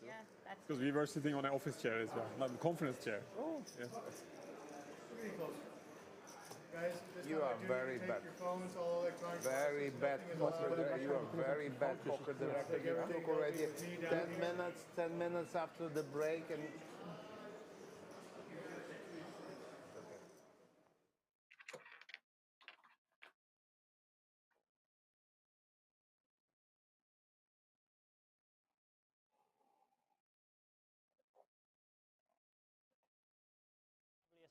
Yeah, that's because we were sitting on an office chair as well, not the conference chair. Oh, yeah. Pretty close. Guys, you are very bad. Your phones, all electronic Very bad poker director. You are very bad poker director. You took already 10 minutes after the break, and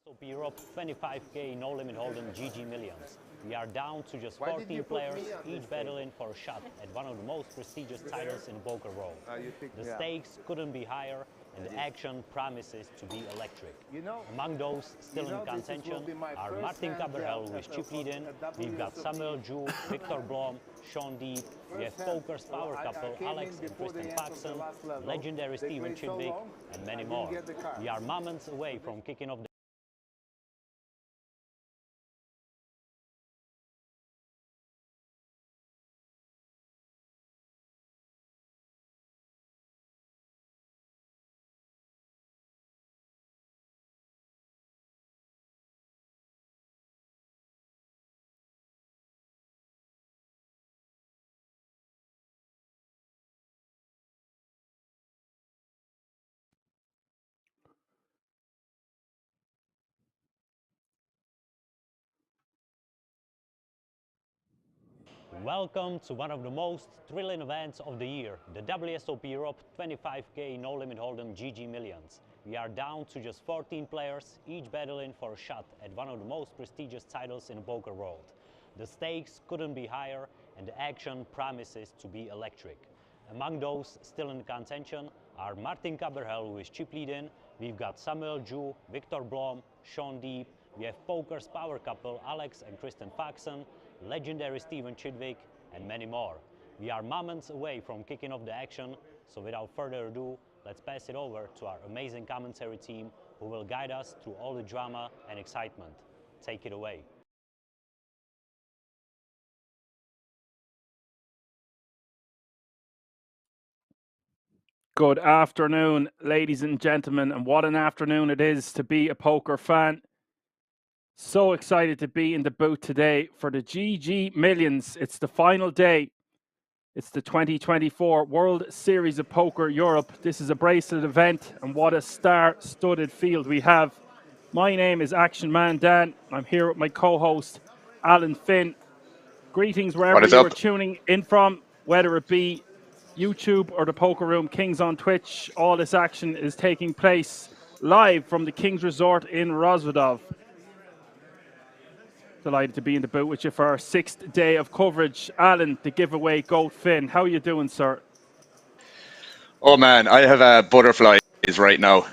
WSOP Europe 25k no limit hold'em GGMillions. We are down to just 14 players, each battling for a shot at one of the most prestigious titles in the poker world. The stakes couldn't be higher, and the action promises to be electric. Among those still in contention are Martin Cabral with Chiplead in, we've got Samuel Ju, Victor Blom, Sean Deep, we have Poker's power couple Alex and Kristen Faxon, legendary Steven Chidwick, and many more. We are moments away from kicking off the Welcome to one of the most thrilling events of the year, the WSOP Europe 25k no limit hold'em GGMillions. We are down to just 14 players, each battling for a shot at one of the most prestigious titles in the poker world. The stakes couldn't be higher, and the action promises to be electric. Among those still in contention are Martin Cabral with Chiplead in, we've got Samuel Ju, Victor Blom, Sean Deep, we have Poker's power couple Alex and Kristen Faxon, legendary Steven Chidwick, and many more. We are moments away from kicking off the action, so without further ado, let's pass it over to our amazing commentary team who will guide us through all the drama and excitement. Take it away. Good afternoon, ladies and gentlemen, and what an afternoon it is to be a poker fan. So excited to be in the booth today for the GGMillions. It's the final day. It's the 2024 World Series of Poker Europe. This is a bracelet event, and what a star-studded field we have. My name is Action Man Dan. I'm here with my co-host, Alan Finn. Greetings wherever you are tuning in from, whether it be YouTube or the Poker Room Kings on Twitch. All this action is taking place live from the King's Resort in Rozvadov. Delighted to be in the booth with you for our 6th day of coverage. Alan, the giveaway Goat Finn. How are you doing, sir? Oh man, I have butterflies right now.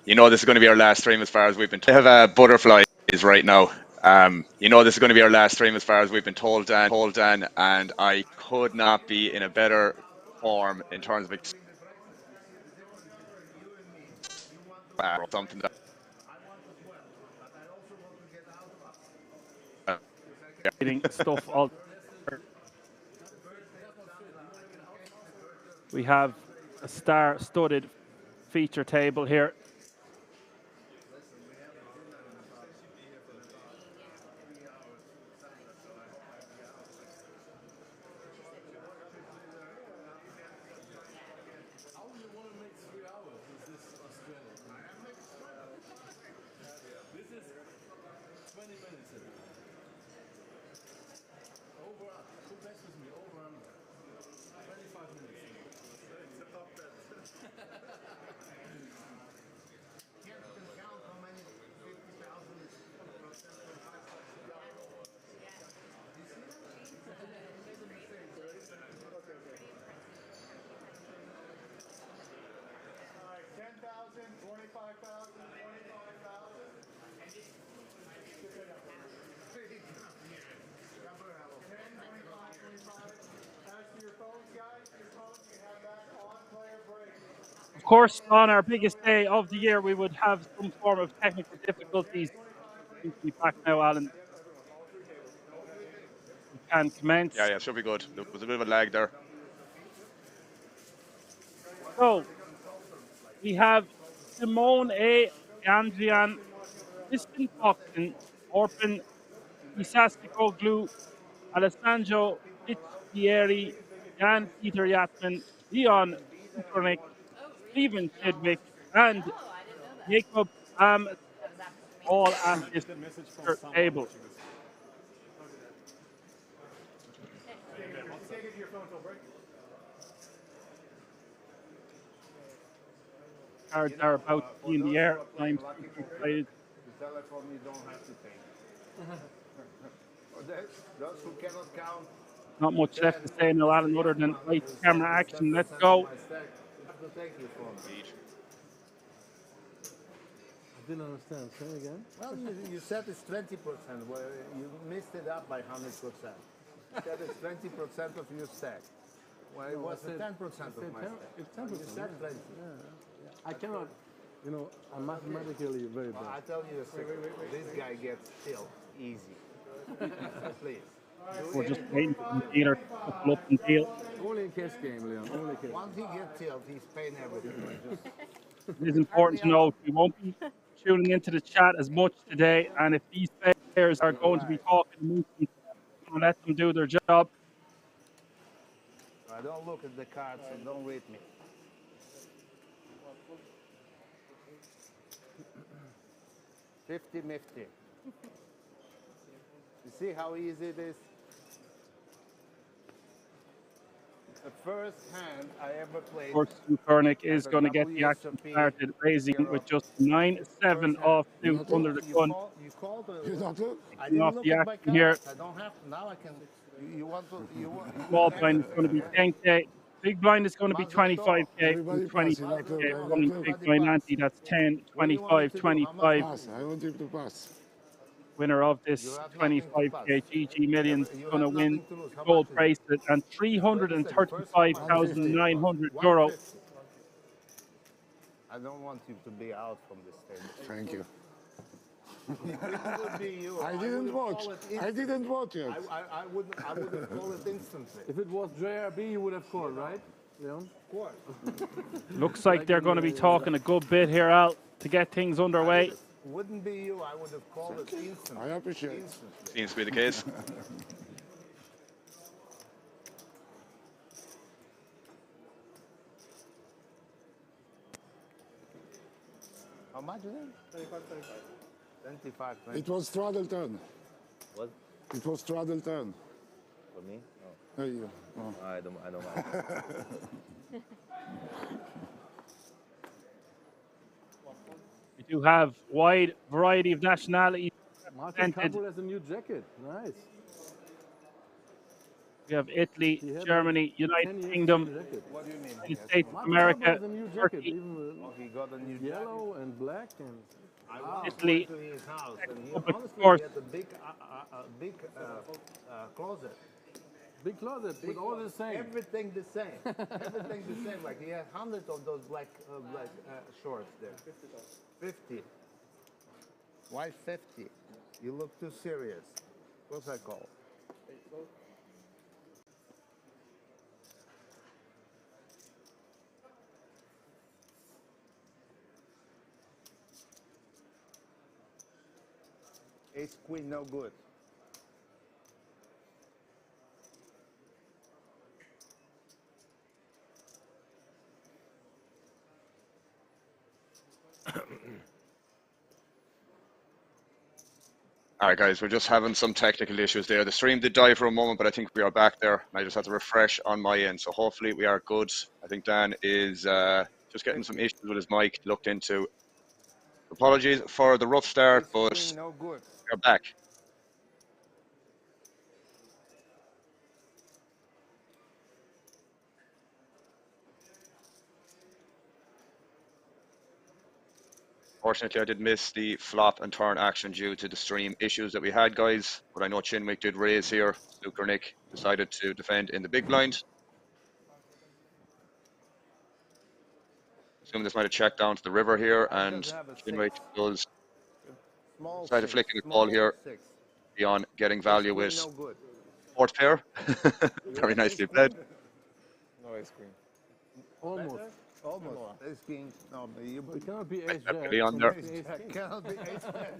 You know this is going to be our last stream as far as we've been told. I have butterflies right now. You know this is going to be our last stream as far as we've been told, Dan, and I could not be in a better form in terms of something that stuff all. We have a star-studded feature table here. Of course, on our biggest day of the year, we would have some form of technical difficulties. Seems to be back now, Alan. We can commence. Yeah, should be good. There was a bit of a lag there. So, We have Simone A. Andrian, Kristen Coxon, Orpin Isastikoglu, Alessandro Piccieri, Jan Peter Yatman, Leon Kupernik, Stephen Chidwick, and Jacob Am, all at this Get a message from center someone table. watching this. Cards are about to be in the air. I'm super excited. The telephone you don't have to take. For those who cannot count. Not much left to say now, Alan, other than right camera action. Let's go. I have to take your phone. I didn't understand. Say again. Well, you said it's 20%. Well, you missed it up by 100%. You said it's 20% of your stack. Well, it was 10% of my stack. It's 10%. You said 20. I cannot, you know, I'm mathematically very Well, bad. I tell you a secret. This guy gets killed easy. So please. We're just waiting for the dealer to couple up and deal. Only in cash game, Leon. Only cash. Once he gets killed, he's paying everything. Just It is important to note we won't be tuning into the chat as much today, and if these players are going to be talking amongst them, let them do their job. I don't look at the cards and don't read me. $50-50. You see how easy it is? The first hand I ever played. Of course, Kupernik is going to get the action started, raising with just 9-7 off two under the gun. You called You don't look? I Picking didn't off look the at my action here. cards. I don't have to. Now I can. You want to? You want? Small blind is going to be 10K. Big blind is going to be 25K. Everybody And pass, 25K. Running big blind ante, that's 10, 25, 25. Pass. I want you to pass. Winner of this 25K GGMillion is going to win gold bracelet and €335,900. I don't want you to be out from this table. Thank you. It would be you. I didn't would watch. call it I didn't watch it. I would have called it instantly. If it was JRB, you would have called, right, Leon? Of course. Looks like they're going to be talking a good bit here, Al, to get things underway. Wouldn't be you. I would have called it instantly. I appreciate it. Instantly. Seems to be the case. How much is it? 25. It was straddle turn. What? It was straddle turn. For me? There you go. No, I don't mind. We do have wide variety of nationalities Martin represented. Campbell has a new jacket. Nice. We have Italy, He had Germany, 10 United years Kingdom, jacket. What do you mean? United States of Martin America, Campbell has a new jacket, Turkey, even Oh, he got a new yellow and black and. I once Italy, went to his house, and he, Republic, of honestly, course. he had a big closet. Big closet with all the same. Everything the same. Everything the same. Like he had hundreds of those black shorts there. 50. Why 50? You look too serious. What's that called? Ace queen, no good. All right, guys, we're just having some technical issues there. The stream did die for a moment, but I think we are back there. I just have to refresh on my end, so hopefully we are good. I think Dan is just getting some issues with his mic looked into. Apologies for the rough start, Ace but queen, no good. we're back. Fortunately, I did miss the flop and turn action due to the stream issues that we had, guys. But I know Chinwick did raise here. Lukernick decided to defend in the big blind. Assume this might have checked down to the river here, and Chinwick does Small decide to six, flick in the small call here six. beyond getting value Queen, with no good. fourth pair. Very nicely played. No ice cream. Almost. Almost. Ace king. No, but you It cannot be ace Definitely jack. on there. Ace king. cannot be ace jack.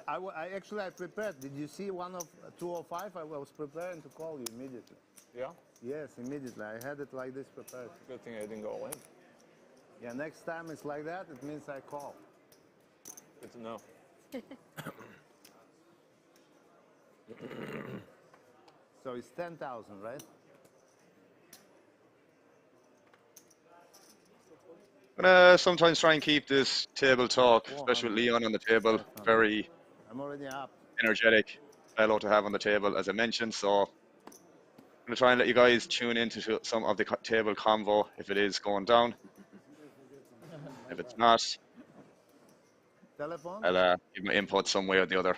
I actually I prepared. Did you see one of 205? I was preparing to call you immediately. Yeah? Yes, immediately. I had it like this prepared. Good thing I didn't go all in. Yeah, next time it's like that, it means I call. Good to know. So it's 10,000, right? I'm gonna sometimes try and keep this table talk, especially with Leon on the table, very I'm already up. energetic fellow to have on the table, as I mentioned. So I'm gonna try and let you guys tune into some of the table convo if it is going down. If it's not, Telephone? I'll give my input some way or the other.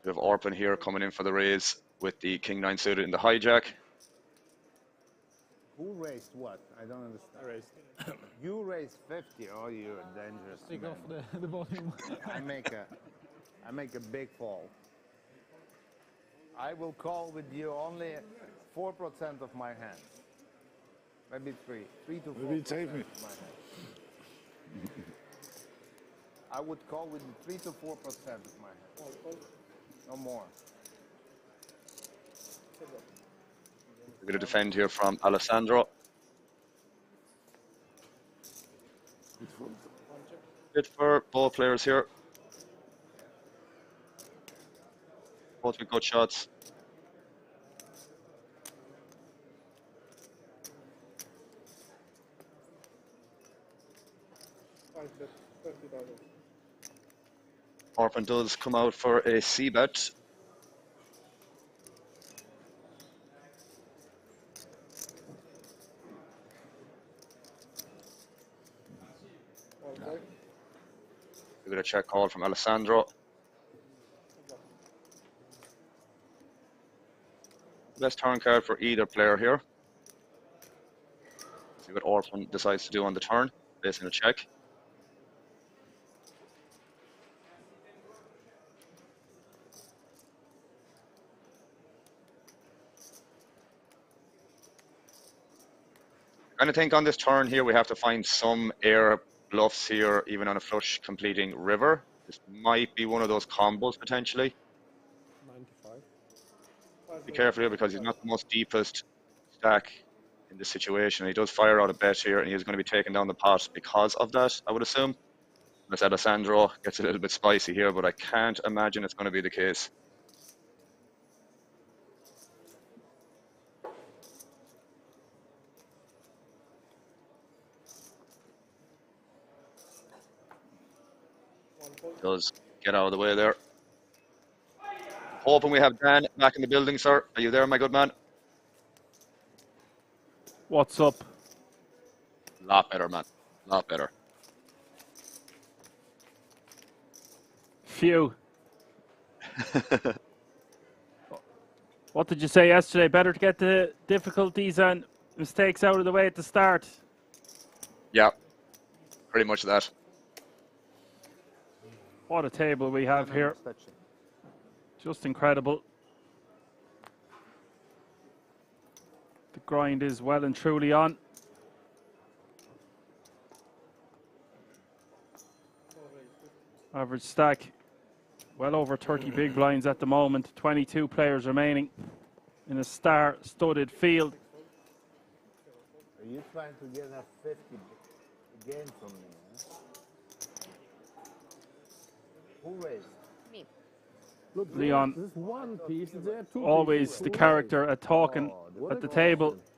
We have Orpin here coming in for the raise with the King 9 suited in the hijack. Who raised what? I don't understand. I raised. You raised 50. Oh, you're a dangerous Take man. off the volume. I make a big fall. I will call with you only 4% of my hands. Maybe 3 to 4%. Maybe take me. Of my hands. I would call with 3 to 4% of my hands. No more. We're going to defend here from Alessandro. Good for both players here. Both with good shots. Orpin does come out for a C bet. We got a check call from Alessandro. Best turn card for either player here. See what Orpin decides to do on the turn, based on a check. I think on this turn here we have to find some air bluffs here, even on a flush completing river. This might be one of those combos potentially. 95. Be careful here because he's not the most deepest stack in this situation. He does fire out a bet here and he's going to be taking down the pot because of that, I would assume. Unless Alessandro gets a little bit spicy here, but I can't imagine it's going to be the case. Does get out of the way there. Hoping we have Dan back in the building, sir. Are you there, my good man? What's up? Lot better, man. Lot better. Phew. What did you say yesterday? Better to get the difficulties and mistakes out of the way at the start. Yeah, pretty much that. What a table we have here. Just incredible. The grind is well and truly on. Average stack, well over 30 big blinds at the moment. 22 players remaining in a star-studded field. Are you trying to get a 50 again from me? Huh? Who raised? Me. Look, Leon, this is one piece. There are two always pieces. the Who character at talking what at the a table. question.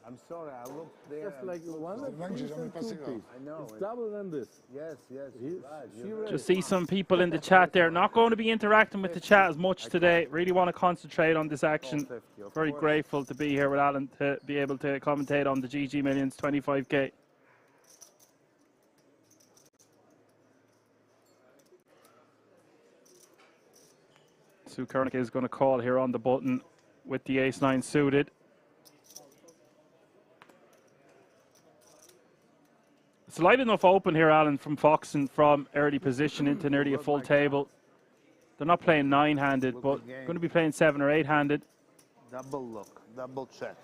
I'm sorry, I looked there. Just like one piece and two piece. I know. It's double than this. Yes, yes. He- you're right, she you're right. Just see some people in the chat there. Not going to be interacting with the chat as much today. Really want to concentrate on this action. 50, of Very course. grateful to be here with Alan to be able to commentate on the GGMillions 25k. Sue Kernick is going to call here on the button with the ace-9 suited. It's light enough open here, Alan, from Foxen from early position into nearly a full table. They're not playing 9-handed, Look but again. going to be playing 7 or 8-handed. Double look, double check.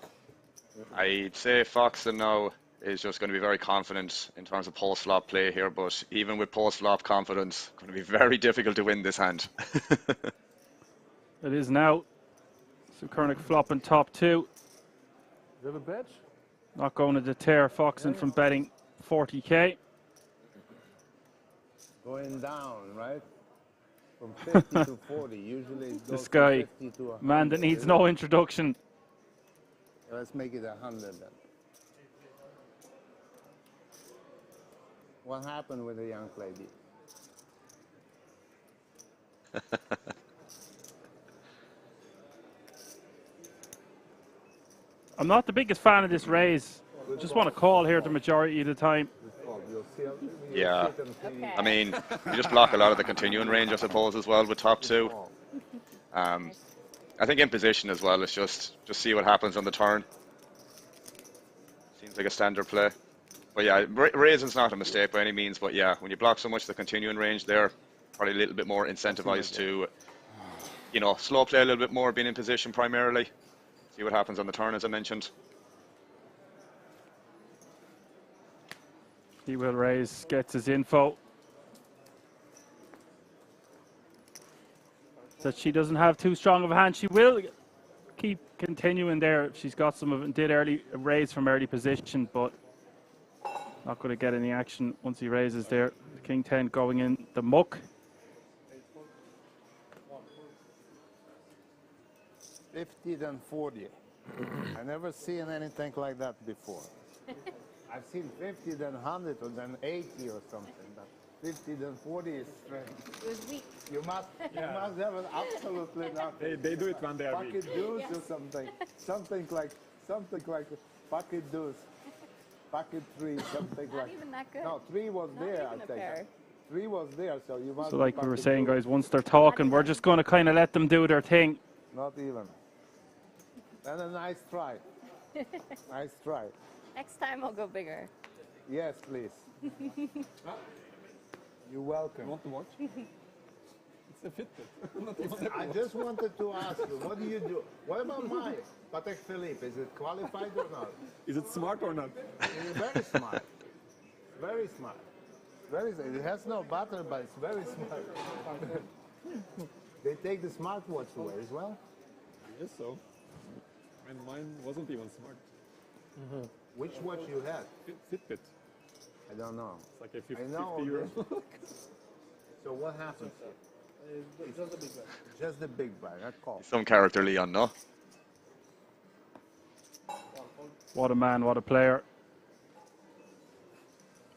I'd say Foxen now is just going to be very confident in terms of post-flop play here, but even with post-flop confidence, going to be very difficult to win this hand. It is now. So Kernick flopping top 2. You have a badge? Not going to deter Foxen from betting 40k. Going down, right? From 50 to 40. Usually it goes This from guy, 50 to 100. man that needs no introduction. Let's make it 100 then. What happened with the young lady? I'm not the biggest fan of this raise. Just want to call here the majority of the time. Yeah, I mean, you just block a lot of the continuing range, I suppose, as well with top 2. I think in position as well, it's just see what happens on the turn. Seems like a standard play. But yeah, raising's not a mistake by any means, but yeah, when you block so much of the continuing range there, probably a little bit more incentivized to, you know, slow play a little bit more, being in position primarily. See what happens on the turn, as I mentioned. He will raise, gets his info. That she doesn't have too strong of a hand. She will keep continuing there. She's got some of it and did early raise from early position, but not going to get any action once he raises there. King 10 going in the muck. 50 then 40. I never seen anything like that before. I've seen 50 then 100 or then 80 or something. But 50 then 40 is strange. It was weak. You must have an absolutely nothing. They do it when they are weak. Pocket deuce or something. Something like pocket deuce. Pocket 3, something Not like. even that good. No, 3 was Not there, I even a think. pair. 3 was there, so you must. So like we were pocket saying, deuce. guys, once they're talking, we're just going to kind of let them do their thing. Not even. And a nice try. Nice try. Next time I'll go bigger. Yes, please. You're welcome. You want to watch? It's a Fitbit. I just wanted to ask you, what do you do? What about my Patek Philippe? Is it qualified or not? Is it smart or not? It's very smart. Very smart. It has no battery, but it's very smart. They take the smartwatch away as well? Yes, so. And mine wasn't even smart. Which watch you had? Fitbit. I don't know. It's like a 50, I know 50 euro. So what happens? Just a big badge. Just the big bag, I call. Some character, Leon, no? What a man, what a player.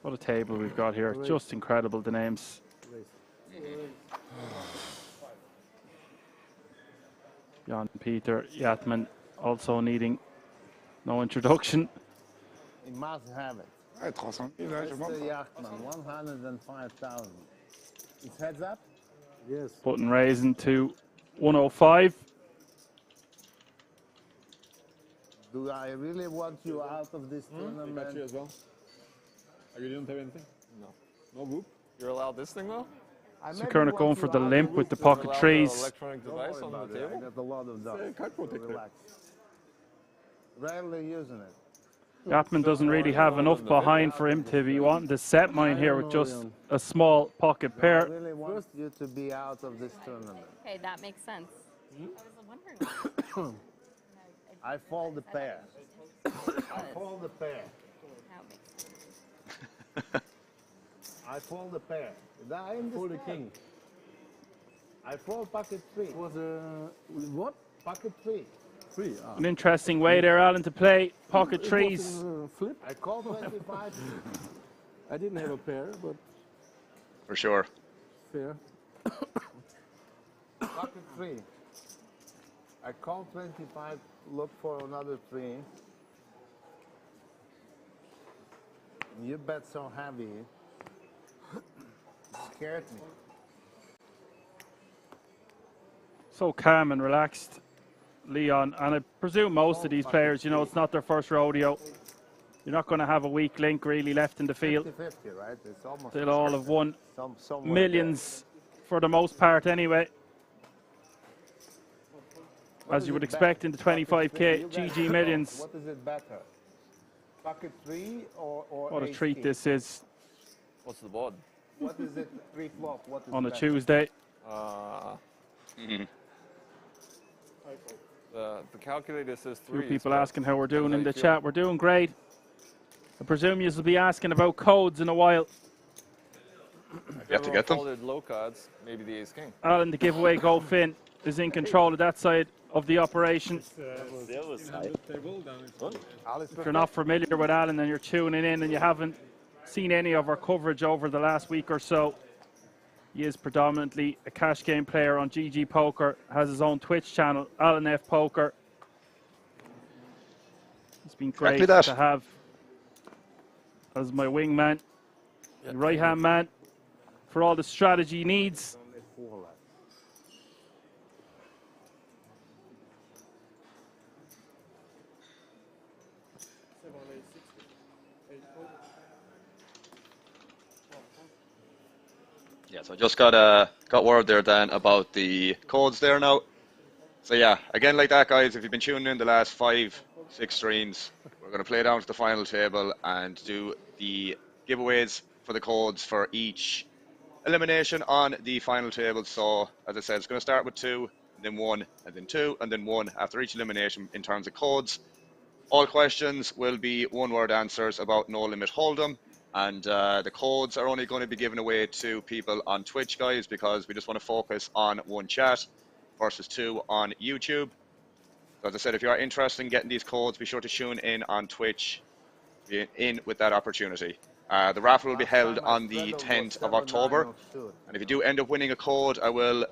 What a table we've got here. Just incredible, the names. Jan Peter Yatman also needing no introduction. He must have it. Ouais, 300 000, là, je Mr. pense. Yachtman, 105,000. It's heads up? Yes. Button raising to 105. Do I really want you out of this I got you tournament? as well. Oh, you didn't have anything? No. No whoop? You're allowed this thing though? I So maybe Kernick want going you for the out of limp this with the tournament. pocket Allowed trees. the electronic Don't device worry on about the it. I table? got a lot of dust. It's a card protector. Relax. Rarely using it. Yatman doesn't really have enough behind for him to be wanting to set mine here with just a small pocket I pair. really want you to be out of this tournament. Okay, that makes sense. I was wondering why. I fold the pair. I fold the pair. Now it makes sense. I fold the pair. I For the understand. king. I fold pocket 3. It was what? Pocket 3. 3. An interesting way there, Alan, to play pocket trees. Flip. I call 25. I didn't have a pair, but For sure. fair. Pocket 3. I call 25. Look for another 3. You bet so heavy. It scared me. So calm and relaxed, Leon. And I presume most of these players, you know, it's not their first rodeo. You're not going to have a weak link really left in the field. 50-50, right? It's almost. They'll all have won somewhere millions for the most part anyway. as you would expect in the 25k GGMillions. What is it better? Pocket 3 or What a ace treat king? this is What's the board? What is it? 3 flop. What is on a better? Tuesday. The calculator says Few 3. people asking how we're doing in the feel? chat. We're doing great. I presume you will be asking about codes in a while. If You have to get them. folded low cards, maybe the ace king. Alan, the giveaway Go Fin, is in control of that side of the operation. If you're not familiar with Alan and you're tuning in and you haven't seen any of our coverage over the last week or so, he is predominantly a cash game player on GG Poker, has his own Twitch channel, Alan F Poker. It's been great to have as my wingman, right-hand man, for all the strategy needs. Yeah, so I just got word there, Dan, about the codes there now. So yeah, again like that, guys, if you've been tuning in the last 5, 6 streams, we're going to play down to the final table and do the giveaways for the codes for each elimination on the final table. So as I said, it's going to start with 2, then 1, and then 2, and then 1 after each elimination in terms of codes. All questions will be one-word answers about No Limit Hold'em. And the codes are only going to be given away to people on Twitch, guys, because we just want to focus on 1 chat versus 2 on YouTube. So as I said, if you are interested in getting these codes, be sure to tune in on Twitch, be in with that opportunity. The raffle will be held on the 10th of October. And if you do end up winning a code, I will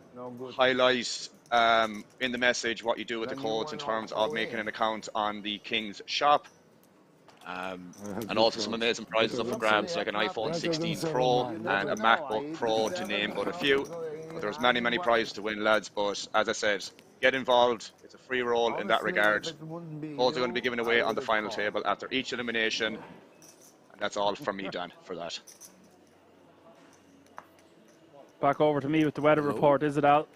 highlight in the message what you do with the codes in terms of making an account on the King's shop. And also some amazing prizes up for grabs, like an iPhone 16 Pro and a MacBook Pro, to name but a few. But there's many prizes to win, lads. But as I said, get involved. It's a free roll in that regard. Codes are going to be given away on the final table after each elimination. And that's all from me, Dan, for that. Back over to me with the weather report, is it, Al?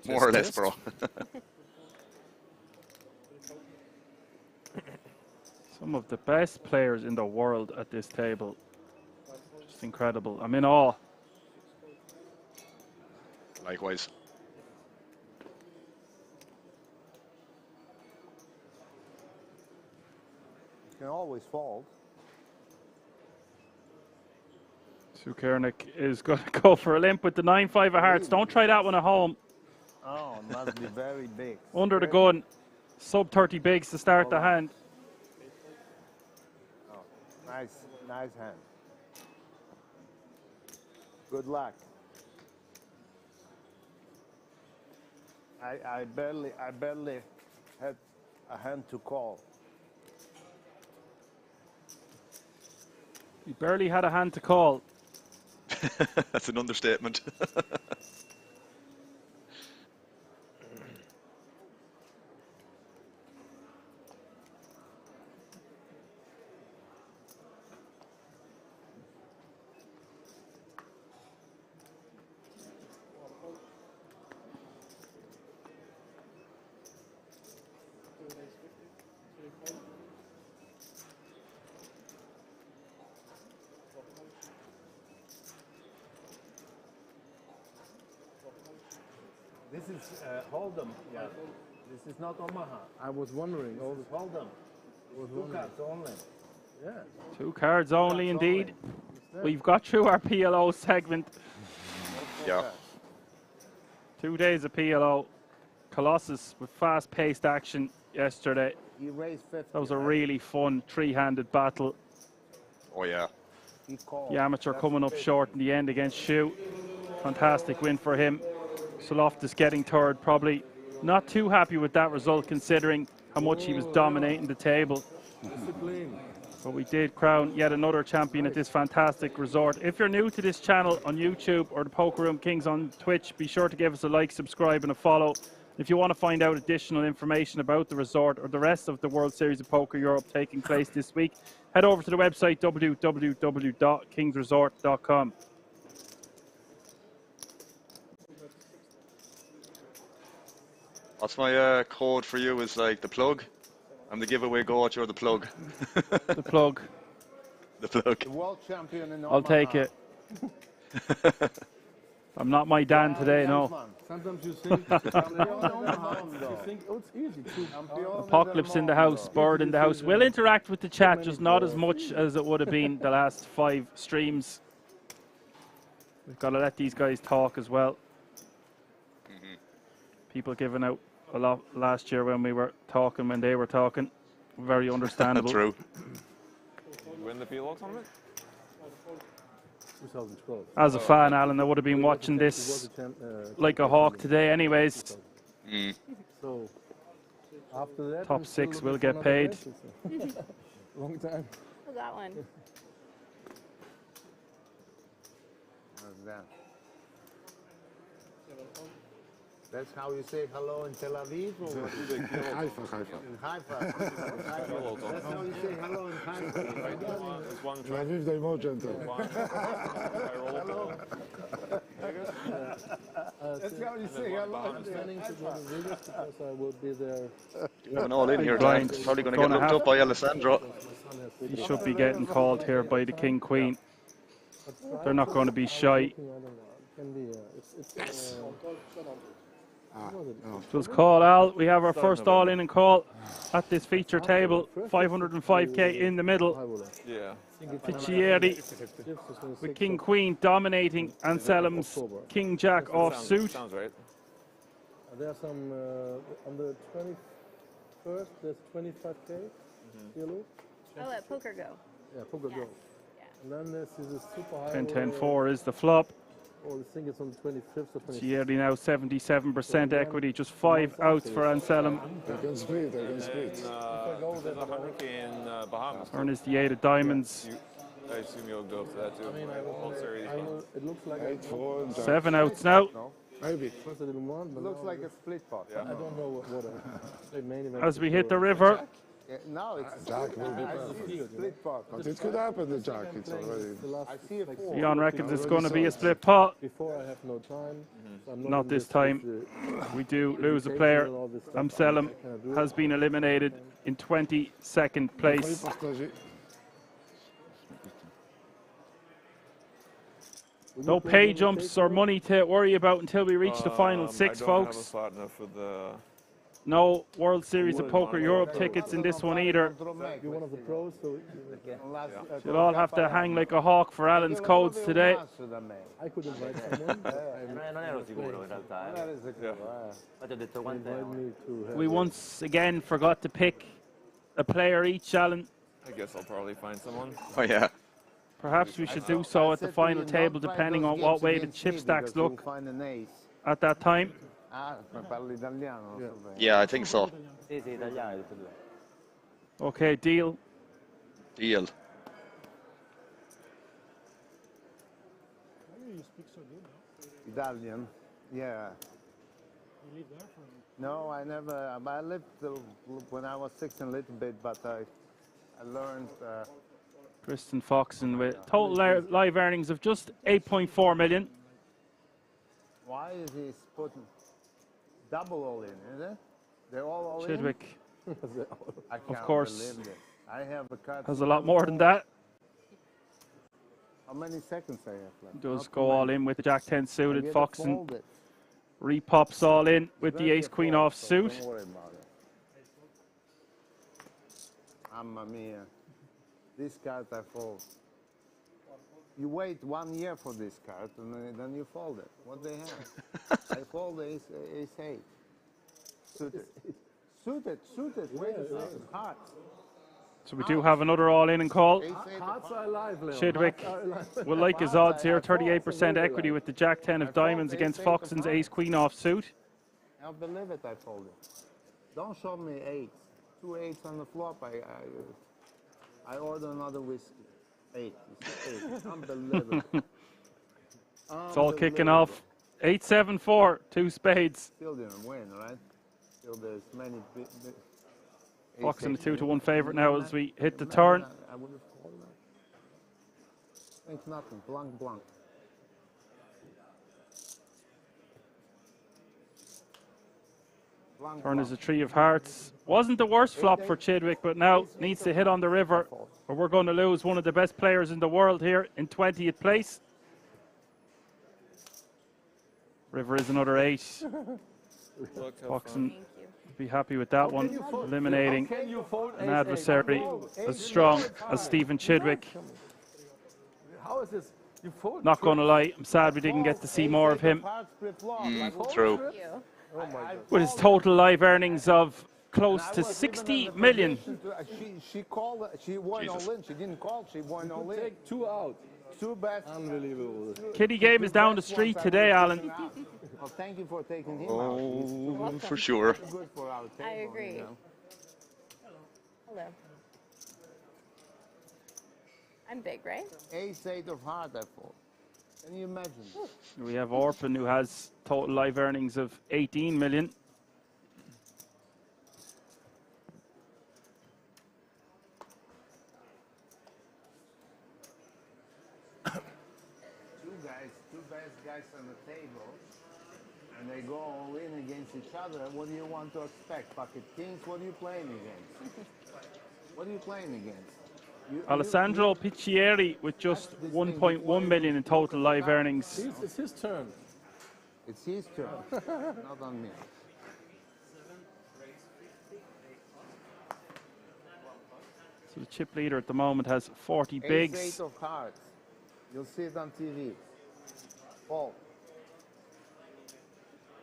More or less, bro. Some of the best players in the world at this table. Just incredible. I'm in awe. Likewise. You can always fold. Sukernik is going to go for a limp with the 9-5 of hearts. Don't try that one at home. Oh, it must be very big. Under the gun. Sub 30 bigs to start the hand. Oh, nice hand. Good luck. I barely had a hand to call. You barely had a hand to call. That's an understatement. This is Hold'em. Yeah. This is not Omaha. I was wondering. This is Hold'em. 2 cards only. Yeah. 2 cards only, indeed. We've got through our PLO segment. Yeah. 2 days of PLO. Colossus with fast-paced action yesterday. He raised 50. That was a really fun 3-handed battle. Oh, yeah. He called. The amateur coming up short in the end against Shu. Fantastic win for him. Soloftus getting third, probably not too happy with that result considering how much he was dominating the table. But we did crown yet another champion at this fantastic resort. If you're new to this channel on YouTube or the Poker Room Kings on Twitch, be sure to give us a like, subscribe and a follow. If you want to find out additional information about the resort or the rest of the World Series of Poker Europe taking place this week, head over to the website www.kingsresort.com. What's my code for you? Is like the plug. I'm the giveaway goat. You're the plug. The plug. The plug. The world champion in I'll take it. I'm not my Dan today, no. Sometimes you think, you think, oh, it's easy to. Apocalypse in the house, Bird in the house. We'll interact with the chat, just not as much as it would have been the last 5 streams. We've got to let these guys talk as well. People giving out a lot last year when we were talking, when they were talking. Very understandable. True. You win the PLO tournament? 2012. As a fan, Alan, I would have been watching this like a hawk today anyways. So, after that, Top 6 will get paid. Long time. Oh, that one. How's that? That's how you say hello in Tel Aviv or what? Haifa. In Haifa. That's how you say hello in Haifa. It's one Tel Aviv they more gentle. That's how you say hello. I'm planning to go to Vegas because I will be there. You have an all in here, Dan. Blind. Probably going to get looked up by Alessandro. He should be getting called here by the King Queen. They're not going to be shy. I don't know. It can be. It's Just call Al. We have our first all in and call at this feature table. 505k in the middle. Yeah. Piccieri with King Queen dominating Anselm's King Jack off suit. Sounds right. There are some on the 21st. There's 25k. PLO. Oh, at Poker Go. Yeah, Poker Go. Yeah. And then this is a super high. 10-10-4 is the flop. Oh, this thing is on the 25th or 26th. Piccieri now 77% equity, just 5 outs for Anselm. I can split. There's 100k in Bahamas. Earn is the 8 of diamonds. I assume you'll go for that too. It looks like 8-4 and 7 outs now. maybe. first I didn't want, but Looks now like a split pot. I don't know what a main event. As we hit the river. Yeah, no, it's Jack will be I perfect. see a split pot. But it could happen, the Jack. It's already. I see a 4. Leon reckons it's going to be a split pot. Before I have no time. So I'm Not in this time. We do lose a player. Anselm has been eliminated in 22nd place. No pay jumps or money to worry about until we reach the final 6, I don't folks. have a partner for the... No World Series of Poker Europe tickets in this one either. You're one of the pros, so You'll all have to hang like a hawk for Alan's codes today. I could invite someone. Non ero sicuro in realtà. Infatti ho detto quante Invite me to have We once again forgot to pick a player each, Alan. I guess I'll probably find someone. Oh yeah. Perhaps we should do so at the final table, depending on what way the chip stacks look at that time. Ah, ma parli italiano? Yeah, I think so. Sì, sì, italiano tutti e due. Okay, deal. Deal. Italian, yeah. You live there for No, I never. I lived when I was 6 a little bit, but I learned. Kristen Foxen with total live earnings of just 8.4 million. Why is he putting double all in? Is it? They're all in. Chidwick, I can't course, believe this. I have a card. has a lot more than that. How many seconds I have left? Does Not go too all many. in with the Jack 10 I suited. get it Foxen folded. repops all in with the Plenty ace of queen folds, off so suit. Don't worry about it. Mamma mia. This card I fold. You wait 1 year for this card and then you fold it. What they have? I fold ace 8. Suited. Suited. Wait a second. Heart. So we do have another all in and call. Ace 8 Hearts are alive, Leon. Chidwick will like his odds here. 38% equity with the Jack 10 of diamonds against Foxen's ace queen off suit. I believe it, I folded. Don't show me 8s. 2 8s on the flop. I order another whiskey. 8. It's 8. Unbelievable. It's all kicking off. 8-7-4, 2 spades. Still didn't win, right? Still there's many big Foxen a 2-1 favorite now as we hit the turn. I would have called that. Think nothing. Blank. Turn is a 3 of hearts. Wasn't the worst flop for Chidwick, but now needs to hit on the river, or we're going to lose one of the best players in the world here in 20th place. River is another 8. Foxen be happy with that one, eliminating an adversary as strong as Stephen Chidwick. How is this? You fold. Not going to lie, I'm sad we didn't get to see more of him. True. Oh my God. With his total live earnings of close to 60 million. She called. She won Jesus. all in. She didn't call. She won all in. Take 2 out. 2 bets. Unbelievable. Kitty game is down the street today, Alan. Well, thank you for taking him out. Oh, for sure. Good for our table, I agree. you know. Hello. I'm big, right? Ace 8 of heart, I thought. Can you imagine? We have Orphan, who has total live earnings of 18 million. Two best guys on the table, and they go all in against each other. What do you want to expect? Pocket kings, what are you playing against? What are you playing against? Alessandro Piccieri with just 1.1 million in total live earnings. It's his turn. It's his turn, not on me. So the chip leader at the moment has 40 Ace bigs. 8 of hearts. You'll see it on TV. Paul.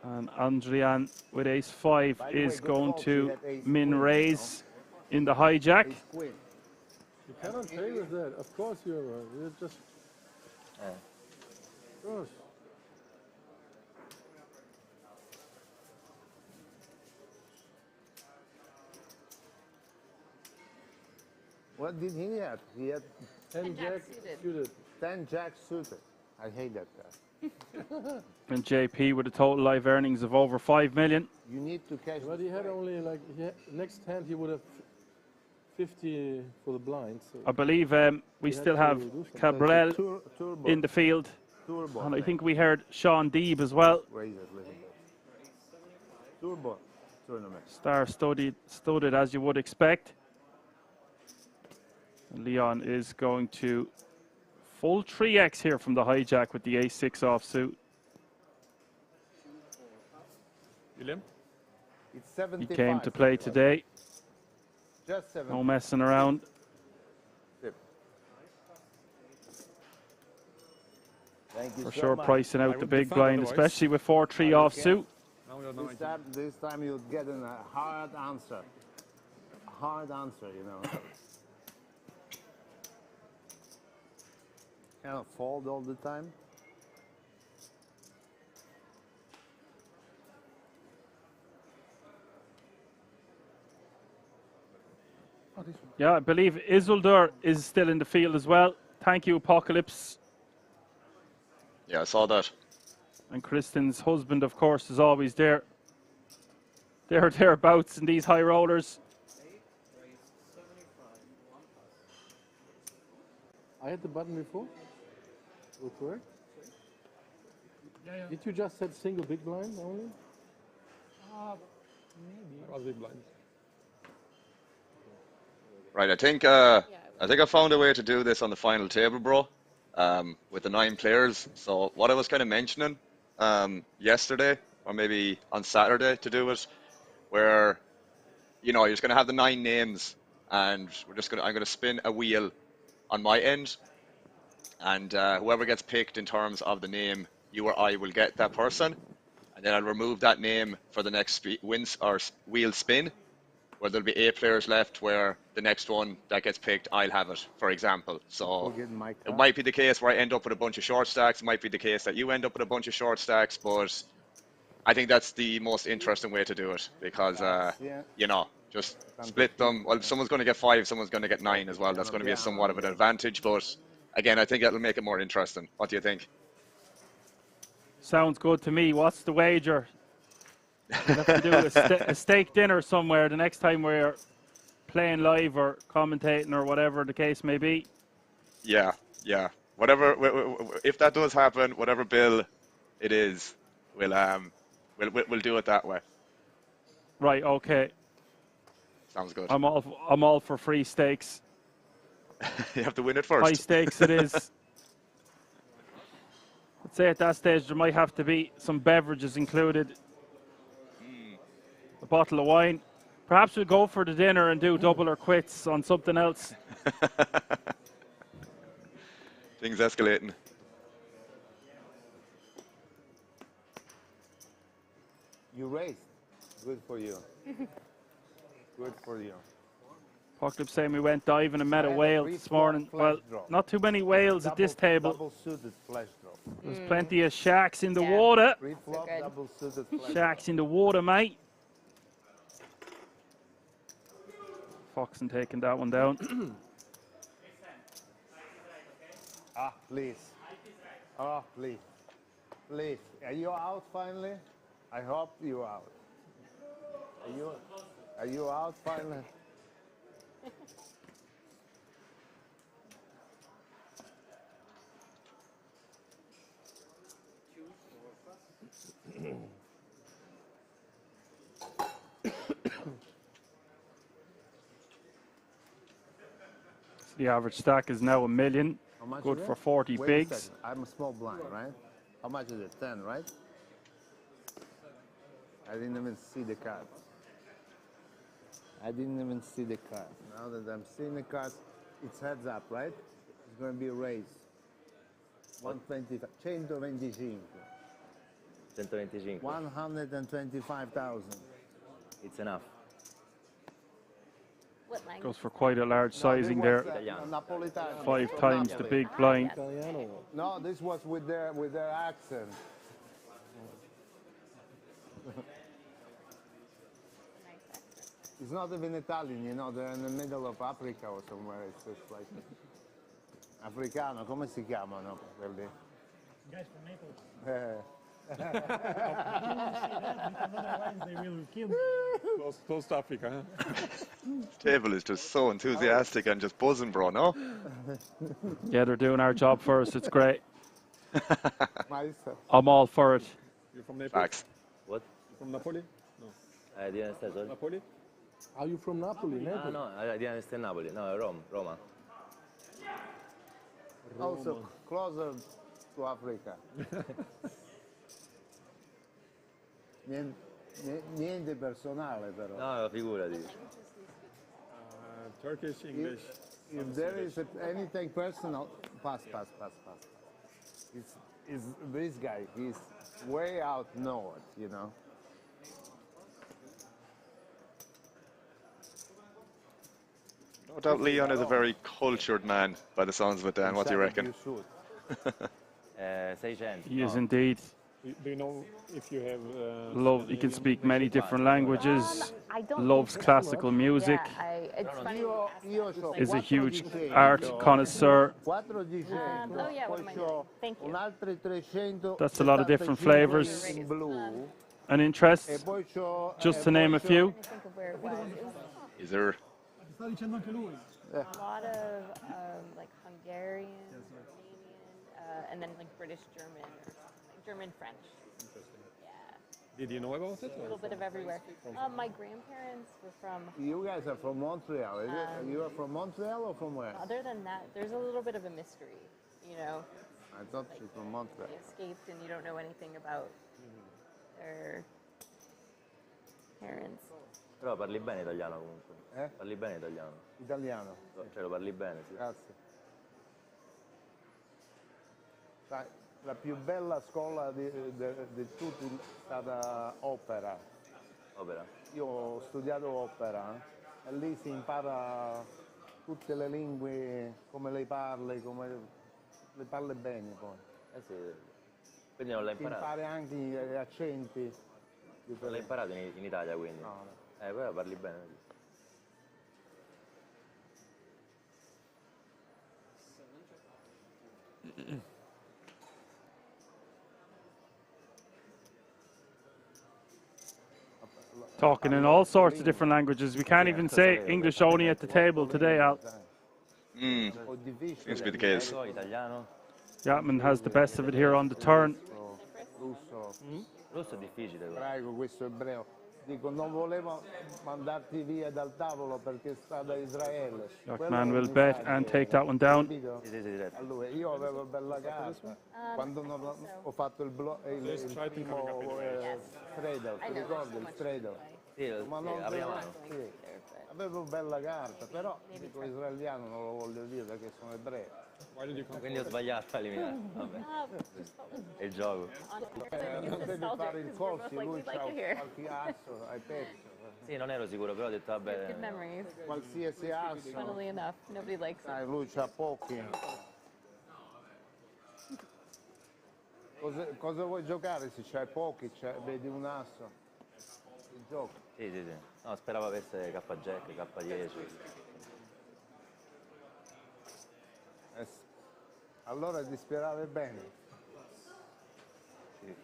And Andrian with ace 5 By the is way, going good call, to she had ace min queen, raise in the hijack. Ace queen. You cannot play with that. Of course you're right. You're just. Of course. What did he have? He had 10 jack suited. 10 jack suited. I hate that guy. And JP with a total live earnings of over 5 million. You need to catch. But he had only like next hand he would have 50 for the blind. So I believe we had still to have do something. Cabral Turbo. in the field. Turbo. And I think we heard Sean Deeb as well. Raise it a little bit. Turbo tournament. Star studded as you would expect. And Leon is going to full 3x here from the hijack with the ace 6 offsuit. William? It's He 75. came to play today. Just 7. No messing around. Thank you For so sure, much. pricing out the would big defend blind, otherwise. especially with 4-3 offsuit. Now we are now This time you'll get a hard answer. A hard answer, you know. Cannot fold all the time. Yeah, I believe Isildur is still in the field as well. Thank you, Apocalypse. Yeah, I saw that. And Kristen's husband, of course, is always there. They're thereabouts in these high rollers. I had the button before. Was correct? Did you just set single big blind only? Was big blind. Right, I think I found a way to do this on the final table, bro. With the 9 players. So what I was kind of mentioning yesterday, or maybe on Saturday to do it, where you're just gonna have the 9 names, and I'm gonna spin a wheel on my end, and whoever gets picked in terms of the name, you or I will get that person, and then I'll remove that name for the next wheel spin, where there'll be 8 players left, where the next one that gets picked, I'll have it, for example. So it might be the case where I end up with a bunch of short stacks. It might be the case that you end up with a bunch of short stacks, but I think that's the most interesting way to do it, because, just split them. Well, someone's going to get 5, someone's going to get 9 as well. That's going to be somewhat of an advantage, but again, I think it'll make it more interesting. What do you think? Sounds good to me. What's the wager? We'll have to do a steak dinner somewhere the next time we're playing live or commentating or whatever the case may be. Yeah. Whatever, if that does happen, whatever bill it is, we'll do it that way. Right, okay. Sounds good. I'm all for free stakes. You have to win it first. High stakes it is. I'd say at that stage there might have to be some beverages included. A bottle of wine. Perhaps we'll go for the dinner and do double or quits on something else. Things escalating. You raised. Good for you. Good for you. Pucklip saying we went diving and met a I had a whale free this morning. Well, draw. not too many whales at this table. Double suited flash draw. There's plenty of sharks in the Yeah. water. Free flop, good. double suited flash Sharks in the water, mate. Foxen taking that one down. Ah, please. Oh, please. Please. Are you out finally? I hope you're out. Are you out finally? The average stack is now $1 million. How much Good is for it? 40 Wait a bigs. second. I'm a small blind, right? How much is it? 10, right? I didn't even see the card. I didn't even see the card. Now that I'm seeing the card, it's heads up, right? It's going to be a raise. 125. 125. 125. 125,000. It's enough. What language? Goes for quite a large sizing there. Napolitano. 5 times the big blind. Italiano. No, this was with their accent. It's not even Italian, you know, they're in the middle of Africa or somewhere. It's just like Africano, come si chiamano quelli? Guys from Naples. Otherwise they will kill me. Close to Africa, huh? Table is just so enthusiastic and just buzzing, bro, no? Yeah, they're doing our job for us. It's great. Maestro. I'm all for it. You're from Naples? Facts. What? You're from Napoli? No. I didn't understand, sorry. Napoli? Are you from Napoli? Ah, Napoli? no, I didn't understand Napoli. No, Roma. Also closer to Africa. Niente personale però. No, figurati. Turkish, English. If there is anything personal, pass. It's this guy, he's way out north, you know. No doubt Leon is a very cultured man, by the sounds of it, Dan. What do you reckon? You should. 600. He is indeed. Do you know if you have... Love. He can speak many different languages. I don't Loves think so. classical music. Yeah, it's funny. Io so Is a 4 huge di art connoisseur. 4 di 100, oh yeah, what poi am I c'ho doing? Thank you. un altri 300. That's a lot of different flavors in blue. and E interests. poi c'ho Just to name a few. I think of where it was. It was Is there... Sta dicendo anche lui. a lot of like Hungarian, Romanian, and then like British German or something, like German French. Yeah, Did you know about it? a little bit of everywhere. My grandparents were from. You guys are from Montreal, is it? You are from Montreal or from where? Other than that, there's a little bit of a mystery, you know. I thought she's from Montreal. They escaped and you don't know anything about their parents. Però parli bene italiano comunque. Eh? Parli bene italiano. Italiano. Cioè lo parli bene, sì. Grazie. Sai, la più bella scuola di tutti è stata opera. Opera. Io ho studiato opera e lì si impara tutte le lingue, come le parli, come le parli bene poi. Sì. Quindi non l'hai Si imparato? impara anche gli accenti. Non l'hai imparato in Italia quindi? No. Però parli bene. Talking in all sorts of different languages. We can't even say English only at the table today, Al. Seems to be the case. Italiano? Yatman has the best of it here on the turn. Russo. Russo è difficile. Prego, questo ebreo. Dico, non volevo mandarti via dal tavolo perché sta da Israele. Man will bet and take that one down. Allora, io avevo bella carta. Quando non ho fatto il primo Straddle, ti ricordi il Straddle? Ma non sì. Avevo bella carta, però dico israeliano non lo voglio dire perché sono ebreo. Quindi ho sbagliato a eliminare. Vabbè. È il gioco. Non devi fare il corsi, lui c'ha qualche asso, hai perso. Sì, non ero sicuro, però ho detto vabbè. Good memories. Qualsiasi asso. Funnily enough, nobody likes it. Sai, lui c'ha pochi. Cosa vuoi giocare se c'hai pochi, vedi un asso? Il gioco. Sì, sì, sì. No, speravo avesse K-Jack, K10. Allora di sperare bene. Sì.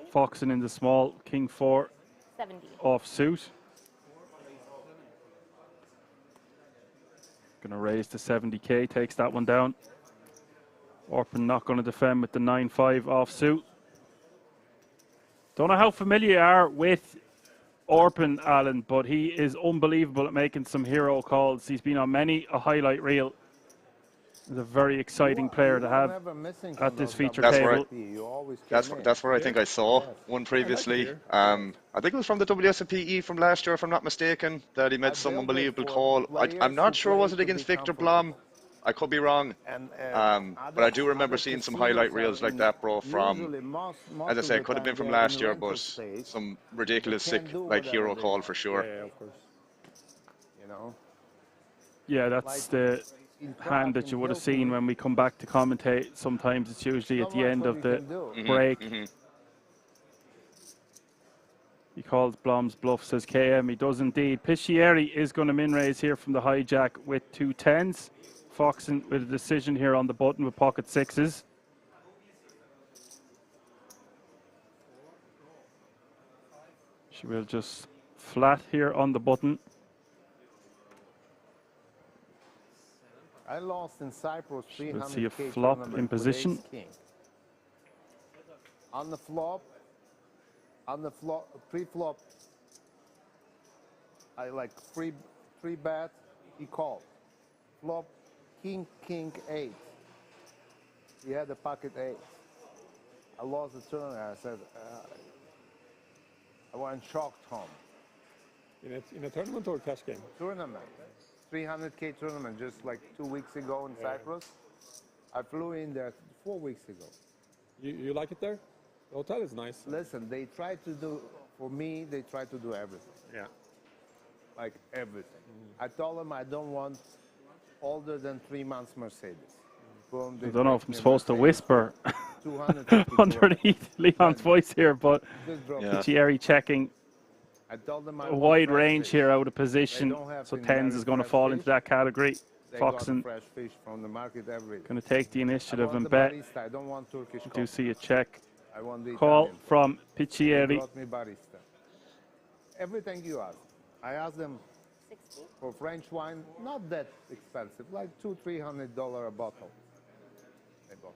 Foxing in the small, king 4 70. off suit. Gonna raise to 70k, takes that one down. Orpin not gonna defend with the 9-5 off suit. Don't know how familiar you are with Orpin, Alan, but he is unbelievable at making some hero calls. He's been on many a highlight reel. He's a very exciting player to have at this feature table. That's where I think I saw one previously. I think it was from the WSOPE from last year, if I'm not mistaken, that he made some unbelievable call. I'm not sure, was it against Victor Blom? I could be wrong. But I do remember seeing some highlight reels like that, bro, from, as I say, it could have been from last year, but some ridiculous sick, like, hero call for sure. Yeah, of course. You know? Yeah, that's the hand that you would have seen when we come back to commentate. Sometimes it's usually at the end of the break. He calls Blom's bluff, says KM. He does indeed. Piscieri is going to min raise here from the hijack with 2 10s. Foxing with a decision here on the button with pocket 6s. She will just flat here on the button. I lost in Cyprus 300K. We'll see a flop in position. On the flop, pre-flop, I like three bet, he called. Flop, king, 8. He had a pocket 8. I lost the turn, I said, I went shocked home. In a tournament or cash game? Tournament. 300K tournament just like 2 weeks ago in Cyprus. I flew in there 4 weeks ago. You like it there? The hotel is nice. Listen, they try to do, for me, they try to do everything. Yeah. Like everything. I told them I don't want older than 3 months Mercedes. Boom, I don't know if I'm supposed to whisper underneath Leon's voice here, but Thierry checking a wide range here out of position, so 10s is going to fall into that category. Foxen going to take the initiative and bet. I don't want Turkish You do see a check call from Piccieri. Everything you ask. I asked them for French wine, not that expensive, like $200-300 a bottle. They go.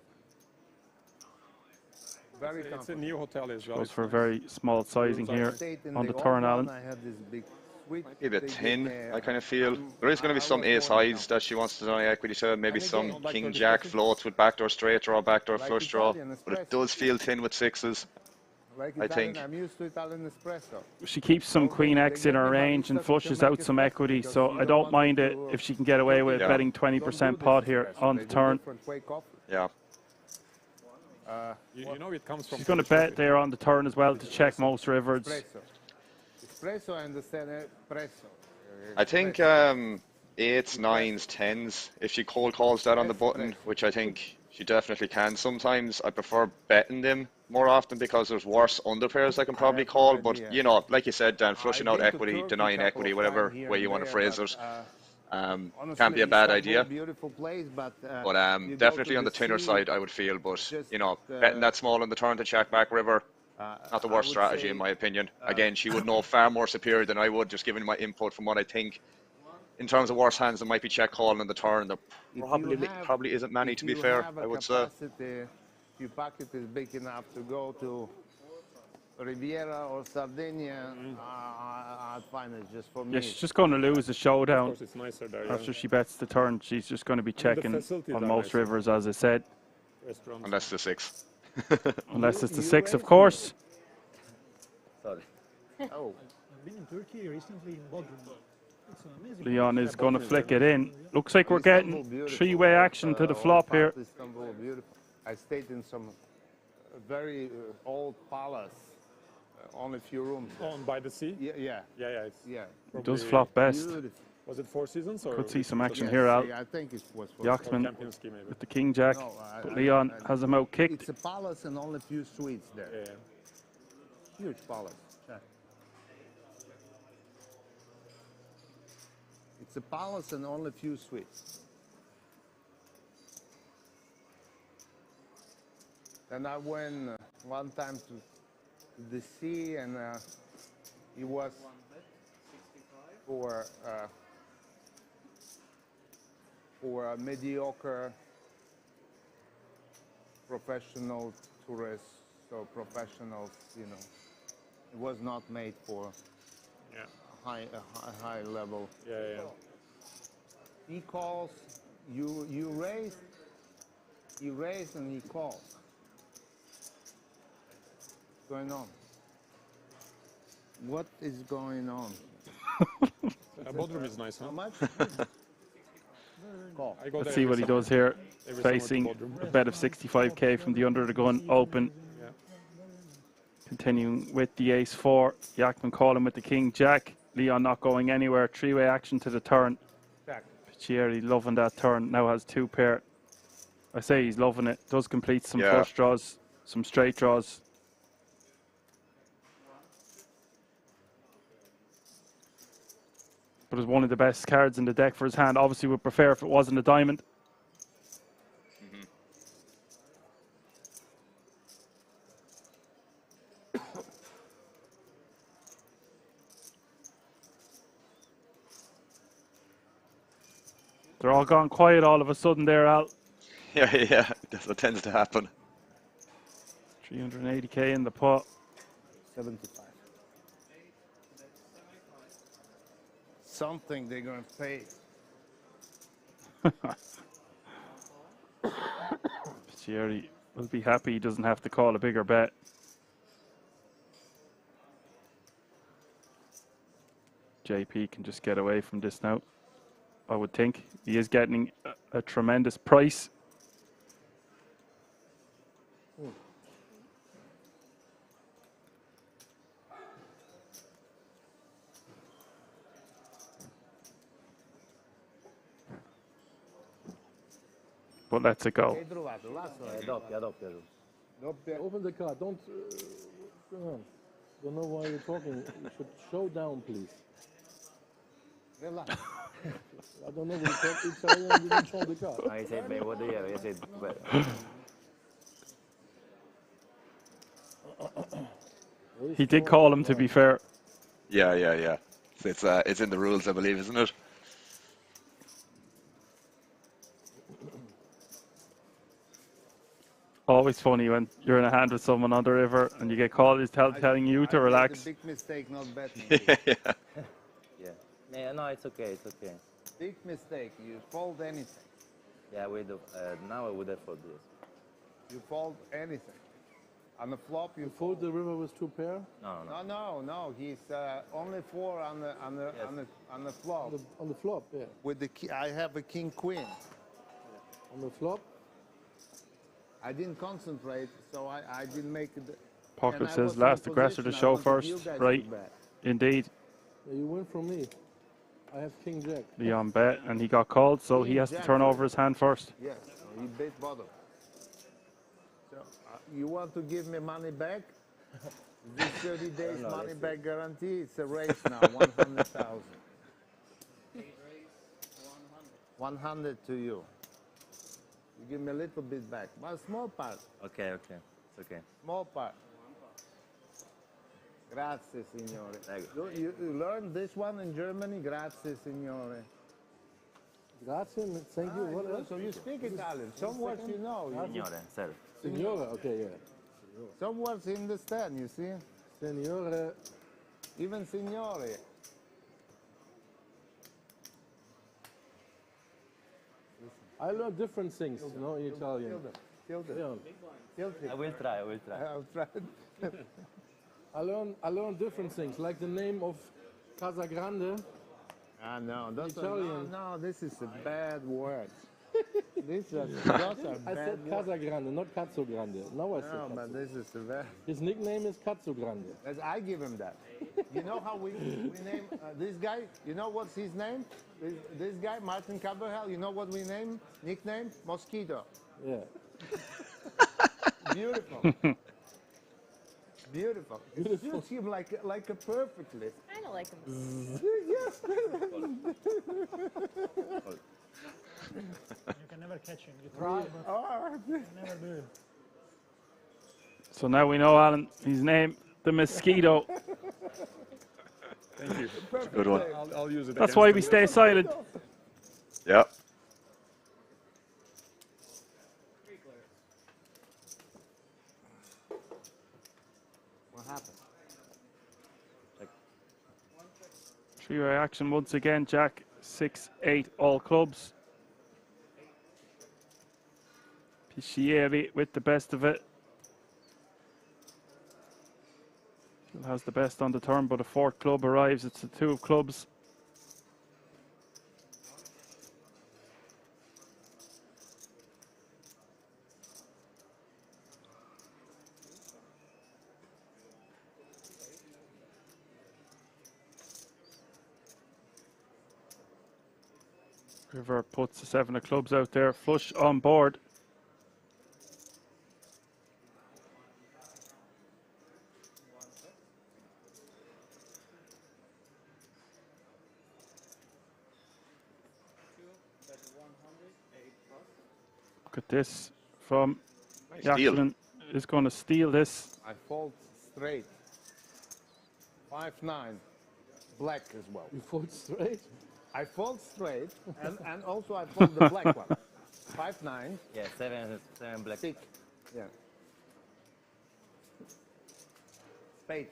Very it's a new hotel as well. Goes for a very small sizing here on the turn, Alan. I had this big Maybe a 10, I kind of feel. There is going to be some ace highs that she wants to deny equity to, maybe some king jack floats with backdoor straight draw, backdoor flush draw, but it does feel thin with 6s, I think. I'm used to Italian espresso. She keeps some queen X in her range and flushes out some equity, so I don't mind it if she can get away with betting 20% pot here on the turn. Yeah. You know it comes from. She's going to bet there on the turn as well to check most rivers. Espresso, I understand espresso. I think 8s, 9s, 10s, if she cold calls that on the button, which I think she definitely can sometimes, I prefer betting them more often because there's worse underpairs I can probably call, but you know, like you said, Dan, flushing out equity, denying equity, whatever way you want to phrase it, can't be a bad idea. But definitely on the thinner side, I would feel, but you know, betting that small on the turn to check back river, not the worst strategy in my opinion. Again, she would know far more superior than I would, just giving my input from what I think. in terms of worse hands, there might be check calling in the turn. There If probably isn't many, if to be you fair, have a I would say. capacity, if your pocket is big enough to go to Riviera or Sardinia, I'd find it just for me. Yeah, she's just going to lose the Of showdown. course, it's nicer there. After Yeah. she bets the turn, she's just going to be the checking facilities on are most nicer. rivers, as I said. Restaurants. Unless the 6. Unless it's the You 6, of raise course. Sorry. Oh, I've been in Turkey recently in Bodrum. It's an amazing. Leon is going to flick it in. Looks like we're Istanbul, getting beautiful. three-way action to the Old flop part here. Istanbul, beautiful. I stayed in some very old palace, only a few rooms. On by the sea? Yeah, yeah, Yeah, yeah. It's yeah. It does probably- flop best. Beautiful. Was it Four Seasons or? Could see some action Yes, here, Al. I think it was for Yachtman Kempinski maybe. with the king jack. No, But Leon has him out kicked. It's a palace and only a few suites there. Yeah, yeah. Huge palace. It's a palace and only a few suites. Then I went one time to the sea, and it was for a mediocre professional tourists, so professionals, you know. It was not made for Yeah. a high level. Yeah, yeah. He calls, you raise, he raised and he calls. What's going on? What is going on? Bodrum is nice, huh? How much? Call. I go Let's there see every what he summer. does here. Every summer to Facing Bodrum. a bet of 65k from the under the gun open. Yeah. Continuing with the ace-4. Yachtman calling with the king jack. Leon not going anywhere. Three-way action to the turn. Check. Piccieri loving that turn. Now has two pair. I say he's loving it. Does complete some Yeah. flush draws, some straight draws. But it's one of the best cards in the deck for his hand. Obviously would prefer if it wasn't a diamond. They're all gone quiet all of a sudden there, Al. Yeah, yeah. That's what tends to happen. 380k in the pot. 75. Something they're going to pay. Piccieri will be happy he doesn't have to call a bigger bet. JP can just get away from this now, I would think. He is getting a tremendous price. But let's it go. Hai trovato l'asso? Doppia, doppia. Doppia. Open the card. Don't. What's going on? Don't know why you're talking. You should show down, please. Relax. I don't know. We talk each other and you don't show the card. I said, man, what do you have? I said, well, He did call him, to be fair. Yeah, yeah, yeah. It's in the rules, I believe, isn't it? Always funny when you're in a hand with someone on the river and you get called, he's telling you to I made relax. a big mistake not betting. Yeah, yeah. yeah. Yeah, no, it's okay, it's okay. Big mistake. You fold anything. Yeah, we do. Now I would have fold this. You fold anything. On the flop, you You fold the river with two pair No, no, no. No. He's only 4 on the flop. on the flop. Yeah. With the I have a king queen. On the flop. I didn't concentrate, so I didn't make it. Pocket and I says was in last aggressor to position. I show wanted first. you guys to Right, bet. indeed. Yeah, you win from me. I have king jack. Leon bet and he got called, so he has to turn over his hand first. Yes, so he bet bottom. So you want to give me money back? This 30 days No, money let's back guarantee. It's a race now. 100,000. 100 to you. You give me a little bit back, but a small part. Okay, okay. It's okay. Small part. Grazie, signore. Prego. You learned this one in Germany? Grazie, signore. Grazie, thank you. What else? So you speak Italian. Some words you know. Signore, sir. Signore, okay, yeah. Some words you understand, you see? Signore. Even signore. I learned different things, you know, in Italian. Tilde. Yeah. I will try, I will try. I'll try. I learned different things, like the name of Casa Grande. Ah, no, that's Italian. no, this is a bad word. Those are bad I said words. Casa Grande, not Cazzo Grande. Now I said No, Cazzo. but this is a bad. His nickname is Cazzo Grande. I give him that. You know how we name this guy? You know what's his name? This guy, Martin Cabral, you know what we name? Nickname? Mosquito. Yeah. Beautiful. Beautiful. It suits him like a perfectly. Kind of like him. Yes. You can never catch him. You try, but you never do it. So now we know, Alan, his name, the Mosquito. Thank you. Good one. I'll use it. That's against why him. we stay silent. Yeah. What happened? Three-way action once again, Jack. 6-8 all clubs. Piscieri with the best of it. Still has the best on the turn, but a fourth club arrives. It's the two of clubs. River puts the seven of clubs out there, flush on board. Look at this from Jacqueline is going to steal this. I fold straight. 5-9. Black as well. You fold straight? I fold straight, and also I fold the black one. 5-9. Yeah, seven black. Thick. Yeah. Spades.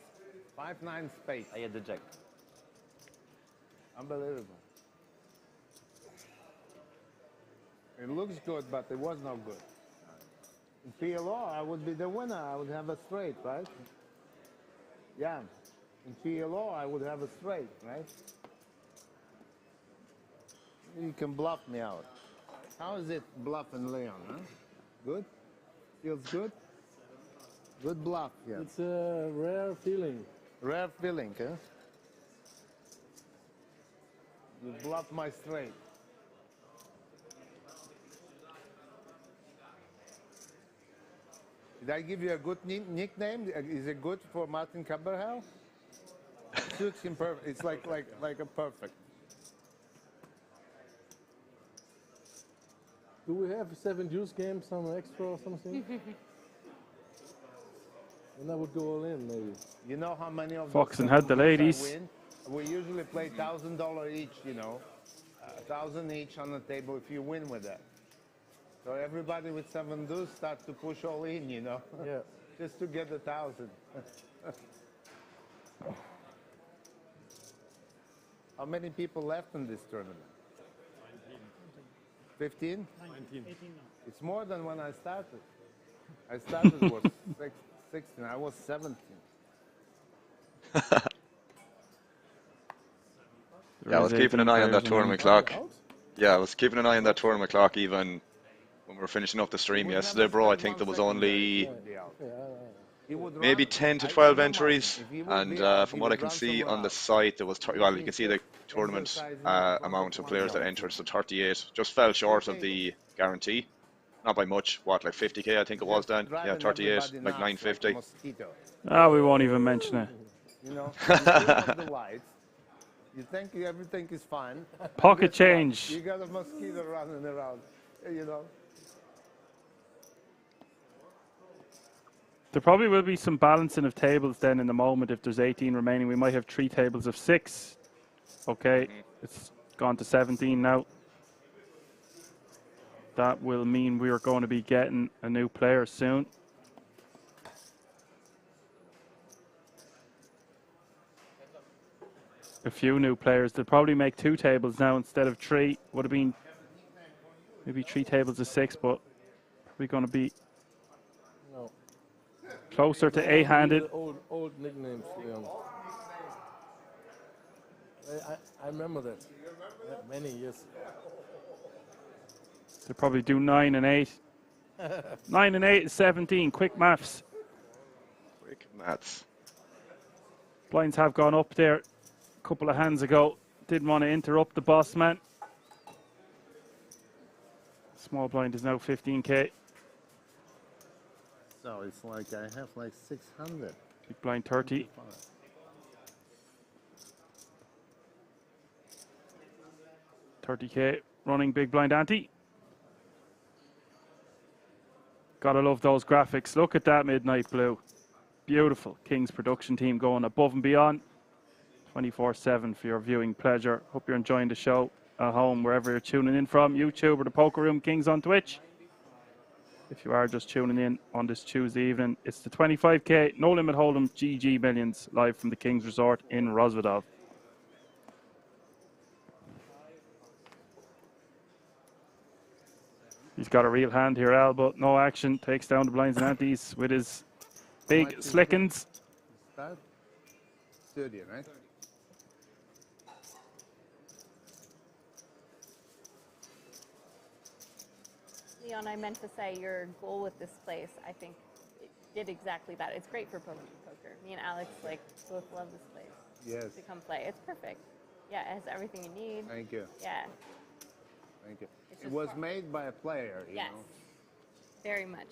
5-9 spades. I had the jack. Unbelievable. It looks good, but it was not good. In PLO, I would be the winner. I would have a straight, right? Yeah. In PLO, I would have a straight, right? You can bluff me out. How is it bluffing Leon, huh? Good? Feels good? Good bluff, yeah. It's a rare feeling. Rare feeling, huh? You bluff my straight. Did I give you a good nickname? Is it good for Martin Cabral? Suits him perfect. It's like a perfect. Do we have 7 juice games, some extra or something? And I would go all in, maybe. You know how many of Fox those and had the ladies. I win? We usually play $1,000 each, you know. 1,000 each on the table if you win with that. So everybody with 7 deuce starts to push all in, you know. Yeah. Just to get 1,000. How many people left in this tournament? 15? 19. 18 now. It's more than when I started. I started was 16. I was 17. Yeah, I was keeping an eye on that tournament clock. Yeah, I was keeping an eye on that tournament clock even when we were finishing up the stream yesterday, bro. I think there was only maybe 10 to 12 entries, and from what I can see on the site, there was, well, you can see the tournament amount of players that entered, so 38. Just fell short of the guarantee. Not by much, what, like 50k I think it was then? Yeah, 38, like 950. Ah, we won't even mention it. You know, you turn the lights, you think everything is fine. Pocket change. You got a mosquito running around, you know. There probably will be some balancing of tables then in the moment. If there's 18 remaining, we might have 3 tables of 6. Okay, it's gone to 17 now. that will mean we are going to be getting a new player soon. A few new players. They'll probably make 2 tables now instead of 3. Would have been maybe 3 tables of 6, but we're going to be No. closer to The 8-handed. old nicknames, Leon. I remember that. Yeah, many years. They probably do 9 and 8. 9 and 8 is 17. Quick maths. Quick maths. Blinds have gone up there a couple of hands ago. Didn't want to interrupt the boss man. Small blind is now 15k. So it's like I have like 600. Big blind 30. 30k running big blind ante. Gotta love those graphics. Look at that midnight blue. Beautiful. King's production team going above and beyond 24/7 for your viewing pleasure. Hope you're enjoying the show at home, wherever you're tuning in from, YouTube or the Poker Room Kings on Twitch. If you are just tuning in on this Tuesday evening, it's the 25k No Limit Hold'em GG Millions live from the King's Resort in Rozvadov. He's got a real hand here, Al, but no action. Takes down the blinds and antes with his big slickens. Start 30, right? Leon, I meant to say your goal with this place, I think it did exactly that. It's great for poker. Me and Alex like both love this place. Yes. To come play. It's perfect. Yeah, it has everything you need. Thank you. Yeah. Thank you. It's It just was fun. made by a player, you Yes. know. Very much.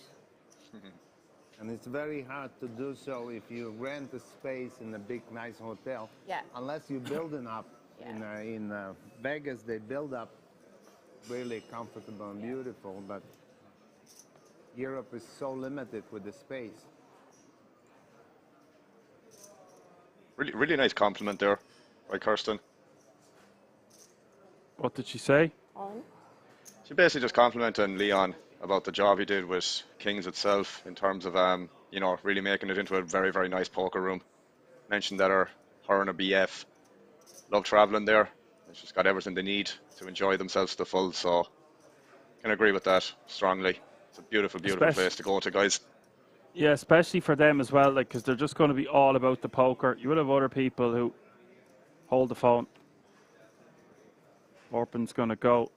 And it's very hard to do so if you rent a space in a big, nice hotel. Yeah. Unless you're building up. Yeah. In Vegas, they build up really comfortable and beautiful, but Europe is so limited with the space. Really nice compliment there by Kirsten. What did she say? On? She basically just complimenting Leon about the job he did with Kings itself in terms of, you know, really making it into a very, very nice poker room. Mentioned that her and her BF love traveling there. And she's got everything they need to enjoy themselves to the full. So, can agree with that strongly. It's a beautiful, beautiful place to go to, guys. Yeah, especially for them as well, like, because they're just going to be all about the poker. You will have other people who hold the phone. Orpin's going to go,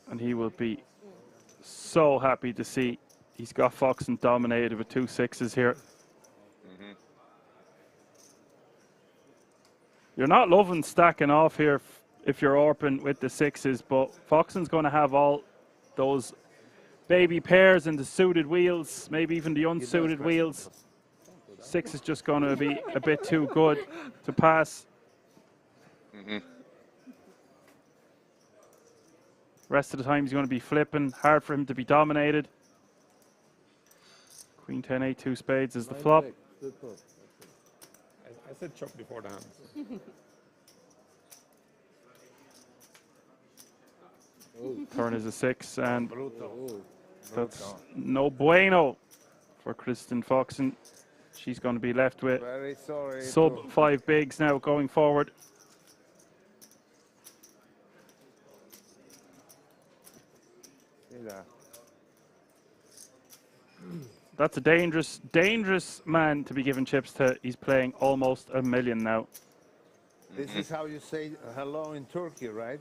and he will be so happy to see he's got Fox and dominated with 2 6s here. You're not loving stacking off here if you're Orpin with the 6s, but Foxen's going to have all those baby pairs and the suited wheels, maybe even the unsuited wheels. 6 is just going to be a bit too good to pass. Rest of the time he's going to be flipping. Hard for him to be dominated. Queen 10, 8, 2 spades is the flop. I said chop before the hand. Turn is a 6, and that's no bueno for Kristen Foxen. She's going to be left with sub 5 bigs now going forward. That's a dangerous, dangerous man to be giving chips to. He's playing almost $1 million now. This is how you say hello in Turkey, right?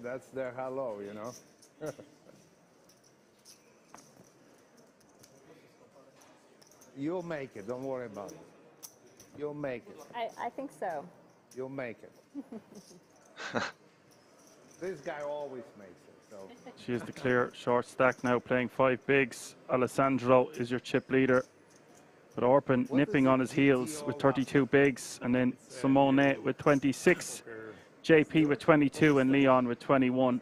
That's their hello, you know. You'll make it. Don't worry about it. You'll make it. I think so. You'll make it. This guy always makes it. So. She is the clear short stack now, playing 5 bigs. Alessandro is your chip leader. But Orpin nipping on his heels with 32 bigs, and then Simone with 26, JP with 22, and Leon with 21.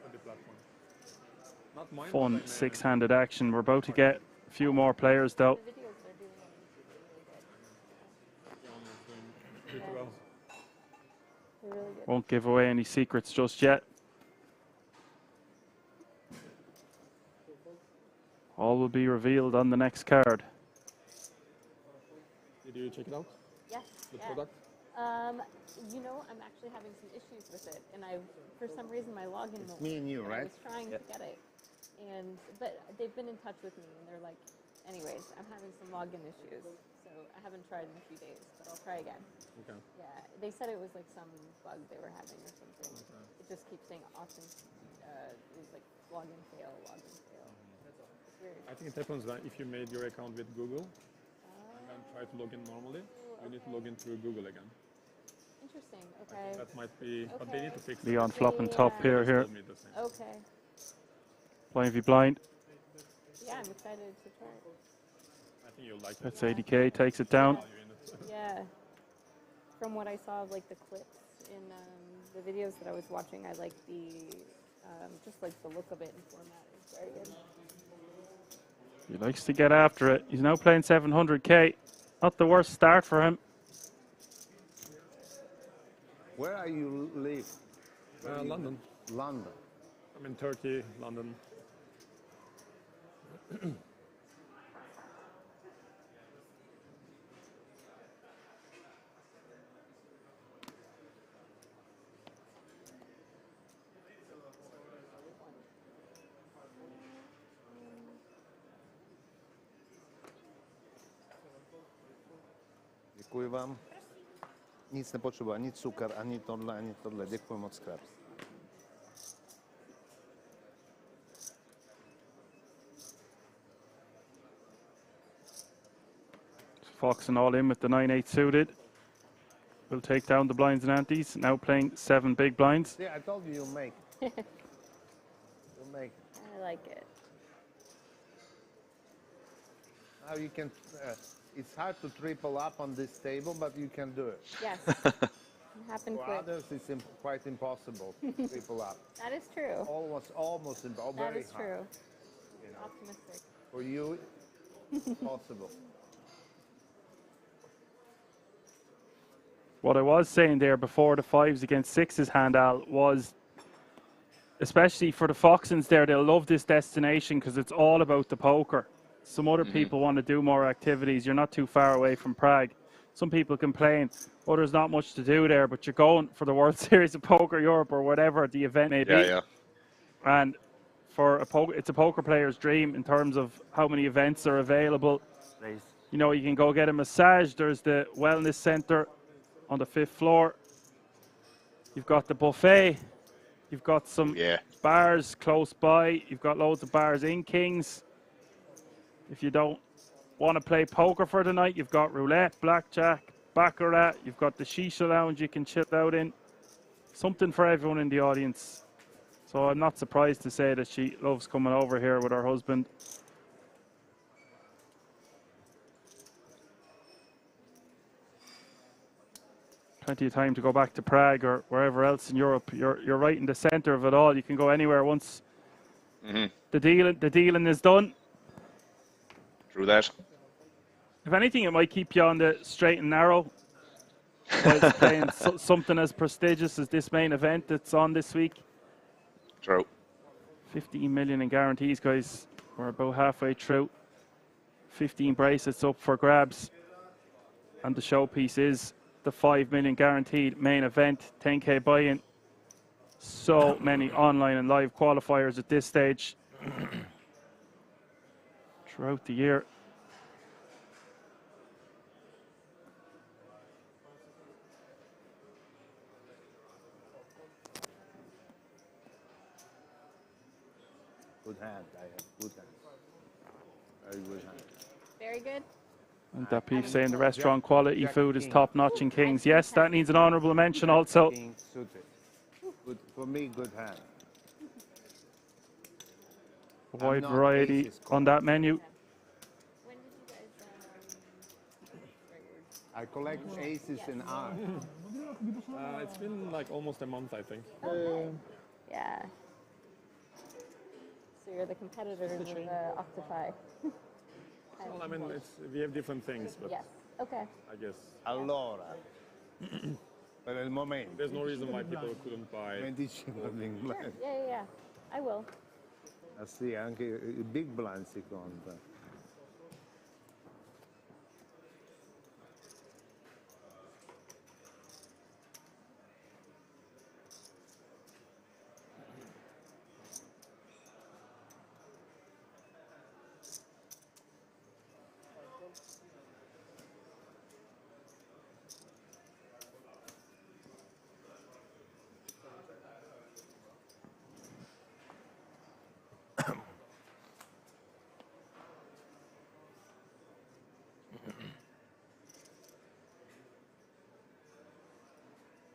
Fun 6-handed action. We're about to get a few more players though. Won't give away any secrets just yet. All will be revealed on the next card. Did you check it out? Yes. The yeah. product? You know, I'm actually having some issues with it, and for some reason, my login won't me and you, work, right? I was trying to get it, but they've been in touch with me, and they're like, anyways, I'm having some login issues, so I haven't tried in a few days, but I'll try again. Okay. Yeah, they said it was like some bug they were having or something. Okay. It just keeps saying often, it was like login fail, login fail. It's weird. I think it happens when if you made your account with Google and then try to log in normally, you need to log in through Google again. Interesting. I Okay. think that might be, but they need to fix it. Leon flopping top pair here. Okay. Blind v blind. Yeah, I'm excited to try it. I think you'll like it. That's 80k, takes it down. Yeah. From what I saw of like the clips in the videos that I was watching, I like the just like the look of it and format is very good. He likes to get after it. He's now playing 700k. Not the worst start for him. Where are you live? London. London. I'm in Turkey, London. Děkuji vám. Nic nepotřeba, ani cukr, ani tohle. Děkuji moc krát. Fox and all in with the 9-8 suited. Will take down the blinds and antes. Now playing 7 big blinds. Yeah, I told you you'll make. You'll make. I like it. Now you can. It's hard to triple up on this table, but you can do it. Yes. It happened For quick. others, it's quite impossible to triple up. That is true. Almost impossible. That Very is hard. true. You know. Optimistic. For you, it's possible. What I was saying there before the 5s against 6s hand, Al, was especially for the Foxens there, they'll love this destination because it's all about the poker. Some other people want to do more activities. You're not too far away from Prague. Some people complain, oh, there's not much to do there, but you're going for the World Series of Poker Europe or whatever the event may be. Yeah. And for it's a poker player's dream in terms of how many events are available. You know, you can go get a massage. There's the wellness center on the 5th floor. You've got the buffet. You've got some bars close by. You've got loads of bars in Kings. If you don't want to play poker for the night, you've got roulette, blackjack, baccarat. You've got the shisha lounge you can chill out in. Something for everyone in the audience. So I'm not surprised to say that she loves coming over here with her husband. Plenty of time to go back to Prague or wherever else in Europe. You're right in the center of it all. You can go anywhere once the dealing is done. True that. If anything, it might keep you on the straight and narrow whilst playing something as prestigious as this main event that's on this week. True. 15 million in guarantees, guys. We're about halfway through. 15 bracelets up for grabs. And the showpiece is the 5 million guaranteed main event, 10k buy-in. So many online and live qualifiers at this stage throughout the year. Good hand. I have good hand. Very good hand. Very good. And that piece saying the restaurant quality food is top notch in Kings. Yes, that needs an honourable mention also. King suited. Good, for me, good hand. A wide variety on that menu. When did you guys I collect aces in art. It's been like almost a month, I think. Yeah. So you're the competitors of Octopi. Well, I mean, we have different things, but yes. Okay. I guess. Allora. Per il momento. There's no reason why people couldn't buy. Sure. Yeah. I will. Ah sì, anche il big blind si conta.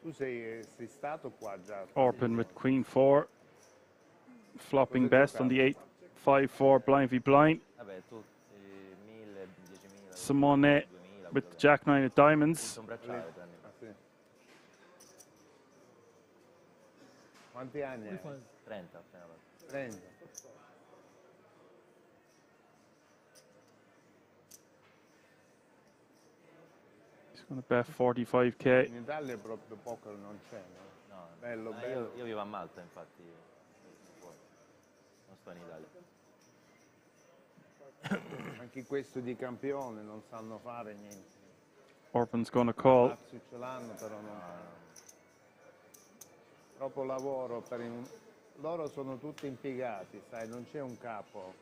Tu sei stato qua già? Orpin with Queen 4. Flopping best on the 8, 5-4 blind v blind. Vabbè, tu 1000, 10.000. Simone with Jack 9 of diamonds. Un bracciale prendi. Ah, sì. Quanti anni hai? 30 appena fatto. 30. He's going to bet 45k. In Italia proprio poker non c'è, no? No, Bello, no, bello. Io vivo a Malta, infatti. Non sto in Italia. Anche questo di campione non sanno fare niente. Orpin's going to call. Mazzi ce l'hanno però non troppo lavoro per loro sono tutti impiegati, sai, non c'è un capo.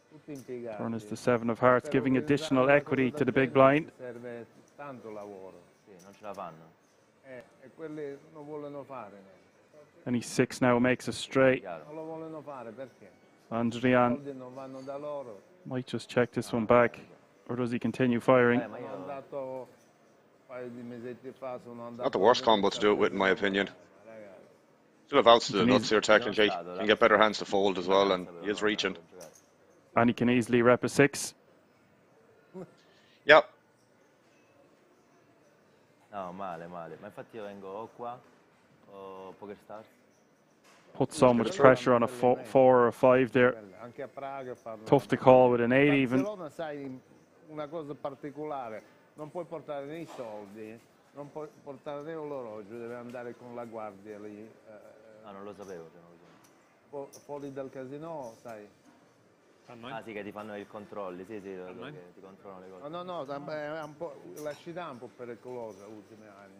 Tutti impiegati. Turn is the 7 of hearts, Per giving organizzare additional una equity cosa to the del big genere blind. Serve tanto lavoro. Sì, non ce la fanno. E quelli non vogliono fare. And he's 6 now, makes a straight. Non lo vogliono fare perché? I Andrian soldi non vanno da loro. might just check this one back. Or does he continue firing? Sono andato un paio di mesetti fa, sono andato. Not the worst combo to do it with, in my opinion. Still have outs to the nuts here, technically. You can get better hands to fold as well, and he is reaching. And he can easily rep a 6. Yep. No, male, male. Ma infatti io vengo o qua o Poker Stars. Put so much pressure on a 4 or a 5 there. Anche a Praga fanno. Tough to call with an 8 even. Barcellona, sai, una cosa particolare, non puoi portare né i soldi, non puoi portare né l'orologio, devi andare con la guardia lì. Ah, non lo sapevo. Fuori dal casino, sai. Ah sì, che ti fanno i controlli, sì, che ti controllano le cose. No, è un po', la città è un po' pericolosa negli ultimi anni.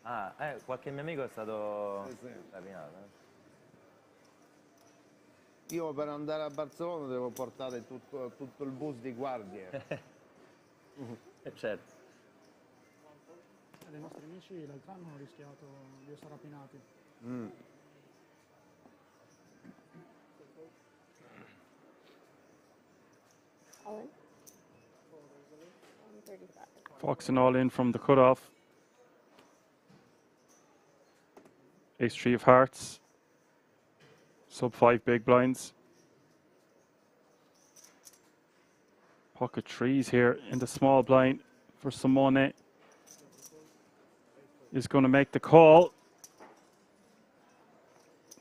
Ah, qualche mio amico è stato Sì. rapinato. Io per andare a Barcellona devo portare tutto il bus di guardie. Certo. Dei nostri amici l'altro anno hanno rischiato di essere rapinati. All in? 135. Foxing all in from the cutoff. Ace 3 of hearts. Sub 5 big blinds. Pocket threes here in the small blind for Simone. Is going to make the call.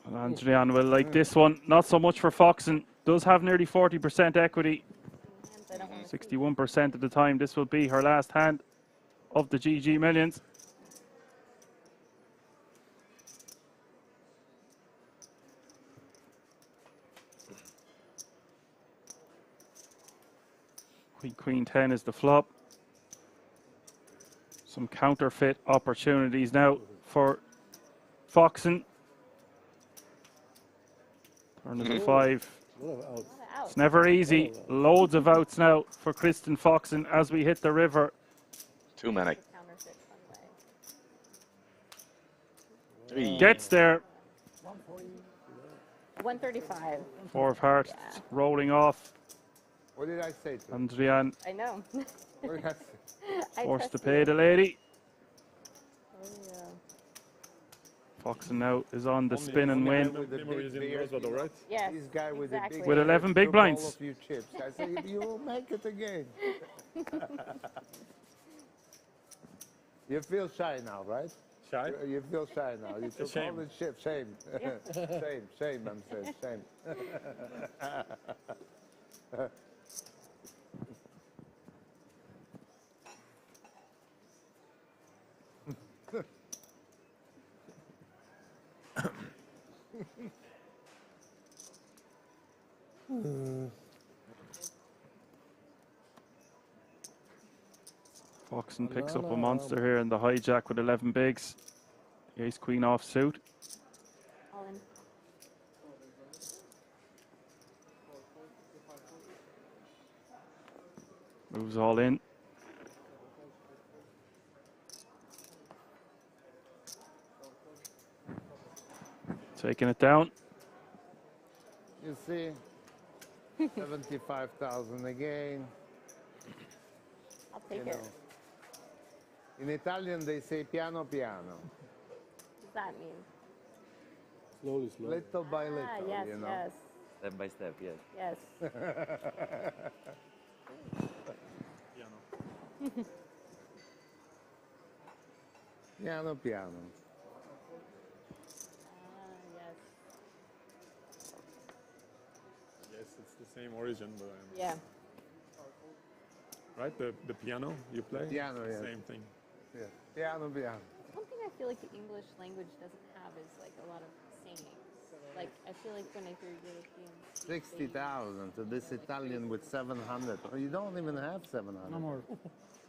And Andrian will like this one. Not so much for Foxen. Does have nearly 40% equity. 61% of the time. This will be her last hand of the GG Millions. Queen 10 is the flop. Some counterfeit opportunities now for Foxen. Turn is a 5. It's never easy. Loads of outs now for Kristen Foxen as we hit the river. Too many. Gets there. 135. 4 of hearts rolling off. What did I say to you? Andrian I know. What did I say? forced to pay the lady. Oh, yeah. Foxen now is on the spin and win. With the Memory is big in beard, Roswell, right? Yes, this guy with the exactly. big With 11 big took blinds. all of you chips. I said, you will make it again. You feel shy now, right? Shy? You feel shy now. You took all Shame. the chips. Shame. Shame, I'm saying. Shame. Foxen picks up a monster here in the hijack with 11 bigs. The ace queen off suit. All in. Moves all in. Taking it down. You see, 75,000 again. I'll take You it. know. In Italian, they say piano piano, What does that mean? Slowly, slowly. little by little. Ah, yes, you know. yes, Step by step, yes. yes. Piano piano. Yes. Yes, it's the same origin, but Yeah. right? The piano you play? Piano, yeah. Same thing. Yeah. Piano piano. One thing I feel like the English language doesn't have is like a lot of singing. Like I feel like when I hear Europeans speak, 60,000 to this Italian with 700. Oh, you don't even have 700. No more.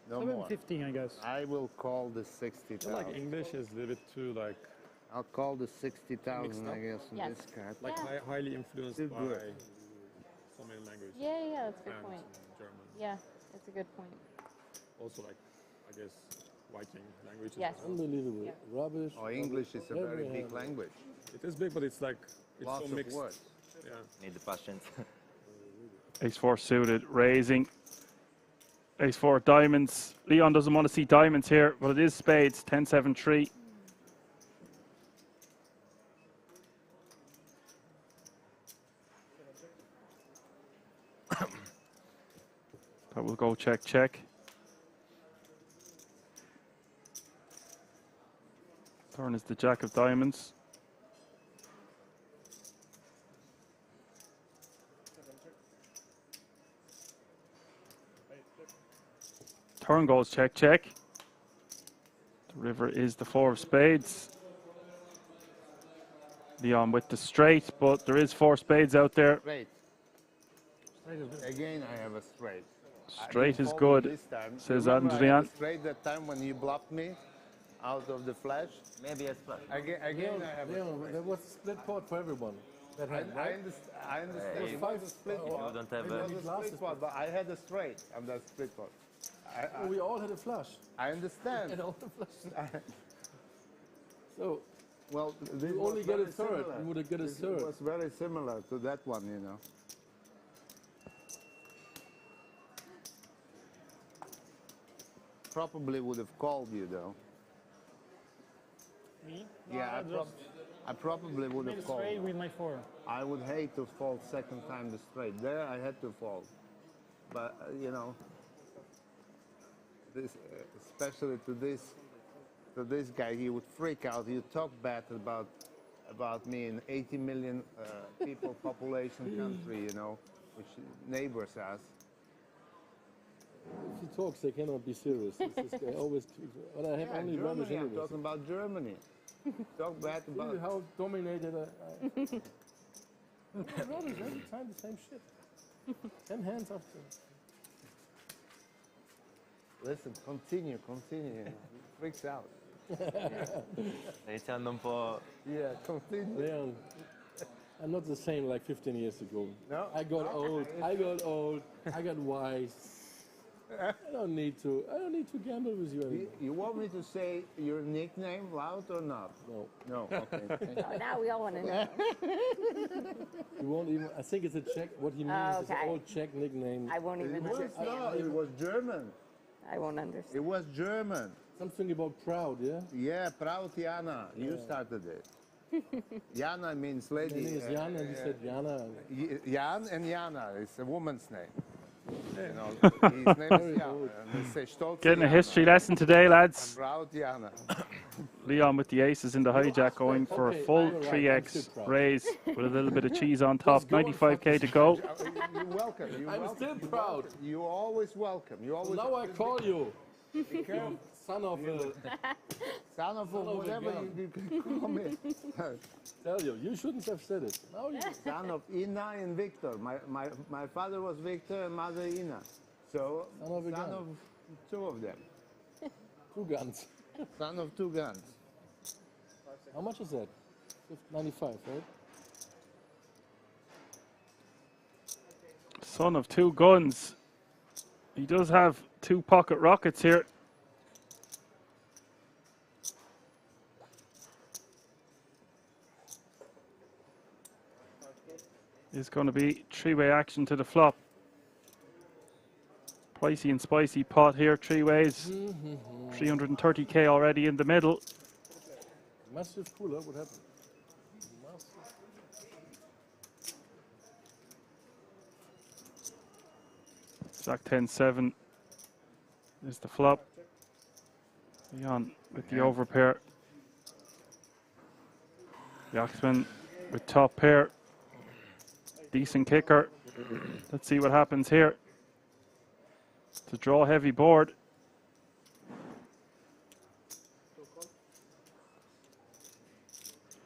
No more. 715, I guess. I will call this I feel 60,000. like English is a little bit too like I'll call this 60,000, I guess, in Yes. this cat. like Yeah. highly influenced Too by good. so many languages. yeah, yeah, that's a good French point. and German. Yeah, that's a good point. Also like I guess Viking languages. Yes. as well. Unbelievable. Yeah. Rubbish. Oh, English is a very Every big hand. language. It is big, but it's like it's Lots so of mixed. words. Yeah. Need the patience. Ace 4 suited, raising. Ace 4 diamonds. Leon doesn't want to see diamonds here, but it is spades. 10-7-3. But we'll go check, check. Turn is the jack of diamonds. Turn goes check, check. The river is the 4 of spades. Leon with the straight, but there is 4 spades out there. Straight. Again, I have a straight. Straight I is didn't fold good, this time. says Remember I had Adrian. a straight that time when you bluffed me out of the flash. Maybe a splash. Again, I have a straight. There was a split pot for everyone. That I, hand, I, right? I understand. Hey, It was a split you pot. don't have It a- was a split pot, but I had a straight on that split pot. We all had a flush. I understand. And all the flush. So Well, this you was only get a very third. similar. You would get a This third. was very similar to that one, you know. Probably would have called you though. Me? Yeah, I probably would Made have a called. straight with my 4. I would hate to fold second time the straight. There I had to fold, but you know, this especially to this guy, he would freak out. He would talk bad about me in 80 million people population country, you know, which neighbors us. If he talks, they cannot be serious. This guy always. But I have Yeah, only rubbish Germany. I'm anyways. talking about Germany. Talk bad See about. how dominated I rubbish every time, the same shit. 10 hands after. Listen, continue. He freaks out. Stai iniziando un po'. Yeah, continue. Leon, I'm not the same like 15 years ago. No? I got old. I got wise. I don't need to gamble with you anymore. You want me to say your nickname loud or not? No. No. Okay. Oh, now we all want to know. You won't even. I think it's a Czech. What he means is an Okay. old Czech nickname. I won't even It was understand. not. It was German. I won't understand. It was German. Something about proud, yeah. Yeah, proud Jana. You started it. Jana means lady. My name is Jan, and he said Jana. Jan and Jana. It's a woman's name. You know, his name is Jana. And they say Stolze Getting a Jana. history lesson today, lads. Proud Jana. Leon with the aces in the hijack going for a Okay, full you're right, I'm 3x still proud. raise with a little bit of cheese on top. go and 95k to go. You're welcome. You're I'm welcome. still proud. You're always welcome. You always. Now I call you. Be careful. Son of Son of whatever you can call me. Tell you, you shouldn't have said it. Now you Son of Ina and Victor. My father was Victor and mother Ina. So, son of two of them. 2 guns. Son of 2 guns. How much is that? 95, right? Son of 2 guns. He does have 2 pocket rockets here. It's going to be 3-way action to the flop. Pricey and spicy pot here, 3 ways. 330k already in the middle. Massive cooler, what happened? Massive. Jack 10-7 is the flop. Leon with the overpair. Yaxman with top pair. Decent kicker. Let's see what happens here. It's a draw heavy board.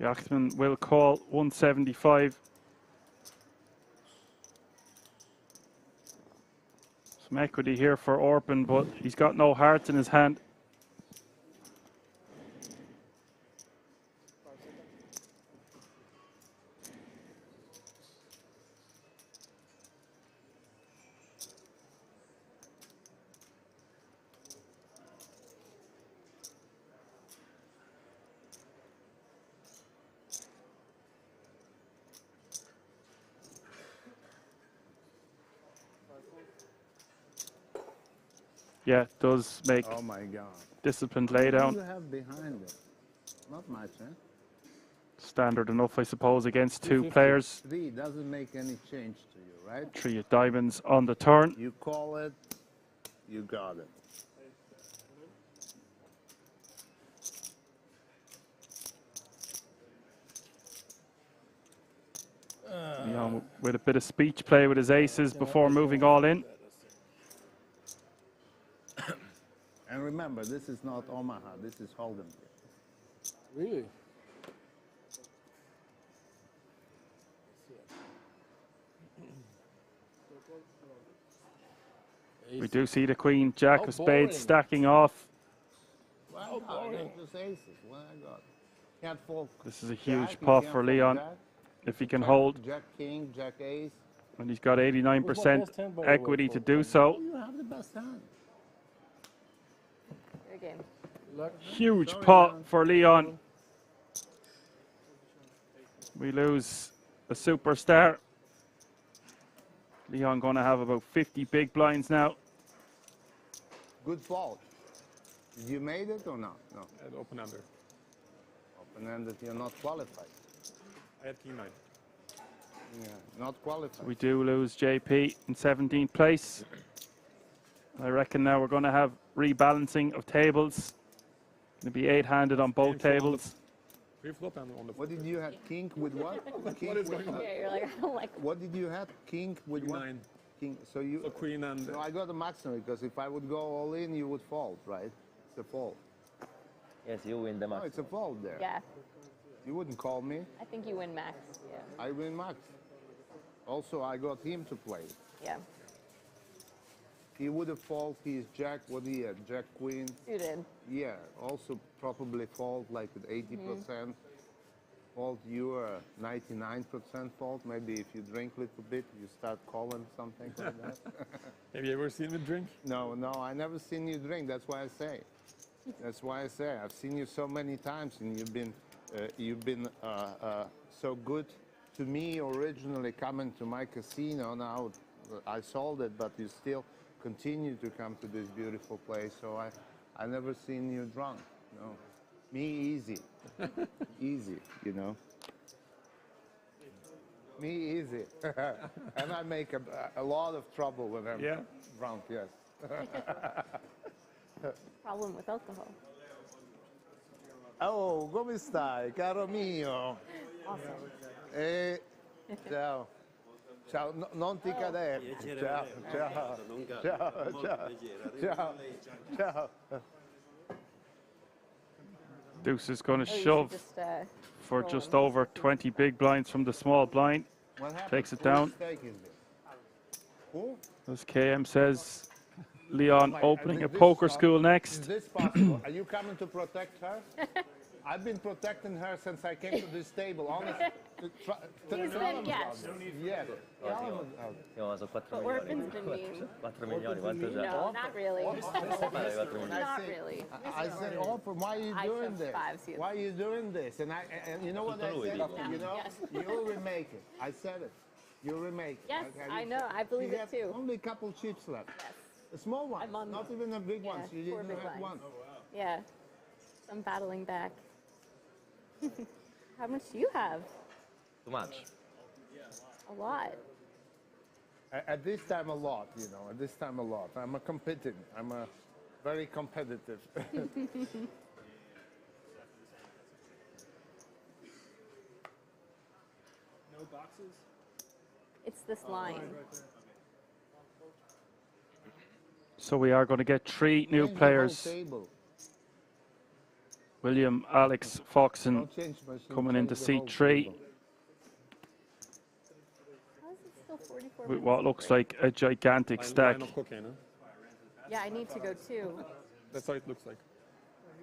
Yaxman will call 175. Some equity here for Orpin, but he's got no hearts in his hand. Yeah, it does make Oh my God. disciplined What laydown. do you have behind it? Not much, eh? Standard enough, I suppose, against 2 players. 3 doesn't make any change to you, right? 3 of diamonds on the turn. You call it, you got it. Leon with a bit of speech play with his aces before moving all in. And remember, this is not Omaha, this is Holden. Really? We do see the Queen, Jack How of boring. spades stacking off. Wow, just aces. What I got? Can't fold. This is a Jack, huge you pot can't for fold Leon Jack. if he can hold. Jack King, Jack Ace. And he's got 89% best hand, by the way, equity to for do Leon? so. You have the best hand. Your game. Luck. Huge Sorry, pot Leon. for Leon. We lose a superstar. Leon going to have about 50 big blinds now. Good fault. Did you made it or not? No. I had open under. Open-ended, you're not qualified. I had king 9. Yeah, not qualified. We do lose JP in 17th place. I reckon now we're going to have rebalancing of tables. Going to be 8-handed on both tables. Free flop and on the What did you have? King with what? King What is with going on? Yeah, you're like, I don't like. What did you have? King with King what? 9. King. So you. So queen and No, I got a maximum because if I would go all in, you would fold, right? It's a fold. Yes, you win the No, match. it's a fold there. Yeah, You wouldn't call me. I think you win max. Yeah. I win max. Also, I got him to play. Yeah. He would have fold. He's Jack. What he had? Jack Queen. Suited. Yeah. Also probably fold like at 80%. Fold. You are 99% fold. Maybe if you drink a little bit, you start calling something like that. have you ever seen me drink? No, I never seen you drink. That's why I say. That's why I say. I've seen you so many times, and you've been so good to me originally coming to my casino. Now I sold it, but you still continue to come to this beautiful place. So I never seen you drunk. No, me easy, easy. You know, me easy, and I make a lot of trouble when I'm drunk. Yes. Problem with alcohol. Oh, come stai, caro mio? Awesome. Ciao. Ciao, non ti cadere. Ciao, ciao, ciao, ciao, ciao, ciao. Deuce is going to Oh, you should shove just, for roll just them. over 20 big blinds from the small blind. What happened? Takes it Whose down. mistake is this? Who? As KM says, Leon Like, opening a this- poker is school next. this possible? Are you coming to protect her? I've been protecting her since I came to this table. Honestly, He said yes. yes. Io sono 4 But milioni. Orphan's been mean. 4 milioni, quanto già? No, not really. Not really. I said, Orphan, why are you I doing shoved this? fives the other Why are you doing this? And you know what I Tutto lui, said? dico. You know, Yes. you'll remake it. I said it. You'll remake it. Yes, okay? I know. I believe You it have too. only a couple chips left. Yes. The small ones, I'm on not even the big yeah, ones. You 4 didn't big have one. blinds. Yeah. I'm battling back. How much do you have? Too much. A lot. At this time, a lot, you know. At this time, a lot. I'm a competing. I'm a very competitive. No boxes? It's this line. So we are going to get 3 new Change the whole players. table. William, Alex, Foxen Don't change machine, coming into change the whole seat 3 table. How is it still 44 with minutes what to looks break? like a gigantic stack. Line of cocaine, huh? Yeah, I need to go too. That's how it looks like.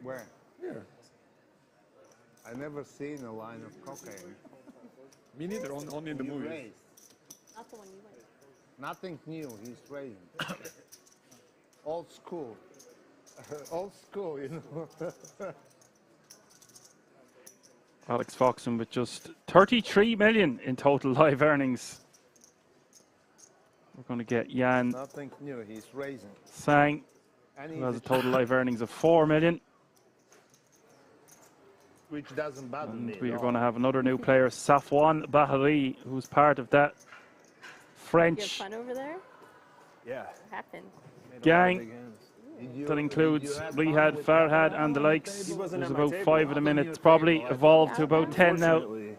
Where? Here. I never seen a line of cocaine. Me neither, only in the You movies. raised. Not the one you like. Nothing new. He's raising. Old school. Old school, you know. Alex Foxen with just 33 million in total live earnings. We're going to get Jan Nothing new. He's raising. Sang, And who has a he's total live earnings of 4 million. which doesn't bother me. And we at are all. going to have another new player, Safwan Bahari, who's part of that You have French fun over there? Yeah. What happened? gang Did you- that did includes you have fun Rihad, with Farhad, Farhad and the on likes. table? wasn't There's at my about table. 5 in a On minute. your It's probably table, I evolved to think. about 10 now. Unfortunately.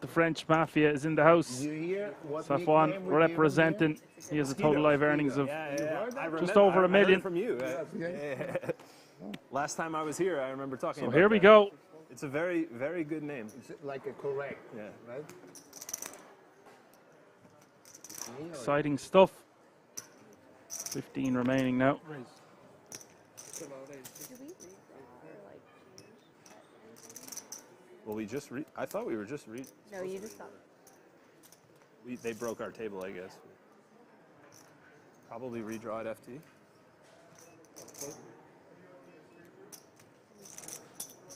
The French mafia is in the house. Did you hear what Safwan nickname we gave him representing. He has a total live earnings of Yeah. I remember, just over I a million. heard from you. Last time I was here, I remember talking So about here we that. go. It's a very, very good name. here? It's like a correct, Yeah. right? Exciting stuff. 15 remaining now. Do we redraw or like change? Well, I thought we were just No, you just got. they broke our table, I guess. Probably redraw at FT.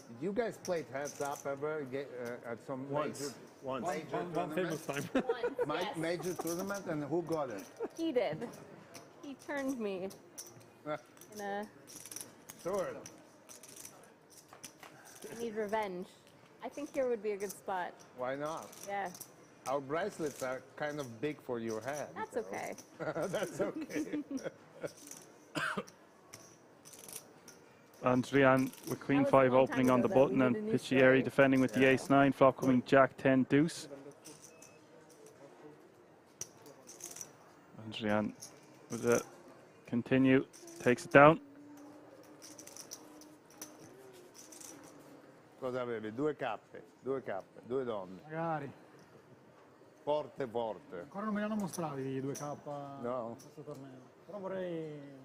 Did you guys played heads up ever at some Once. One tournament? famous time. Once, yes. major tournament, and who got it? He did. He turned me in a. Sure. I need revenge. I think here would be a good spot. Why not? Yeah, Our bracelets are kind of big for your head. that's okay. That's okay. And Rian with Queen That was a 5 long opening time on the ago that we button, did and a new Piccieri story. defending with the Ace 9, flop coming Jack 10 deuce. And Rian with a continue, takes it down. Cosa avevi? Due cappe, due donne. Magari. Forte, forte. Ancora non me li hanno mostrati i 2K No. questo torneo. Però vorrei...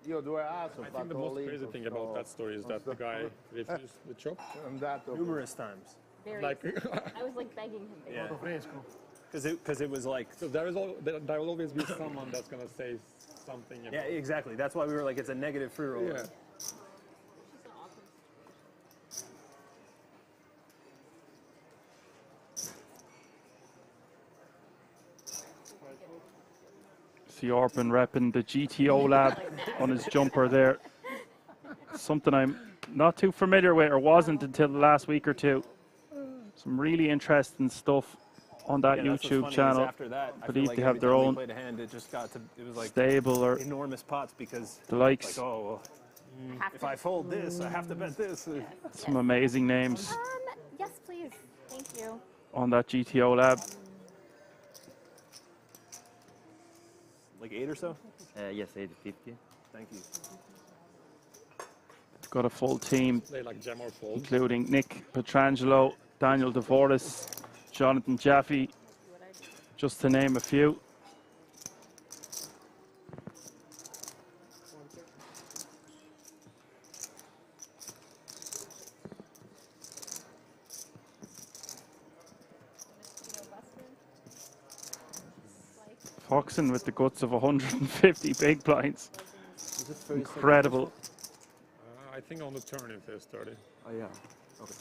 Io due as ho I think fatto the most Olimpo, crazy thing about that story is that the guy refused the chop. andato. Numerous times. Very. Like, I was like begging him. Yeah. Molto fresco. Because it was like... so there will always be someone that's gonna say something. About Yeah, exactly. That's why we were like, it's a negative free roll. Yeah. See Orpin repping the GTO lab on his jumper there. Something I'm not too familiar with, or wasn't until the last week or two. Some really interesting stuff on that Yeah, that's what's YouTube funny is channel. After that, I believe feel like they have every their time we own played a hand, it just got to, it was like stable or enormous pots because the likes. like, oh, well, if I fold this, I have to bet this. Some amazing names Yes, please. Thank you. on that GTO lab. Like 8 or so? Yes, 850. Thank you. got a full team, Play like jam or fold. including Nick Petrangelo, Daniel DeVortis, Jonathan Jaffe, just to name a few. Foxen with the guts of 150 big blinds. Incredible. I think on the turn if there's 30. Oh yeah. Okay.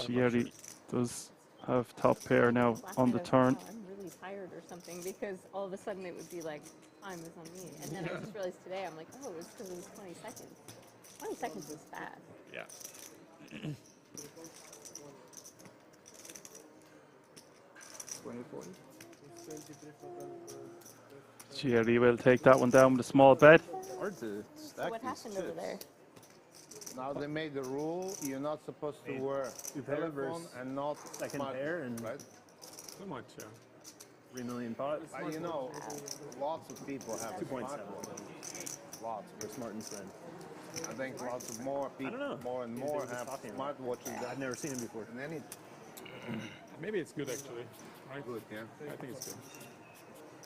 Chieri does have top pair now on the turn. I'm really tired or something because all of a sudden it would be like time is on me, and then I just realized today I'm like, oh, it's because it was 20 seconds. 20 seconds is fast. Yeah. Chieri will take that one down with a small bet. Hard to stack So what happened over there? Now they made the rule you're not supposed to wear telephone and not second smart, pair and right? So much, yeah. 3 million pots. But you know, lots of people have 2.7. smartwatches. Lots. They're smart and said. I think lots of more people, more and more have smartwatches I've never seen them before. than any. Maybe it's good actually. Right? Good, yeah. I think it's good.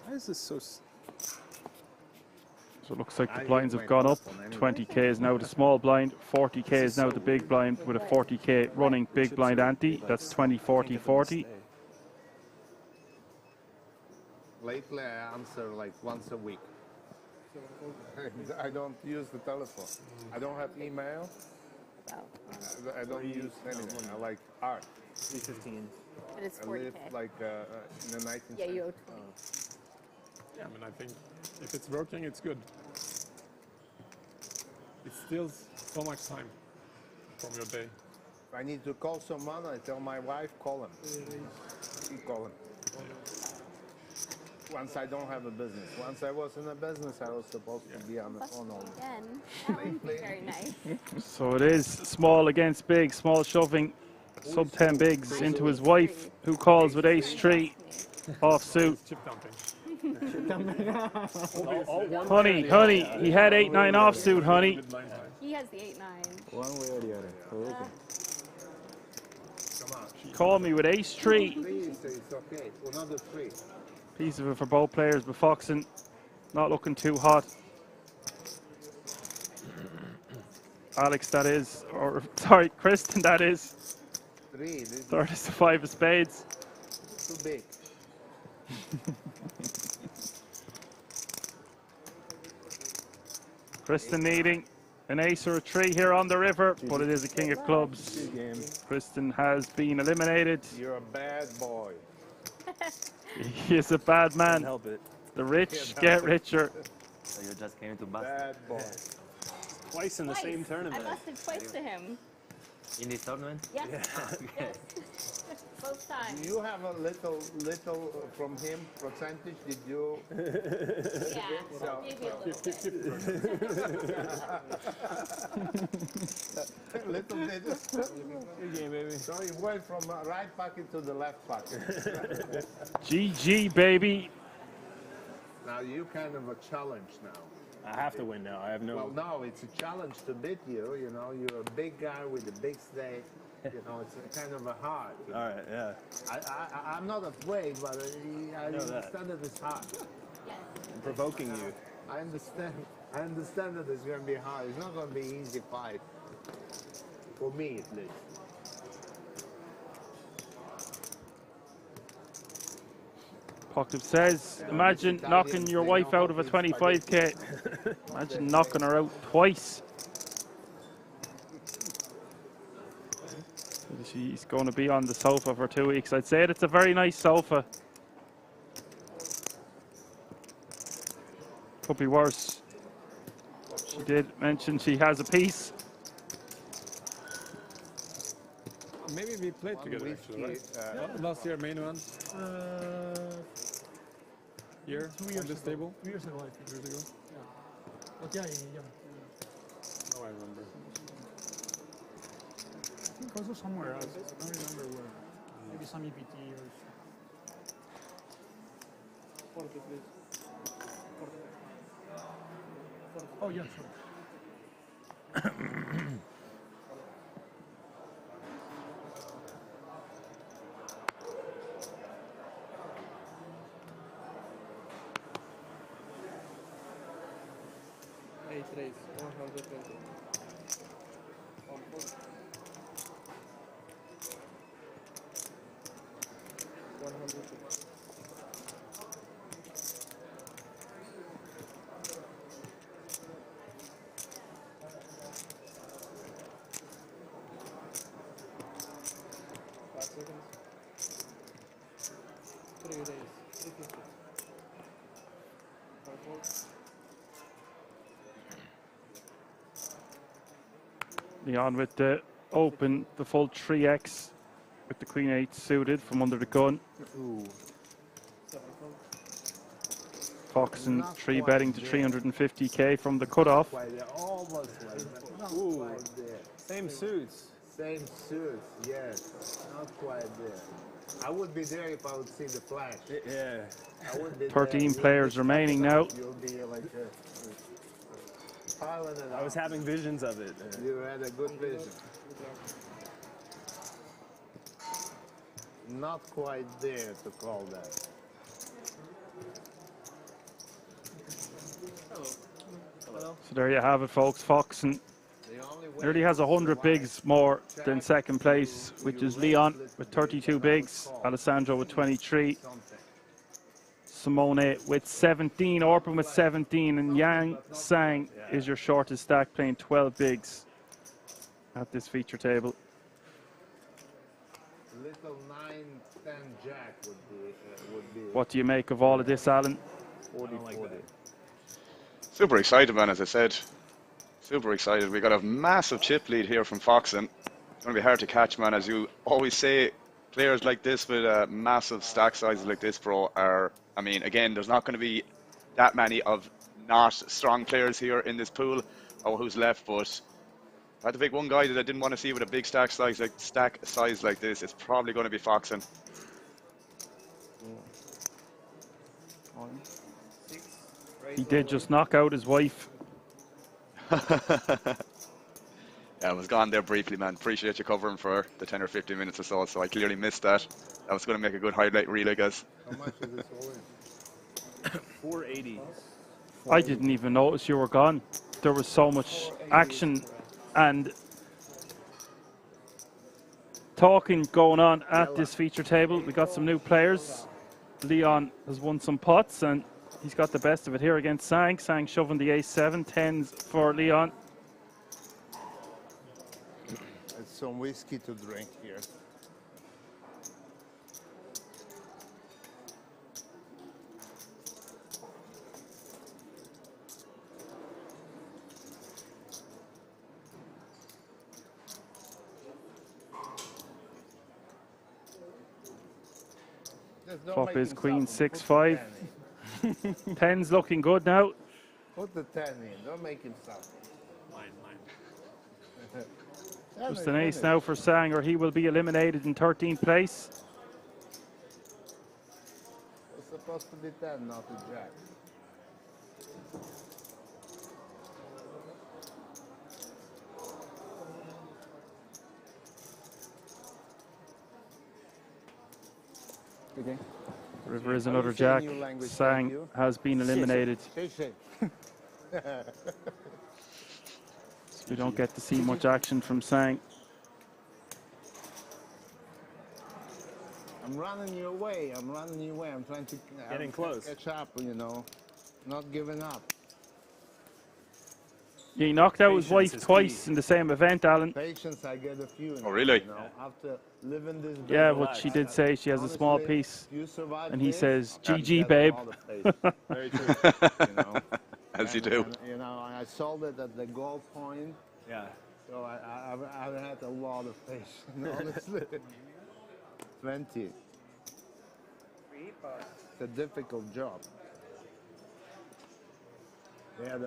Why is this so... So it looks like the blinds have gone up. 20k is now the small blind, 40k is now the big blind with a 40k running big blind ante. That's 20, 40, 40. Lately I answer like once a week. I don't use the telephone. I don't have email. I don't use anything. I like art. 315. But it's I 40K. live like in the 19th Yeah, you owe 20. Yeah, I mean, I think if it's working, it's good. It steals so much time from your day. If I need to call someone, I tell my wife, call him. You call him. Once I don't have a business. Once I was in a business, I was supposed to be on the phone all day. Again, that would be very nice. So it is small against big, small shoving, sub 10 bigs into his wife, who calls with ace-3 offsuit. Chip dumping. Honey, he had 8-9 offsuit, honey. He has the 8-9. One way or the other. Come on. Call me with ace-3. 3, so it's okay. Another 3. Piece of it for both players, but Foxen not looking too hot. Alex, that is, or sorry, Kristen, that is. 3. This is Third is the 5 of spades. too big. Kristen needing an ace or a 3 here on the river, but it is a king of clubs. Kristen has been eliminated. You're a bad boy. He is a bad man. Help it. The rich get richer. So you just came to bust Bad boy. Twice in the same tournament. I busted twice to him. in this tournament? Yes. Okay. Yes. Both times. Do you have a little from him percentage? Did you? Yeah. So- Maybe a little bit. Little bit. Good game, baby. So you went from right pocket to the left pocket. GG, baby. Now you kind of a challenge now. I have to win now. I have no... Well, no, it's a challenge to beat you. You know, you're a big guy with a big stake. You know, it's a kind of a hard. All right, yeah. I'm not afraid, but I know that. understand that it's hard. I'm provoking you. I understand that it's going to be hard. It's not going to be an easy fight. For me, at least. Poctov says, imagine knocking your wife out of a 25k. Imagine knocking her out twice. She's going to be on the sofa for 2 weeks. I'd say it's a very nice sofa. Could be worse. She did mention she has a piece. Maybe we played together actually, right? Last year, main event. Year 2 years on this ago. table. 2 years ago, I think. 2 years ago. Yeah. But yeah. Oh, I remember. I think also somewhere else. I don't remember where. Maybe some EPT or something. Oh, yeah, sure. Eight raise, 120. On foot. 150. 5 seconds. 3 raise, 350. 5 volts. Leon with the open, the full 3x with the Queen 8 suited from under the gun. Ooh. 7 volts. Fox and Not 3 quite betting to there. 350k from the cutoff. Quite there. Almost like that. Not Ooh. quite there. Same suits. Same suits, yes. Not quite there. I would be there if I would see the flash. Yeah. I would be 13 there. You'll players be remaining stuck now. up. You'll be like piling it I was up. having visions of it. You had a good vision. Not quite there to call that. So there you have it, folks. Fox and The only way nearly has 100 bigs more than second place, which is Leon with 32 bigs, Alessandro with 23, Simone with 17, Orpin with 17, and Yang Sang is your shortest stack, playing 12 bigs at this feature table. little 9-10 jack would be What do you make of all of this, Alan? 40-40. Super excited, man, as I said. Super excited. We got a massive chip lead here from Foxen. It's going to be hard to catch, man. As you always say, players like this with massive stack sizes like this, bro, are, I mean, again, there's not going to be that many of not strong players here in this pool, or who's left, but I had to pick one guy that I didn't want to see with a big stack size like this. It's probably going to be Foxen. He did just knock out his wife. Yeah, I was gone there briefly, man. Appreciate you covering for the 10 or 15 minutes or so I clearly missed that. That was going to make a good highlight reel, I guess. How much is this all in? 480. I didn't even notice you were gone. There was so much action and talking going on at this feature table. We got some new players. Leon has won some pots and he's got the best of it here against Sang. Sang shoving the ace-7, 10s for Leon. It's some whiskey to drink here. Flop is queen 6-5. 10's looking good now. Put the 10 in. Don't make him suffer. Just an ace now for Sang, or he will be eliminated in 13th place. It's supposed to be 10, not a jack. Okay. River is another jack. Sang has been eliminated. We don't get to see much action from Sang. I'm running your way. I'm running your way. I'm trying to Getting close. catch up, you know. Not giving up. Yeah, he knocked out his Patience wife is twice key. in the same event, Alan. Patience, I get a few. Oh, really? You know, after living this big Yeah, life, but she did say she has a small honestly, piece. you survive And he this, says, you GG, get a babe. lot of patience, Very true. you know. As you do. And, you know, I sold it at the goal point, Yeah. so I've had a lot of patience, honestly. 20. It's a difficult job. They had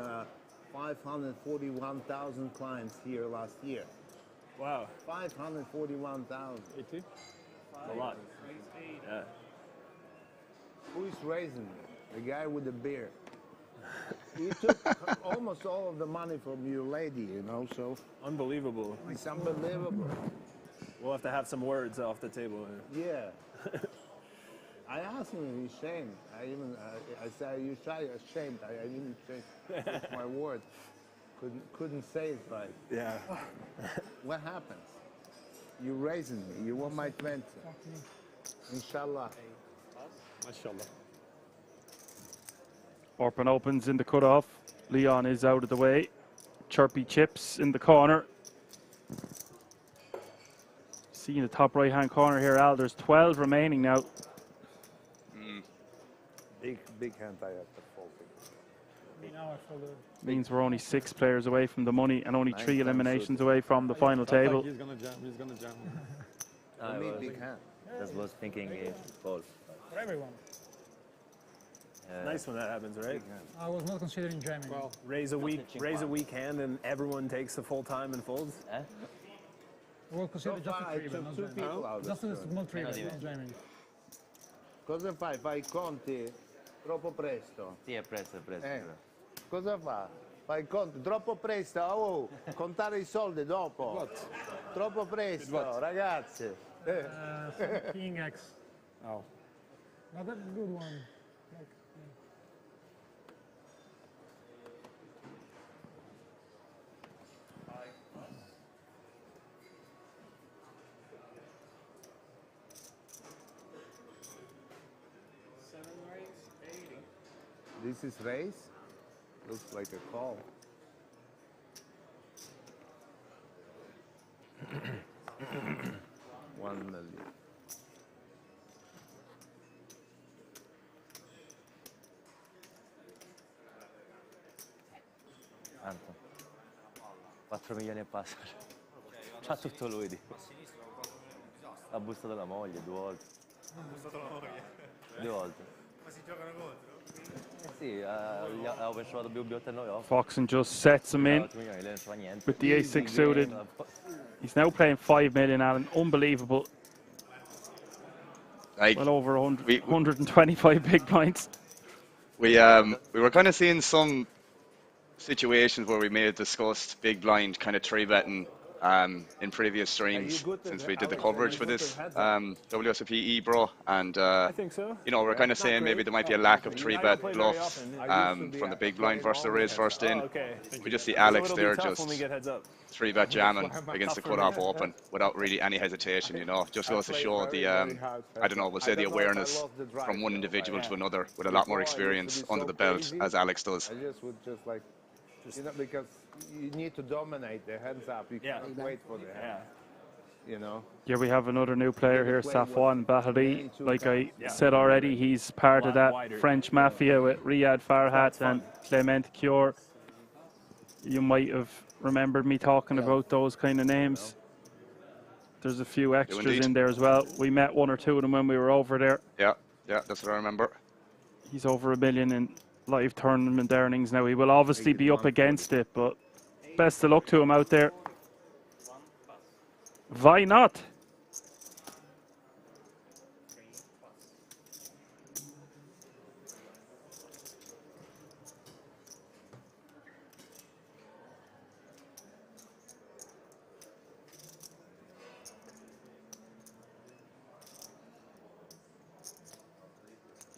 541,000 clients here last year. Wow. 541,000. 80? A lot. Yeah. Who is raising it? The guy with the beard. He took almost all of the money from your lady, you know, so Unbelievable. it's unbelievable. We'll have to have some words off the table. Yeah. I asked him, he's ashamed. I said, are you ashamed? I didn't say it's my word. Couldn't say it right. Yeah. What happens? You raising me. You want my 20. Inshallah. Mashallah. Orpin opens in the cutoff. Leon is out of the way. Chirpy Chips in the corner. See in the top right-hand corner here, Al, there's 12 remaining now. Big hand I have to fold. Means we're only 6 players away from the money and only 3 eliminations away from the final table. He's gonna jam. He's gonna jam. I Me, was, big hand. just was thinking fold. For everyone. Nice when that happens, right? I was not considering jamming. Well, Raise a weak hand and everyone takes the full time and folds. Eh? I will consider just far, a I 3 bet, took not 2 jamming. people out. Just a small 3 bet, Meno not jamming. Cosa fai? Fai i conti troppo presto. Sì, è presto, è presto. Cosa fa? Fai i conti troppo presto. Oh, contare i soldi dopo. Troppo presto, ragazzi. King X. Oh. Not that good one. Like, This is race. Looks like a call. $1 million. Tanto. 4 milioni e passa. Fa tutto lui. Ha bussato la moglie 2 volte. Ha bussato la moglie? 2 volte. Ma si giocano contro? Sì, avevo pensato BB8 e 9 off. Foxen just sets him in with the A6 suited. He's now playing 5 million, Alan. Unbelievable. Like, well over 125 big points. We were kind of seeing some situations where we may have discussed big blind kind of 3-betting in previous streams since we did the coverage for this WSOP Bro, and I think so. you know, we're kind of saying maybe there might be a lack of 3-bet bluffs from the big blind versus the raise first in. We just see Alex there just 3-bet jamming against the cutoff open without really any hesitation, you know. Just goes to show the I don't know, we'll say the awareness from one individual to another with a lot more experience under the belt as Alex does. I just would just like, you know, because you need to dominate the hands up. You can't wait for the hand. You know. Yeah, we have another new player here, Safwan Bahari. Like I said already, he's part of that French mafia with Riyad Farhat and Clement Cure. You might have remembered me talking about those kind of names. There's a few extras in there as well. We met 1 or 2 of them when we were over there. Yeah, that's what I remember. He's over $1 million in live tournament earnings now. He will obviously be up against it, but best of luck to him out there. Why not?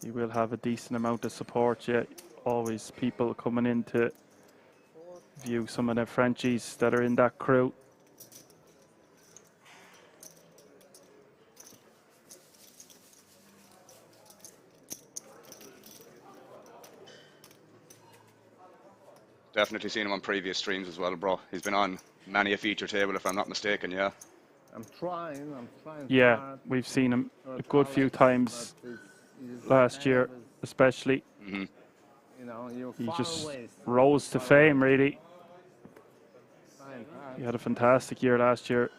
You will have a decent amount of support, yeah. Always people coming in to view some of the Frenchies that are in that crew. Definitely seen him on previous streams as well, bro. He's been on many a feature table, if I'm not mistaken, yeah. I'm trying. Yeah, hard. we've seen him a good few times last year, especially. Mm-hmm. You know, he just rose to fame, really. He had a fantastic year last year.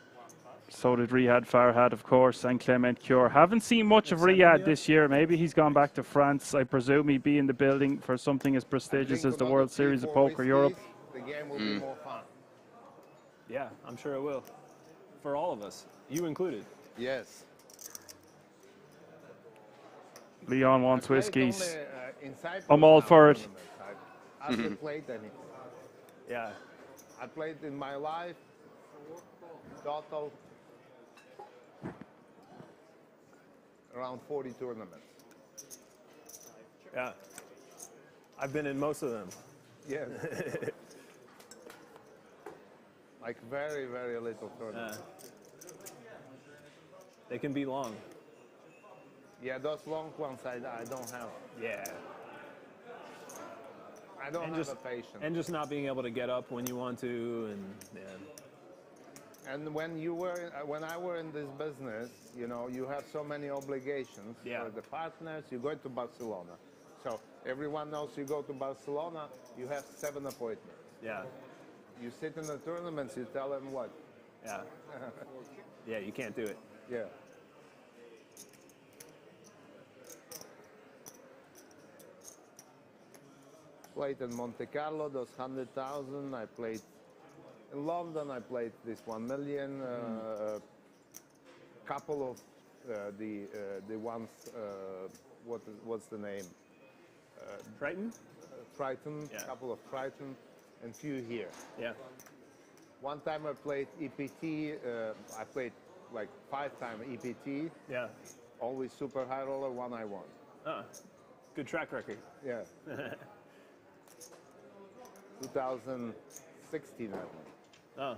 So did Riyad Farhat, of course, and Clement Cure. Haven't seen much of Riyad this year. Maybe he's gone back to France. I presume he'd be in the building for something as prestigious as the World Series of Poker Europe. The game will be more fun. Yeah, I'm sure it will. For all of us, you included. Yes. Leon wants whiskies. I'm all for it. Hasn't played anything. Yeah. I played in my life total around 40 tournaments. Yeah. I've been in most of them. Yes. Like very, very little tournaments. They can be long. Yeah, those long ones I don't have. Yeah. I don't have the patience. And just not being able to get up when you want to, and yeah. And when I were in this business, you know, you have so many obligations for the partners. You go to Barcelona, so everyone knows you go to Barcelona. You have 7 appointments. Yeah. You sit in the tournaments. You tell them what. Yeah. Yeah, you can't do it. Yeah. Played in Monte Carlo, those 100,000. I played in London. I played this 1 million. Couple of the ones. What's the name? Triton. Triton. Yeah. Couple of Triton, and few here. Yeah. One time I played EPT. I played like 5 times EPT. Yeah. Always super high roller. One I won. Good track record. Yeah. 2016, I think. Oh.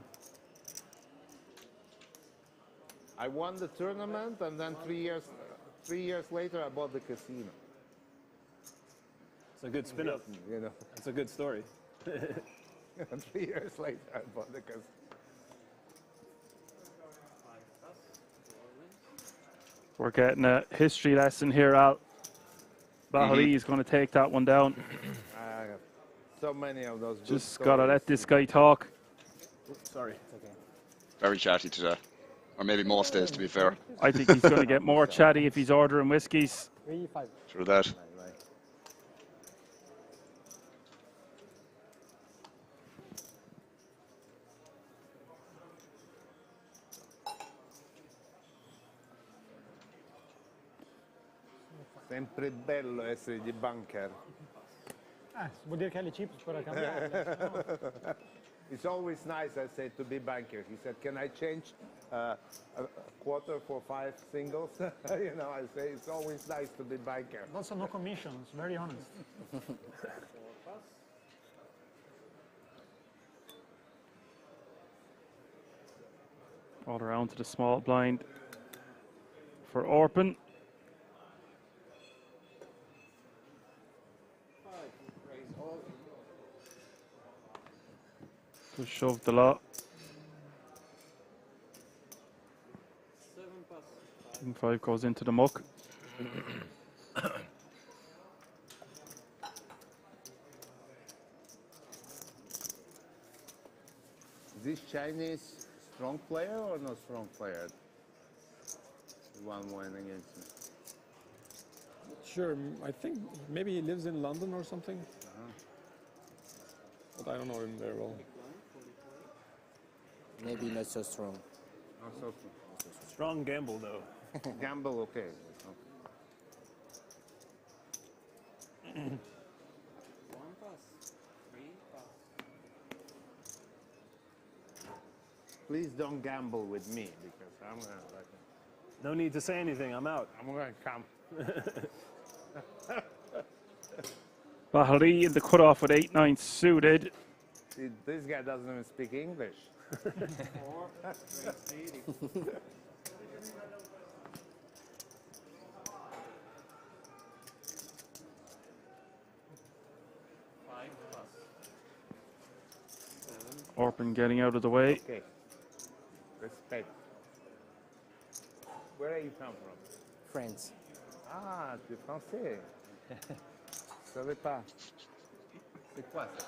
I won the tournament, and then 3 years later, I bought the casino. It's a good spin-up. You know. It's a good story. 3 years later, I bought the casino. We're getting a history lesson here, Al. Bahari is going to take that one down. I have so many of those. Just got to let this guy talk. Sorry. It's okay. Very chatty today. Or maybe most days, to be fair. I think he's going to get more chatty if he's ordering whiskies. True that. Sempre bello essere di bunker. Vuol dire che hai le chips per cambiare. It's always nice, I say, to be banker. He said, can I change a quarter for 5 singles? You know, I say, it's always nice to be banker. Also no commissions, very honest. All around to the small blind for Orpin. Just shoved the lot. 5 goes into the muck. Is this Chinese strong player or not strong player? The one winning against me. Sure, I think maybe he lives in London or something. But I don't know him very well. Maybe not so strong. Not so Strong gamble, though. Gamble, okay. Please don't gamble with me, because I'm gonna like. No need to say anything. I'm out. I'm gonna come. Bahari in the cutoff with 8-9 suited. See, this guy doesn't even speak English. Orpin getting out of the way. Okay. Respect. Where are you come from? France. Ah, tu es français. Je savais pas. C'est quoi ça?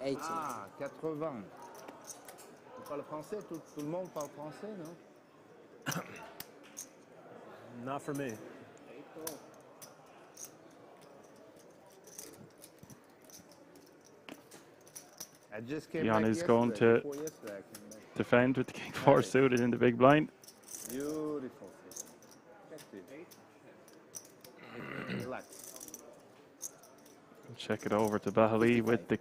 80. Ah, 80. Tu parles français? Tout le monde parle français, non? Not for me. I just came Jan back is going to before yesterday, I came back. defend with the King 4 suited in the big blind. Beautiful. Relax. Check it over to Bahali with the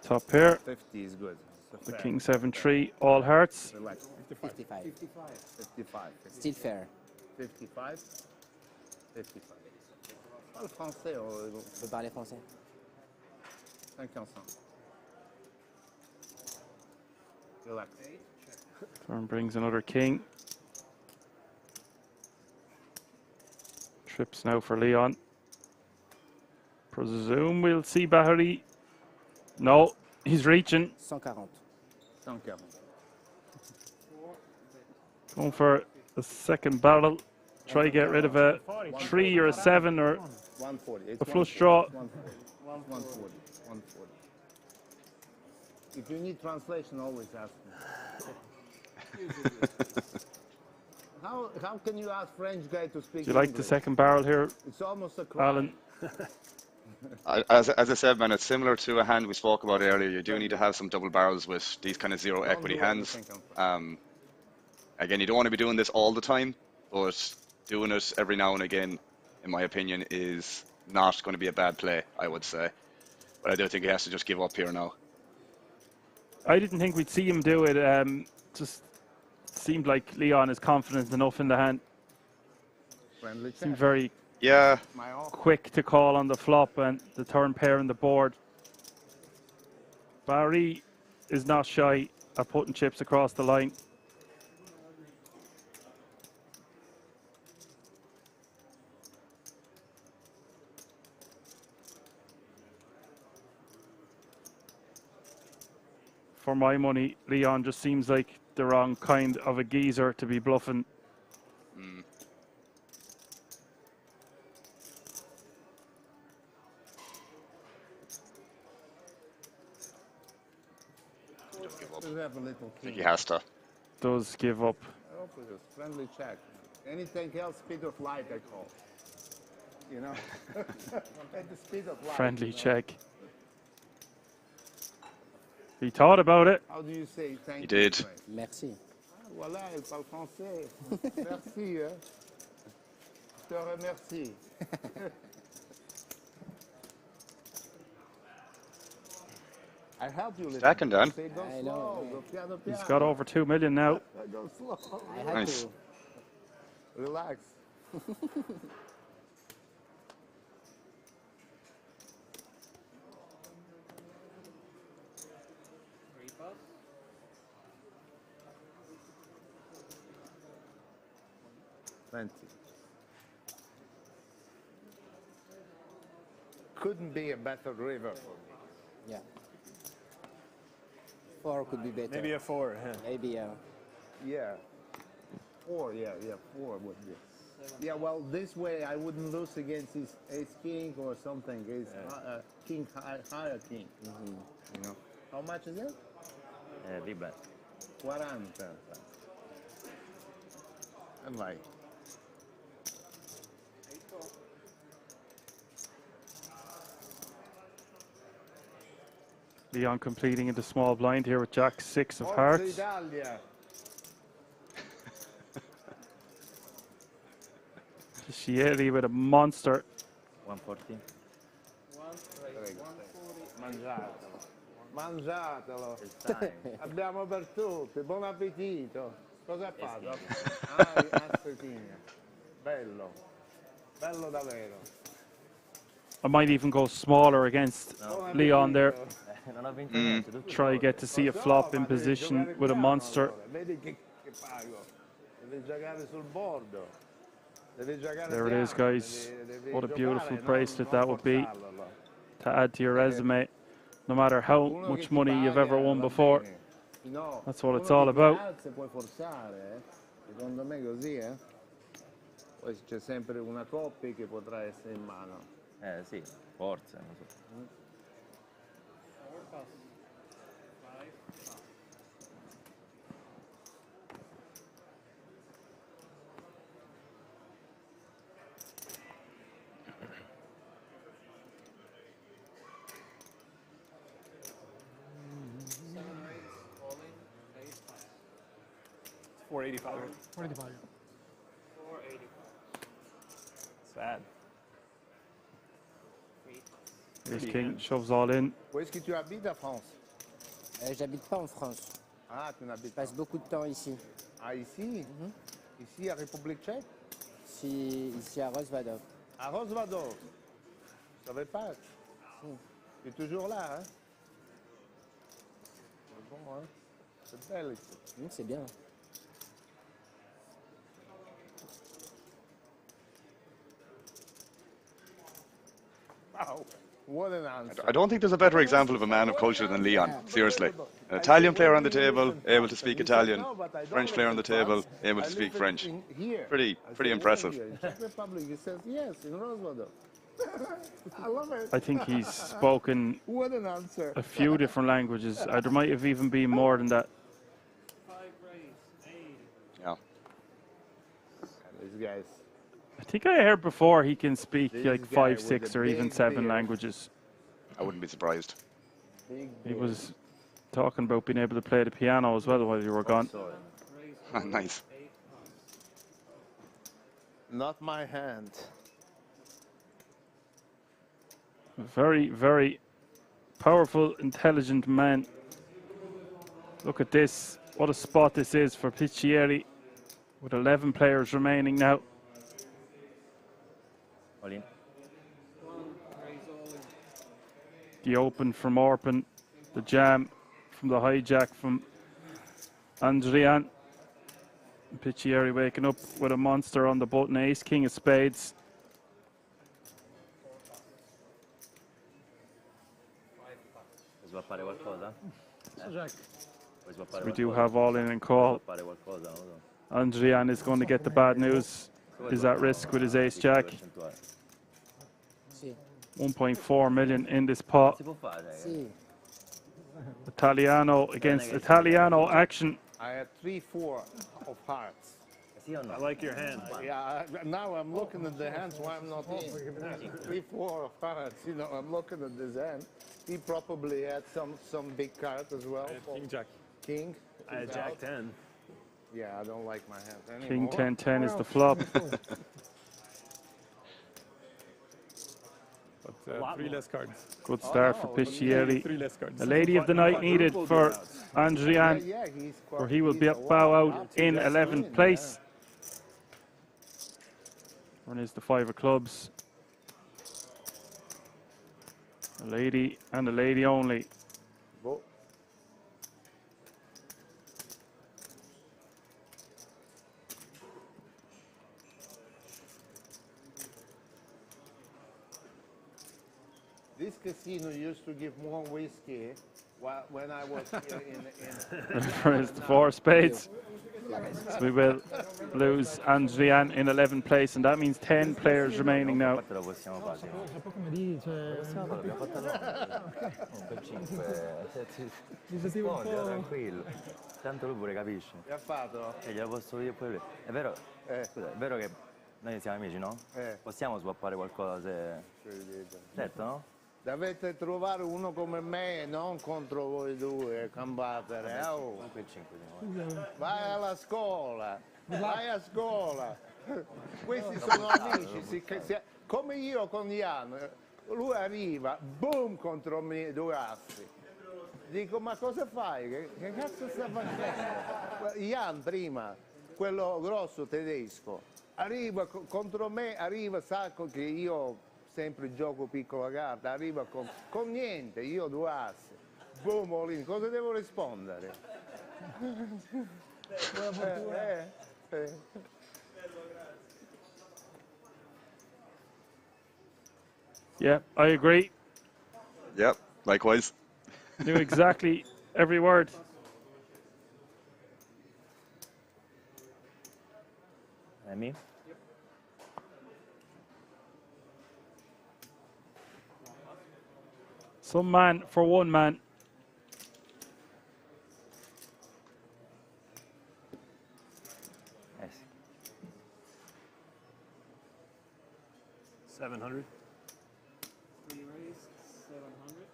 top pair. 50 is good. The King 7-3, all hearts. Relax. 55. 55. Still fair. 55. 55. Parle français. Je peux parler français. 55. Relax. Turn brings another king. Trips now for Leon. Presume we'll see Bahari. No, he's reaching. 140. 140. Going for a second barrel. Try to get rid of a 3 or a 7 or 140. a flush draw. 140. 140. If you need translation, always ask me. How can you ask French guy to speak Do you like English? the second barrel here, It's almost a crime. Alan? As I said, man, it's similar to a hand we spoke about earlier. You do need to have some double barrels with these kind of zero equity hands. Again, you don't want to be doing this all the time, but doing it every now and again, in my opinion, is not going to be a bad play, I would say. But I do think he has to just give up here now. I didn't think we'd see him do it. Just seemed like Leon is confident enough in the hand. Friendly Seemed check. very quick to call on the flop and the turn pair on the board. Barry is not shy at putting chips across the line. For my money, Leon just seems like the wrong kind of a geezer to be bluffing. Have a little I think he has to. Does give up. Friendly check. Anything else, speed of light, I call. You know? At the speed of light. Friendly you know? check. He thought about it. How do you say thank He you? did. in French? Merci. Voilà, il parle français. Merci, hein. Je te remercie. I help you. Second, Dan. Say, go I slow, know. go piano, He's piano. got over 2 million now. Go slow. I had Nice. to. Relax. Plenty. Couldn't be a better river for me. Yeah. 4 could be better. Maybe a 4. Yeah. Maybe Yeah. 4, yeah, 4 would be. Yeah, well, this way I wouldn't lose against his ace king or something. Ace king higher king. You know. How much is it? Libra. 40. And like. Leon completing in the small blind here with Jack 6 of Forza hearts. Italia. Scieri with a monster. 114. Mangiatelo. Mangiatelo. Abbiamo per tutti. Buon appetito. Cosa hai fatto? Aspettina. Bello. Bello davvero. I might even go smaller against Leon there. Non ha vinto niente. Tutto Try get to see a flop in position with a monster. Vedi che pago. Devi giocare sul bordo. Devi giocare There it is, piano, guys. devi What a giocare, beautiful non bracelet that would be forzarlo. to add to your resume. No matter how Uno che much ti money you've paga, ever won va before. bene. No, That's what uno it's all che ti about. alza e puoi forzare, secondo me così, Poi c'è sempre una coppia che potrà essere in mano. Sì, forza, non so. $485. 45. Sad. Ace king shoves all in. Où est-ce que tu habites en France? J'habite pas en France. Ah, tu n'habites Je pas. passe beaucoup de temps ici. Ah, ici? Ici, à République tchèque? Ici à Rosvadov. À Rosvadov. Je savais pas. Tu es toujours là, hein? C'est bon, hein? C'est belle ici. C'est bien. Wow. What an answer. I don't think there's a better example of a man of culture than Leon, seriously. An Italian player on the table, able to speak Italian. French player on the table, able to speak French. Pretty impressive. Czech Republic, he says yes, in Rosvadov. I love it. I think he's spoken What an answer. a few different languages. There might have even been more than that. Yeah. These guys. I think I heard before he can speak This like guy 5, with 6, the or even big 7 beard. languages. I wouldn't be surprised. He was talking about being able to play the piano as well while you were gone. Nice. Not my hand. Very, very powerful, intelligent man. Look at this. What a spot this is for Piccieri with 11 players remaining now. All in. The open from Orpin, the jam from the hijack from Andrian. Piccieri waking up with a monster on the button, ace, king of spades. Vuoi swappare qualcosa? Jack. Vuoi swappare We do qualcosa? have all in and call. Vuoi swappare qualcosa? Non lo so. Andrian is going to get the bad news. Is at risk with his ace jack. Sì. 1.4 million in this pot. Si può fare? Sì. Italiano against Italiano action. I had 3-4 of hearts. Sì o no? I like your hand. Yeah, now I'm looking at the hands why I'm not in. 3-4 of hearts, you know, I'm looking at this hand. He probably had some big cards as well. King Jack. King. I had Jack 10. Yeah, I don't like my hands King anymore. 10-10 is the flop. But 3 less cards. Good start for Piccieri. 3 less cards. The lady of the night needed for Andrian, Yeah, he's quite, where he will he's a bow lot. out in That's 11th winning, place. One is the 5 of clubs. A lady and a lady only. Yeah. Bo- This casino used to give more whiskey when I was here in For his 4 spades. So we will lose Andrian in 11th place, and that means 10 players remaining now. Te lo possiamo fare. Un po' come lì, cioè... L'abbiamo fatto no. Per 5. Iniziativa un Rispondi, po'... tranquillo. Tanto lui pure capisce. Che ha fatto? E glielo posso dire pure lui. È vero, scusa, è vero che noi siamo amici, no? Possiamo swappare qualcosa se... Certo, no? Dovete trovare uno come me e non contro voi due, combattere. Oh. Comunque il 5 di nuovo. Vai alla scuola, vai a scuola. Questi sono amici, come io con Ian. Lui arriva, boom, contro me, 2 assi. Dico, ma cosa fai? Che cazzo sta facendo? Ian prima, quello grosso tedesco, arriva contro me, sa che io sempre gioco piccola carta, arriva con niente, io 2 assi. Boom, all in. Cosa devo rispondere? Buona fortuna. Yeah, I agree. Yep, likewise. Knew exactly every word. Me? Some man for one man. Sì. 700. 3 raised, 700.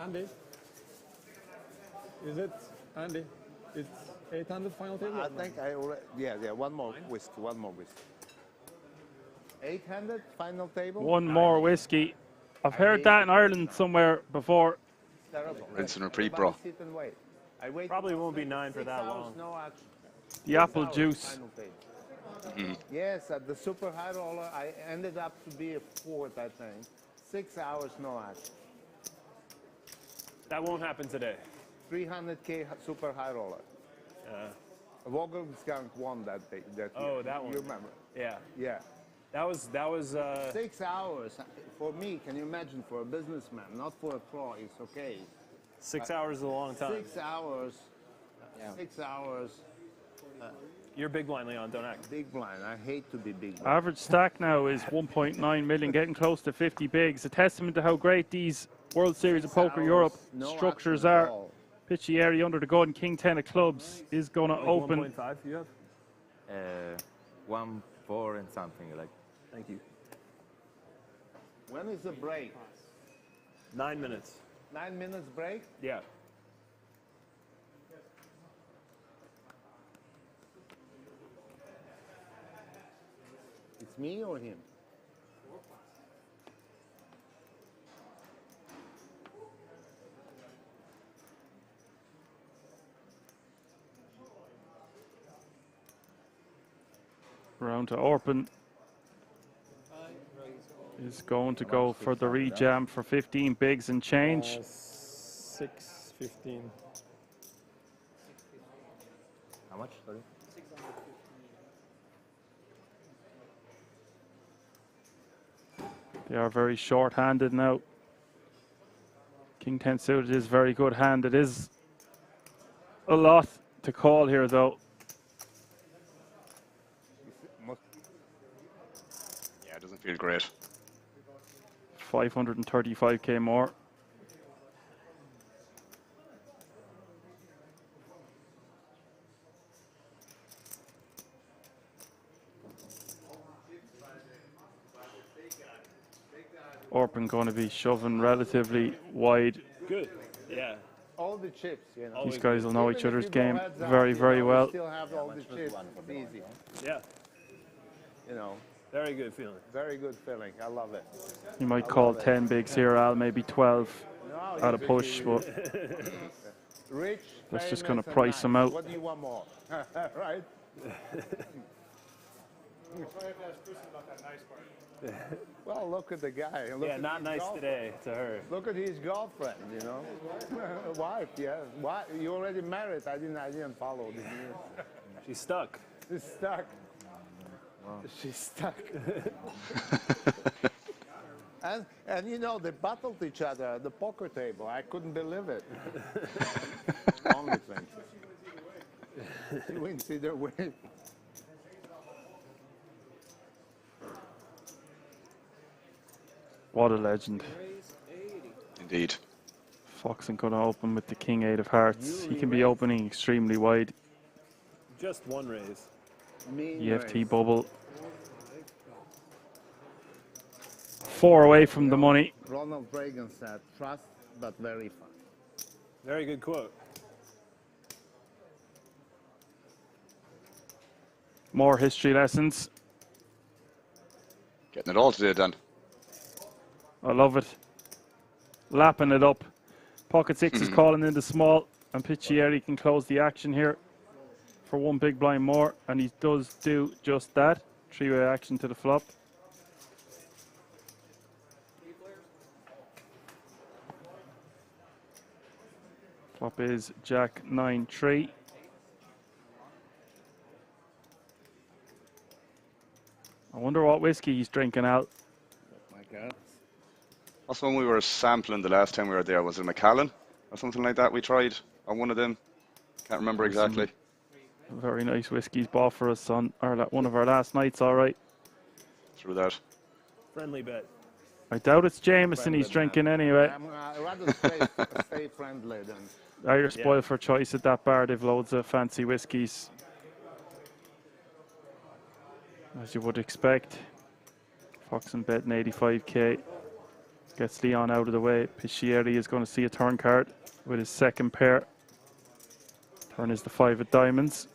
Andy, is it Andy? It's 800 final table. I think I already. Yeah. One more whiskey. 800 final table. One more whiskey. I've heard that in Ireland somewhere before. Terrible. Rinse and repeat, bro. Sit and wait. I wait. Probably won't be 9 for 6 that hours, long. no action. The 6 apple hours, juice. final table. Yes, at the super high roller, I ended up to be a 4th, I think. 6 hours, no action. That won't happen today. 300K super high roller. Vogelskunk won that day. That Oh, year. that one. You remember? Yeah. Yeah. That was 6 hours. For me, can you imagine, for a businessman, not for a pro, it's okay. 6 hours is a long time. 6 hours. 6 hours. You're big blind, Leon, don't act. Big blind. I hate to be big blind. Average stack now is 1.9 million, getting close to 50 bigs. A testament to how great these World Series of Poker Europe structures are. Piccieri under the gun, King 10 of clubs is going to open. 1.5 you have? 1.4 and something like. Thank you. When is the break? 9 minutes. 9 minutes break? Yeah. It's me or him? Round to Orpin is going to go for the rejam for 15 bigs and change. 6.15. How much? Sorry. They are very short-handed now. King 10 suited is very good hand. It is a lot to call here, though. Yeah, it doesn't feel great. 535k more. Orpin going to be shoving relatively wide. Good. Yeah. All the chips, you know. These guys will know Even each if other's you go game heads up, very, you very know, well. You still have all the chips. It's easy. Yeah. You know. Very good feeling. Very good feeling. I love it. You might call 10 bigs here, Al, maybe 12 No, at a push, but Rich, that's just famous, going to and price nice. them out. What do you want more? Right? Well, look at the guy. Look Yeah, at not his nice girlfriend. today to her. Look at his girlfriend, you know. Wife, yeah. Why? You already married. I didn't follow the news. She's stuck. She's stuck. She's stuck. and you know, they battled each other at the poker table. I couldn't believe it. Only thing. She wins either way. what a legend. Indeed. Foxen going to open with the King 8 of hearts. He can be opening extremely wide. Just one raise. EFT bubble. 4 away from the money. Ronald Reagan said, trust but verify. Very good quote. More history lessons. Getting it all today, Dan. I love it. Lapping it up. Pocket 6 is calling in the small, and Piccieri can close the action here for one big blind more, and he does do just that. 3-way action to the flop. Flop is Jack 9-3. I wonder what whiskey he's drinking out. My God. That's when we were sampling the last time we were there. Was it Macallan or something like that we tried on one of them? Can't remember exactly. Very nice whiskies bought for us on one of our last nights, all right. Through that. Friendly bet. I doubt it's Jameson he's drinking anyway. I'd rather stay friendly than... You're spoiled for choice at that bar. They've loads of fancy whiskies, as you would expect. Foxen betting 85k. Gets Leon out of the way. Piscieri is going to see a turn card with his second pair. Turn is the 5 of diamonds.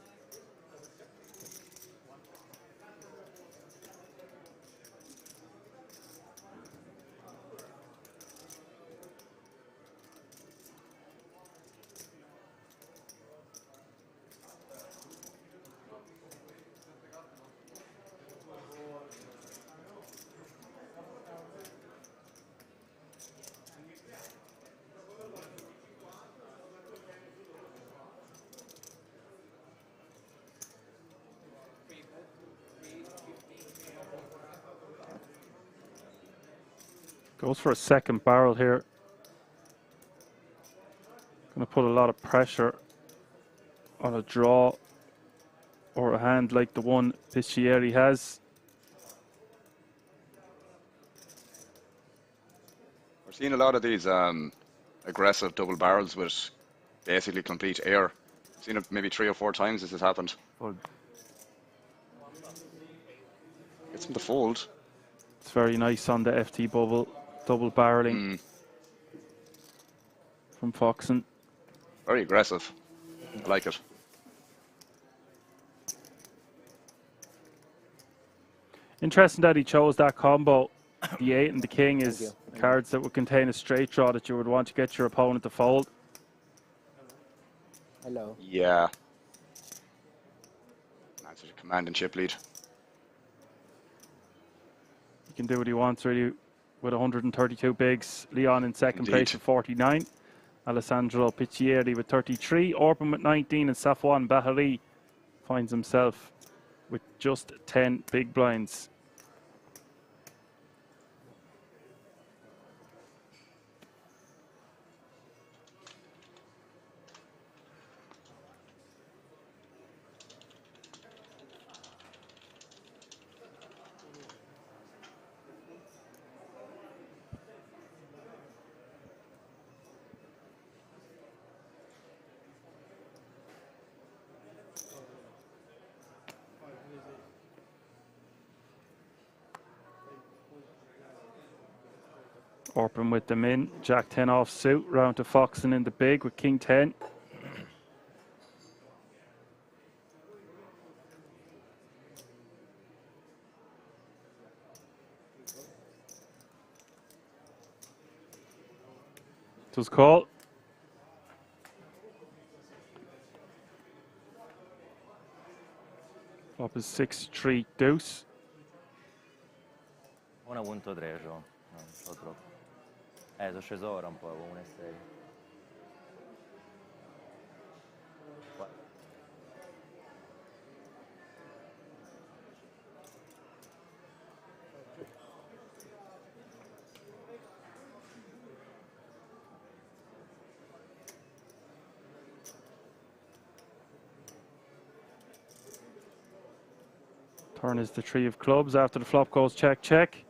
Goes for a second barrel here. Going to put a lot of pressure on a draw or a hand like the one Piscieri has. We're seeing a lot of these aggressive double barrels with basically complete air. I've seen it maybe 3 or 4 times this has happened. Fold. Gets him to fold. It's very nice on the FT bubble. Double barreling from Foxen. Very aggressive. I like it. Interesting that he chose that combo. The 8 and the king is cards that would contain a straight draw that you would want to get your opponent to fold. Hello. Yeah. That's a command and chip lead. He can do what he wants really with 132 bigs. Leon in second place with 49. Alessandro Piscieri with 33. Orban with 19 and Safwan Bahari finds himself with just 10 big blinds. Orban with them in. Jack 10 off suit. Round to Foxen in the big with King 10. Does call. Flop is 6-3 deuce. 1.3, Joe. No, non so troppo. Sono sceso ora un po', avevo 1.6. Turn is the 3 of clubs. After the flop goes check, check.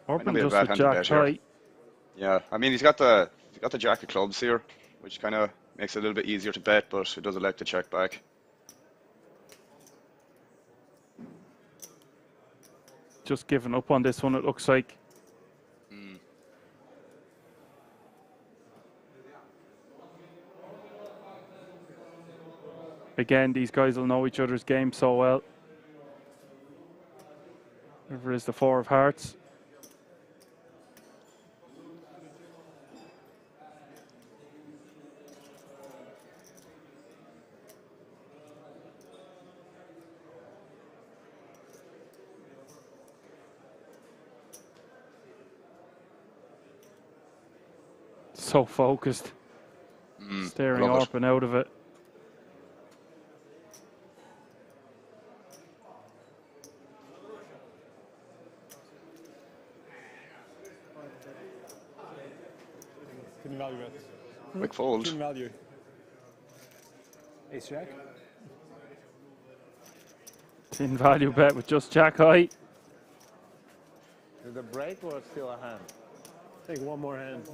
Orban just with jack high. Yeah, I mean he's got the jack of clubs here, which kind of makes it a little bit easier to bet, but it does elect to check back. Just giving up on this one, it looks like. Again, these guys will know each other's game so well. River is the 4 of hearts. So focused. Staring Orban out of it. Can value it. Quick fold. Can value. Ace Jack. In value bet with just Jack high. Is it a break or still a hand? Take one more hand.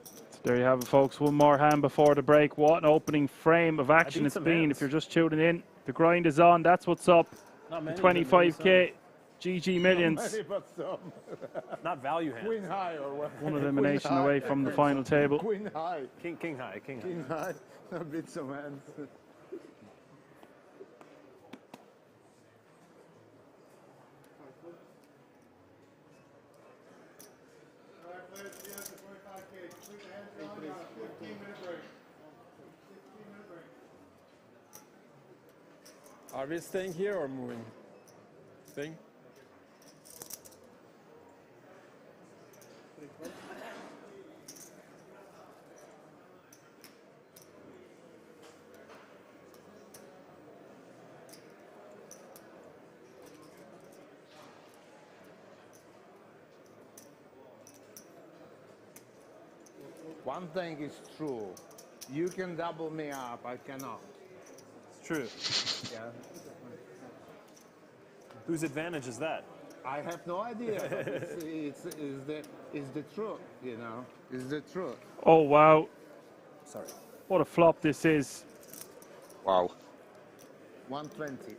So there you have it, folks. One more hand before the break. What an opening frame of action beat it's some been. hands. If you're just tuning in, the grind is on. That's what's up. Not The many, but maybe 25k GG Millions. Many, but some. Not value hands. Queen high or what? One elimination Queen away high. from the final table. Queen high. King high. King high. King high. A bit some hands. Are we staying here or moving? Staying? One thing is true. You can double me up, I cannot. It's true. Yeah. Whose advantage is that? I have no idea. But it's the truth, you know. It's the truth. Oh, wow. Sorry. What a flop this is. Wow. 120.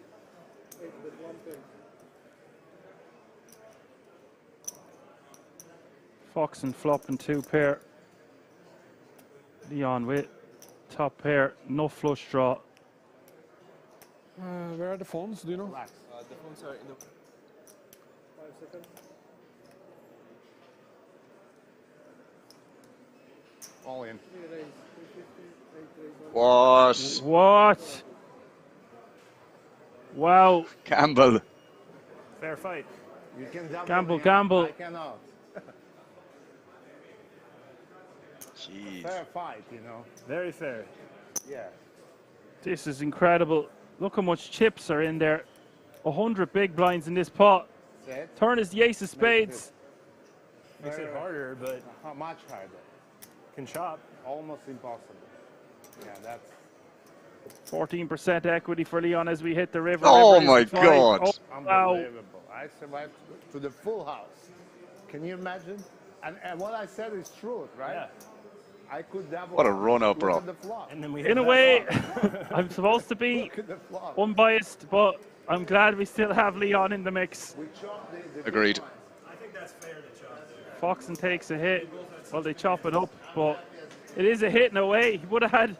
Fox and flop and 2 pair. Leon with top pair. No flush draw. Where are the phones? Do you know? Relax. The phones are in the... 5 seconds. All in. What? What? Wow. Campbell. Fair fight. You can double Gamble, me up, gamble. I cannot. Jeez. Fair fight, you know. Very fair. Yeah. This is incredible. Look how much chips are in there. 100 big blinds in this pot. Set. Turn is the ace of spades. Makes it harder, but How much harder? can chop. Almost impossible. Yeah, that's 14% equity for Leon as we hit the river. Oh River is my the five. God. Oh, wow. unbelievable. I survived to the full house. Can you imagine? And what I said is truth, right? Yeah. I could double. What a up. run up, Look bro. at the flop. And then we In a hit way, that I'm supposed to be Look at the flop. unbiased, but I'm glad we still have Leon in the mix. We chopped the Agreed. big ones. I think that's fair to chop. Foxen takes a hit. Well, they chop it up, but it is a hit in a way. He would have had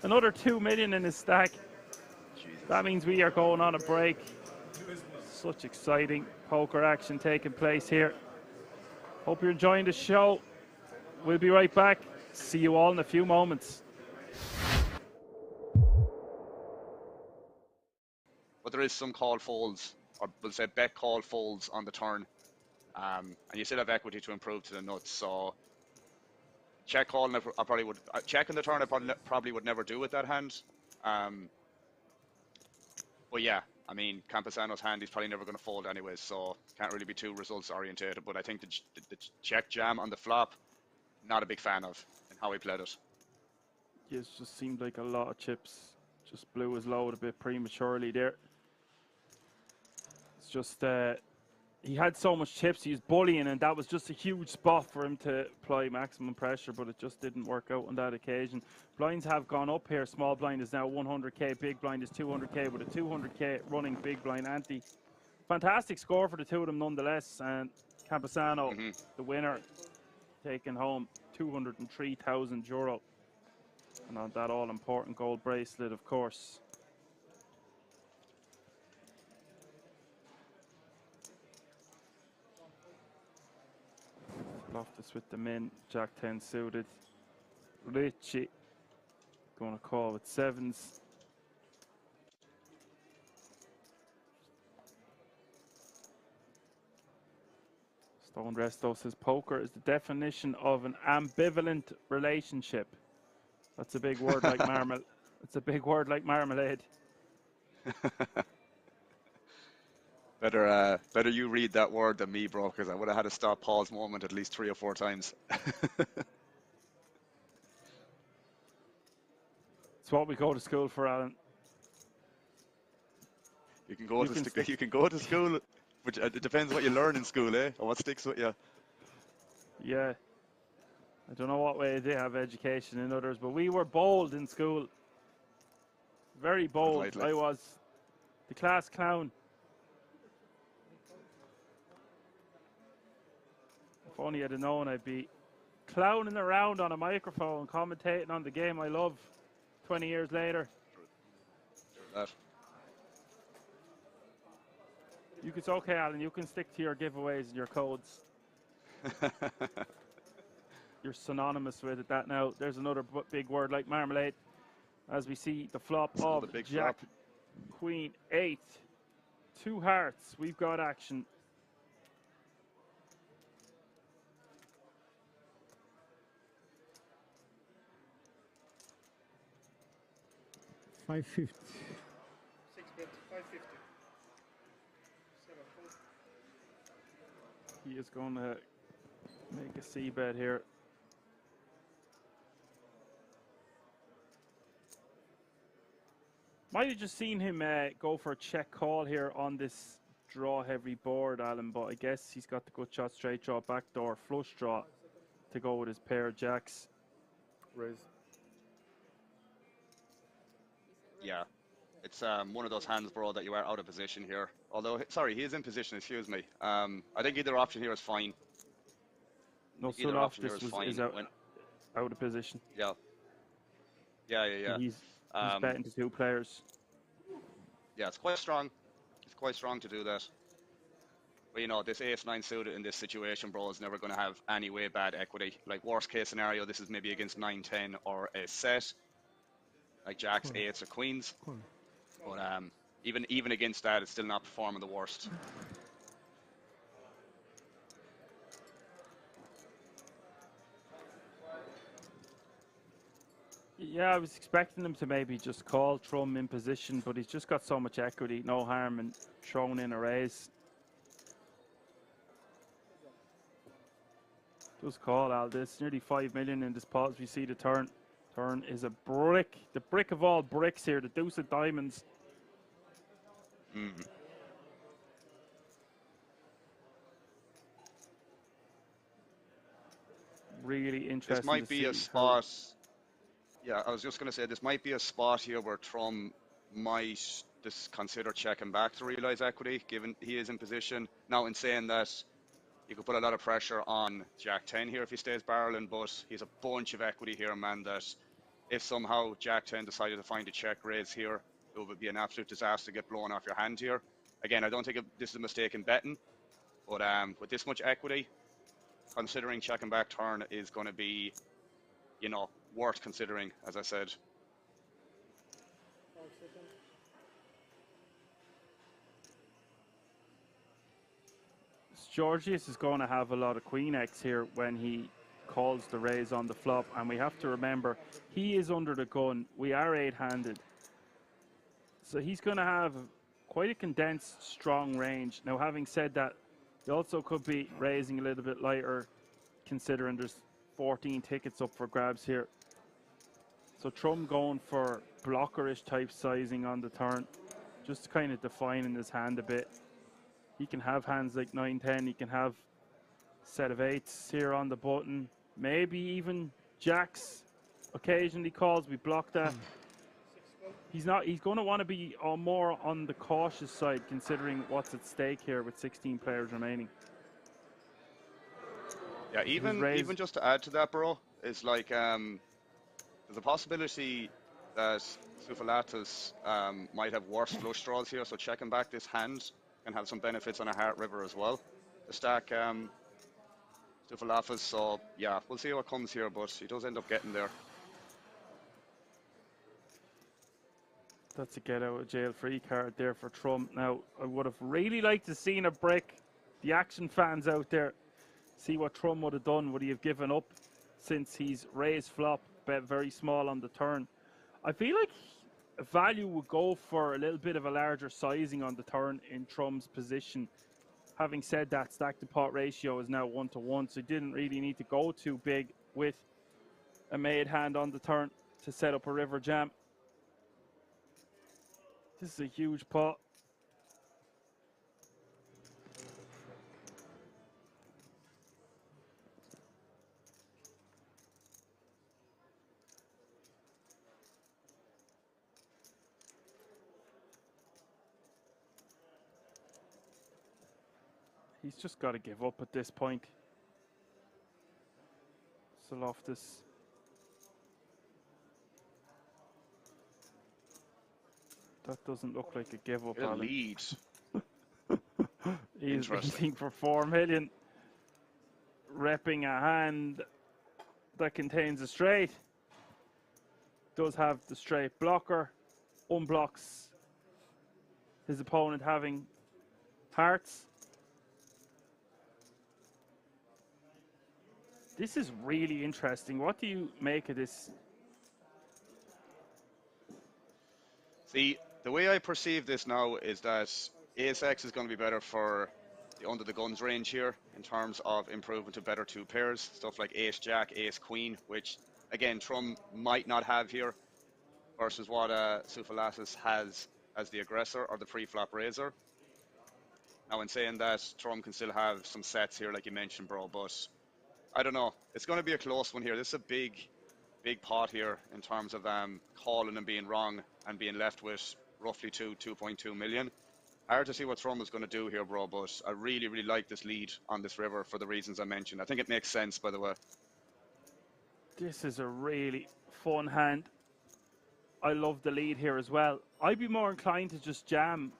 another 2 million in his stack. That means we are going on a break. Such exciting poker action taking place here. Hope you're enjoying the show. We'll be right back. See you all in a few moments. But there is some call folds, or we'll say bet call folds on the turn. And you still have equity to improve to the nuts. So check call, I probably would check in the turn. I probably would never do with that hand. But yeah, I mean, Campesano's hand, he's probably never going to fold anyways, so can't really be too results orientated. But I think the check jam on the flop, not a big fan of and how he played it. It just seemed like a lot of chips. Just blew his load a bit prematurely there. It's just he had so much chips, he was bullying, and that was just a huge spot for him to apply maximum pressure, but it just didn't work out on that occasion. Blinds have gone up here. Small blind is now 100k, big blind is 200k, with a 200k running big blind ante. Fantastic score for the two of them nonetheless, and Campesano, the winner, taking home €203,000. And on that all-important gold bracelet, of course. Loftus with the min, Jack 10 suited. Richie going to call with sevens. Stone Resto says poker is the definition of an ambivalent relationship. That's a big word like marmalade. It's a big word like marmalade. Better you read that word than me, bro, because I would have had a stop pause moment at least 3 or 4 times. It's what we go to school for, Alan. You can go you can go to school, but it depends what you learn in school, eh? Or what sticks with you. Yeah. I don't know what way they have education in others, but we were bold in school. Very bold. I was the class clown. If only I'd have known, I'd be clowning around on a microphone, commentating on the game I love 20 years later. It's okay, Alan. You can stick to your giveaways and your codes. You're synonymous with it. That now. There's another big word like marmalade. As we see the flop of Jack, Queen, 8, 2 hearts. We've got action. $5.50. 6 bet, 550. 7 He is going to make a C bet here. Might have just seen him go for a check call here on this draw heavy board, Alan, but I guess he's got the good shot, straight draw, backdoor, flush draw to go with his pair of jacks. Raise. Yeah, it's one of those hands, bro, that you are out of position here. Although, sorry, he is in position, excuse me. I think either option here is fine. No, so off this is out of position. Yeah. Yeah. He's betting to 2 players. Yeah, it's quite strong. It's quite strong to do that. But you know, this ace-9 suited in this situation, bro, is never going to have any way bad equity. Like, worst case scenario, this is maybe against 9-10 or a set. Like jacks, 8s, or queens. But even against that, it's still not performing the worst. Yeah, I was expecting him to maybe just call Trum in position, but he's just got so much equity. No harm in throwing in a raise. Just call Al this. Nearly 5 million in this pot as we see the turn. Turn is a brick. The brick of all bricks here. The deuce of diamonds. Really interesting. This might be a spot. Yeah, I was just going to say this might be a spot here where Trum might just consider checking back to realise equity, given he is in position. Now, in saying that, you could put a lot of pressure on Jack 10 here if he stays barreling, but he's a bunch of equity here, man, that if somehow Jack 10 decided to find a check raise here, it would be an absolute disaster to get blown off your hand here. Again, I don't think this is a mistake in betting, but with this much equity, considering checking back turn is going to be, you know, worth considering, as I said. Georgius is going to have a lot of Queen X here when he calls the raise on the flop, and we have to remember he is under the gun. We are 8-handed, so he's going to have quite a condensed, strong range. Now, having said that, he also could be raising a little bit lighter, considering there's 14 tickets up for grabs here. So Trum going for blockerish type sizing on the turn, just kind of defining his hand a bit. He can have hands like 9-10. He can have a set of 8s here on the button. Maybe even jacks. Occasionally calls. We block that. He's going to want to be more on the cautious side, considering what's at stake here with 16 players remaining. Yeah, even just to add to that, bro, it's like there's a possibility that Sufalatus might have worse flush draws here, so checking back this hand can have some benefits on a heart river as well. The stack Sufalatus, so yeah, we'll see what comes here, but he does end up getting there. That's a get out of jail free card there for Trum. Now, I would have really liked to seen a brick. The action fans out there, see what Trum would have done. Would he have given up since he's raised flop, bet very small on the turn? I feel like value would go for a little bit of a larger sizing on the turn in Trum's position. Having said that, stack to pot ratio is now 1-to-1, so he didn't really need to go too big with a made hand on the turn to set up a river jam. This is a huge pot. He's just got to give up at this point. So Loftus. That doesn't look like a give up, Alan. Lead. He's leading for 4 million. Repping a hand that contains a straight. Does have the straight blocker. Unblocks his opponent having hearts. This is really interesting. What do you make of this? See, the way I perceive this now is that Ace-X is going to be better for the under the guns range here in terms of improvement to better two pairs. Stuff like Ace-Jack, Ace-Queen, which, again, Trum might not have here versus what Sufalasis has as the aggressor or the pre-flop raiser. Now, in saying that, Trum can still have some sets here, like you mentioned, bro, but I don't know. It's going to be a close one here. This is a big pot here in terms of calling and being wrong and being left with roughly 2.2 million. Hard to see what Trum is going to do here, bro, but I really, really like this lead on this river for the reasons I mentioned. I think it makes sense, by the way. This is a really fun hand. I love the lead here as well. I'd be more inclined to just jam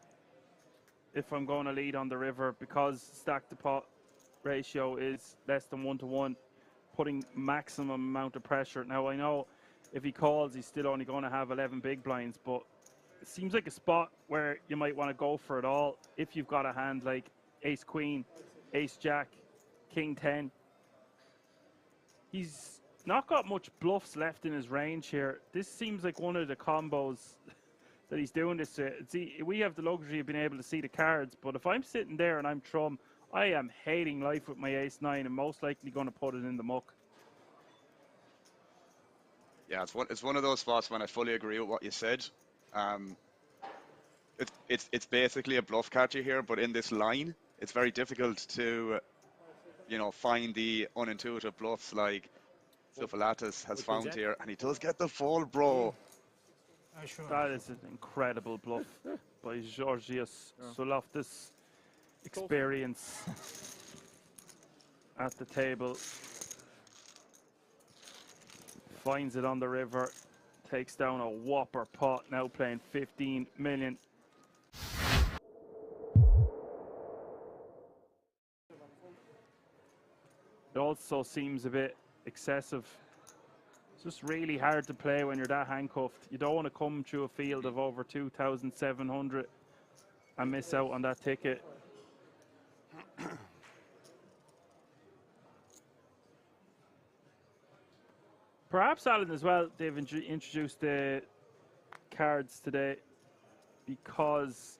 if I'm going to lead on the river because stack to pot ratio is less than 1-to-1, putting maximum amount of pressure. Now I know if he calls he's still only going to have 11 big blinds, but it seems like a spot where you might want to go for it all if you've got a hand like Ace Queen, Ace Jack, King 10. He's not got much bluffs left in his range here. This seems like one of the combos that he's doing this to. See, we have the luxury of being able to see the cards, but if I'm sitting there and I'm Trum, I am hating life with my Ace-9 and most likely going to put it in the muck. Yeah, it's one of those spots when I fully agree with what you said. It's basically a bluff catcher here, but in this line, it's very difficult to, find the unintuitive bluffs like Sufalatis has found here, and he does get the fold, bro. That is an incredible bluff by Georgios Soloftis. Experience at the table. Finds it on the river. Takes down a whopper pot, now playing 15 million. It also seems a bit excessive. It's just really hard to play when you're that handcuffed. You don't want to come through a field of over 2,700 and miss out on that ticket. Perhaps, Alan, as well, they've introduced the cards today because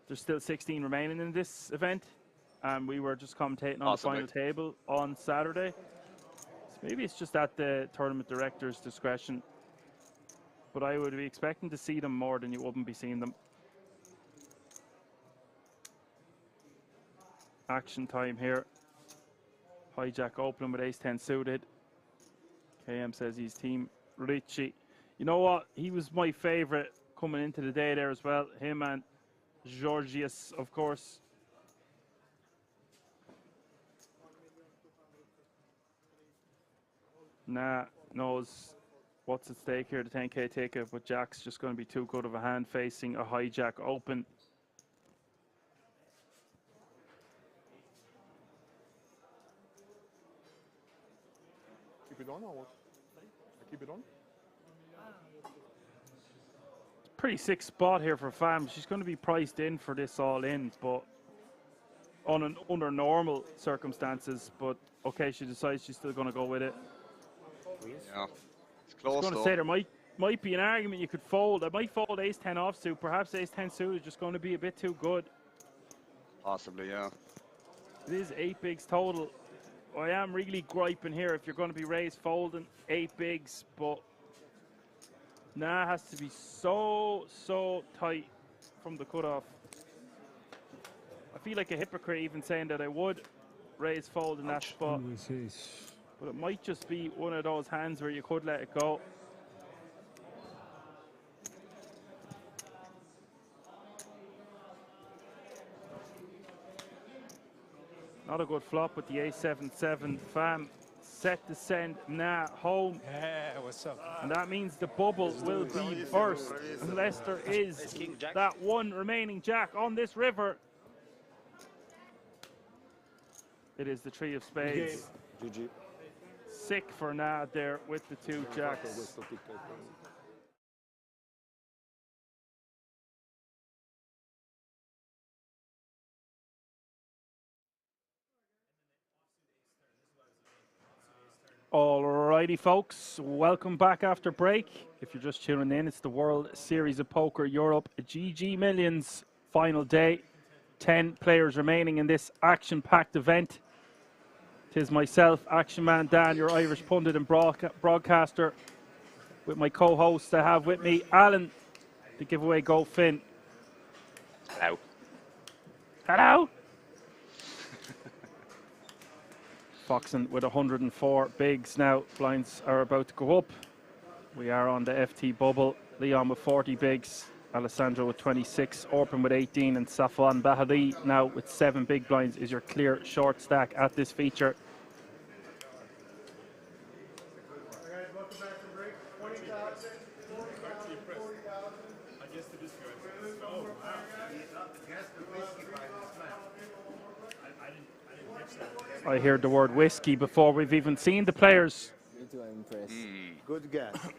there's still 16 remaining in this event, and we were just commentating on the final table on Saturday. So maybe it's just at the tournament director's discretion, but I would be expecting to see them more than you wouldn't be seeing them. Action time here. Hijack opening with Ace-10 suited. KM says he's team Richie. You know what? He was my favorite coming into the day there as well. Him and Georgios, of course. Knows what's at stake here, the 10k ticket, but Jack's just going to be too good of a hand facing a hijack open. Keep it on or what? Keep it on? Pretty sick spot here for Fam. She's going to be priced in for this all in, but under normal circumstances. But okay, she decides she's still going to go with it. Yeah, it's close. I was going to say there might be an argument you could fold. I might fold Ace-10 offsuit. Perhaps Ace-10 suit is just going to be a bit too good. Possibly, yeah. It is 8 bigs total. I am really griping here if you're going to be raised folding 8 bigs, but nah, it has to be so tight from the cutoff. I feel like a hypocrite even saying that I would raise fold in that spot. But it might just be one of those hands where you could let it go. Not a good flop with the A7-7. Fam, set to send now home. Yeah, what's up? And that means the bubble will be burst unless there is that one remaining jack on this river. It is the three of spades. GG. Sick for Nad there with the two jacks. Alrighty, folks, welcome back after break. If you're just tuning in, it's the World Series of Poker Europe GGMillions final day. 10 players remaining in this action-packed event. Tis myself, Action Man Dan, your Irish pundit and broadcaster, with my co-host I have with me, Alan, the giveaway Go Finn. Hello. Hello. Foxen with 104 bigs now. Blinds are about to go up. We are on the FT bubble. Leon with 40 bigs. Alessandro with 26. Orpin with 18. And Safwan Bahari now with 7 big blinds is your clear short stack at this feature. I heard the word whiskey before we've even seen the players. Me too, I'm impressed. Good guess. Do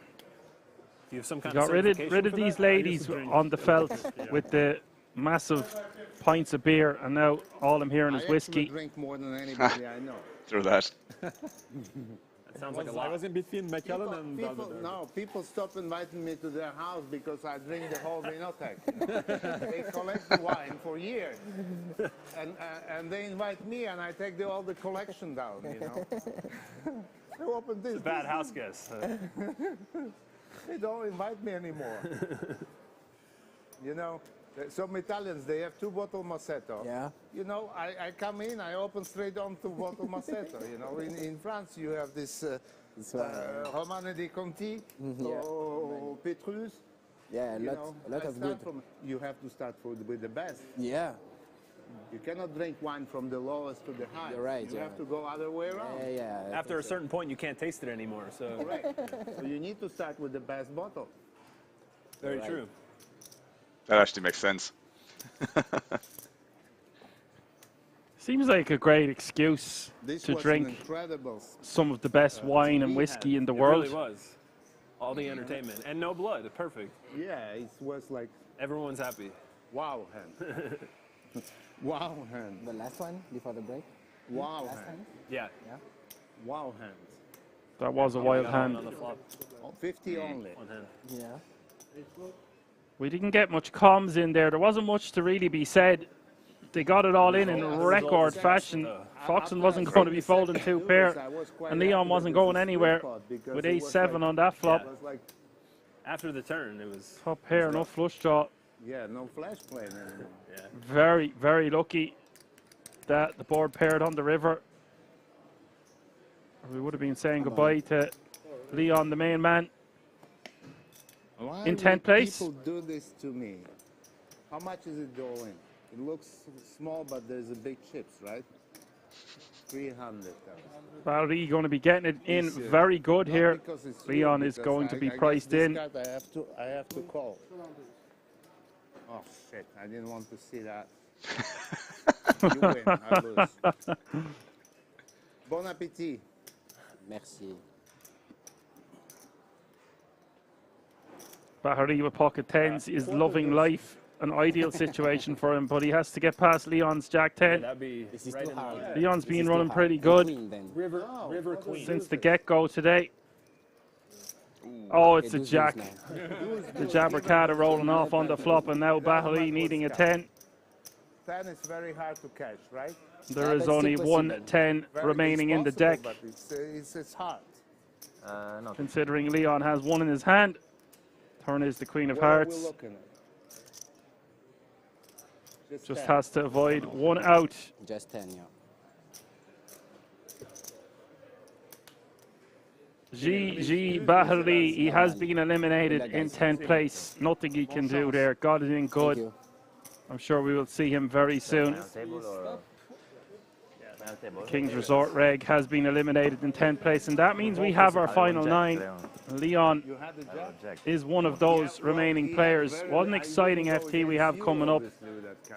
you have some kind Got of rid of certification for these that? ladies on the felt with the massive pints of beer, and now all I'm hearing is whiskey. I drink more than anybody I know. Through that. That sounds like a lot. I was in between McKellen and Belvedere. No, people stop inviting me to their house because I drink the whole Vinotech. They collect the wine for years, and they invite me, and I take all the collection down. You know. They open this. It's a bad house guest. They don't invite me anymore. You know. Some Italians, they have 2 bottle Massetto. Yeah. You know, I come in, I open straight on 2 bottle Massetto. You know, in France you have this Romane de Conti, or Petrus. Yeah, a lot of good. You have to start with the best. Yeah. You cannot drink wine from the lowest to the highest. You're right. You have to go other way around. Yeah. After a certain point, you can't taste it anymore. So. Correct. So you need to start with the best bottle. Very true. That actually makes sense. Seems like a great excuse This to was drink incredible. some of the best wine and whiskey in the world. It really was. All the entertainment. And no blood. Perfect. Yeah, it was like... Everyone's happy. Wow hand. Wow hand. The last one before the break? Wow Last hand. time? Yeah. Wow hand. That was a wild On hand. the flop. 50 only. One hand. Yeah. We didn't get much comms in there. There wasn't much to really be said. They got it all in record fashion. Foxen wasn't going to be folding 2 pair, and Leon wasn't going anywhere with A7 on that flop. After the turn, it was... Top pair, no flush draw. Yeah, no flash playing anymore. Yeah. Very, very lucky that the board paired on the river. We would have been saying goodbye to Leon, the main man. Why in 10th place. People do this to me. How much is it going? It looks small, but there's a big chips, right? 300,000. Valerie going to be getting it in very good here. Leon is going to be priced in. I have to call. Oh shit! I didn't want to see that. You win. I lose. Bon appétit. Merci. Bahari with pocket 10s is loving life. An ideal situation for him, but he has to get past Leon's Jack 10. That'd be right in line. Leon's been running pretty good River Queen. since the get-go today. Oh, it's a Jack. The Jabbercata rolling off on the flop, and now Bahari needing a 10. 10 is very hard to catch, right? There is only 1 10 remaining in the deck. But it's hard. Considering Leon has 1 in his hand. Turn is the Queen of What are we Hearts. looking at? Just has to avoid one out. Just 10, yeah. GG Bahari, he has been eliminated in 10th place. Nothing he can do there. Got it in good. I'm sure we will see him very soon. King's Resort Reg has been eliminated in 10th place, and that means we have our final 9. Leon is one of those remaining players. What an exciting FT we have coming up.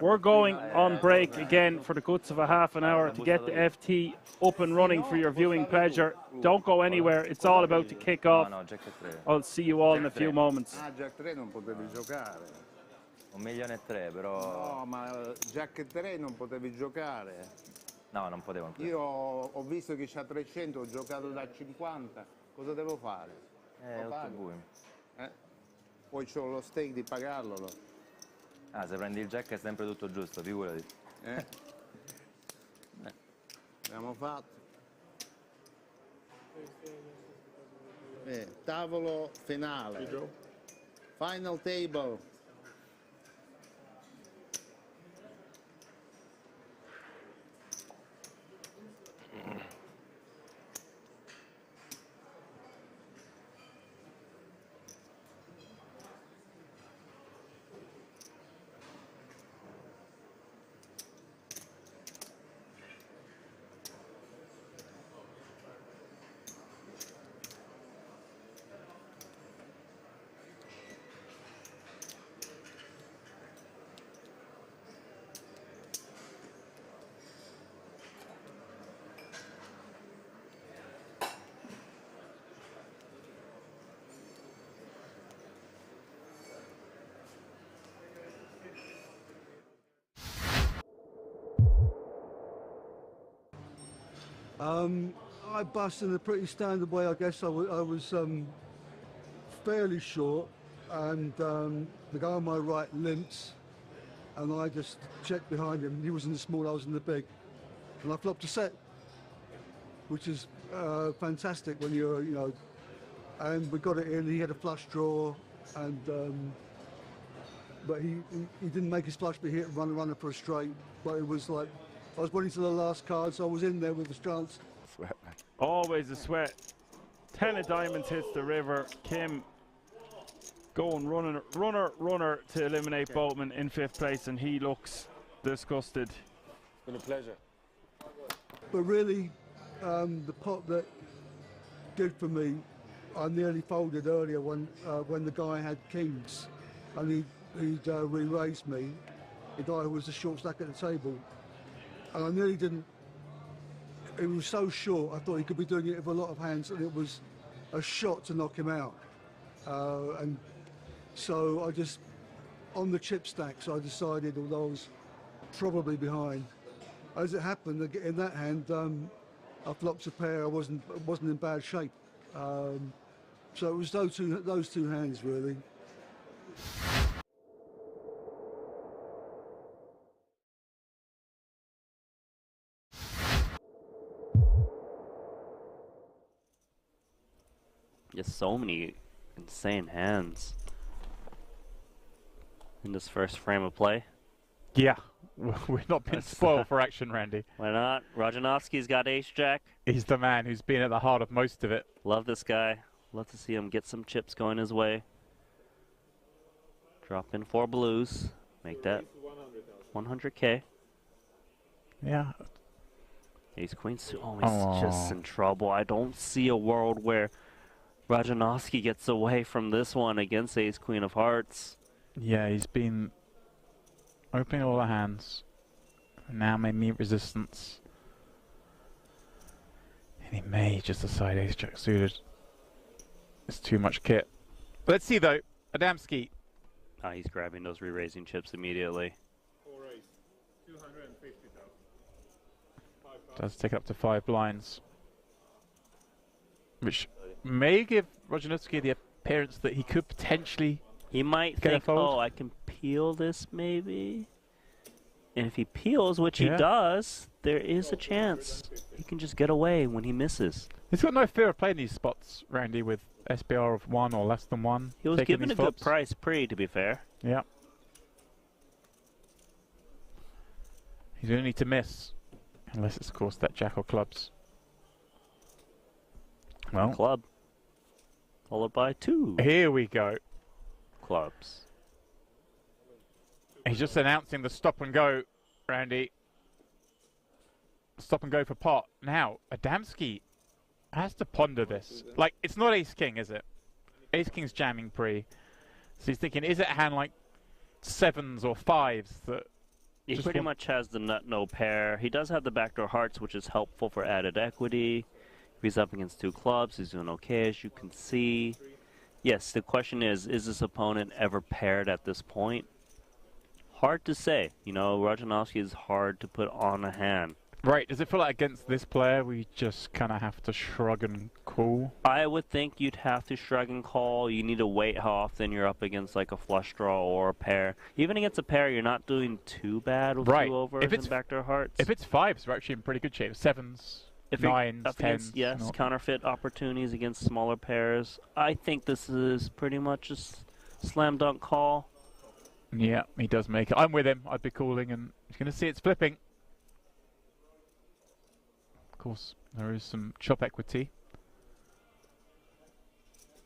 We're going on break again for the guts of a half an hour to get the FT up and running for your viewing pleasure. Don't go anywhere. It's all about to kick off. I'll see you all in a few moments. Jack 3 non potevi giocare. 1.3 milioni, però... No, ma Jack 3 non potevi giocare. No, non potevo. Io ho visto che c'ha 300, ho giocato da 50. Cosa devo fare? Lo pago. Poi c'ho lo stake di pagarlo. Ah, se prendi il jack è sempre tutto giusto, figurati. Abbiamo fatto. Tavolo finale. Final table. I bust in a pretty standard way. I guess I was fairly short, and the guy on my right limped, and I just checked behind him. He was in the small, I was in the big, and I flopped a set, which is fantastic when you're, you know. And we got it in. He had a flush draw, and but he didn't make his flush, but he hit runner for a straight. But it was like, I was waiting to the last card, so I was in there with a chance. Sweat. Always a sweat. 10 of diamonds hits the river. Kim going runner to eliminate Boatman in 5th place, and he looks disgusted. It's been a pleasure. But really, the pot that did for me, I nearly folded earlier when the guy had kings, and he'd re-raised me. The guy who was the short stack at the table. And I nearly didn't. It was so short, I thought he could be doing it with a lot of hands, and it was a shot to knock him out. And so I just, on the chip stacks, I decided, although I was probably behind, as it happened, in that hand, I flopped a pair. I wasn't in bad shape. So it was those two hands really. Just so many insane hands in this first frame of play. Yeah, we've not been spoiled for action, Randy. Why not? Rajanovski's got ace-jack. He's the man who's been at the heart of most of it. Love this guy. Love to see him get some chips going his way. Drop in 4 blues. Make that 100K. Yeah. Ace queen. Oh, he's just in trouble. I don't see a world where Rajanovski gets away from this one against ace queen of hearts. Yeah, he's been opening all the hands. Now may meet resistance. And he may just decide ace jack suited. It's too much kit. Let's see though. Adamski. Ah, he's grabbing those re-raising chips immediately. Does take it up to 5 blinds. Which may give Rajanovski the appearance that he could potentially He might think, oh, I can peel this maybe. And if he peels, which he does, there is a chance he can just get away when he misses. He's got no fear of playing these spots, Randy, with SBR of 1 or less than 1. He was given a good price pre, to be fair. Yeah. He's going to need to miss. Unless it's, of course, that jack or clubs. Well. Club. Followed by 2. Here we go. Clubs. He's just announcing the stop and go, Randy. Stop and go for pot. Now, Adamski has to ponder this. Like, it's not ace-king, is it? Ace-king's jamming pre. So he's thinking, is it a hand like 7s or 5s that... He pretty much has the nut no pair. He does have the backdoor hearts, which is helpful for added equity. If he's up against 2 clubs, he's doing okay, as you can see. Yes, the question is this opponent ever paired at this point? Hard to say. You know, Rajanovsky is hard to put on a hand. Right, does it feel like against this player we just kind of have to shrug and call? I would think you'd have to shrug and call. You need to wait how often you're up against like a flush draw or a pair. Even against a pair, you're not doing too bad with 2 overs and backdoor hearts. If it's 5s, we're actually in pretty good shape. 7s, 9s, 10s. Yes, counterfeit opportunities against smaller pairs. I think this is pretty much a slam dunk call. Yeah, he does make it. I'm with him. I'd be calling, and he's going to see it's flipping. Of course, there is some chop equity.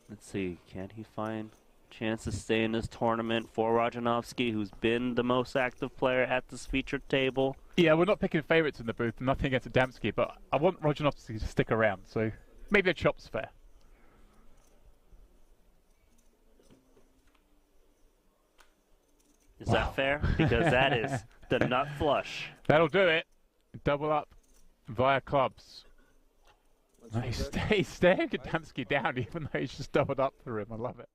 Let's see, can he find a chance to stay in this tournament for Rajanovsky, who's been the most active player at this featured table? Yeah, we're not picking favourites in the booth, nothing against Adamski, but I want Rajanovsky to stick around, so maybe a chop's fair. Is that fair? Because that is the nut flush. That'll do it. Double up via clubs. He's staring Adamski down even though he's just doubled up for him. I love it.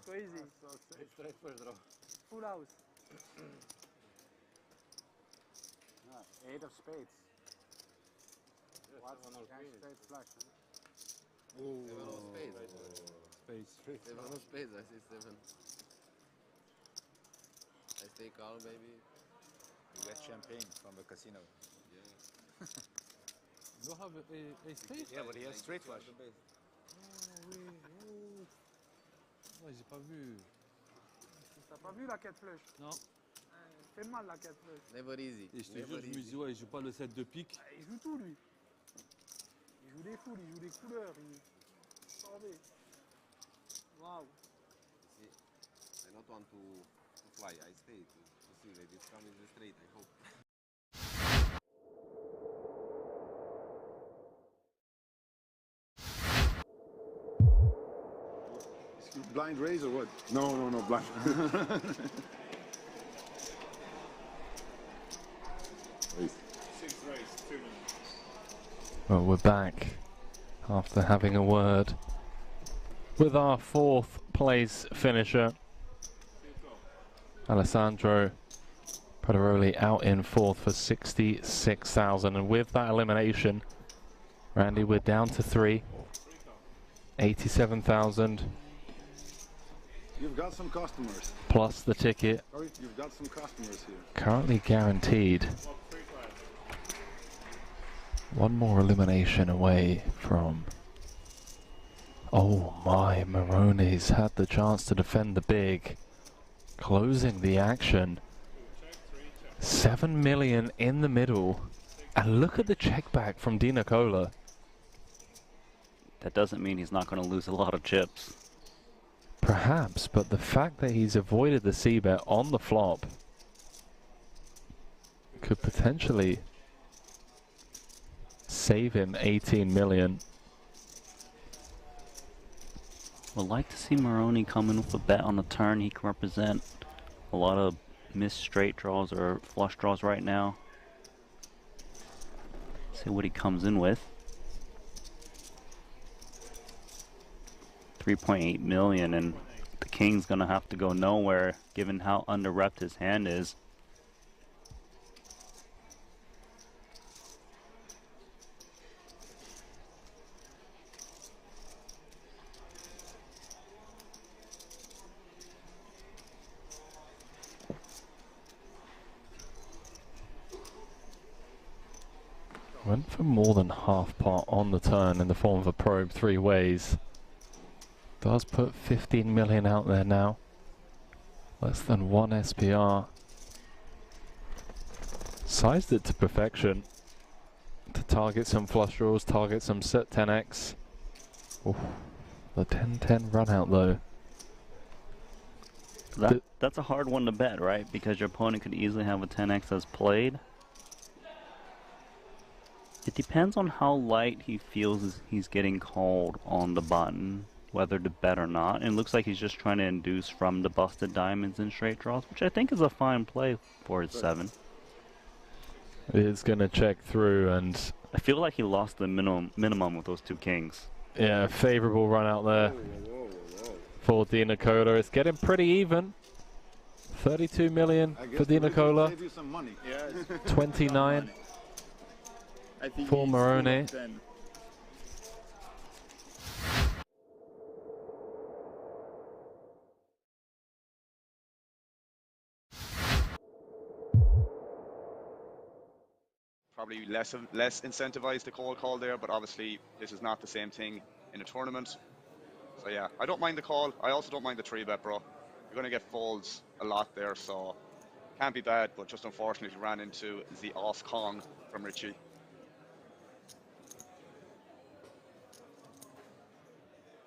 It's crazy. Straight first draw. Full house. 8 of spades. What? Straight flush. Ooh. 7 of spades. Spades. 7 of spades, I see 7. I stay calm, baby. You get champagne from the casino. Yeah. You don't have a straight? Yeah, but he has straight flush. Oh oui, oh. Ouais, j'ai pas vu. T'as pas vu la 4 flush? Non. fait mal la 4. Never easy. Et je te jure, je me dis, ouais, il joue pas le set de pique. Il joue tout lui. Il joue des foules, il joue des couleurs. Attendez. Waouh. I not want to fly. I stay to see that it's coming straight. I hope. Blind raise or what? No, blind. Well, we're back after having a word with our fourth place finisher, Alessandro Paderoli, out in fourth for 66,000. And with that elimination, Randy, we're down to 3, 87,000. You've got some customers. Plus the ticket. You've got some customers here. Currently guaranteed. One more elimination away from... Oh my, Moroni's had the chance to defend the big. Closing the action. 7 million in the middle. And look at the check back from Di Nicola. That doesn't mean he's not going to lose a lot of chips. Perhaps, but the fact that he's avoided the c-bet on the flop could potentially save him 18 million. Would like to see Moroni come in with a bet on the turn. He can represent a lot of missed straight draws or flush draws right now. See what he comes in with. 3.8 million, and the king's gonna have to go nowhere given how under-repped his hand is. Went for more than half pot on the turn in the form of a probe 3 ways. Does put 15 million out there now. Less than 1 SPR. Sized it to perfection. To target some flush draws, target some set 10x. Ooh, the 10-10 run out though. That's a hard one to bet, right? Because your opponent could easily have a 10x as played. It depends on how light he feels he's getting called on the button, whether to bet or not. And it looks like he's just trying to induce from the busted diamonds and straight draws, which I think is a fine play for his 7. It's going to check through, and I feel like he lost the minimum with those 2 kings. yeah, favorable run out there for Di Nicola. It's getting pretty even. 32 million for Di Nicola. 29 for Moroni. Probably less incentivized to call there, but obviously this is not the same thing in a tournament. So yeah, I don't mind the call. I also don't mind the 3-bet, bro. You're going to get folds a lot there, so can't be bad, but just unfortunately ran into the off Kong from Richie.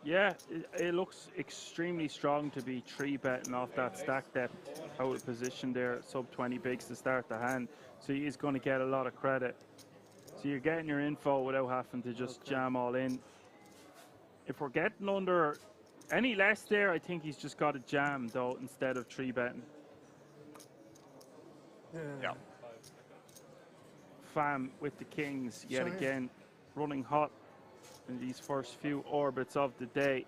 Yeah, it looks extremely strong to be 3-betting off that stack depth out of position there, sub 20 bigs to start the hand. So he is going to get a lot of credit. So you're getting your info without having to just jam all in. If we're getting under any less there, I think he's just got to jam though instead of 3-betting. Yeah. Fam with the kings yet again, running hot in these first few orbits of the day.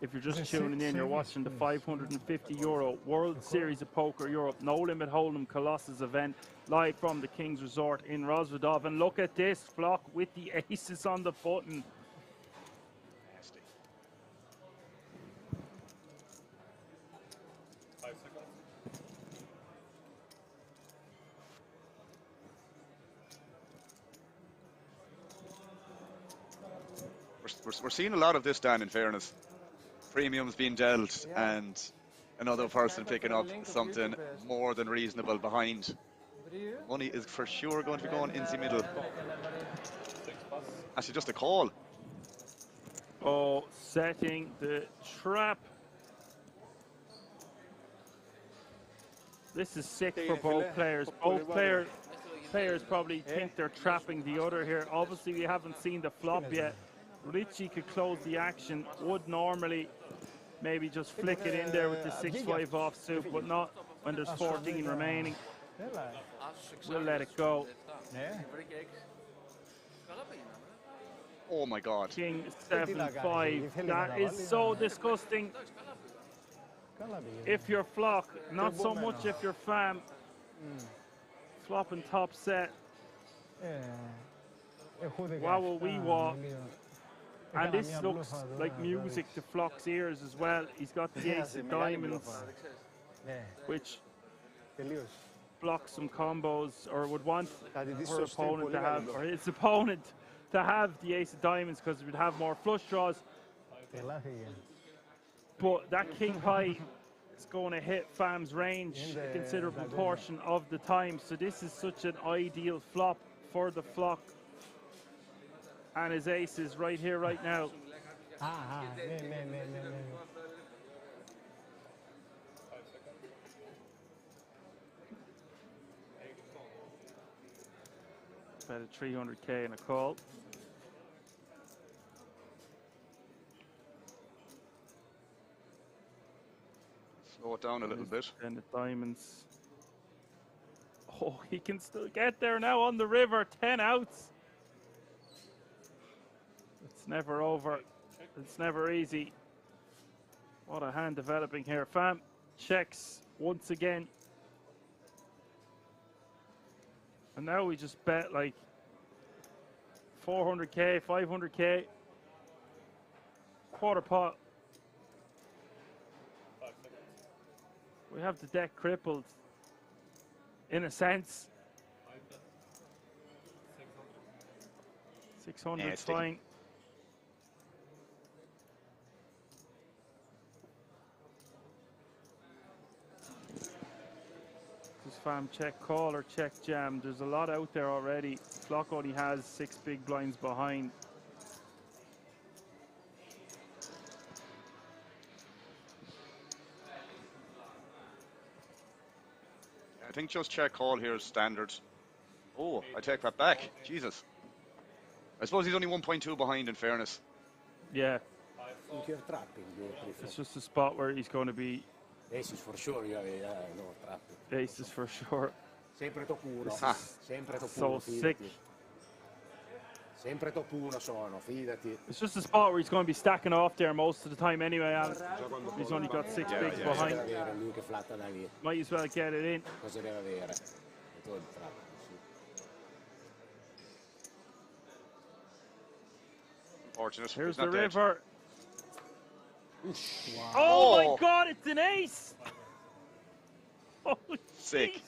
If you're just tuning in, you're watching the €550 World Series of Poker Europe No Limit Hold'em Colossus event live from the King's Resort in Rozvadov. And look at this flock with the aces on the button. Nasty. 5 seconds. We're seeing a lot of this, Dan, in fairness. Premiums being dealt and another person picking up something more than reasonable behind. Money is for sure going to be going in the middle. Actually, just a call. Oh, setting the trap. This is sick for both players. Both players probably think they're trapping the other here. Obviously, we haven't seen the flop yet. Richie could close the action. Would normally maybe just flick it in there with the 6-5 offsuit, but not when there's 14 remaining. We'll let it go. Oh my God. King 7-5. That is so disgusting. If you're flock, not so much if you're fam. Flopping top set. Wow, will we walk? And this looks like music to Flock's ears as well. He's got the ace of diamonds, which blocks some combos, or would want her opponent to have, or his opponent to have the ace of diamonds, because it would have more flush draws. But that king high is going to hit fam's range a considerable portion of the time. So this is such an ideal flop for the flock. And his ace is right here, right now. Bet a 300k and a call. Slow it down a little bit. And the diamonds. Oh, he can still get there now on the river. 10 outs. It's never over. It's never easy. What a hand developing here. Fam checks once again. And now we just bet like 400k, 500k. Quarter pot. We have the deck crippled, in a sense. 600 fine. Just fam check call or check jam. There's a lot out there already. Flock only has 6 big blinds behind. I think just check call here is standard. Oh, I take that back. Jesus. I suppose he's only 1.2 behind, in fairness. Yeah. It's just a spot where he's going to be. Aces for sure, yeah, no trapping. Aces for sure. Sempre top 1. Sempre top 1. So sick. Sempre top 1 sono, fidati. It's just a spot where he's going to be stacking off there most of the time anyway, Alan. He's only got 6 bigs behind. Lui che flatta da lì. Might as well get it in. Cosa deve avere? Tutto il trap. Fortunate. Here's the river. Wow. Oh my God, it's an ace! Oh, sick.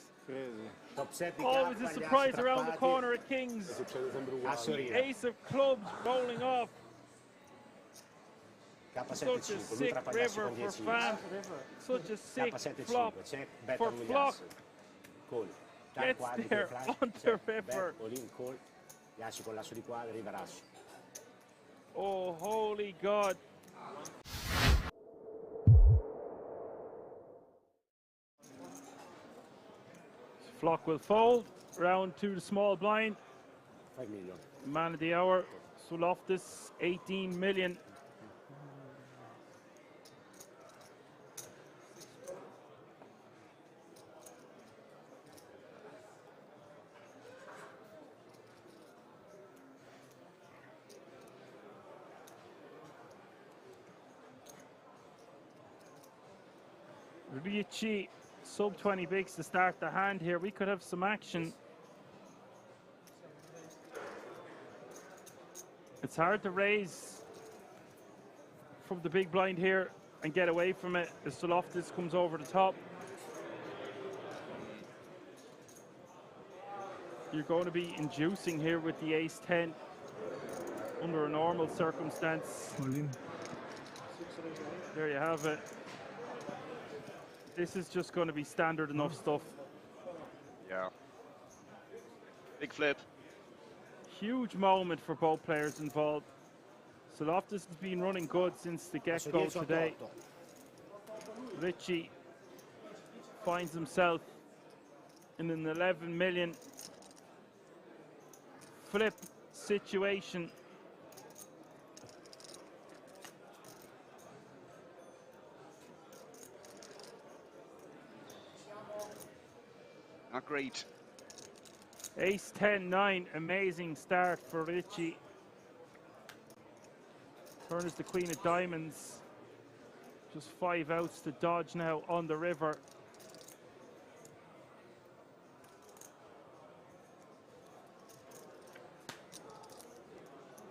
Oh, it was a surprise around the corner at Kings. The ace of clubs rolling off. Such a sick river for fam. Such a sick flop for flock. Gets there on the river. Oh, holy God. Flock will fold, round to the small blind. 5 million. Man of the hour, Loftus, 18 million. Ricci, sub 20 bigs to start the hand here. We could have some action. It's hard to raise from the big blind here and get away from it as Loftus comes over the top. You're going to be inducing here with the ace 10 under a normal circumstance. There you have it. This is just going to be standard enough stuff. Yeah. Big flip. Huge moment for both players involved. So Loftus has been running good since the get-go today. Richie finds himself in an 11 million flip situation. Not great. Ace 10-9, amazing start for Richie. Turn is the queen of diamonds. Just 5 outs to dodge now on the river.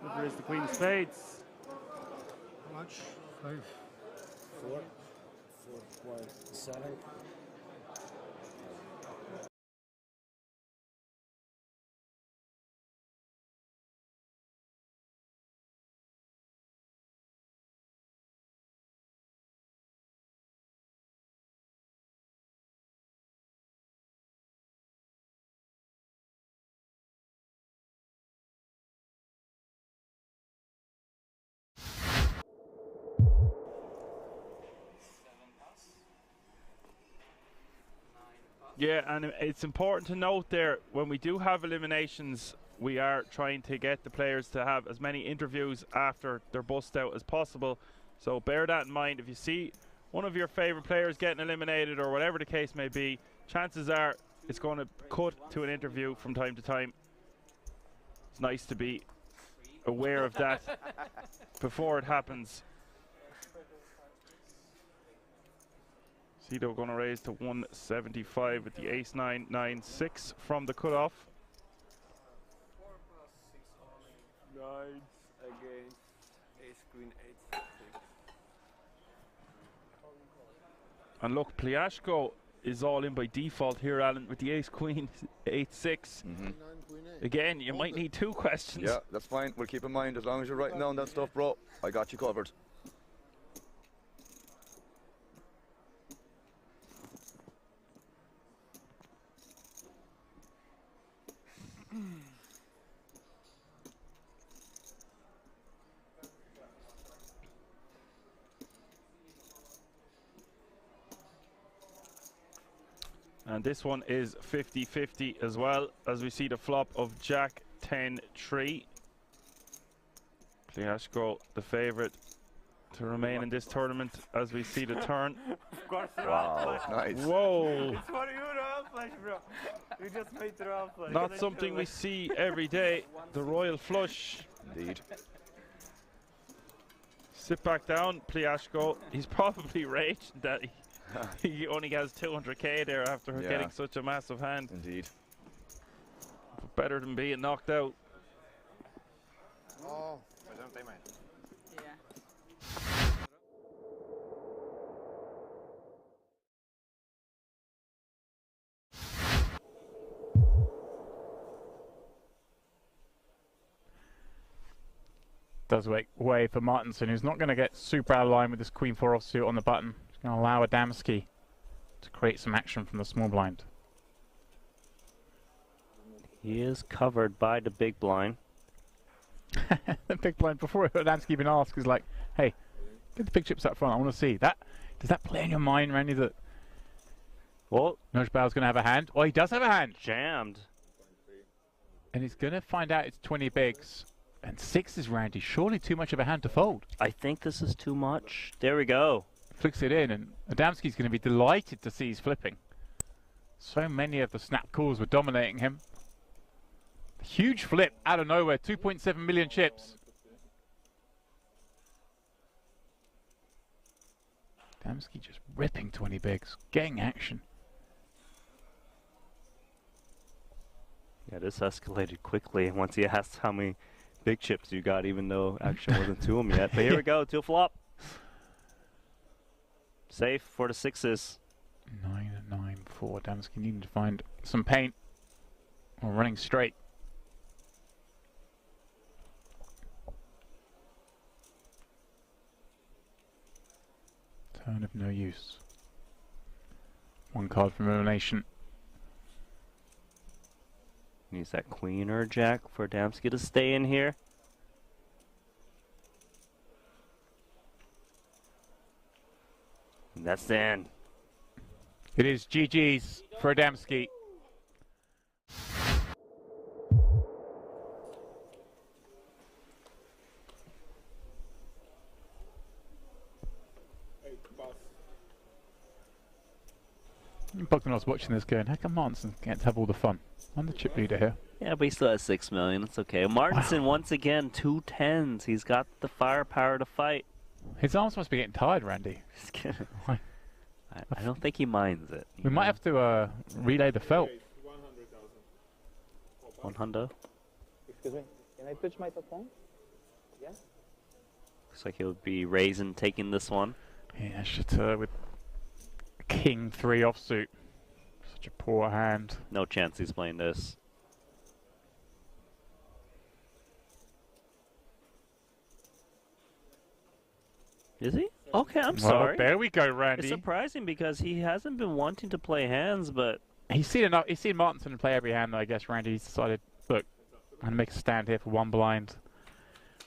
River is the queen of spades. How much? 5. 4. 4.7. Yeah, and it's important to note there, when we do have eliminations, we are trying to get the players to have as many interviews after their bust out as possible. So bear that in mind. If you see one of your favorite players getting eliminated or whatever the case may be, chances are it's going to cut to an interview from time to time. It's nice to be aware of that before it happens. Cito going to raise to 175 with the ace 9, 9, 6 from the cutoff. 9 against ace queen 8, 6. And look, Pliashko is all in by default here, Alan, with the ace queen 8, 6. Again, you might need 2 questions. Yeah, that's fine. We'll keep in mind, as long as you're writing down that stuff, bro, I got you covered. And this one is 50-50 as well, as we see the flop of Jack 10-3. Pliashko, the favourite to remain in this tournament, as we see the turn. Of course, wow, nice. Whoa. It's for you, royal flush, bro. You just made the royal flush. Not something we see every day, the royal flush. Indeed. Sit back down, Pliashko. He's probably raged that he only has 200k there after getting such a massive hand. Indeed. But better than being knocked out. Oh, Does make way for Martinson, who's not going to get super out of line with this Queen 4 offsuit on the button. He's going to allow Adamski to create some action from the small blind. He is covered by the big blind. The big blind, before Adamski even asked, is like, hey, get the big chips up front, I want to see. That does that play in your mind, Randy, that well, Nojbau's going to have a hand? Oh, he does have a hand. Jammed. And he's going to find out it's 20 bigs. And 6 is Randy. Surely too much of a hand to fold. I think this is too much. There we go. Flicks it in, and Adamski's going to be delighted to see he's flipping. So many of the snap calls were dominating him. Huge flip out of nowhere. 2.7 million chips. Adamski just ripping 20 bigs. Getting action. Yeah, this escalated quickly once he asked how many big chips you got, even though action wasn't to him yet. But here we go, to a flop. Safe for the 6s. 9, 9, 4. Adamski needing to find some paint. Or running straight. Turn of no use. One card from Elimination. Use that queen or jack for Adamski to stay in here. And that's the end. It is GG's for Adamski. Bogdan was watching this going, how come Martinson can't have all the fun? I'm the chip leader here. Yeah, but he still has 6 million. It's okay. Martinson, once again, 2 10s. He's got the firepower to fight. His arms must be getting tired, Randy. I don't think he minds it. We might have to relay the felt. 100. Excuse me, can I touch my top 10? Yes? Looks like he'll be raising, taking this one. Yeah, Chateau with King 3 offsuit. Such a poor hand. No chance he's playing this. Is he? Okay, I'm sorry. There we go, Randy. It's surprising because he hasn't been wanting to play hands, but He's seen enough. He's seen Martinson play every hand, though, I guess. Randy's decided, look, I'm gonna make a stand here for 1 blind.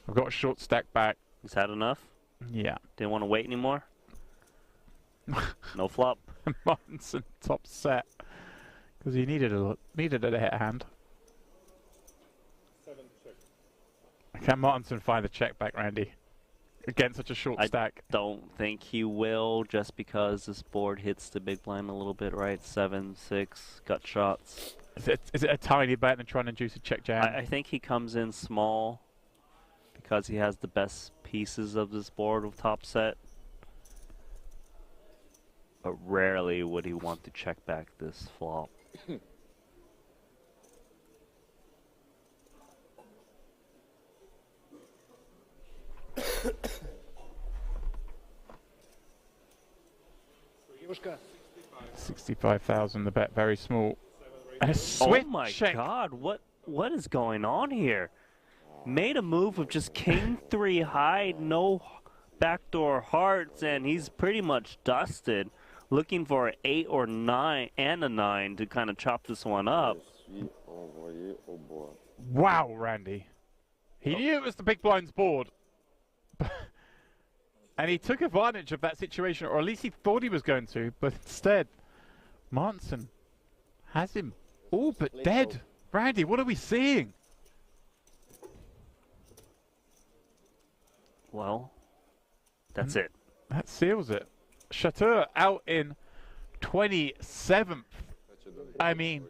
I've got a short stack back. He's had enough. Yeah. Didn't want to wait anymore. No flop. Martinson top set because he needed a hit hand. 7 check. Can Martinson find the check back, Randy? Against such a short stack. I don't think he will, just because this board hits the big blind a little bit, right? 7, 6, gut shots. Is it a tiny bet than trying to induce a check jam? I think he comes in small because he has the best pieces of this board with top set. But rarely would he want to check back this flop. $65,000, the bet very small. And a switch Oh my check. god, what is going on here? Made a move of just king 3 high, no backdoor hearts, and he's pretty much dusted. Looking for an 8 or 9 and a 9 to kind of chop this one up. Wow, Randy. He knew it was the big blind's board. And he took advantage of that situation, or at least he thought he was going to, but instead, Martinson has him all but dead. Randy, what are we seeing? Well, that's it. That seals it. Chateau out in 27th. I mean,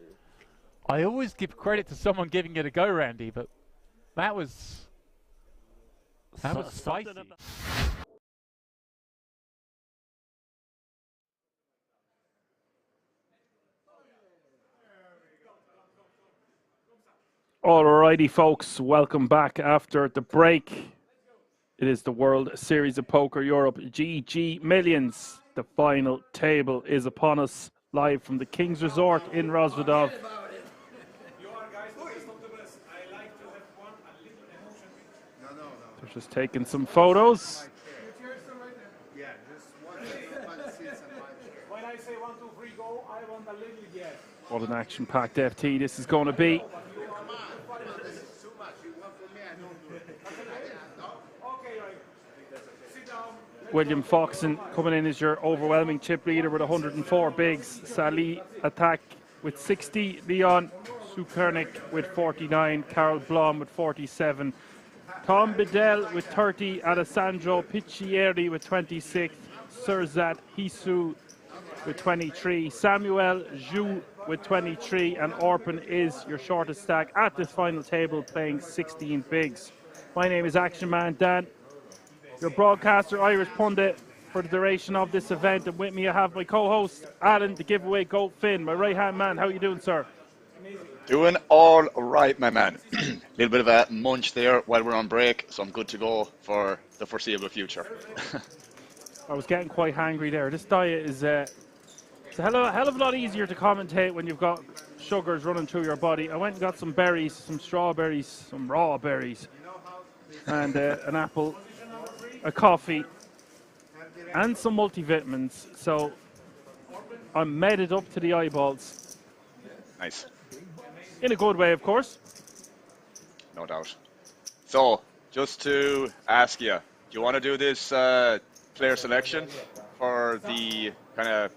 I always give credit to someone giving it a go, Randy, but that was spicy. Alrighty, folks, welcome back after the break. It is the World Series of Poker Europe GGMillions. The final table is upon us, live from the King's Resort in Rosvedov. They're just taking some photos. When I say 1, 2, 3, go, I want a little yes. What an action-packed FT this is going to be. William Foxon coming in as your overwhelming chip leader with 104 bigs. Sally Attack with 60. Leon Sukernik with 49. Carol Blom with 47. Tom Bedell with 30. Alessandro Piccieri with 26. Surzat Hisu with 23. Samuel Zhu with 23. And Orpin is your shortest stack at this final table, playing 16 bigs. My name is Action Man Dan, your broadcaster, Irish pundit for the duration of this event, and with me I have my co-host Alan, the giveaway goat Finn, my right-hand man. How are you doing, sir? Doing all right, my man. A little bit of a munch there while we're on break, so I'm good to go for the foreseeable future. I was getting quite hangry there. This diet is it's a hell of a lot easier to commentate when you've got sugars running through your body. I went and got some berries, some strawberries, some raw berries, and an apple, a coffee, and some multivitamins. So I'm meted up to the eyeballs. Nice. In a good way, of course. No doubt. So, just to ask you, do you want to do this player selection for the kind of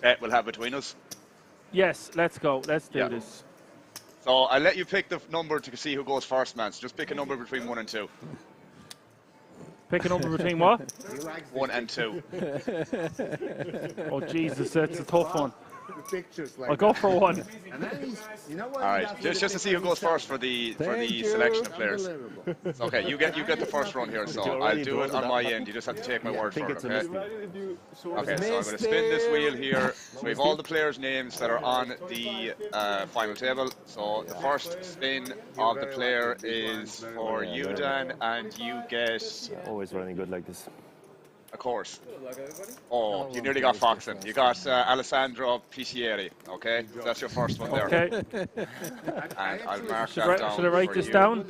bet we'll have between us? Yes, let's go. Let's do this. So I'll let you pick the number to see who goes first, man. So just pick a number between 1 and 2. Pick a number between what? 1 and 2. Oh Jesus, that's a tough one. Pictures like I'll go for 1. And then you know what? All right, just to see who goes first for the selection of players. So, okay, you get the first run here. So I'll do it on my end. You just have to take my word for it. Okay. Okay, so I'm going to spin this wheel here. So we have all the players' names that are on the final table. So the first spin of the player is for you, Dan, and you get. Always running good like this. Of course. Oh, you nearly got Foxen. You got Alessandro Piccieri, okay? So that's your first one there. Okay. And I'll mark that down. Should I write this down?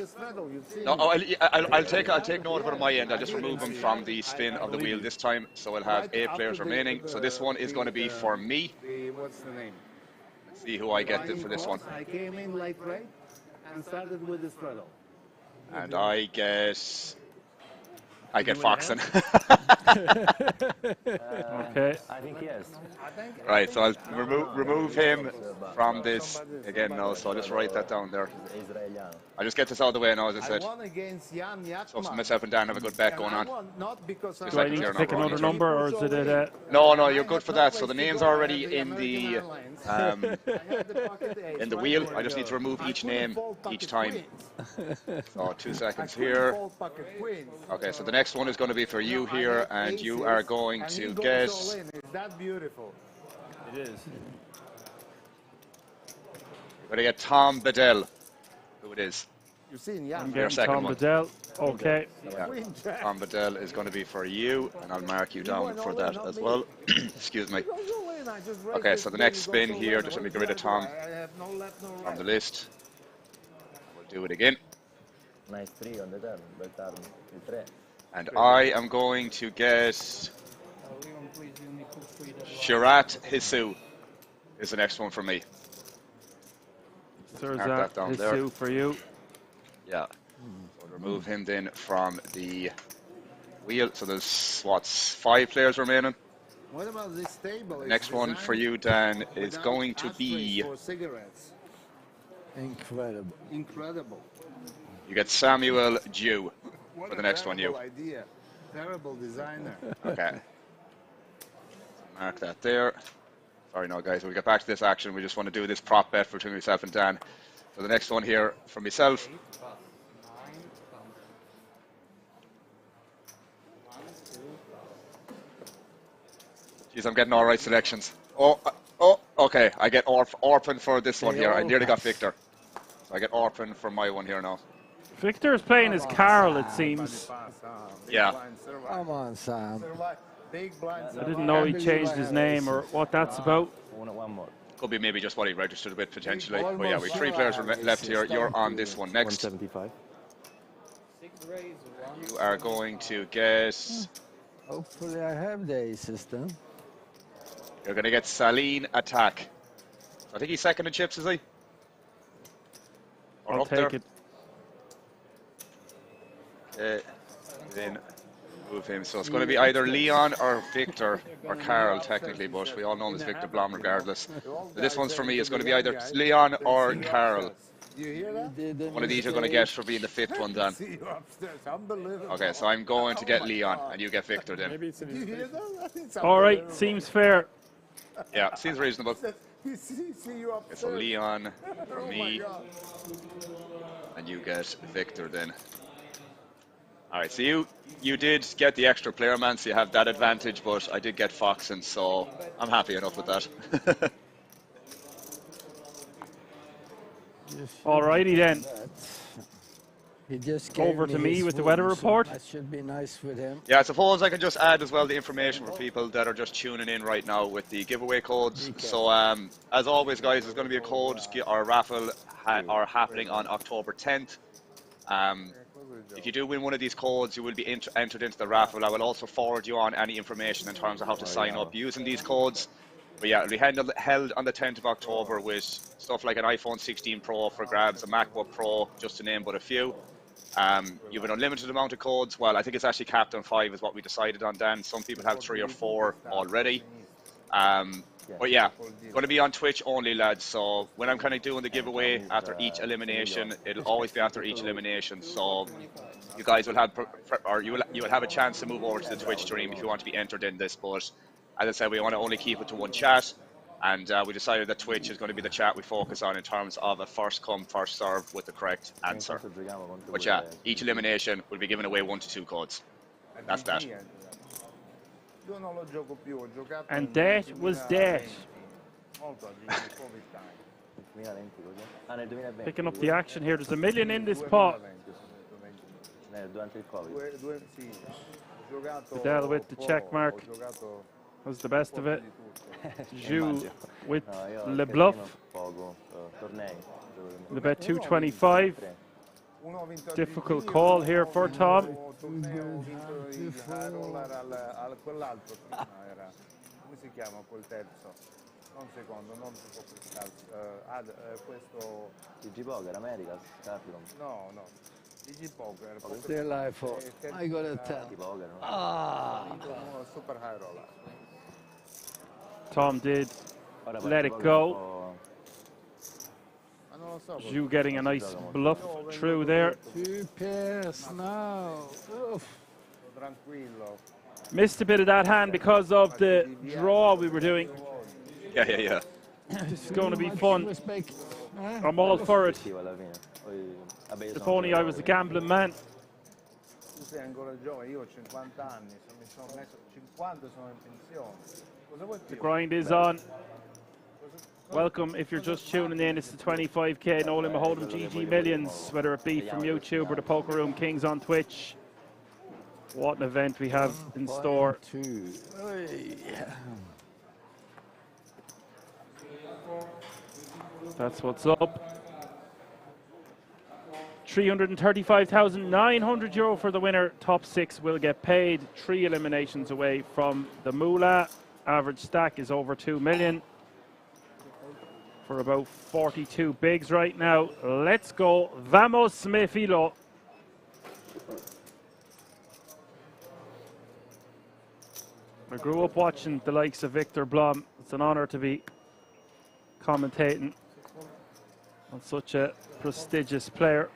No, I'll take note of it on my end. I'll just remove them from the spin of the wheel this time. So we'll have 8 players remaining. So this one is going to be for me. What's the name? Let's see who I get for this one. I came in like right and started with the straddle. And I get Foxen. Okay. I think yes. Right, so I'll remove him from this again now, so I'll just write that down there. I'll just get this out of the way now, as I said. So myself and Dan have a good bet going on. Do I need to pick another number, or is it No, you're good for that. So the name's already in the wheel. I just need to remove each name each time. So 2 seconds here. Okay, so the next one is going to be for you here, and you are going to get. Is that beautiful? It is. We're going to get Tom Bedell, who it is. You've seen, I'm getting Tom Bedell. Okay. Yeah. Tom Bedell is going to be for you, and I'll mark you down for that as well. Excuse me. Okay, so the next spin here, just let me get rid of Tom from the list. We'll do it again. Nice 3 on the turn. Bel turn. 3. And I am going to get Shirat Hisu is the next one for me. There's Mark that down there. Hisu for you. Yeah. So remove him then from the wheel. So there's, 5 players remaining. What about this table? The next one for you, Dan, is going to be. For cigarettes. Incredible. Incredible. You get Samuel Dew for the next one, you. Idea. Terrible designer. Okay. Mark that there. Sorry, no, guys. We'll get back to this action. We just want to do this prop bet between myself and Dan. So the next one here for myself. Jeez, I'm getting all right selections. Oh, okay. I get Orpin for this one here. I nearly got Victor. So I get Orpin for my one here now. Victor is playing as Carl, it seems. Yeah. Come on, Sam. I didn't know he changed his name or what that's about. Could be maybe just what he registered with potentially. But yeah, we have 3 players left here. You're on this one next. 175. You are going to get. Hopefully I have the aces then. You're going to get Saline Attack. I think he's second in chips, is he? Or I'll up take there? it. Okay. Then move him. So it's going to be either Leon or Victor or Carl technically, but we all know it's Victor Blom regardless. So this one's for me. It's going to be either Leon or Carl. One of these you're going to get for being the 5th one, Dan. Okay, so I'm going to get Leon and you get Victor then. All right, seems fair. Yeah, seems reasonable. Okay, so Leon for me, and you get Victor then. All right, so you did get the extra player, man, so you have that advantage, but I did get Foxen, so I'm happy enough with that. Alrighty then. He just over to me with the weather report. That should be nice with him. Yeah, I suppose I can just add as well the information for people that are just tuning in right now with the giveaway codes. So as always, guys, there's going to be a code or raffle are happening on October 10th. If you do win one of these codes, you will be entered into the raffle. I will also forward you on any information in terms of how to sign up using these codes. But yeah, it'll be held on the 10th of October with stuff like an iPhone 16 Pro for grabs, a MacBook Pro, just to name but a few. You have an unlimited amount of codes. Well, I think it's actually capped on 5 is what we decided on, Dan. Some people have 3 or 4 already. But yeah, going to be on Twitch only, lads. So when I'm kind of doing the giveaway after each elimination, it'll always be after each elimination. So you guys will have, you will have a chance to move over to the Twitch stream if you want to be entered in this. But as I said, we want to only keep it to one chat. And we decided that Twitch is going to be the chat we focus on in terms of a first come, first serve with the correct answer. But yeah, each elimination will be giving away 1 to 2 codes. That's that. And that was that. Picking up the action here. There's $1 million in this pot. Vidal with the check mark. Was the best of it. Jou with Le Bluff. The bet 225. Difficult call here for Tom. Still iPhone. I got a 10. Tom did let it go. Jou getting a nice bluff through there. 2 pairs now. Oof. Missed a bit of that hand because of the draw we were doing. Yeah. This is going to be fun. I'm all for it. If only I was a gambling man. The grind is on. Welcome if you're just tuning in. It's the 25k No Limit Hold'em GGMillions, whether it be from YouTube or the Poker Room Kings on Twitch. What an event we have in store. That's what's up. €335,900 for the winner. Top 6 will get paid. 3 eliminations away from the moolah. Average stack is over 2 million. For about 42 bigs right now. Let's go. Vamos, me filo. I grew up watching the likes of Victor Blom. It's an honor to be commentating on such a prestigious player.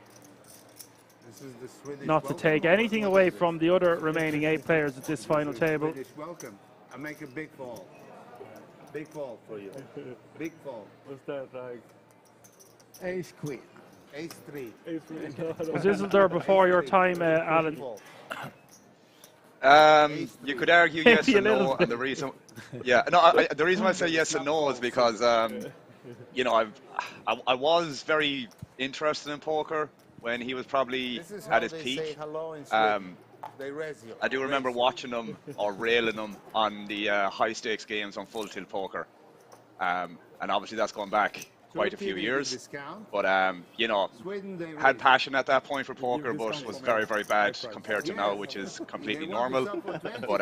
Not to take anything away from the other remaining 8 players at this final table. Welcome. I make a big fall. Big fall for you. Big fall. What's that like? Ace Queen. Ace 3. Was Isildur before your time, Alan? You could argue yes and no, and the reason, the reason why I say yes and no is because, you know, I was very interested in poker when he was probably at his peak. I do remember watching him or railing him on the high stakes games on Full Tilt Poker, and obviously that's going back quite a few years. But you know, had passion at that point for poker, but was very, very bad compared to now, which is completely normal. But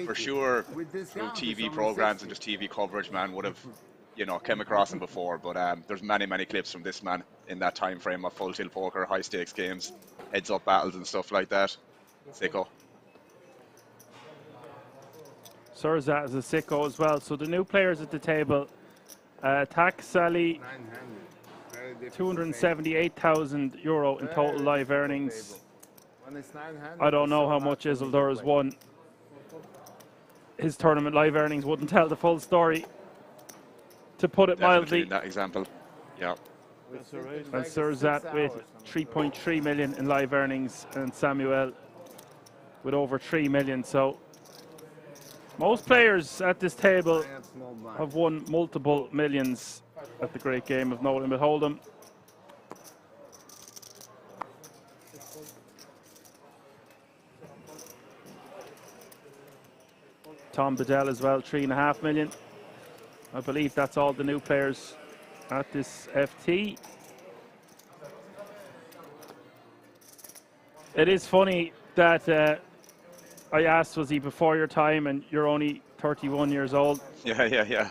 for sure, through TV programs and just TV coverage, man, would have, you know, came across him before. But there's many, many clips from this man in that time frame of Full Tilt Poker, high stakes games, heads up battles and stuff like that. Sicko. Surzat is a sicko as well. So the new players at the table, Tax Sally, €278,000 in total live earnings. I don't know how much Isildur has won. His tournament live earnings wouldn't tell the full story, to put it mildly. In that example, yeah. And Surzat with 3.3 million in live earnings, and Samuel with over 3 million. So most players at this table have won multiple millions at the great game of No Limit Hold'em. Tom Bedell as well, 3.5 million. I believe that's all the new players at this FT. It is funny that I asked, was he before your time, and you're only 31 years old? Yeah.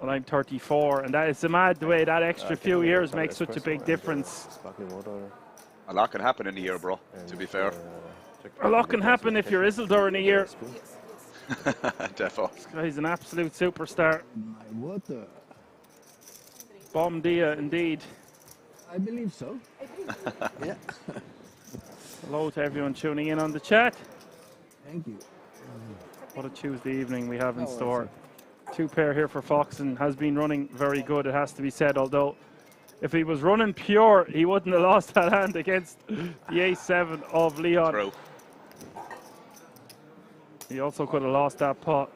and I'm 34, and that is mad the way that extra few years makes such a big difference. A lot can happen in a year, bro, to be fair. A lot can happen if you're Isildur in a year. Defo. This guy's an absolute superstar. Water. Bom dia, indeed. I believe so. Yeah. Hello to everyone tuning in on the chat. Thank you. What a Tuesday evening we have in store. 2 pair here for Foxen. Has been running very good, it has to be said, although if he was running pure, he wouldn't have lost that hand against the ace-7 of Leon. True. He also could have lost that pot.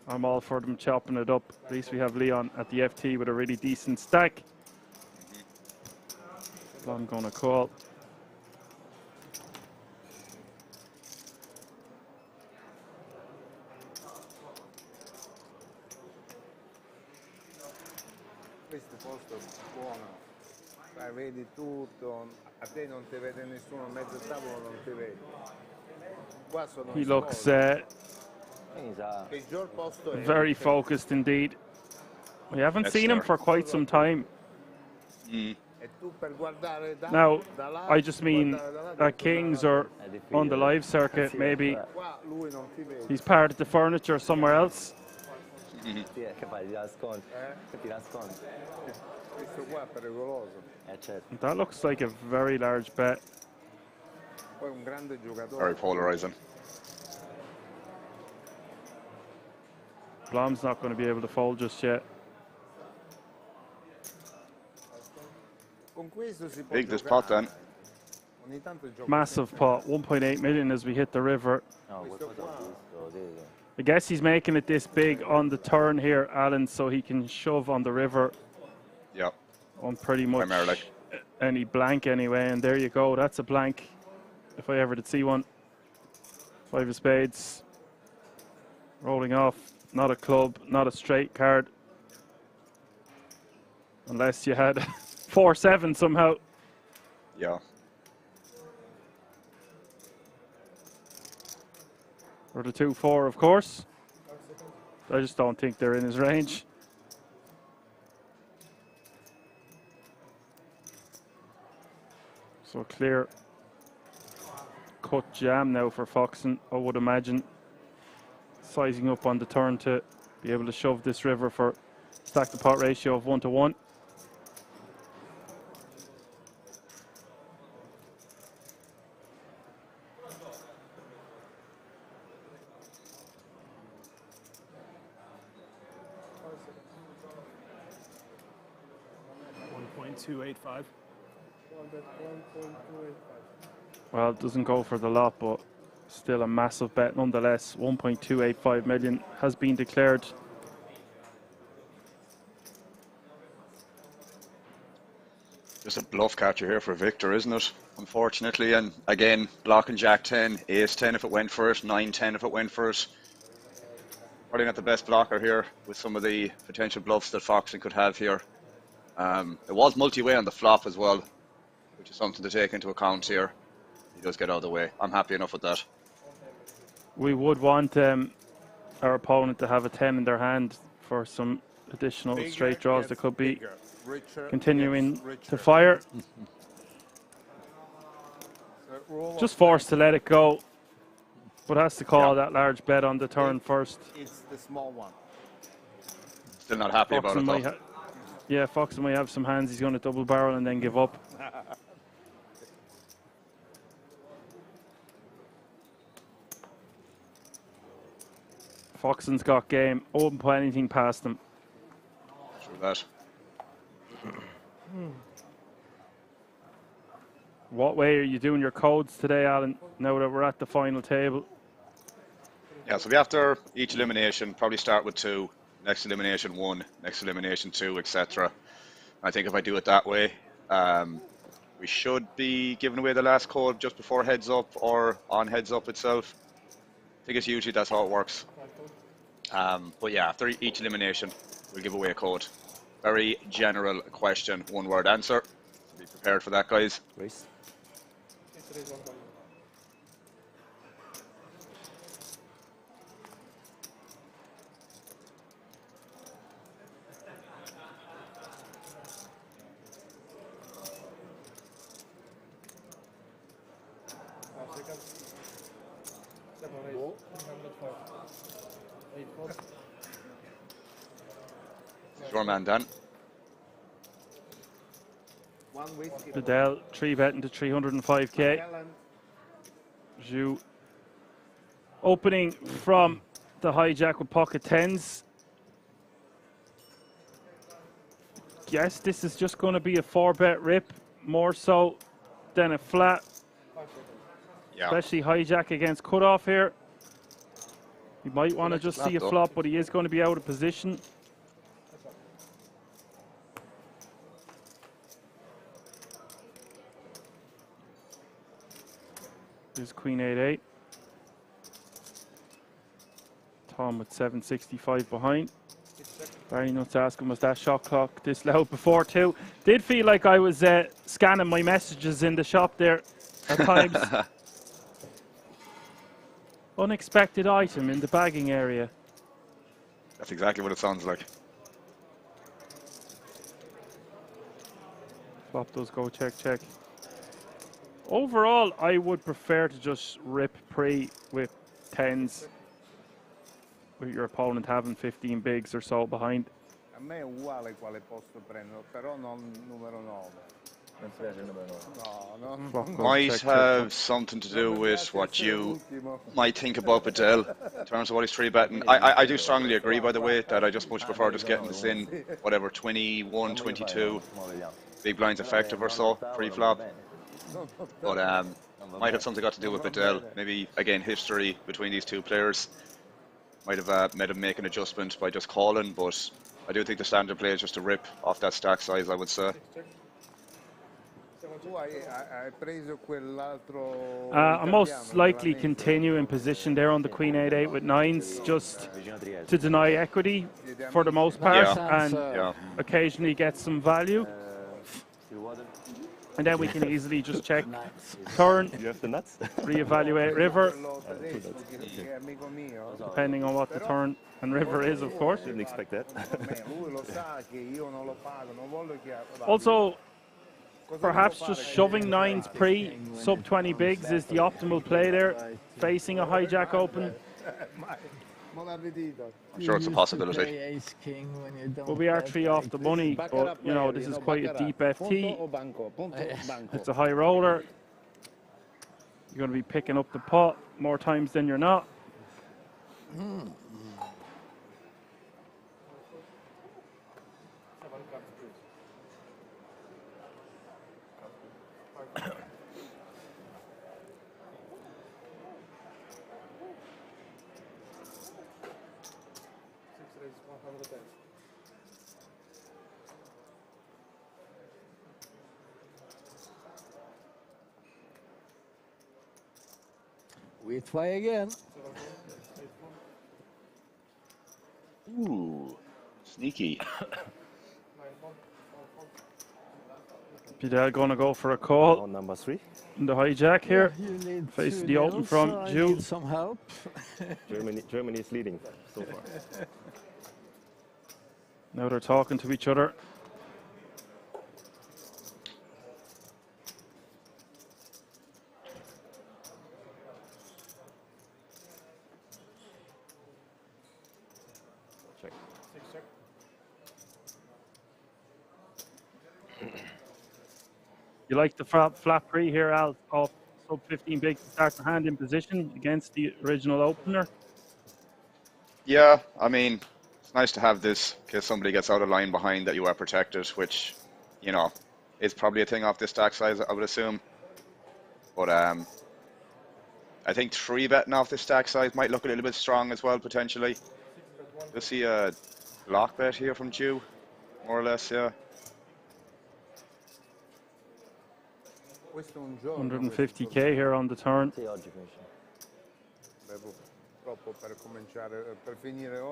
I'm all for them chopping it up. At least we have Leon at the FT with a really decent stack. So I'm going to call. Questo posto è buono, sai, vedi tutto, a te non ti vede nessuno, mezzo tavolo non ti vede. Qua sono He looks peggior posto è very focused indeed. We haven't seen him for quite some time. E tu per guardare da Now, là, I just mean at Kings or on the live circuit, maybe qua lui non ti vede. he's part of the furniture somewhere else. Che fai? Ti nascondi? Che ti nascondi? Questo qua è pericoloso. Certo. That looks like a very large bet. Poi un grande giocatore. Very polarizing. Blom's not going to be able to fold just yet. Con questo si può Big this giocare. pot then. Ogni tanto gioco Massive pot, 1.8 million as we hit the river. No, qualcosa ho visto, vedi. I guess he's making it this big on the turn here, Alan, so he can shove on the river Yep. on pretty much Primarily. any blank anyway. And there you go, that's a blank if I ever did see one. 5 of spades. Rolling off, not a club, not a straight card. Unless you had 4-7 somehow. Yeah. Or the 2-4, of course. I just don't think they're in his range. So clear cut jam now for Foxen, I would imagine. Sizing up on the turn to be able to shove this river for stack the pot ratio of 1-to-1. $1.285. Well, it doesn't go for the lot, but still a massive bet nonetheless. 1.285 million has been declared. Just a bluff catcher here for Victor, isn't it? Unfortunately, and again, blocking Jack 10, Ace 10 if it went for it, 9-10 if it went for it. Probably not the best blocker here with some of the potential bluffs that Foxen could have here. It was multi-way on the flop as well, which is something to take into account here. He does get out of the way. I'm happy enough with that. We would want our opponent to have a 10 in their hand for some additional straight draws that could be continuing to fire. Just forced to let it go, but has to call that large bet on the turn first. It's the small one. Still not happy about it though. Yeah, Foxen might have some hands he's going to double barrel and then give up. Foxen's got game. Wouldn't put anything past him. True that. What way are you doing your codes today, Alan, now that we're at the final table? Yeah, so we after each elimination, probably start with 2, next elimination 1, next elimination 2, etc. I think if I do it that way, we should be giving away the last code just before heads up or on heads up itself. I think it's usually that's how it works. But yeah, after each elimination, we'll give away a code. Very general question, 1-word answer. So be prepared for that, guys. Your man, Dan. Vidal 3-betting to 305k. Zhu opening from the hijack with pocket tens. Guess this is just going to be a 4-bet rip, more so than a flat. Yeah. Especially hijack against cutoff here. He might want to just see a flop, but he is going to be out of position. There's Queen 8-8. Tom with 765 behind. Barry Nuts asking, was that shot clock this loud before too? Did feel like I was scanning my messages in the shop there at times. Unexpected item in the bagging area. That's exactly what it sounds like. Flop does go check, check. Overall, I would prefer to just rip pre with tens, with your opponent having 15 bigs or so behind. A me è uguale quale posto prendo, però non numero 9. Might have something to do with what you might think about Vidal in terms of what he's 3-betting. I do strongly agree, by the way, that I just much prefer just getting this in, whatever, 21, 22, big blinds effective or so, pre-flop. But might have something got to do with Vidal. Maybe, again, history between these two players might have made him make an adjustment by just calling, but I do think the standard play is just to rip off that stack size, I would say. I most likely continue in position there on the Queen 8-8 with nines, just to deny equity for the most part, and occasionally get some value. And then we can easily just check turn, You have the nuts? reevaluate river, depending on what the turn and river is, of course. Didn't expect that. Also, perhaps just shoving nines pre sub 20 bigs is the optimal play there, facing a hijack open. I'm sure it's a possibility. Well, we are 3 off the money, but you know, this is quite a deep FT. It's a high roller. You're going to be picking up the pot more times than you're not. We try again. Ooh, sneaky. Vidal going to go for a call. On number 3. In the hijack here. You need Face 2 the open nils, from I Jew. need some help. Germany is leading so far. Now they're talking to each other. You like the flat pre here, Al, off sub 15 big to start the hand in position against the original opener? Yeah, I mean, it's nice to have this in case somebody gets out of line behind that you are protected, which, you know, is probably a thing off this stack size, I would assume. But I think 3-betting off this stack size might look a little bit strong as well, potentially. You'll see a lock bet here from Jew, more or less, yeah. 150k here on the turn.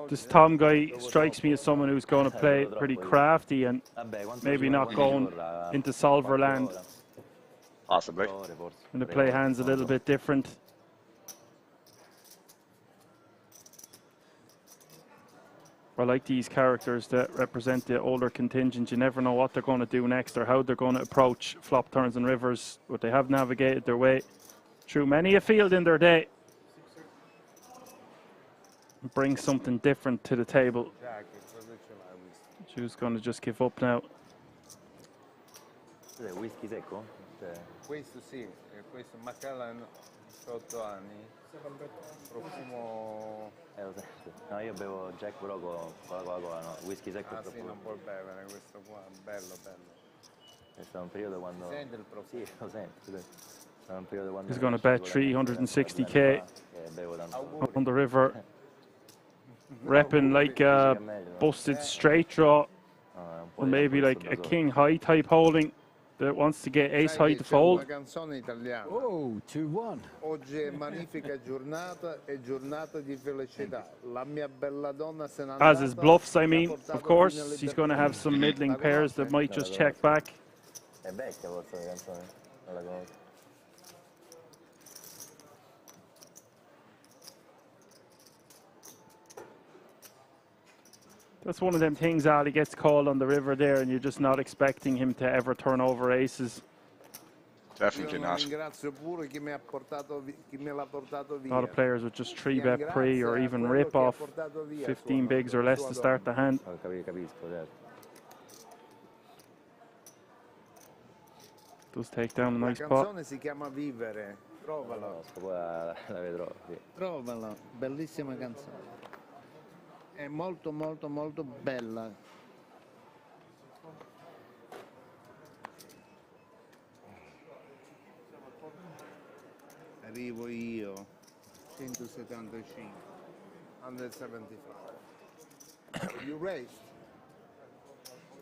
This Tom guy strikes me as someone who's going to play pretty crafty and maybe not going into solver land. Possibly. Going to play hands a little bit different. I like these characters that represent the older contingent. You never know what they're going to do next or how they're going to approach flop turns and rivers, but they have navigated their way through many a field in their day. bring something different to the table. She's going to just give up now. Cos'è, whisky secco? Questo sì, questo Macallan 18 anni. Profumo. Lo sento. No, io bevo Jack però con la Coca-Cola, no. Whisky secco è Ah troppo. sì, non puoi bere questo qua, bello, bello. Questo è un periodo quando... Senti il profumo? Sì, lo sento. È un periodo quando... He's going to bet 360k on the river. Repping like a busted straight draw. Or maybe like a king high type holding that wants to get ace high to fold. Una canzone italiana. Oh, 2-1. Oggi è magnifica giornata, è giornata di felicità. La mia bella donna se n'è As his andata, bluffs, I ci ha mean, portato of course, fino alla he's going to libertà. have some middling La pairs that conosci? might just check back. È vecchia forse la canzone, non la conosco. That's one of them things, Ali gets called on the river there and you're just not expecting him to ever turn over aces. Definitely Io not. ringrazio pure chi mi ha portato chi me l'ha portato A via. lot of players would just 3-bet pre or even rip off 15 bigs or less to start the hand. Capisco, certo. Does take down a La nice pot. canzone si chiama Vivere. Trovalo. Poi la vedrò, sì. Trovalo, bellissima canzone. È molto molto molto bella. Arrivo io. 175. 175. You raised.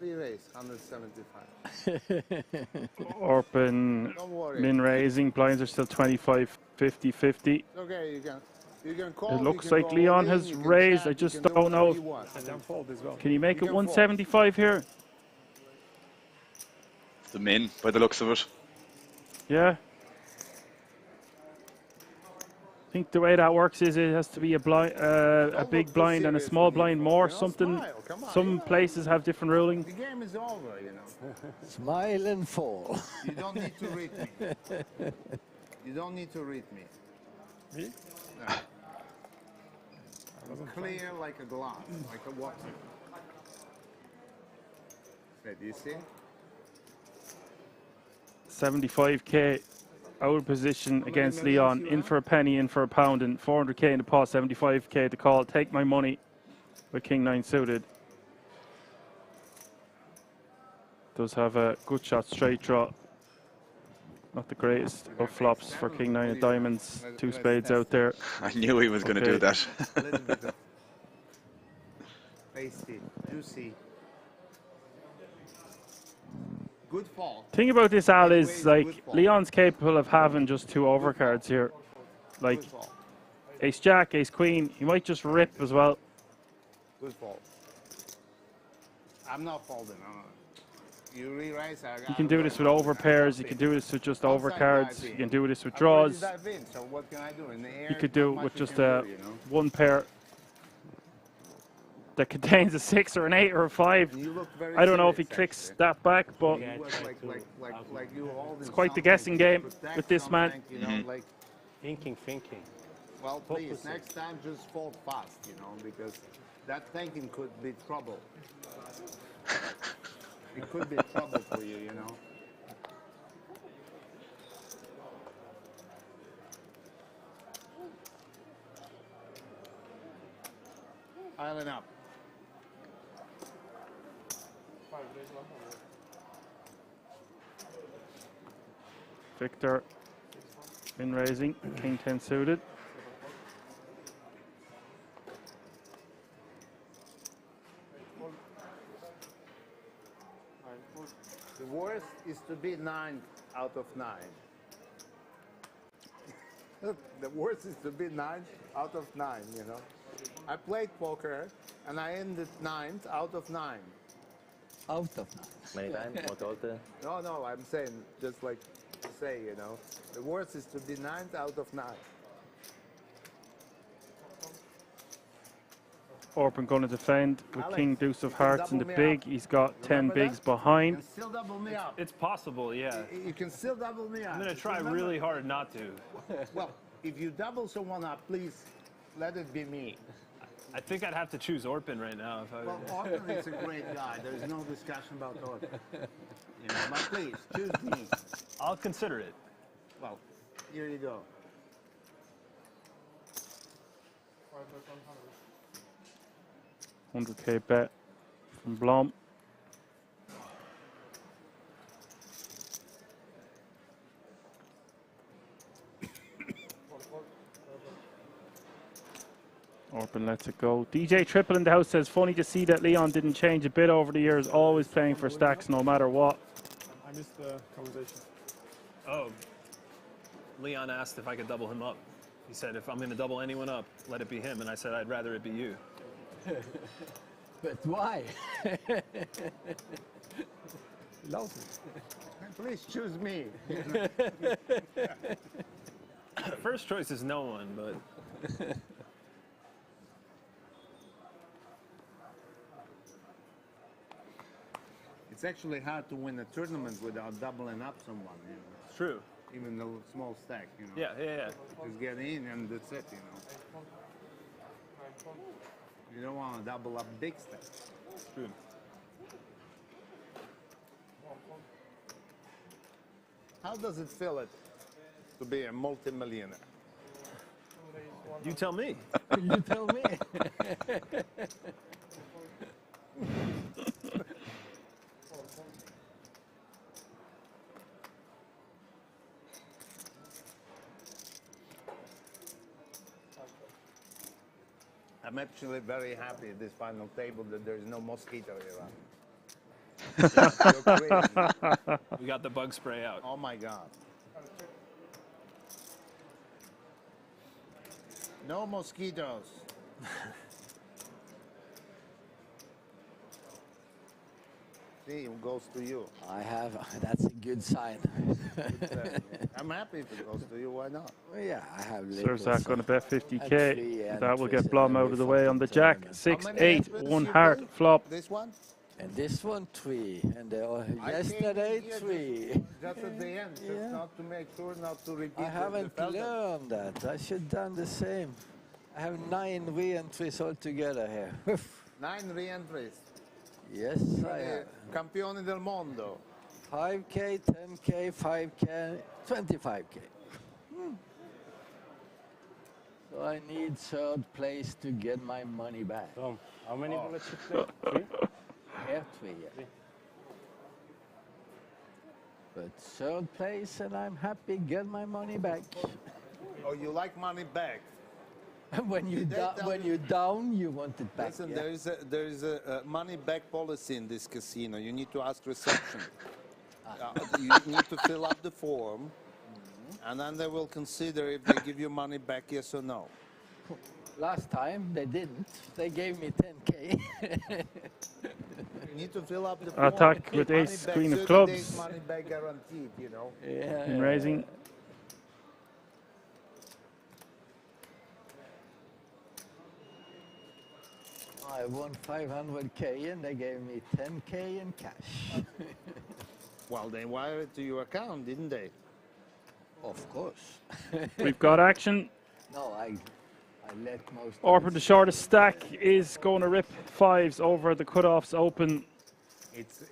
We raised 175. Orpin, Don't worry. min raising, blinds are still 25, 50, 50. Okay, you can call. It looks you can like go Leon in, has you can raised. chat, I just you can do don't know. whatever you want. And then fold as well. Can you make You it can fold. 175 here? The min, by the looks of it. Yeah. I think the way that works is it has to be a blind, a big blind and a small blind more. Something. Some places have different rulings. The game is over, you know. Smile and fall. You don't need to read me. You don't need to read me. Me? No. I'm clear like a glass, like a water. Okay, do you see? 75k out of position against Leon. In for a penny, in for a pound, and 400k in the pot. 75k to call. Take my money with King 9 suited. Does have a good shot straight draw. Not the greatest of flops for King 9 of diamonds. Two spades out there. I knew he was going to do that. A little bit of pasty, juicy. Good fall. Thing about this, Al, is like Leon's capable of having just two overcards here. Like ace jack, ace queen. He might just rip as well. Good fall. I'm not folding. You re-raise. You can do this with over pairs. You can do this with just overcards. You can do this with draws. So what can I do? In the air, You could do it not with much you just can a do, you know? one pair that contains a 6 or an 8 or a 5. You look very I don't know if he serious, clicks actually. that back, but You look like you hold it's in quite the something guessing to game protect with this man. something, you know, like, Thinking. well, please, Focusing. next time just fold fast, you know, because that thinking could be trouble. It could be trouble for you, you know. Island up. Victor in raising, King 10 suited. The worst is to be 9 out of 9. The worst is to be 9 out of 9, you know. I played poker and I ended 9th out of 9. Out of 9. Many times? Molte volte? No, I'm saying, just like to say, you know, the worst is to be 9th out of 9. Orpin going to defend with Alex, King Deuce of you can Hearts in the double me big. up. He's got 10 Remember bigs that? behind. You can still double me up. It's possible, yeah. You can still double me up. I'm going to try Remember? really hard not to. Well, if you double someone up, please let it be me. I think I'd have to choose Orpin right now. If I Well, Orpin is a great guy. There's no discussion about Orpin. You know, but please, choose me. I'll consider it. Well, here you go. 100k bet from Blom. Orpin lets it go. DJ Triple in the house says, funny to see that Leon didn't change a bit over the years, always playing for stacks no matter what. I missed the conversation. Oh, Leon asked if I could double him up. He said, if I'm going to double anyone up, let it be him. And I said, I'd rather it be you. But why? Please choose me. First choice is no one, but... It's actually hard to win a tournament without doubling up someone. You know? It's true. Even a small stack, you know. Yeah. Just get in and that's it, you know. You don't want to double up big stacks. True. How does it feel to be a multi-millionaire? You tell me. You tell me. I'm actually very happy at this final table that there's no mosquito around. You're crazy. We got the bug spray out. Oh my God. No mosquitoes. See, it goes to you. I have, that's a good sign. I'm happy if it goes to you, why not? Well, yeah, I have Serves that going to bet 50k. and That will three, get Blom out of the way on the jack. 6-8, 1 heart flop. This one? And this one 3, and I yesterday came here 3. Just at the end, just Yeah. not to make sure not to repeat I haven't the learned that. I should have done the same. I have 9 re-entries altogether here. 9 re-entries. Yes, I have. Campione del mondo. 5k, 10k, 5k, 25k. So I need third place to get my money back. Tom, how many bullets you play? 3? Yeah, 3, yeah. But third place, and I'm happy, get my money back. Oh, you like money back? when you're down, you want it back. Listen, yeah. there is a money back policy in this casino. You need to ask reception. You need to fill up the form, and then they will consider if they give you money back, yes or no. Last time they didn't. They gave me 10k. You need to fill up the form. Attack with Money ace, back, queen of 30 clubs. days money back guaranteed, you know. Yeah. In raising. I won 500k and they gave me 10k in cash. Well, they wired it to your account, didn't they? Of course. We've got action. No, I let most. Orpin, the shortest stack, is going to rip 5s over the cutoffs open. It's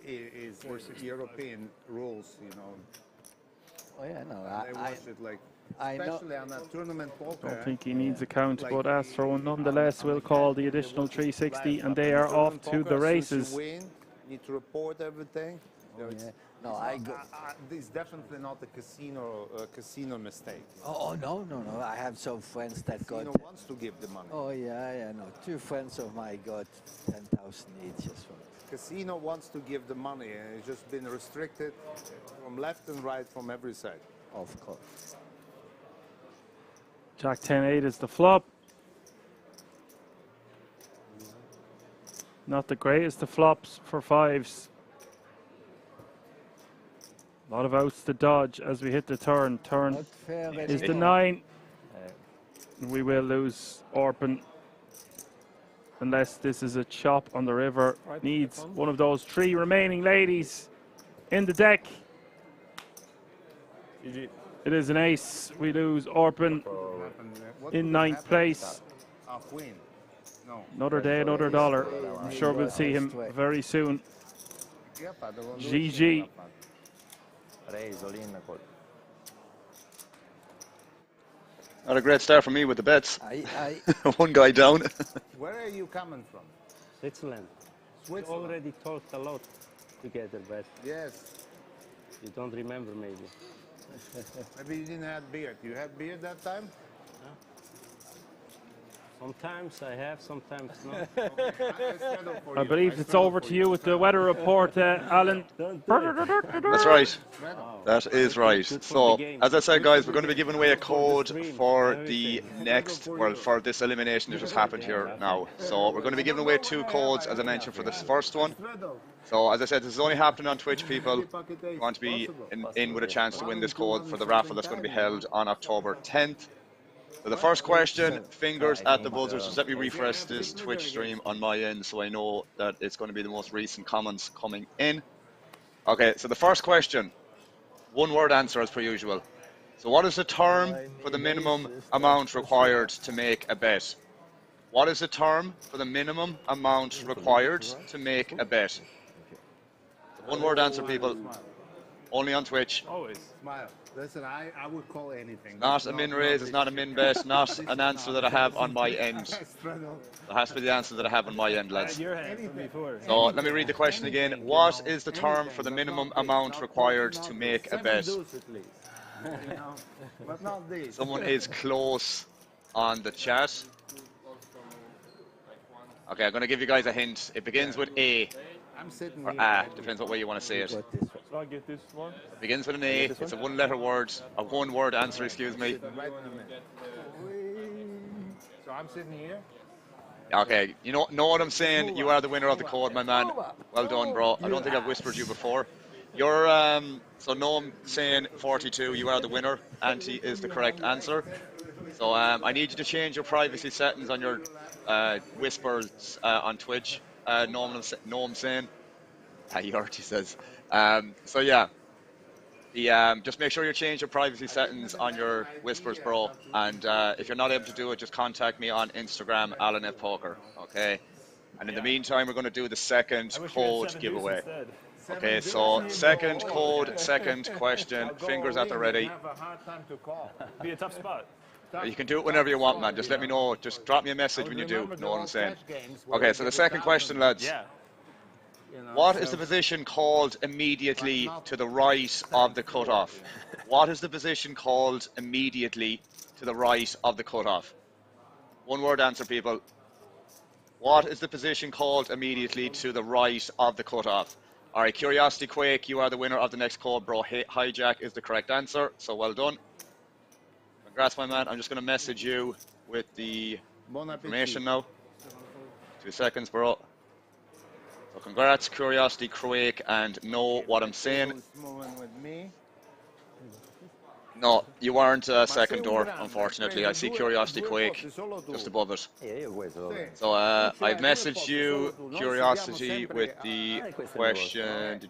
European rules, you know. Oh yeah, no, They watch it like, I know. especially on a tournament poker. Don't think he needs a count, Like but as for one, nonetheless, we'll call the additional 360, and they are off to the races. You win, need to report everything. Oh, yeah. No, I go. It's definitely not a casino mistake. Oh no. I have some friends that got. Casino wants to give the money. Oh yeah, no. 2 friends of mine got 10,000 each as well. Casino wants to give the money, and it's just been restricted from left and right from every side. Of course. Jack 10-8 is the flop. Not the greatest of flops for 5s. A lot of outs to dodge as we hit the turn. Turn Not fair is the anymore. 9. We will lose Orpin. Unless this is a chop on the river. Needs one of those 3 remaining ladies in the deck. GG. It is an ace. We lose Orpin in 9th place. Half win. Another day, another dollar. I'm sure we'll see him very soon. GG. Not a great start for me with the bets. One guy down. Where are you coming from? Switzerland. Switzerland. We already talked a lot together, but Yes. you don't remember maybe. Maybe you didn't have beer. You had beer that time? Sometimes I have, sometimes not. I believe it's over to you with the weather report, Alan. That's right. That is right. So, as I said, guys, we're going to be giving away a code for the next, well, for this elimination that just happened here now. So, we're going to be giving away 2 codes, as I mentioned, for this first one. So, as I said, this is only happening on Twitch, people. You want to be in with a chance to win this code for the raffle that's going to be held on October 10th. So the first question, fingers at the buzzers. Just let me refresh this Twitch stream on my end so I know that it's going to be the most recent comments coming in. Okay, so the first question, one word answer as per usual. So what is the term for the minimum amount required to make a bet? What is the term for the minimum amount required to make a bet? One word answer, people. Only on Twitch. Always. Smile. Listen, I would call anything. Not a min raise, it's not a min bet, not an answer that I have on my end. It has to be the answer that I have on my end, lads. So let me read the question again. What is the term for the minimum amount required to make a bet? Someone is close on the chat. Okay, I'm going to give you guys a hint. It begins with A. Or A, depends what way you want to say it. So I get this one. It begins with an A, it's a one-letter word, a one-word answer, excuse me. So I'm sitting here? Okay, you know what I'm saying? You are the winner of the code, my man. Well done, bro. I don't think I've whispered you before. You're, so no, I'm saying 42, you are the winner. Anti is the correct answer. So I need you to change your privacy settings on your whispers on Twitch. No, I'm saying. Yorty says. So yeah, just make sure you change your privacy settings on your whispers, bro. And if you're not able to do it, just contact me on Instagram, Alan F Poker. Okay. And in the meantime, we're going to do the second code giveaway. Okay, so second code, second question. Fingers at the ready. Be a tough spot. You can do it whenever you want, man. Just let me know. Just drop me a message when you do. Know what I'm saying? Okay, so the second question, lads. What is the position called immediately to the right of the cutoff? What is the position called immediately to the right of the cutoff? One word answer, people. What is the position called immediately to the right of the cutoff? All right, Curiosity Quake, you are the winner of the next code, bro. Hijack is the correct answer, so well done. Congrats, my man. I'm just going to message you with the information now. 2 seconds, bro. So congrats, Curiosity Quake, and know what I'm saying. No, you aren't second door, unfortunately. I see Curiosity Quake just above it. So I've messaged you, Curiosity, with the question.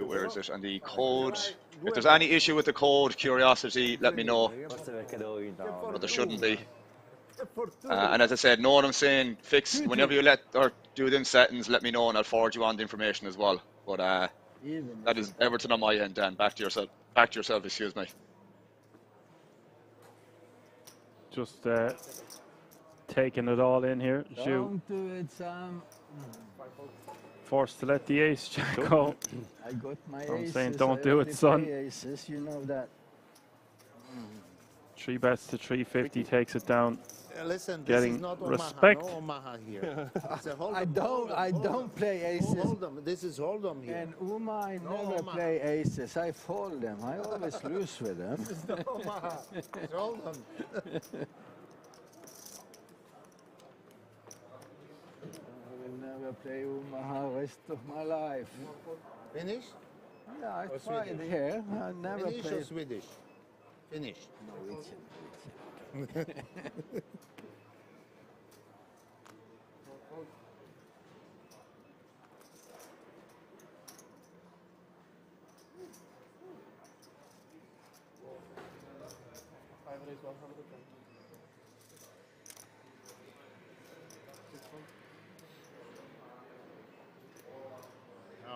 Where is it? And the code. If there's any issue with the code, Curiosity, let me know. But there shouldn't be. And as I said, know what I'm saying. Fix whenever you do them settings. Let me know, and I'll forward you on the information as well. But that is everything on my end. Dan, back to yourself. Back to yourself. Excuse me. Just taking it all in here. Don't do it, Sam. Forced to let the ace jack go. I got my I'm aces. saying don't do it, son. Aces, you know that. 3 bets to 350 takes it down. Listen, this Getting is not respect. Omaha, no Omaha here. It's a I don't play aces. Hold'em. This is Hold'em here. And Uma, I never play aces. I fold them. I always lose with them. It's not Omaha. It's Hold'em. I will never play Omaha rest of my life. Finish? Yeah, I Or tried Swedish? here. I never Finish played. or Swedish? Finish. Norwegian.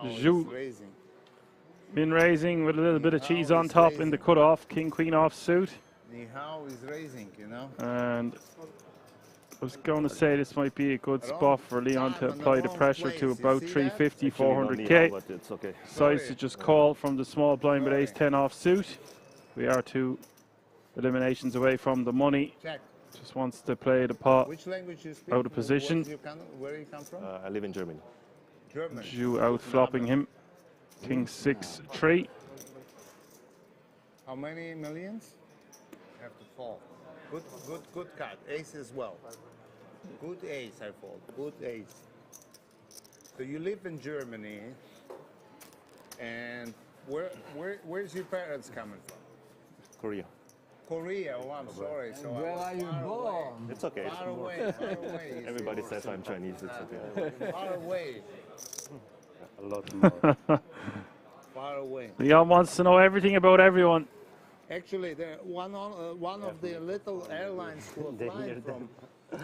he's raising. Min raising with a little bit of cheese on is top in raising. the cutoff. King Queen off suit. Nihao is raising, you know. And I was going to say this might be a good Wrong spot for Leon to time and the apply the wrong pressure place, to you about see that? 350, Actually, not 400k. but it's okay. Size to just call from the small blind with ace 10 off suit. We are 2 eliminations away from the money. Check. Just wants to play the pot Which language you speak? out of position. Where you come from? I live in Germany. German. Zhu out flopping him. King 6 3. How many millions? Have to fall. Good card. Ace as well. Good ace, I fold. Good ace. So you live in Germany, and where's your parents coming from? Korea. Korea. Oh, I'm sorry. So Where are you born? It's okay. Far away. Far away. Everybody says I'm Chinese. It's okay. Far away. A lot more. Far away. Leon wants to know everything about everyone. Actually, one of the little airlines who are flying from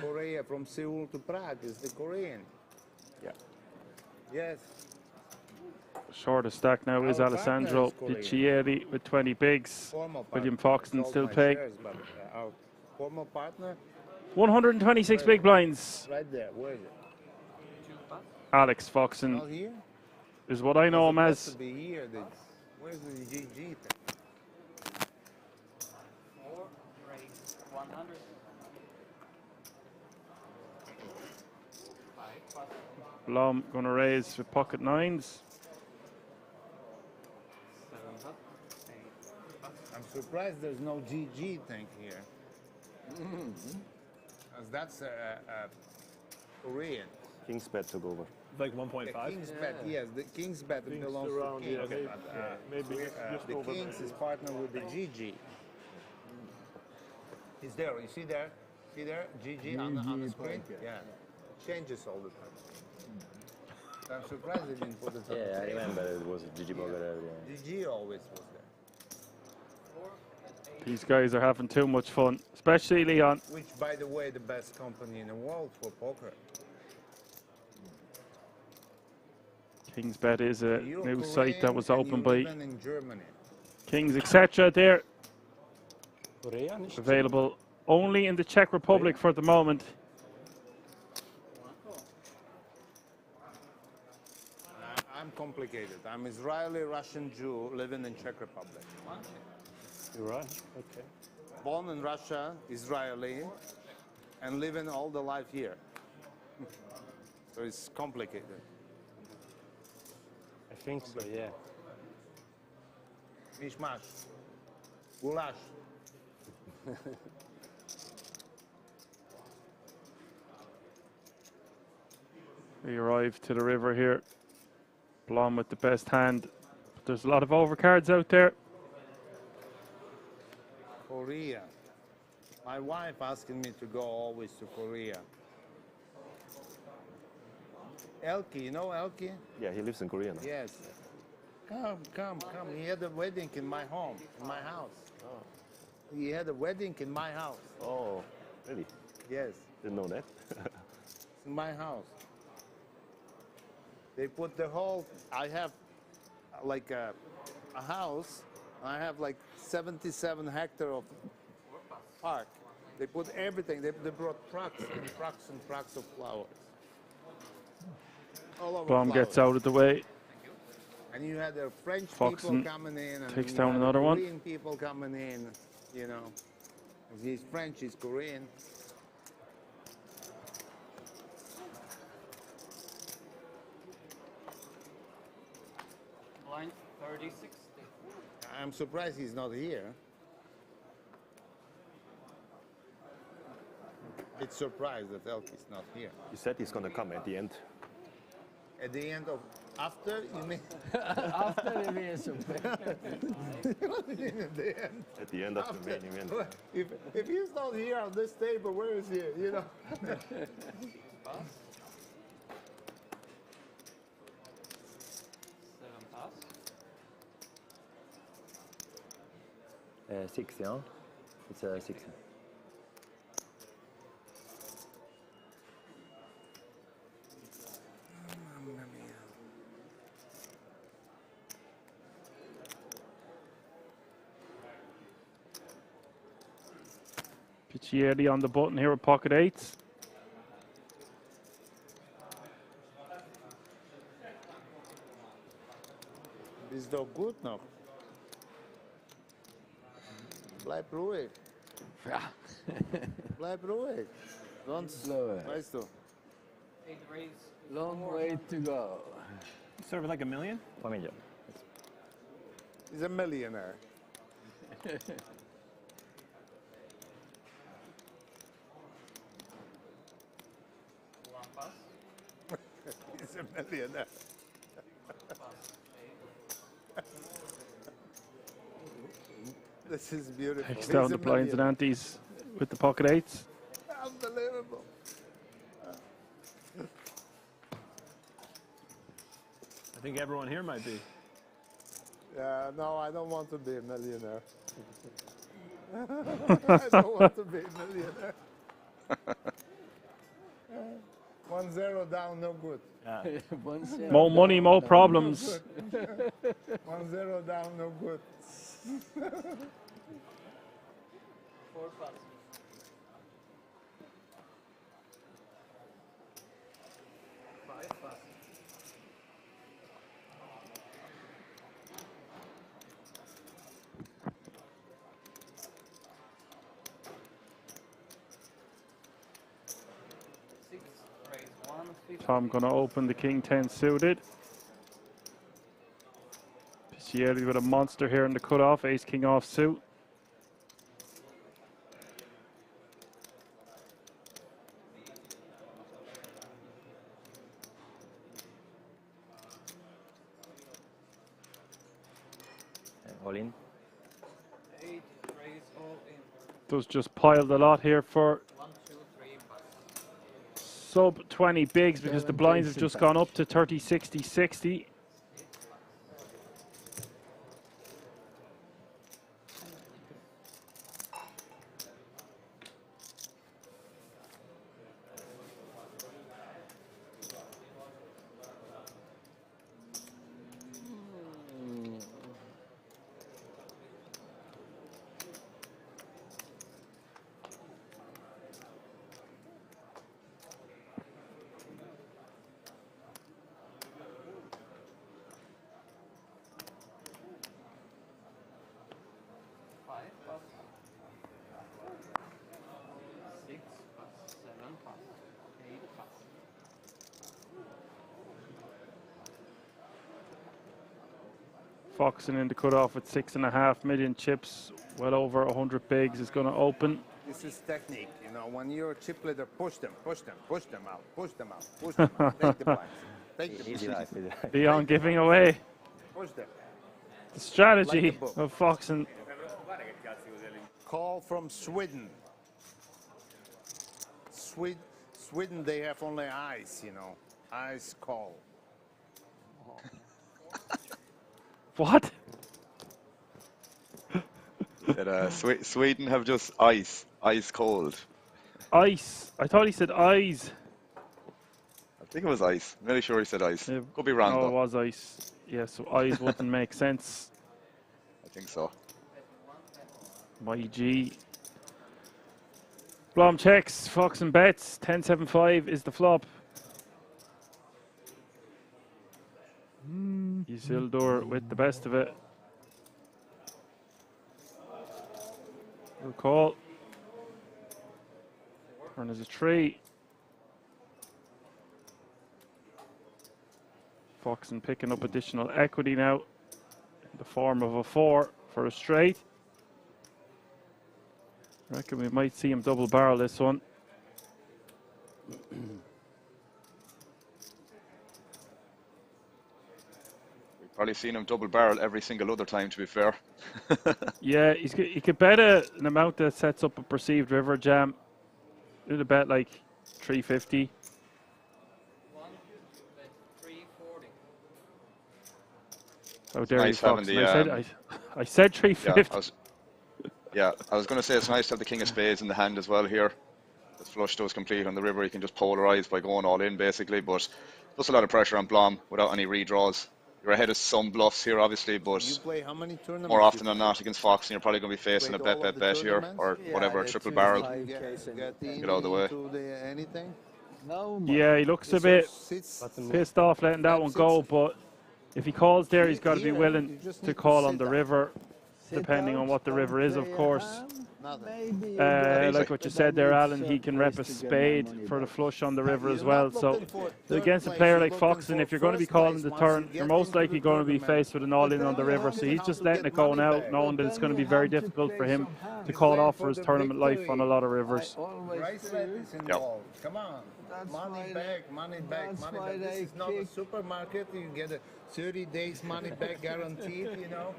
Korea, from Seoul to Prague, is the Korean. Yeah. Yes. Shortest stack now is Our Alessandro partner is Piccieri with 20 bigs. Former William partner. Foxton Sold still my paying. shares, but, our former partner. 126 big blinds. Right there. Where is it? Alex Foxton Not here. is what I know him It's as. supposed to be here. Where's the GG thing? 100. Blom gonna raise with pocket nines. I'm surprised there's no GG thing here. Because that's a Korean. King's bet took over. Like 1.5? The King's bet, yes. The King's bet King's belongs around, to King. yeah, maybe- maybe just the over King's maybe. is partnered with the GG. He's there. You see there? See there? GG on the screen? Yeah. Changes all the time. So I'm surprised they didn't put it on Yeah, the I table. remember it was Gigi Bogarev. Yeah. GG always was there. These guys are having too much fun, especially Leon. Which, by the way, the best company in the world for poker. King's Bet is a You're new Korean site that was and opened you're by living in Germany. Kings, etc. There, Korea nicht. available only in the Czech Republic for the moment. I'm complicated. I'm Israeli, Russian Jew living in Czech Republic. You're right. Okay. Born in Russia, Israeli, and living all the life here. So it's complicated. I think so, yeah. Mishmash. Goulash. We arrive to the river here. Blom with the best hand. There's a lot of overcards out there. Korea. My wife asking me to go always to Korea. Elki, you know Elki? Yeah, he lives in Korea now. Yes. Come. He had a wedding in my home, in my house. Oh. He had a wedding in my house. Oh, really? Yes. Didn't know that. In my house. They put the whole, I have like a house, I have like 77 hectares of park. They put everything, they brought trucks and trucks and trucks of flowers. All over Blom flowers. gets out of the way. And you had the French Foxton people coming in, and takes you down had another one. Korean people coming in, you know. He's French, he's Korean. Blind 30-60. I'm surprised he's not here. It's surprised that Elk is not here. He said he's gonna come at the end. At the end of, after, you mean? After the WSOP. What do you mean at the end? At the end of the main event. If he's not here on this table, where is he? You know? 60, huh? It's a 60. Piccielli on the button here with pocket eights. Bist doch gut noch. Bleib ruhig. Ja. Bleib ruhig. Sonst, weißt du. Long way to go. Sort of like a million? Familia. He's a millionaire. He's a millionaire. This is beautiful. Takes down the blinds and antes with the pocket eights. Unbelievable. I think everyone here might be. No, I don't want to be a millionaire. I don't want to be a millionaire. 1-0 down, no good. More money, more problems. 1-0 down, no good. 4 passes. Tom gonna open the king 10 suited. Piccielli with a monster here in the cutoff, ace king off suit. All in. 8 raise all in. Those just piled a lot here for 1, 2, 3 passes. sub 20 bigs because the blinds have just gone up to 30, 60, 60. Foxing in the cutoff with 6.5 million chips, well over 100 bigs is going to open. This is technique, you know, when you're a chip leader, push them out, push them out. Take the blinds. Take the Easy life. Easy life. Beyond giving away Push them. the strategy Like the book. of Foxing. Call from Sweden. Sweden, they have only ice, you know. Ice call. What? That, Sweden have just ice cold. Ice. I thought he said eyes. I think it was ice. I'm really sure he said ice. Could be wrong No, though. it was ice. Yeah, so eyes wouldn't make sense. I think so. YG. Blom checks, Fox and bets. 10-7-5 is the flop. Isildur with the best of it. We'll call. Turn is a 3. Foxen picking up additional equity now in the form of a 4 for a straight. I reckon we might see him double barrel this one. We've probably seen him double barrel every single other time, to be fair. Yeah, he could bet an amount that sets up a perceived river jam. Did a bet like 350. How dare Nice you, having Fox? I said 350. Yeah, I was going to say it's nice to have the king of spades in the hand as well here. The flush does complete on the river. You can just polarize by going all in, basically. But puts a lot of pressure on Blom without any redraws. you're ahead of some bluffs here, obviously, but You play how many tournaments? more often than not against Fox, and you're probably going to be facing a Played all bet of bet the here, tournaments? or Yeah, whatever, the triple 3, barrel. 5Ks and Get out of the way. into anything? No, Yeah, he looks a bit pissed off letting that one go, but if he calls there, he's got to be willing to call on the river, depending on what the river is, of course. Like what you said there, Alan, he can rep a spade for the flush on the river as well. So against a player like Foxon, if you're going to be calling the turn, you're most likely going to be faced with an all-in on the river. So he's just letting it go now, knowing that it's going to be very difficult for him to call it off for his tournament life on a lot of rivers. Bracelet is involved. Come on. Money back, money back, money back. This is not a supermarket. You get a 30 days money back guaranteed, you know.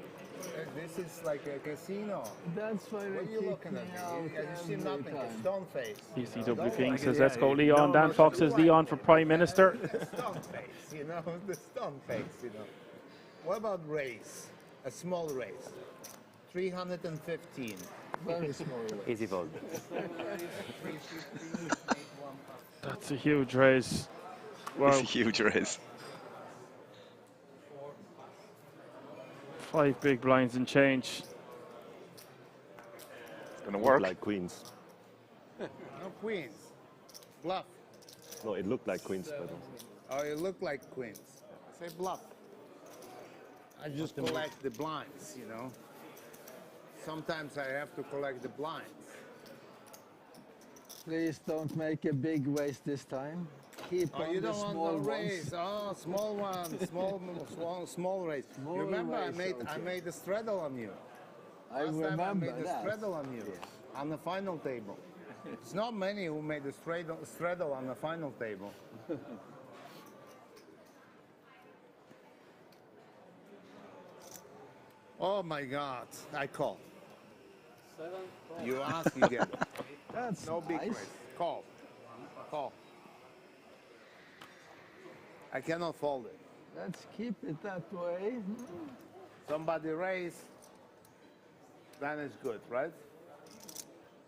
This is like a casino. That's why What are you looking at? You see nothing. A stone face. ECW King says, let's go Leon. Dan Fox says, Leon for Prime Minister. Stone face, you know. The stone face, you know. What about race? A small race. 315. Very small race. Easy fold. That's a huge raise. Wow. It's a huge raise. 5 big blinds and change. Gonna work. Like queens. No queens. Bluff. No, it looked like queens. But Oh, you look like queens. Say bluff. I just collect the blinds, you know. Sometimes I have to collect the blinds. Please don't make a big waste this time. Keep Oh, on you the don't want small no ones. raise. Oh, small one, small raise. You remember I made a straddle on you. I Last time remember I made a that. straddle on you on the final table. It's not many who made a straddle on the final table. Oh my God! I call. You ask, you get it. That's no big nice. raise. Call. Call. I cannot fold it. Let's keep it that way. Somebody raise, then it's good, right?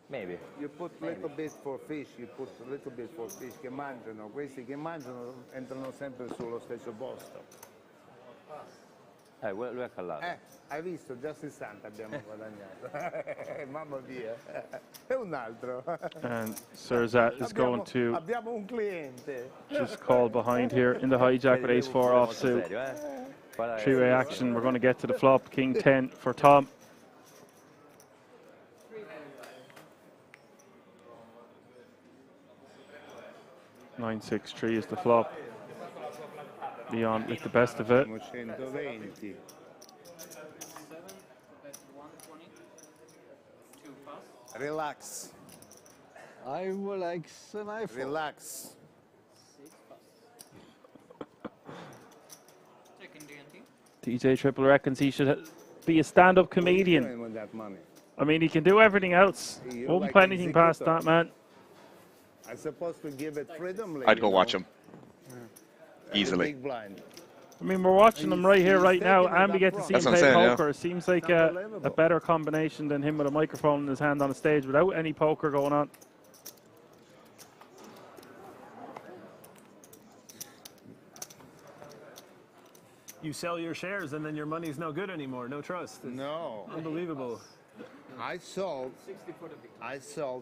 Maybe. You put a little bit for fish, you put a little bit for fish che mangiano, questi che mangiano entrano sempre sullo stesso posto. Lui ha callato. Hai visto, just istante abbiamo guadagnato. Mamma mia, è un altro. And Sirzat is going to Abbiamo un cliente. just call behind here in the hijack with ace-4 offsuit. Three-way action. We're going to get to the flop. King 10 for Tom. Nine, 6, 3 is the flop. Leon with the best of it. 120. Relax. I relax and I fall. Relax. TJ Triple reckons he should be a stand-up comedian. With that money. I mean, he can do everything else. You Won't like put anything past executor. that, man. I'm supposed to give it freedom. I'd go watch him. Easily. Big blind. I mean, we're watching him right here, right now, and we get to see him That's what I'm play saying, yeah. poker. It seems like a better combination than him with a microphone in his hand on a stage without any poker going on. You sell your shares and then your money's no good anymore. No trust. It's No. unbelievable. I sold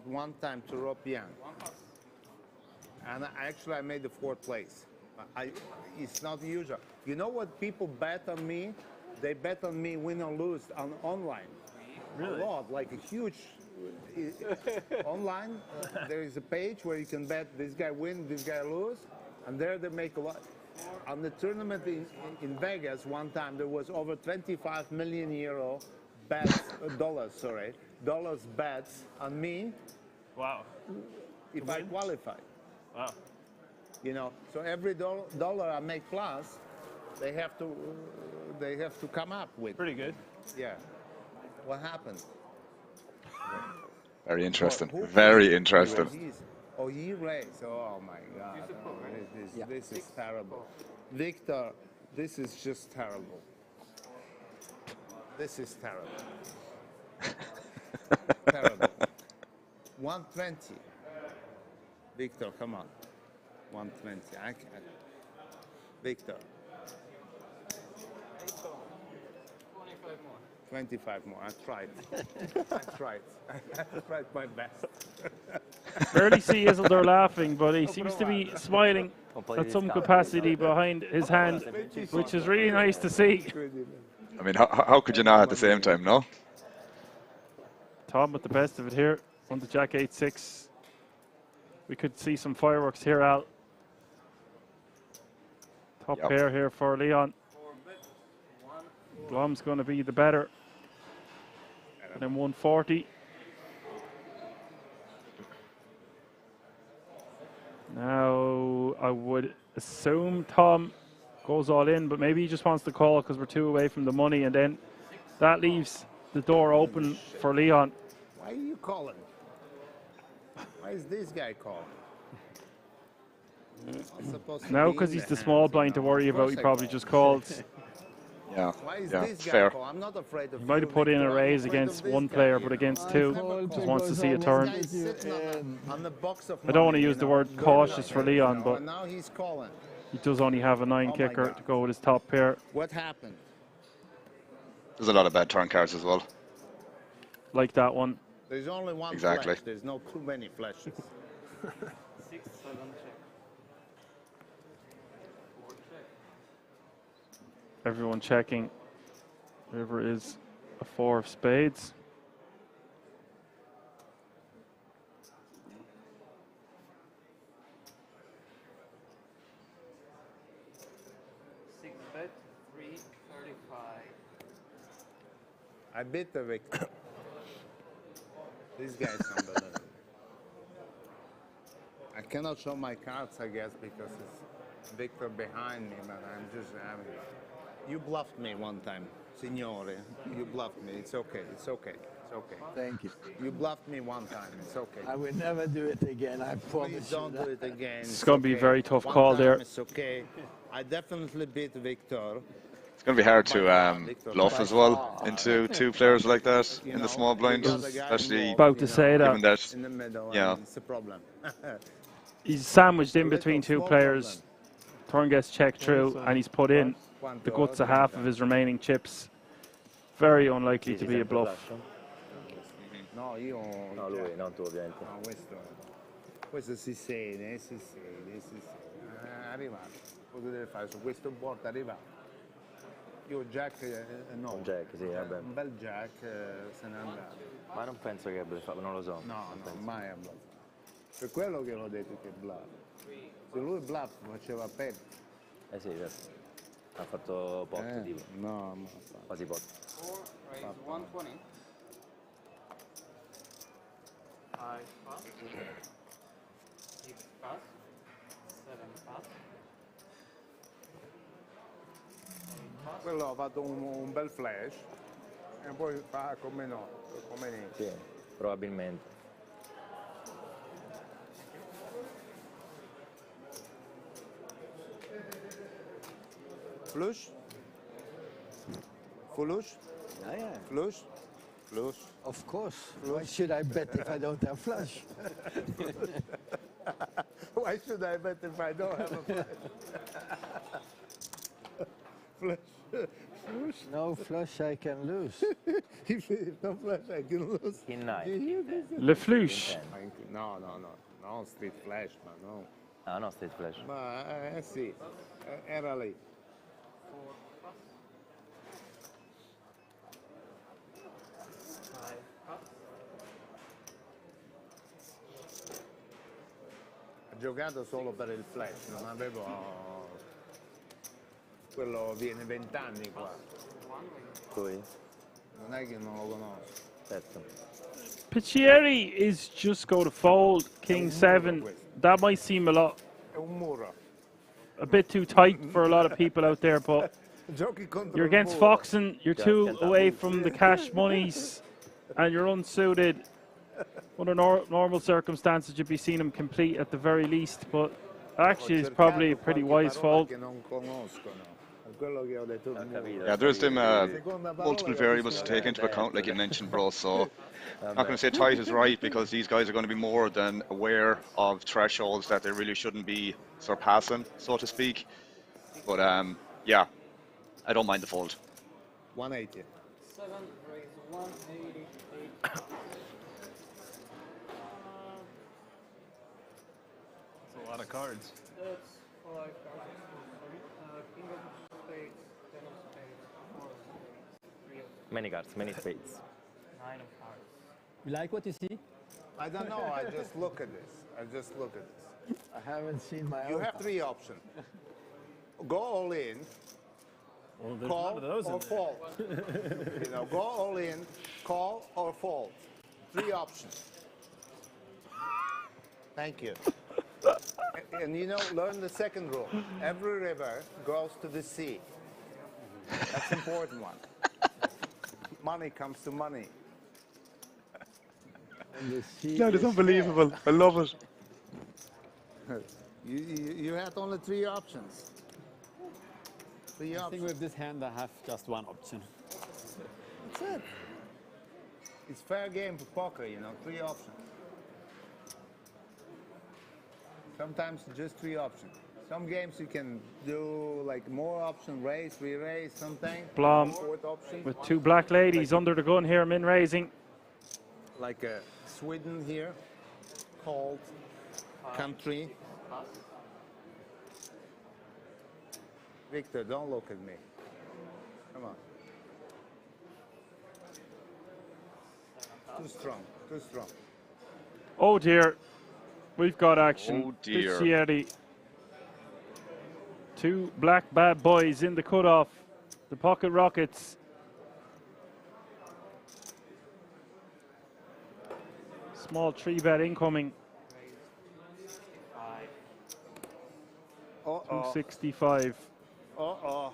one time to European. And I made the 4th place. It's not usual. You know what people bet on me? They bet on me win or lose on online. Really? A lot, like a huge online. There is a page where you can bet this guy win, this guy lose, and there they make a lot. On the tournament in Vegas one time, there was over 25 million euro bets, dollars bets on me. Wow. If I qualify. Wow. You know, so every dollar I make plus, they have to come up with. Pretty good. Yeah. What happened? Very interesting. Who Very raised? interesting. He raised. Oh my God. This is terrible. Victor, this is just terrible. This is terrible. Terrible. 120. Victor, come on. 120. I can't. Victor. 25 more. I tried. I tried. I tried my best. Barely see Isildur laughing, but he seems to be smiling at some capacity behind his hand, which is really nice to see. I mean, how could you not at the same time, no? Tom with the best of it here on the Jack 8-6. We could see some fireworks here, Al. Top pair here for Leon. Blom's going to be the better. And then 140. Now, I would assume Tom goes all in, but maybe he just wants to call because we're 2 away from the money, and then that leaves the door open for Leon. Why are you calling? Why is this guy calling? Now, because he's the small blind to worry about, he probably just calls. Yeah, Why is yeah, this guy fair. call? I'm not afraid of He might have put in a raise against one player, but against two, just wants to see a turn. On the box of I don't want to use the word cautious for Leon, but now he's calling. he does only have a 9 kicker to go with his top pair. What happened? There's a lot of bad turn cards as well. Like that one. There's only one Exactly. flash. There's no too many flashes. 6, 7 check. Everyone checking. River is a 4 of spades. Six bet, 335. I beat the victim. This guy's unbelievable. I cannot show my cards, I guess, because it's Victor behind me, but I'm just having it. You bluffed me one time, signore. You bluffed me. It's okay. It's okay. It's okay. Thank you. You bluffed me one time. It's okay. I will never do it again. I promise. Please don't do it again. It's going to be a very tough One call time there. It's okay. I definitely beat Victor. It's going to be hard to bluff as well into 2 players like that in the small blind, especially About to say that. given that, In the middle, yeah. and it's a problem. He's sandwiched in between 2 players. Turn gets checked through, and he's put in the guts of half of his remaining chips. Very unlikely to be a bluff. No, io... No, lui, non tu ovviamente. No, questo si sede, si sede, si sede. Arrivato. Cosa deve fare su questo board? Arrivato. Io Jack, no. Un Jack, sì, vabbè. Un bel Jack se n'è andato. Ma non penso che abbia fatto, non lo so. No, no, mai ha bluffato. Per quello che l'ho detto che bluff. Se lui bluff faceva appena. Eh sì, certo. Ha fatto pot, tipo. No, ma quasi pot. 4, raise 120. 5 pass. 6 pass. 7 pass. Quello ha fatto un bel flash e poi fa come no, come niente. Sì, probabilmente. Flush? Flush? Yeah. Flush? Flush? Of course. Why should I bet if I don't have flush? Why should I bet if I don't have a flush? Flush. Flush. No flush, I can lose. If no flush, I can lose. In 9. Le flush. No, no, street flash, ma no. Ah, no, street flash. Ma sì, era lì. 4 pass. 5 pass. Ha giocato solo per il flash, non avevo... Quello viene 20 anni qua. Lui? Non è che non lo conosco. Certo. Piccieri is just go to fold, King 7. That might seem a lot, È un muro. a bit too tight for a lot of people out there, but you're against Foxen, you're 2 away from the cash monies, and you're unsuited. Under normal circumstances, you'd be seeing him complete at the very least, but actually it's probably a pretty wise fold. Che non conoscono. Quello che ho detto. Yeah, there's them multiple variables to take into account, like you mentioned, bro. So I'm not going to say tight is right, because these guys are going to be more than aware of thresholds that they really shouldn't be surpassing, so to speak. But yeah, I don't mind the fold. 180. 7, raise 188. That's a lot of cards. That's 5 cards. King of spades, 10 of spades, 4 of spades, 3 of spades. Many cards, many spades. 9 of cards. You like what you see? I don't know. I just look at this. I just look at this. I haven't seen my You own. have 3 options. Go all in, Well, there's call, none of those or in there. fold. You know, go all in, call, or fold. 3 options. Thank you. And you know, learn the second rule. Every river goes to the sea. That's an important one. Money comes to money. And the sea That is unbelievable. I love it. You had only 3 options. 3 I options. think with this hand I have just one option. That's it. It's fair game for poker, you know, 3 options. Sometimes just 3 options. Some games you can do like more options, raise, re-raise, something. Blom 4th option. with 2 black ladies under the gun here, min raising. Like Sweden here, called country. Victor, don't look at me. Come on. Too strong, too strong. Oh dear, we've got action. Oh dear. Piccieri. 2 black bad boys in the cutoff. The Pocket Rockets. Small 3-bet incoming. Uh-oh. 265. Uh-oh.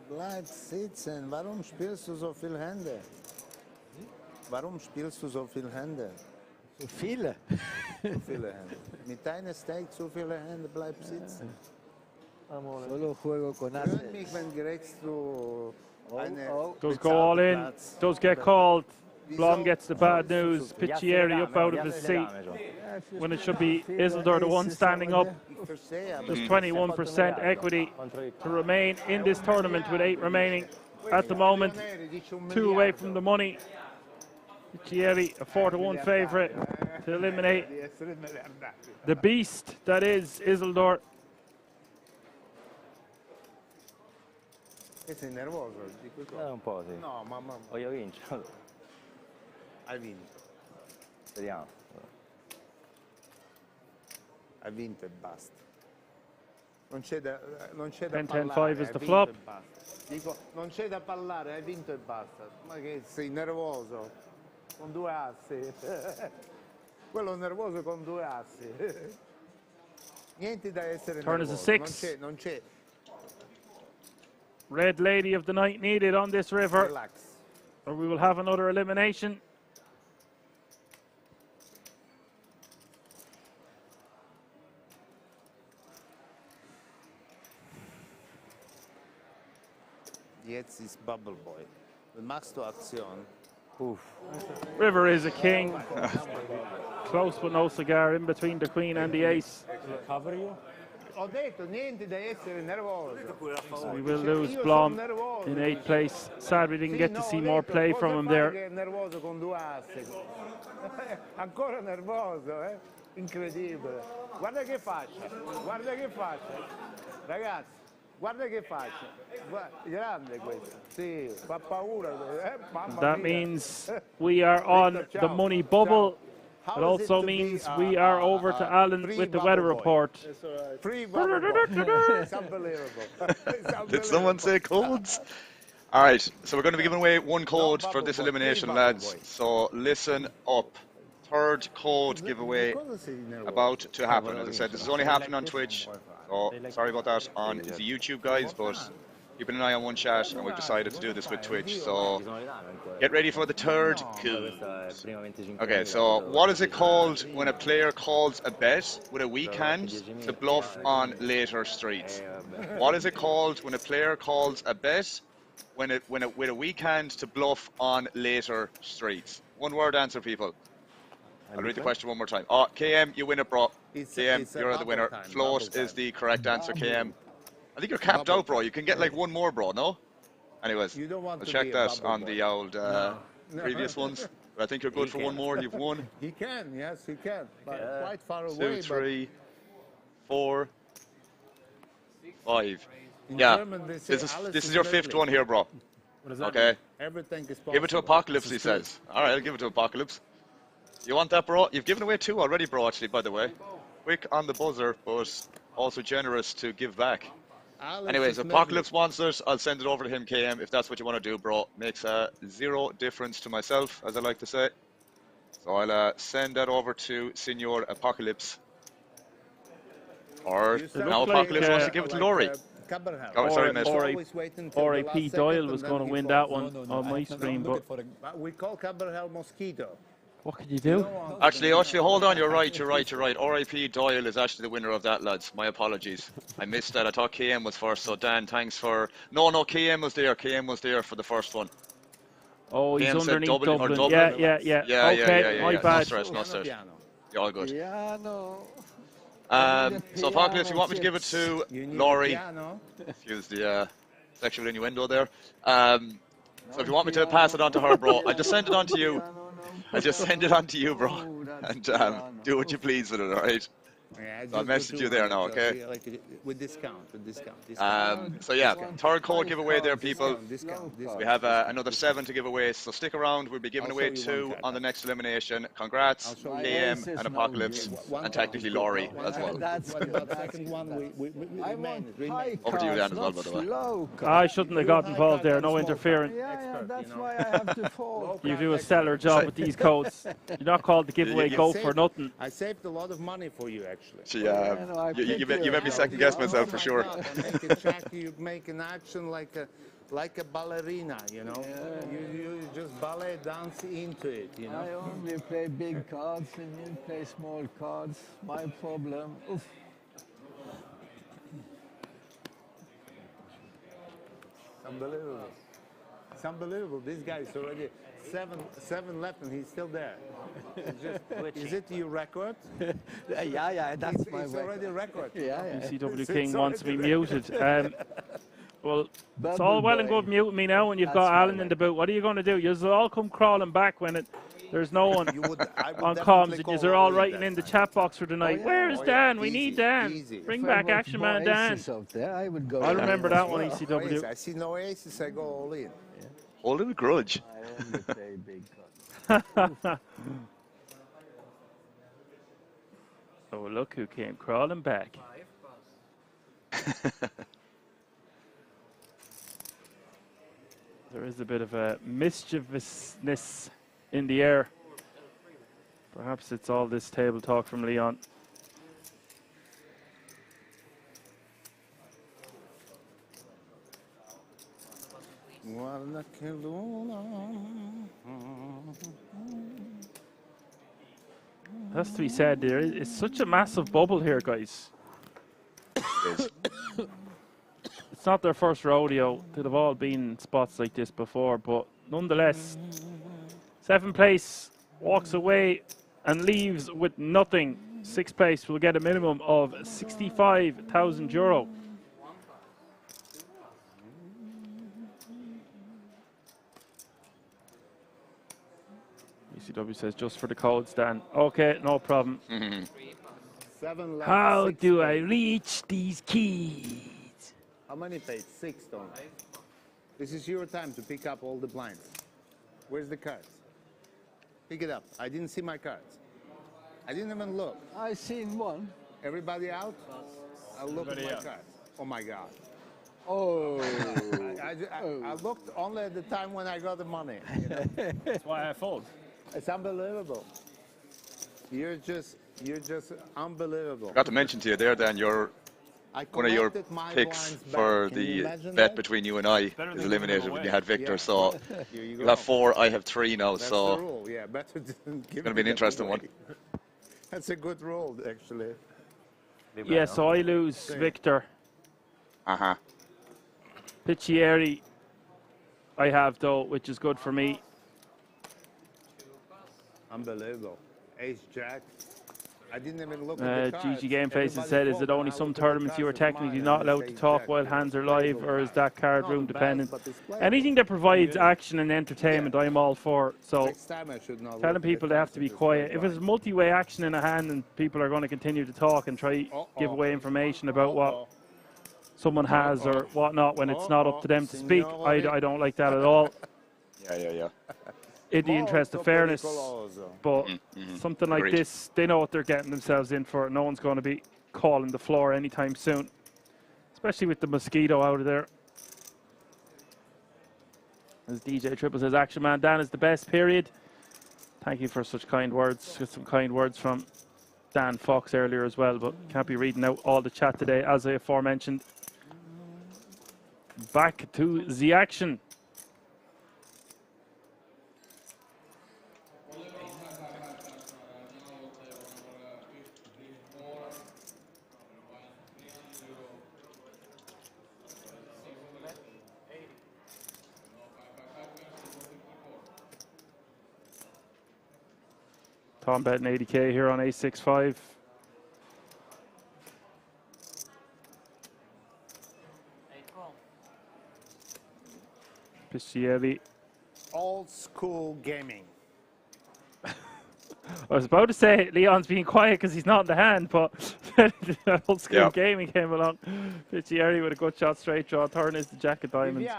Bleib sitzen. Warum spielst du so viel Hände? Warum spielst du so viel Hände? So viele. So viele Hände. Mit deiner Stake so viele Hände, bleib sitzen. Solo juego con Hört ases. mich, wenn gerecht du eine Does go all in. Does get called. Blom gets the bad news. Piccieri up out of his seat. When it should be Isildur, the one standing up. There's 21% equity to remain in this tournament with 8 remaining at the moment. 2 away from the money. Piccieri, a 4-1 favourite to eliminate the beast that is Isildur. Sei nervoso? Un po' sì. No, mamma. Voglio vincere. Hai vinto. Speriamo. Hai vinto e basta. Non c'è da 10-10-5 parlare. is Hai the vinto flop. e basta. Dico, non c'è da parlare, hai vinto e basta. Ma che sei nervoso? Con 2 assi. Quello nervoso con 2 assi. Niente da essere Turn is a nervoso. 6. Non c'è. Red lady of the night needed on this river, Relax. or we will have another elimination. Jetzt ist Bubble Boy. Was machst du Aktion? River is a king. Close but no cigar in between the queen and the ace. Cover you? Ho detto niente da essere nervoso. We will lose Blom in 8th place. Sad we didn't get to see more play from him there. Che è nervoso con 2 assi. Ancora nervoso, eh? Incredibile. Guarda che faccia, guarda che faccia. Ragazzi, guarda che faccia. Grande questo. Sì, fa paura. Mamma That mia. means we are on the money bubble. It also means we are over to Alan with the weather report. Free bubble boy. It's unbelievable. It's unbelievable. Did someone say codes? All right, so we're going to be giving away 1 code for this elimination, lads. So listen up. 3rd code giveaway about to happen. As I said, this is only happening on Twitch. So sorry about that on the YouTube, guys, but keeping an eye on one chat, and we've decided to do this with Twitch. So get ready for the 3rd code. Okay, so what is it called when a player calls a bet with a weak hand to bluff on later streets? What is it called when a player calls a bet with a weak hand to bluff on later streets? 1-word answer, people. I'll read the question one more time. KM, you win it, bro. KM, you're the winner. Float is the correct answer, KM. I think you're capped out, bro. You can get like one more, bro, no? Anyways, You don't want I'll to check be a that bubble on boy. the old No. previous ones. But I think you're good He for can. one more. You've won. He can, yes, he can. But quite far away. 2, 3, 4, 5. In Yeah, German, they say, alles this is ist your fifth möglich. one here, bro. What does that Okay. mean? Everything is possible. Give it to Apocalypse, he This is good. says. All right, I'll give it to Apocalypse. You want that, bro? You've given away 2 already, bro, actually, by the way. Quick on the buzzer, but also generous to give back. Alex Anyways, is Apocalypse wants it. I'll send it over to him, KM, if that's what you want to do, bro. Makes 0 difference to myself, as I like to say. So I'll send that over to Senor Apocalypse. Or now Apocalypse wants to give it to Laurie. Oh, sorry, miss. RAP Doyle was going to win that one on my stream, but we call Caberhel Mosquito. what can you do? Actually, hold on. You're right. RIP Doyle is actually the winner of that, lads. My apologies. I missed that. I thought KM was first. So Dan, thanks for. No, KM was there. KM was there for the first one. Oh, he's KM said underneath Dublin. Dublin. Yeah. Okay, my bad. No stress. You're all good. Piano. So Apocalypse, you want me to give it to Laurie? Piano. Excuse the sexual innuendo there. So if you want me to pass it on to her, bro, I just send it on to you. I just send it on to you, bro, and do what you please with it, all right? Yeah, So I'll message you there now, okay? With discount. So yeah, third code giveaway there, people. Discount. We have another 7 to give away, so stick around. We'll be giving away 2 on the next elimination. Congrats, KM and Apocalypse, and technically Laurie as well. Second one, we remain. Over to you, Dan, as well, by the way. I shouldn't have got involved there. No interfering. Yeah, that's why I have to fall. You do a stellar job with these codes. You're not called the giveaway go for nothing. I saved a lot of money for you, actually. You made me second guess myself for sure. You make an action like a ballerina, you know. You just ballet dance into it, you know. I only play big cards and you play small cards. My problem. Oof. Unbelievable. It's unbelievable. This guy is already seven left and he's still there. Is it your record? Yeah, that's my it's already a record. Yeah. ECW King wants to be muted. Well, it's all well and good muting me now when you've got Alan in the boot. What are you going to do? You'll all come crawling back when there's no one on comms. And you're all writing in the chat box for tonight. Where's Dan? We need Dan. Bring back Action Man Dan. I would go. I remember that one, ECW. I see no aces, I go all in. Holding a grudge. I only play big cards. Oh, look who came crawling back. There is a bit of a mischievousness in the air. Perhaps it's all this table talk from Leon. Has to be said, there is such a massive bubble here, guys. It's not their first rodeo. They'd have all been in spots like this before, but nonetheless, 7th place walks away and leaves with nothing. 6th place will get a minimum of €65,000. ECW says just for the codes, Dan. Okay, no problem. 7 left. How do I reach these keys? How many paid? 6, Tom. This is your time to pick up all the blinds. Where's the cards? Pick it up. I didn't see my cards. I didn't even look. I seen one. Everybody out? I'll look at my cards. Oh my God. Oh. I looked only at the time when I got the money. You know? That's why I fold. It's unbelievable. You're just unbelievable. Forgot to mention to you there, Dan, one of your picks for the bet between you and I is eliminated when you had Victor. Yeah. So you have 4, I have 3 now. That's so the rule. Yeah, better it's going to be an interesting one. That's a good rule, actually. Yeah, so I lose Victor. Uh-huh. Piccieri I have, though, which is good for me. Unbelievable. Ace Jack. I didn't even look at the cards. GG Game Faces said, is it only some tournaments you are technically not allowed to talk while hands are live, or is that card room dependent? Anything that provides action and entertainment, I'm all for. So Next time I should not telling people they have to be quiet. If it's multi-way action in a hand and people are going to continue to talk and try give away information about what someone has or whatnot when it's not up to them to speak, I don't like that at all. Yeah. In the interest of fairness, but something like this, they know what they're getting themselves in for. No one's going to be calling the floor anytime soon, especially with the mosquito out of there. As DJ Triple says, Action Man Dan is the best, period. Thank you for such kind words. Got some kind words from Dan Fox earlier as well, but can't be reading out all the chat today, as I aforementioned. Back to the action. Tom betting 80k here on A65. Piscielli. Old school gaming. I was about to say Leon's being quiet because he's not in the hand, but old school gaming came along. Piscielli with a good shot, straight draw. Turn is the jack of diamonds.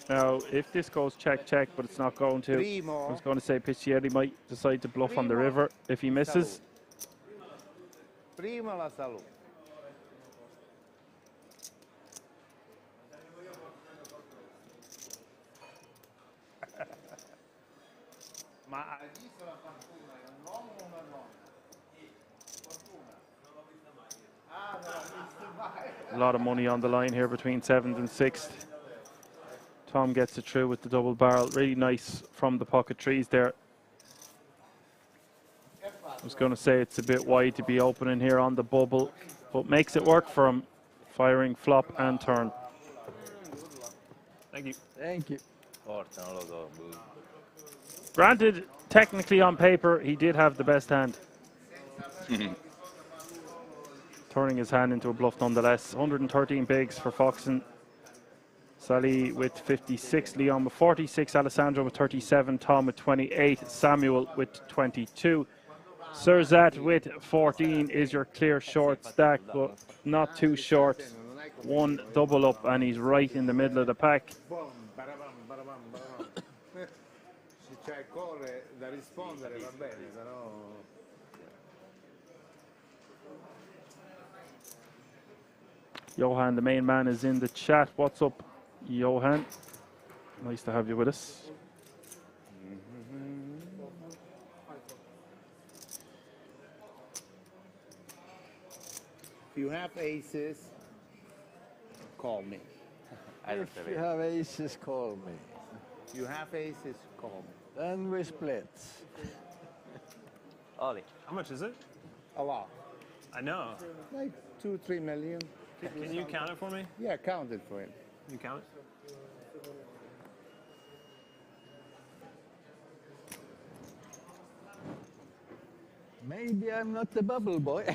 Now, if this goes check, but it's not going to, I was going to say Piscielli might decide to bluff on the river if he misses. Prima la salute. Ma hai visto la fortuna? È un uomo o una donna? A lot of money on the line here between 7th and 6th. Tom gets it through with the double barrel. Really nice from the pocket trees there. I was going to say it's a bit wide to be opening here on the bubble, but makes it work for him. Firing flop and turn. Thank you. Thank you. Granted, technically on paper, he did have the best hand. Turning his hand into a bluff nonetheless. 113 bigs for Foxen. Sally with 56, Leon with 46, Alessandro with 37, Tom with 28, Samuel with 22. Surzat with 14 is your clear short stack, but not too short. One double up and he's right in the middle of the pack. C'è corre da rispondere, va bene, però... Johan, the main man, is in the chat. What's up, Johan? Nice to have you with us. If you have aces, call me. If you have aces, call me. If you have aces, call me. Then we split. Ollie. How much is it? A lot. I know. Like 2-3 million. Can you count it for me? Yeah, count it for him. You count it? Maybe I'm not the bubble boy.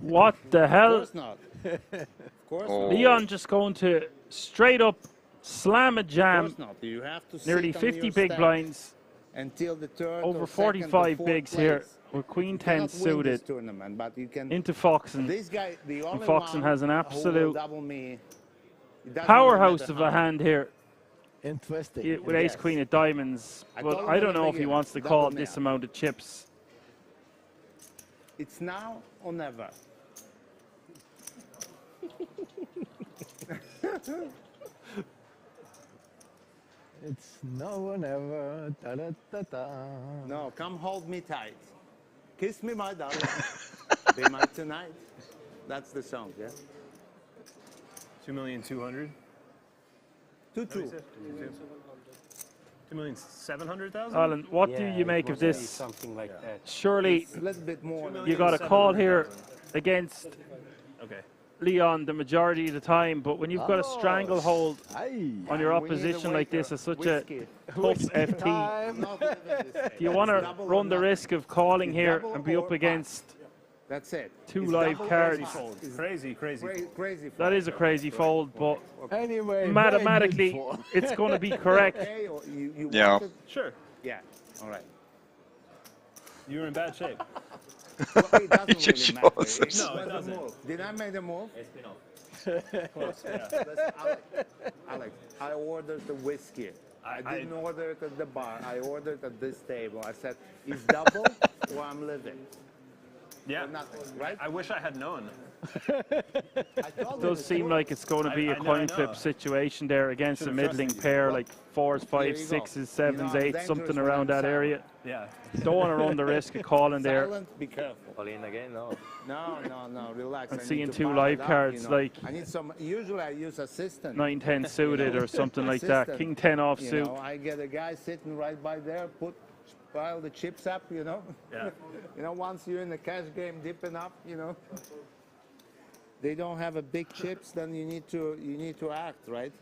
What the hell? Of course not. Of course not. Leon just going to straight up slam a jam. Of course not. You have to Nearly sit on 50 your big stack blinds. until the third Over or 45 second or bigs fourth here place. with Queen You 10 cannot win suited this tournament, but you can. into Foxen. This guy, the And only Foxen one has an who will absolute double me, it doesn't powerhouse matter of a how. hand here. Interesting. With ace queen of diamonds, I but told I him don't in the know if he beginning, wants to double call me this up. amount of chips. It's now or never. It's no one ever. Da, da, da, da. No, come hold me tight. Kiss me, my darling. Be mine tonight. That's the song, yeah? 2,200,000. 2-2. 2,700,000. Alan, what do you make of this? Something like that. Surely It's a little bit more. you got a call here against Okay. Leon, the majority of the time, but when you've got a stranglehold on your opposition like this, it's such a tough FT. Do you want to run the risk of calling here and be up against That's it. two It's live double cards? fold. Crazy Crazy That is a crazy fold, but anyway, mathematically, it's going to be correct. Okay, or you Yeah. wanted- Sure. Yeah. All right. You're in bad shape. Well, it doesn't just really matter. shows It us. No, it was a doesn't. move. Did I make a move? Close, yeah. Alex, I ordered the whiskey. I didn't order it at the bar. I ordered at this table. I said, it's double or I'm living. Yeah. Or nothing, right? I wish I had known. It does seem like it's going to be a coin flip situation there against a Should've middling trusted you. pair, like 4s, There 5s, you go. 6s, 7s, You know, I'm 8s, dangerous something when around I'm that area. Yeah. Don't want to run the risk of calling there. Silent, be careful. All in again? No. No, relax. I'm I need seeing to two balance live it up, cards, you know. like I need some, usually I use assistant. 9-10 suited or something like that. Assistant. King 10 off You suit. know, I get a guy sitting right by there, pile the chips up, you know. Yeah. You know, once you're in the cash game dipping up, you know. They don't have a big chips, then you need to act, right?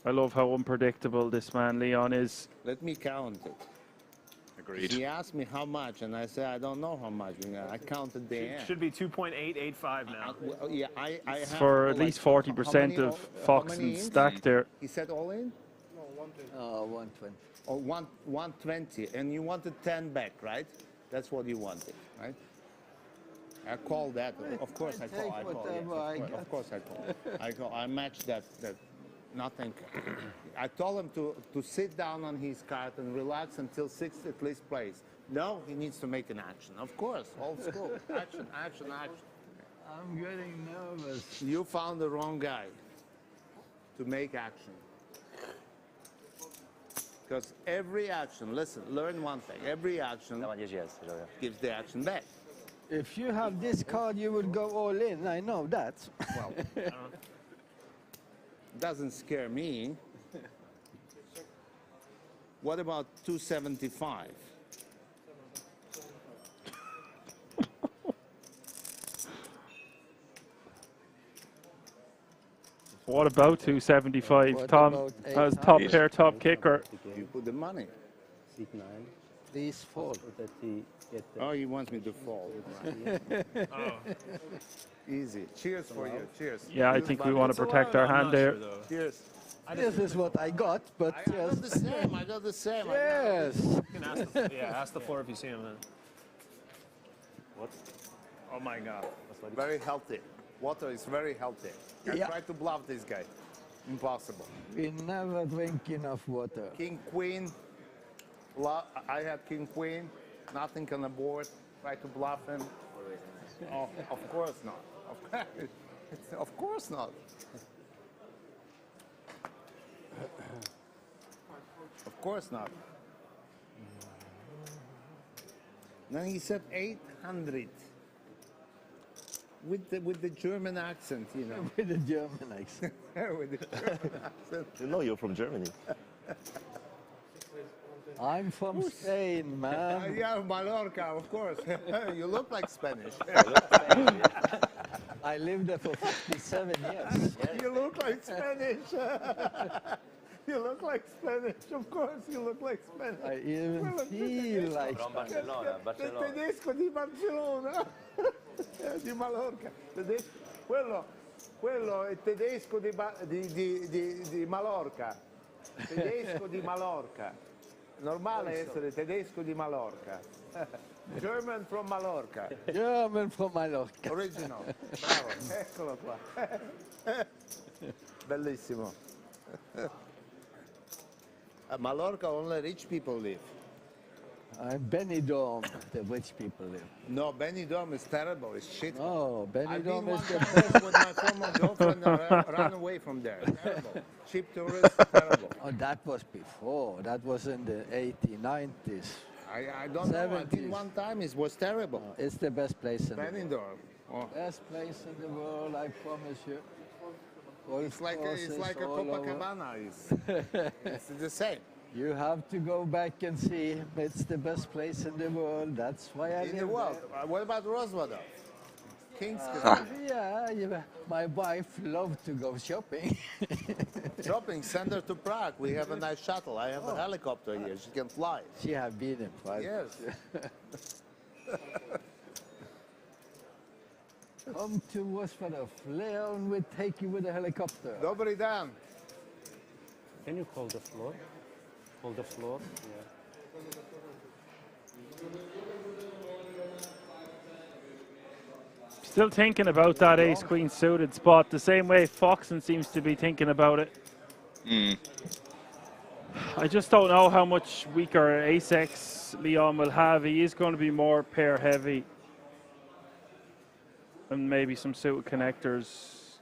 I love how unpredictable this man Leon is. Let me count it. Agreed. He asked me how much, and I said I don't know how much. You know, I counted the end. Should be 2.885 now. Well, yeah, I It's have for at like, least how 40% many of Fox many and ins? Stack there. He said all in? No, 120. Oh, 120. Or 120, and you wanted 10 back, right? That's what you wanted, right? I call that. Of course I call. I call. Yes, of course I call. I match that. Nothing. I told him to sit down on his card and relax until 6th at least plays. No, he needs to make an action. Of course, old school. Action. I'm getting nervous. You found the wrong guy to make action. Because every action, listen, learn one thing. Every action gives the action back. If you have this card, you would go all in. I know that. Well, doesn't scare me. What about 275? What about 275, What Tom? about As 800? top pair, top kicker. You put the money. These fall. Oh, he wants me to fall. Easy. Cheers for you. Cheers. Yeah, I think we want to protect our hand there. Cheers. This is what I got, but I got the same. I got the same. yes. You can ask the floor if you see him then. What? Oh my God. Very healthy. Water is very healthy. I Yeah. try to bluff this guy. Impossible. We never drink enough water. King, queen. I had king, queen. Nothing on the board. Try to bluff him. Oh, of course not. Of course not. Of course not. Then he said 800 with the German accent, you know. With the German accent. With the German accent. You know you're from Germany. I'm from Spain, man. Yeah, Mallorca, of course. You look like Spanish. I lived there for 57 years. You look like Spanish. You look like Spanish. Of course, you look like Spanish. I even feel like From Barcelona, Il Barcelona. tedesco di Barcellona. Di Mallorca. Quello è tedesco di Mallorca. Tedesco di Mallorca. Normale essere tedesco di Mallorca. German from Mallorca. German from Mallorca. Original. Bravo, eccolo qua. Bellissimo. At Mallorca only rich people live. Benidorm, the rich people live. No, Benidorm is terrible. It's shit. Oh, I've been Benidorm one is the time with my former girlfriend and ran away from there. Terrible. Cheap tourists, terrible. Oh, that was before. That was in the 80s, 90s. I don't know. I've been 70s. one time. It was terrible. Oh, it's the best place in the world. Benidorm. Oh. Best place in the world, I promise you. It's like a all over. Copacabana. It's the same. You have to go back and see. It's the best place in the world. That's why I In live the world. there. What about Roswada? kings. Yeah, my wife loves to go shopping. Shopping, send her to Prague. We have a nice shuttle. I have a helicopter here. She can fly. She has been in Prague. Yes. Come to Westford. Leon will take you with a helicopter. Dobry dan. Can you hold the floor? Hold the floor? Yeah. Still thinking about that ace-queen suited spot the same way Foxen seems to be thinking about it. I just don't know how much weaker ace-x Leon will have. He is going to be more pair heavy. And maybe some suited connectors.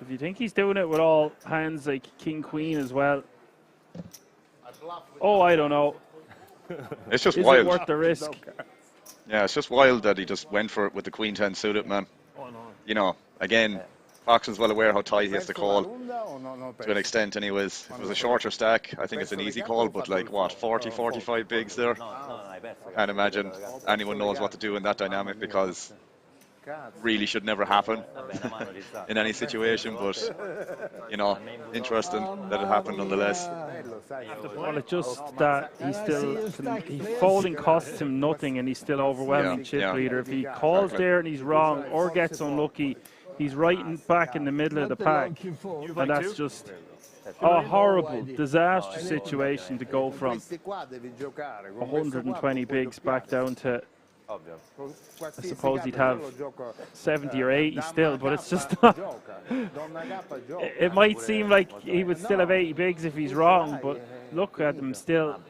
If you think he's doing it with all hands like king-queen as well. Oh, I don't know. It's just is wild. It worth the risk? Yeah, it's just wild that he just went for it with the queen 10 suited, man. You know, again, Foxen's well aware how tight he has to call. To an extent, anyways. If it was a shorter stack, I think it's an easy call, but like, what, 40, 45 bigs there? Can't imagine anyone knows what to do in that dynamic because really should never happen in any situation, but, you know, interesting that it happened nonetheless. Well, it's just that folding costs him nothing and he's still overwhelming chip leader. If he calls there and he's wrong or gets unlucky, he's right back in the middle of the pack. And that's just a horrible, disastrous situation to go from 120 bigs back down to, I suppose he'd have 70 or 80 still, but it's just not. It might seem like he would still have 80 bigs if he's wrong, but look at him still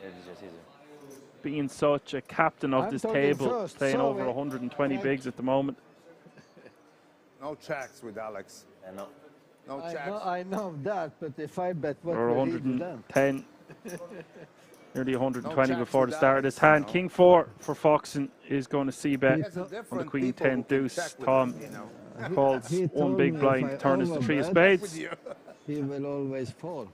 being such a captain of this table, playing over 120 bigs at the moment. No checks with Alex. No checks. I know that, but if I bet, what Or will he do then? 110. Nearly 120 before the start of this hand. King 4 for Foxen is going to c-bet on the queen 10 deuce. Tom calls one big blind, turn is the 3 of spades. He will always fall.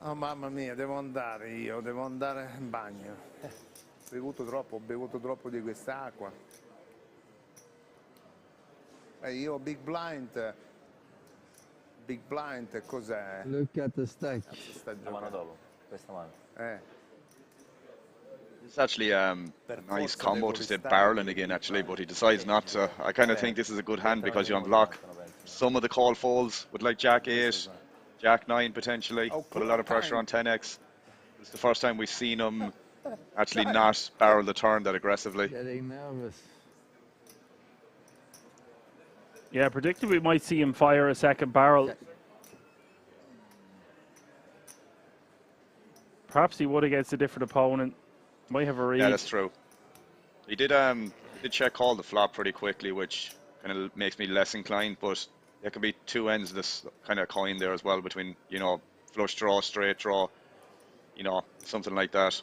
Oh mamma mia, devo andare in bagno. Ho bevuto troppo di quest'acqua. Io big blind. Big blind, cos'è? Look at the stack. La mano dopo, questa mano. It's actually a nice combo to sit barreling again, actually, but he decides not to. I kind of think this is a good hand because you unblock some of the call folds with like Jack 8, Jack 9 potentially, put a lot of pressure on 10x. It's the first time we've seen him actually not barrel the turn that aggressively. Getting nervous. Yeah, predicted we might see him fire a second barrel. Perhaps he would against a different opponent. Might have a read. Yeah, that's true. He did check call the flop pretty quickly, which kind of makes me less inclined, but there can be two ends of this kind of coin there as well between, you know, flush draw, straight draw, you know, something like that.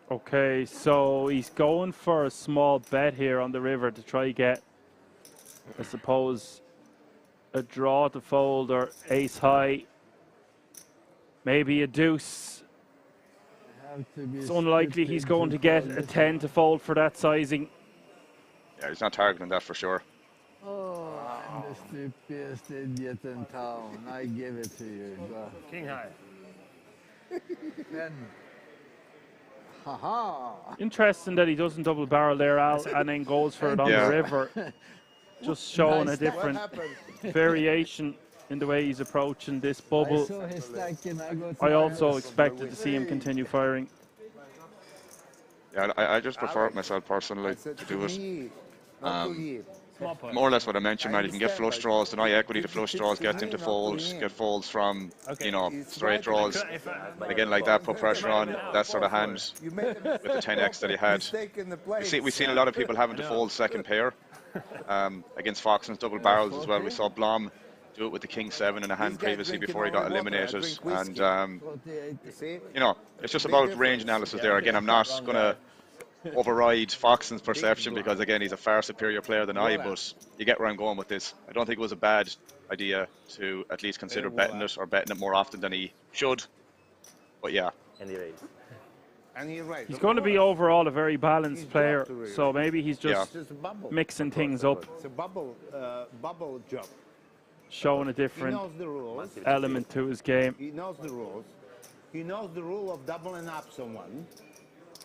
Okay, so he's going for a small bet here on the river to try get, I suppose, a draw to fold or ace high. Maybe a deuce. It's unlikely he's going to get a 10 to fold for that sizing. Yeah, he's not targeting that for sure. Oh, I'm the stupidest idiot in town. I give it to you. Go. King high. Then. Haha. Interesting that he doesn't double barrel there, Al, and then goes for it on the river. Just showing a different variation in the way he's approaching this bubble. I also expected to see him continue firing. Yeah, I just prefer it myself personally to do it. More or less what I mentioned, man. You can get flush draws, deny equity to flush draws, get them to fold, get folds from, you know, straight draws. Again, like that, put pressure on that sort of hand with the 10x that he had. We've seen a lot of people having to fold second pair against Foxen's double barrels as well. We saw Blom do it with the king 7 in a hand previously before he got eliminated. And, you know, it's just about range analysis there. Again, I'm not going to override Foxen's perception because, again, he's a far superior player than I, but you get where I'm going with this. I don't think it was a bad idea to at least consider betting it or betting it more often than he should. But yeah. And he raised. And he raised. He's going to be overall a very balanced player, so maybe he's just mixing things up. It's a bubble job. Showing a different element to his game. He knows the rules. He knows the rule of doubling up someone.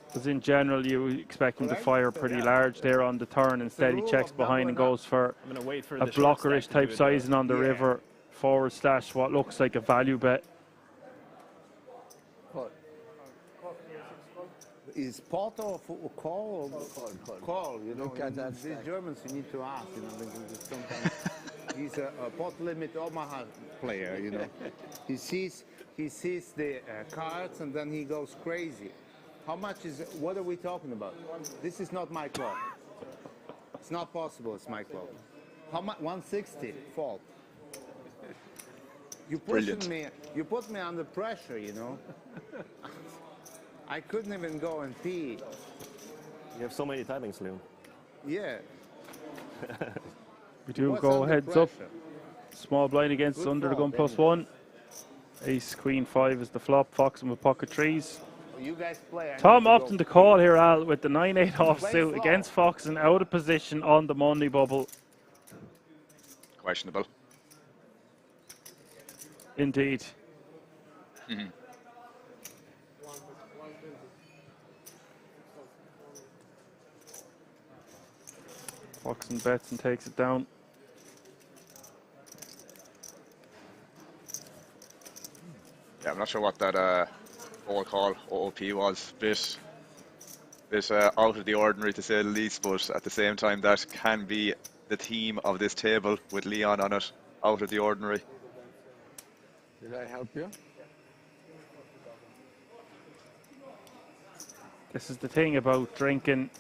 Because in general, you expect him to fire pretty large there on the turn. Instead, he checks behind and goes for a blockerish type sizing on the river / what looks like a value bet. Is pot or call? Call, you know. These Germans, you need to ask, you know, because sometimes he's a pot limit Omaha player, you know. He sees the cards and then he goes crazy. How much is it? What are we talking about? This is not my club. It's not possible. It's my club. How much? 160 fault. You pushing me. You put me under pressure. You know. I couldn't even go and pee. You have so many timings, Leon. Yeah. We do go heads up. Small blind against Good under the gun fault, +1. Ace Queen 5 is the flop. Foxen with pocket 3s. You guys play. Tom opting to call here, Al, with the 9-8 offsuit against Foxen, out of position on the Monday bubble. Questionable. Indeed. Foxen bets and takes it down. Yeah, I'm not sure what that all call OOP was. Bit out of the ordinary to say the least, but at the same time that can be the theme of this table with Leon on it. Out of the ordinary. Did I help you? This is the thing about drinking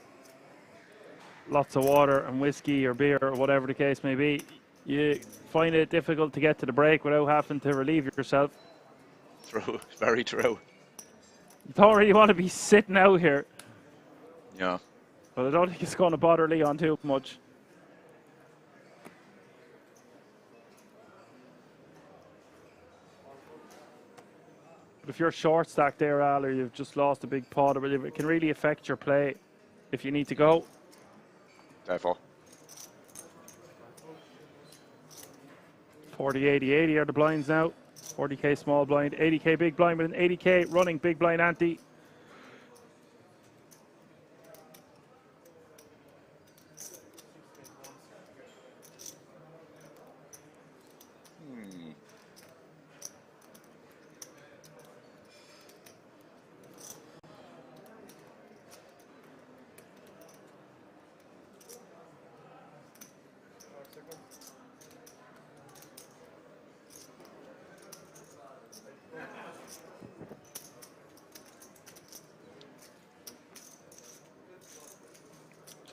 lots of water and whiskey or beer or whatever the case may be. You find it difficult to get to the break without having to relieve yourself. True, very true. You don't really want to be sitting out here. Yeah. But I don't think it's going to bother Leon too much. But if you're short stacked there, Al, or you've just lost a big pot, or whatever, it can really affect your play if you need to go. Therefore. 40, 80, 80 are the blinds now. 40k small blind, 80k big blind with an 80k running big blind ante.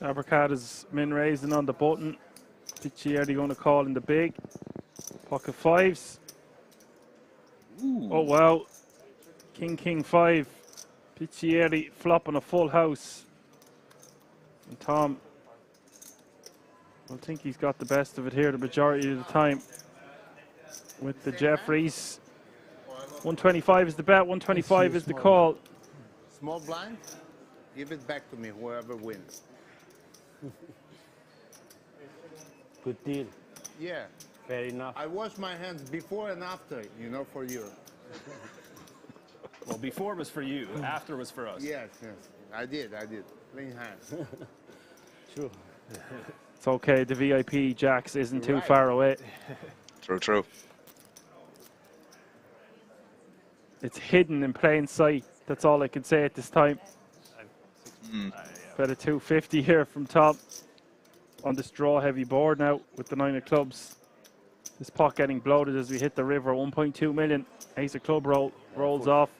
Abercat is min raising on the button. Picciardi going to call in the big. Pocket 5s. Ooh. Oh wow. King 5. Picciardi flopping a full house. And Tom, I think he's got the best of it here the majority of the time. With the Jeffries. 125 is the bet, 125 is the call. Small blind? Give it back to me, whoever wins. Good deal. Yeah. Fair enough. I wash my hands before and after, you know, for you. Well, before was for you, after was for us. Yes, yes. I did. Clean hands. True. It's okay, the VIP Jacks isn't too far away. True. It's hidden in plain sight. That's all I can say at this time. Bet a 250 here from Tom on this draw heavy board now with the 9 of clubs. This pot getting bloated as we hit the river. 1.2 million. Ace of club rolls off.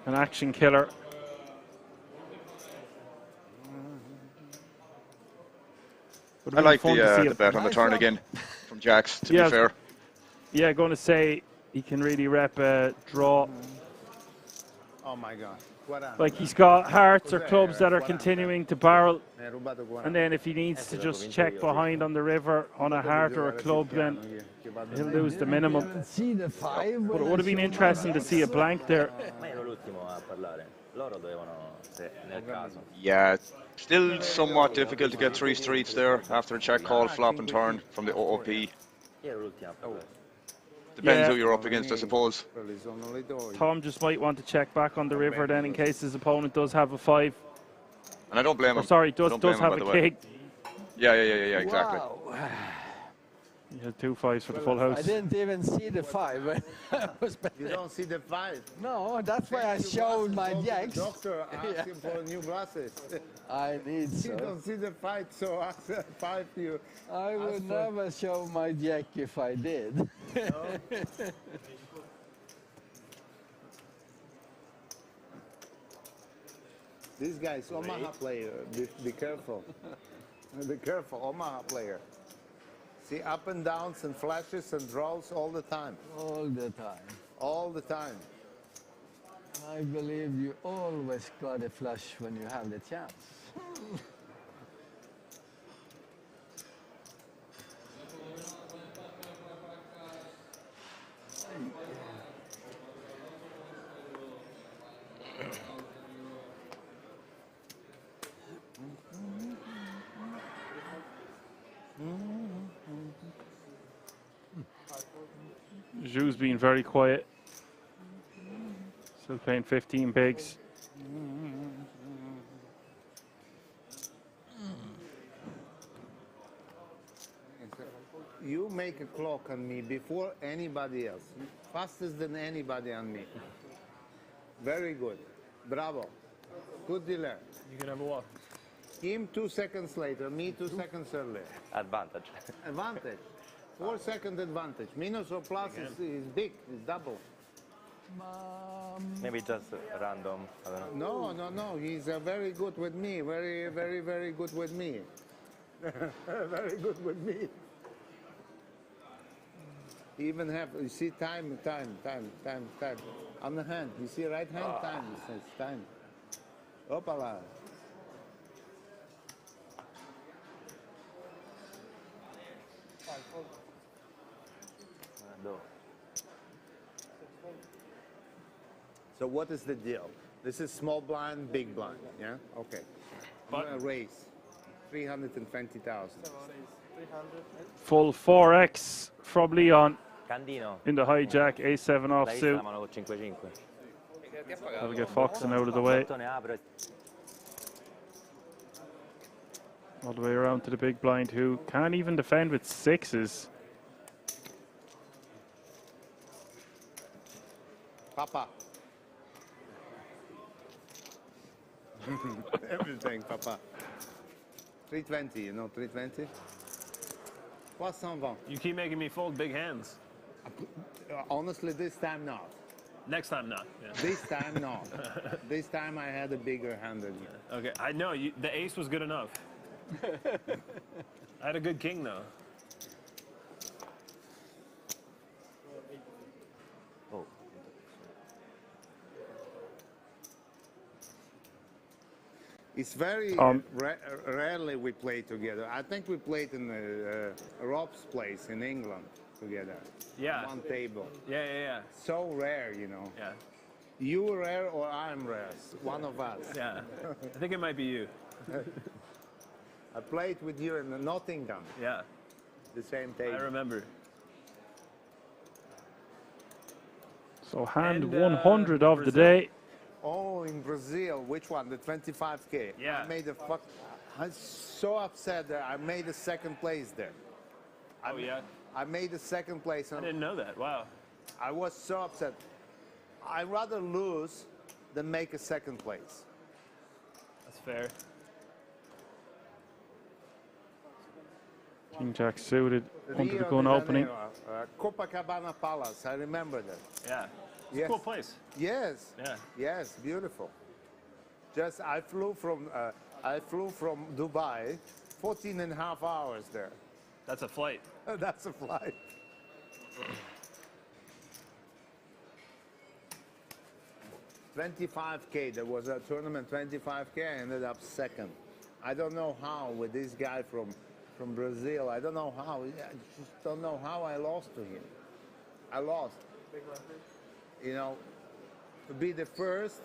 An action killer. I like the bet on the turn again from Jacks, to be fair. Yeah, going to say he can really rep a draw. Oh my God. Like he's got hearts or clubs that are continuing to barrel, and then if he needs to just check behind on the river on a heart or a club, then he'll lose the minimum. Didn't see the 5. But it would have been interesting to see a blank there. Ma ero l'ultimo a parlare. Loro dovevano, se nel caso. Yeah, still somewhat difficult to get 3 streets there after a check call, flop and turn from the OOP. Io ero l'ultimo a parlare. Depends who you're up against, I suppose. Tom just might want to check back on the river then in case his opponent does have a 5. And I don't blame him. Sorry, I don't does blame him, have by a the way. king. Yeah, exactly. Wow. He had 2 5s for the full house. I didn't even see the 5 when I was You don't see the 5? No, that's why I showed my jacks. Doctor, ask him for new glasses. I need You don't see the 5, so ask the 5 you. I would never show my jack if I did. This guy is Omaha player. Be careful. Be careful, Omaha player. See up and downs and flashes and draws all the time. All the time. All the time. I believe you always got a flush when you have the chance. Zhu's been very quiet. Still playing 15 bigs. You make a clock on me before anybody else. Fastest than anybody on me. Very good. Bravo. Good dealer. You can have a walk. Him 2 seconds later, me 2 seconds earlier. Advantage. Advantage. 4-second advantage. Minus or plus is big, it's double. Maybe just random. I don't know. No. He's very good with me. Very good with me. Very good with me. He even have, you see, time. On the hand. You see right hand, time. It says time. Opala. So what is the deal? This is small blind, big blind, yeah? Okay. I'm gonna raise 320,000. Full 4x from Leon Candino. in the hijack, A7 Lei offsuit. stavano con 5-5. That'll get Foxen out of the way. All the way around to the big blind who can't even defend with 6s. Papa. Everything, Papa. 320, you know, 320? 320. You keep making me fold big hands. Honestly, this time not. Next time not. Yeah. This time not. This time I had a bigger hand than you. Okay, I know, the ace was good enough. I had a good king though. Oh. It's very rarely we play together. I think we played in Rob's place in England together. Yeah. One table. Yeah. So rare, you know. Yeah. You rare or I'm rare? One of us. Yeah. I think it might be you. I played with you in Nottingham. Yeah. The same table. I remember. So hand 100 of the day. Oh, in Brazil, which one? The 25K. Yeah. I made a fuck. I'm so upset that I made a second place there. Oh yeah. I made a second place. I didn't know that. Wow. I was so upset. I'd rather lose than make a second place. That's fair. King Jack suited under the Rio gun de opening. Janeiro, Copacabana Palace. I remember that. Yeah. It's Yes. a cool place. Yes. Yeah. Yes, beautiful. Just I flew from Dubai, 14 and a half hours there. That's a flight. That's a flight. 25K. There was a tournament 25K. I ended up second. I don't know how with this guy from Brazil. I don't know how. I just don't know how I lost to him. I lost. You know, to be the first,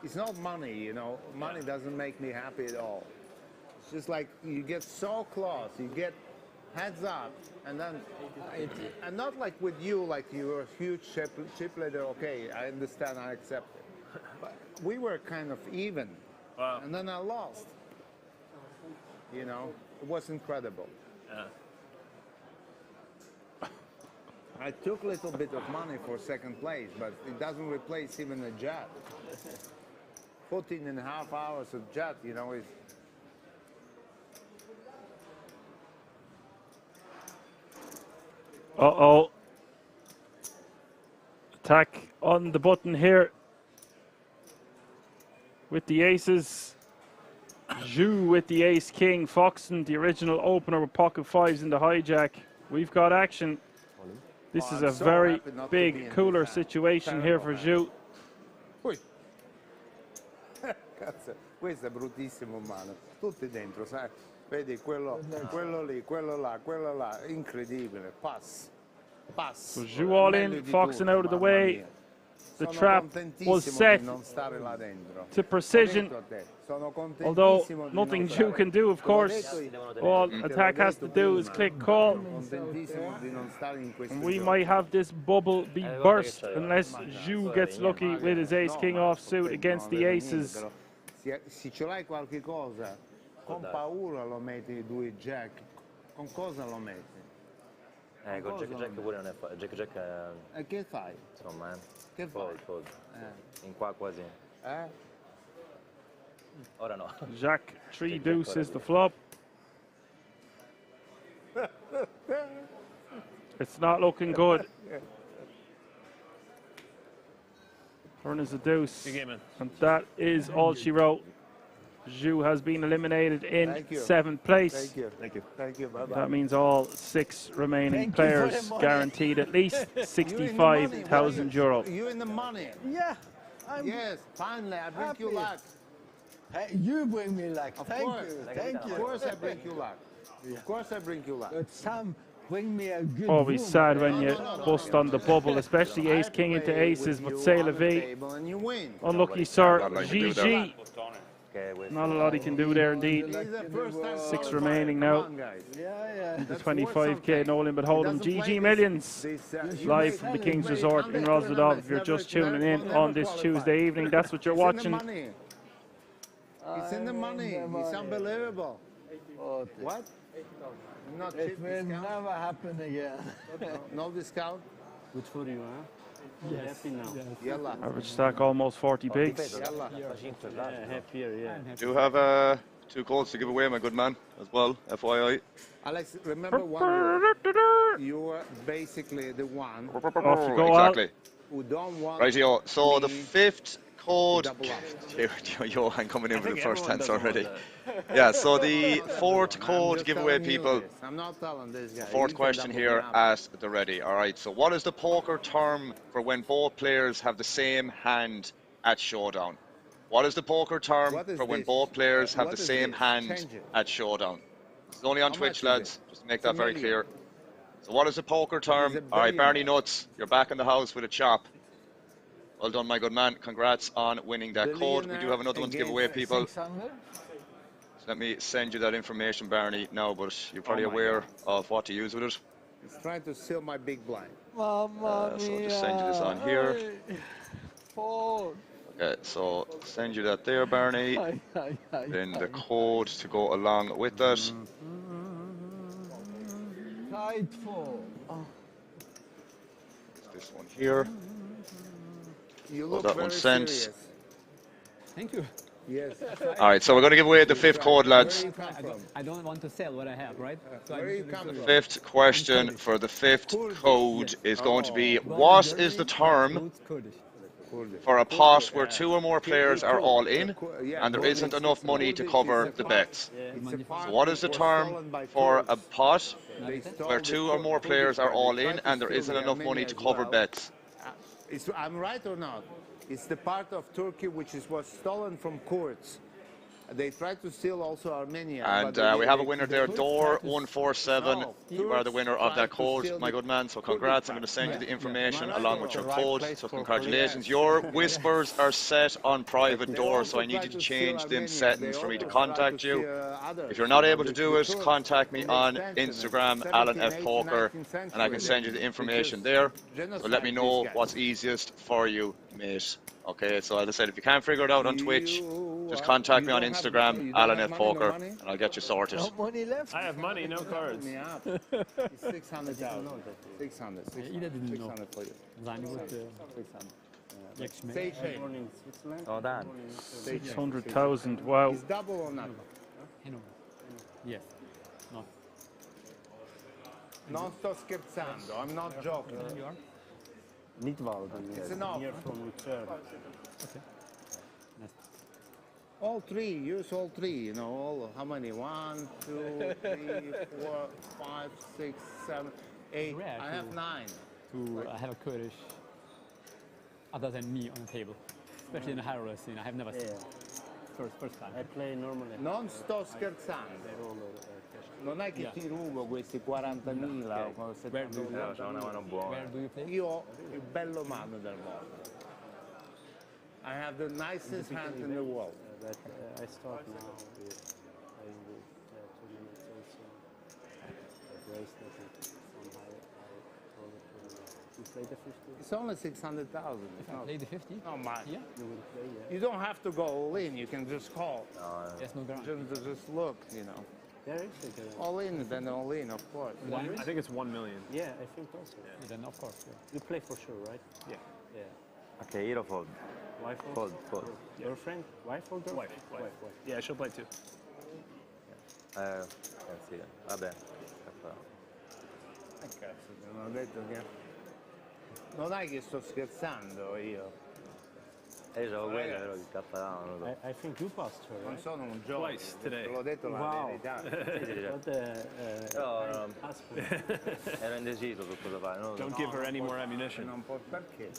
it's not money, you know. Money doesn't make me happy at all. It's just like you get so close, you get heads up, and then, and not like with you, like you're a huge chip leader, okay, I understand, I accept it. But we were kind of even, and then I lost. You know, it was incredible. I took a little bit of money for second place, but it doesn't replace even a jet. 14.5 hours of jet, you know, is... Uh-oh. Attack on the button here. With the aces. Zhu with the ace-king. Foxton, the original opener with pocket fives in the hijack. We've got action. This is a very big, cooler situation here for Zhu. Ui. Cazzo, questo è bruttissimo in mano. Tutti dentro, sai? Vedi, quello lì, quello là, incredibile. Pass. So Zhu all in, Foxton out of the way. The trap was set to precision, although nothing Zhu can do, of course. All Attack has to do is click call. And we might have this bubble be burst unless Zhu gets lucky with his ace-king offsuit against the aces. Se ce l'hai qualche cosa, con paura lo metti due jack. Con cosa lo metti? Con Jack pure non è facile. Jack è... E che fai? Insomma, Che fai? Fold. In qua quasi. Ora no. Jack 3 deuce is the flop. It's not looking good. Turn is a deuce. And that is all she wrote. Zhu has been eliminated in 7th place. Thank you. Bye-bye. That means all 6 remaining players guaranteed at least €65,000. You in the money? Yeah. Yes, finally, I bring you luck. Hey, you bring me luck. Of Thank course. you. Thank you. Of course I bring you luck. Of course I bring you luck. But Sam, bring me a good Always room. sad when you bust on the bubble, especially ace-king into aces, but c'est la vie. Unlucky, sir. GG. Not a lot he can do there, indeed. 6 remaining now. The 25K no limit hold'em. GGMillions live from the King's Resort in Rosvedov. If you're just tuning in on this Tuesday evening, that's what you're watching. It's in the money. It's unbelievable. What? Not It will never happen again. No discount? Good for you, huh? Yes. Happy now. Yalla. Average stack almost 40 bigs. Happier, yeah. Do have 2 codes to give away, my good man, as well, FYI. Alex, remember one word. You are basically the one Exactly. who don't want Rightio. So the 5th code, Johan coming in with the first answer already. Yeah, so the 4th code giveaway, people. I'm not telling this guy. 4th question here at the ready. All right, so what is the poker term for when both players have the same hand at showdown? What is the poker term for when both players have the same hand at showdown? This is only on Twitch, lads, just to make that very clear. So what is the poker term? All right, Barney Nuts, you're back in the house with a chop. Well done, my good man. Congrats on winning that code. We do have another one to give away, people. So let me send you that information, Barney, now, but you're probably aware of what to use with it. He's trying to steal my big blind. So I'll just send you this on here. Okay, so send you that there, Barney. Then the code to go along with that. Tight 4. This one here. You Well, look that very one's sent. serious. Thank you. Yes. All right, so we're going to give away the 5th code, lads. I don't want to sell what I have, right? So Where are you coming from? 5th question for the 5th code is going to be, what is the term for a pot where 2 or more players are all in and there isn't enough money to cover the bets? So what is the term for a pot where 2 or more players are all in and there isn't enough money to cover bets? I'm right or not? It's the part of Turkey which was stolen from Kurds. They tried to steal also Armenia. And we have a winner there, Door147. You are the winner of that code, my good man. So congrats. I'm going to send you the information along with your code. So congratulations. Your whispers are set on private door, so I need you to change them settings for me to contact you. If you're not able to do it, contact me on Instagram, Alan F. Poker, and I can send you the information there. So let me know what's easiest for you, mate. Okay, so as I said, if you can't figure it out on Twitch, just contact me on Instagram, Alan F. Poker, and I'll get you sorted. No money left? I have money, no cards. It's 600,000. 600. Il a dit non. 600 for you. No, Dan. 600,000, wow. It's double or not? Yes. No. Non sto scherzando, I'm not joking. Niet Walden. It's enough. Here from return. Okay. All three, use all three, you know, all, how many? 1, 2, 3, 4, 5, 6, 7, 8. I have 9. To have a Kurdish other than me on the table, especially in a high roller scene. I have never seen first time. I play normally. Non sto scherzando. Non è che ti rubo questi 40.000 o 70.000. Where do you play? Io ho il bello mano del mondo. I have the nicest hand in the world. But I start now with playing with 2 minutes also. Bracelet and some high roller tournament. You play the 50? It's only 600,000. Play the 50? No, man. Yeah. You will play, yeah. You don't have to go all in. You can just call. Yes, no ground. Just look, you know. There is a ground. All in, then all in, of course. I think it's 1 million. Yeah, I think also. Yeah, then of course. Yeah. You play for sure, right? Yeah. Yeah. Okay, hero fold. Wife Fold, fold. Girlfriend? Wife or girlfriend? Wife. Yeah, she'll play too. Sì, vabbè. Cazzo, non ho detto che... Non è che sto scherzando io. Io c'avevo quella, però che cappalavano. I think you passed her, Non right? sono un giovane. Twice today. Te l'ho detto la Wow. verità. Però husband. ero indeciso su cosa fare. Non lo so. Don't give her any more ammunition. Non può perché?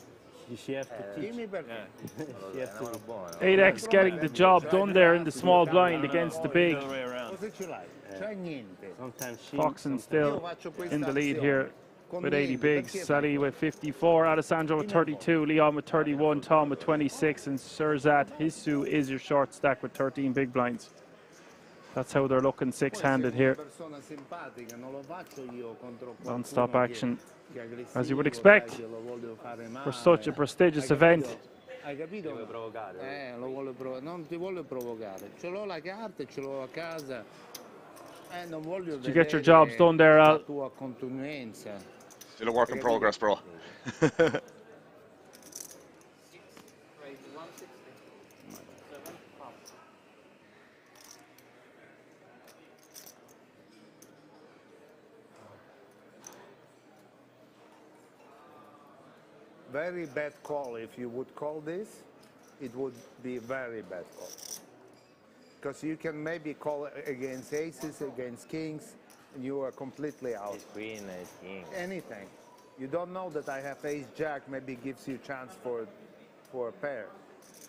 She have to teach. Dimmi perché. È una mano buona. 8x getting the job done there in the small blind against the big. Cosa ce l'hai? C'hai niente. Sometimes she... Foxen still in the lead here with 80 bigs. Sally with 54, Alessandro with 32, Leon with 31, Tom with 26, and Surzat Hisu is your short stack with 13 big blinds. That's how they're looking six-handed here. Non-stop action, as you would expect, for such a prestigious event. Hai capito? Lo vuoi provocare? Lo vuole provocare. Non ti voglio provocare. Ce l'ho la carta, ce l'ho a casa. Non voglio Did you get your jobs done there, Al? la tua contunenza. Still a work in progress, bro. Very bad call. If you would call this, it would be a very bad call. Because you can maybe call against aces, against kings, and you are completely out. Ace queen, ace king. Anything. You don't know that I have ace jack, maybe gives you a chance for a pair.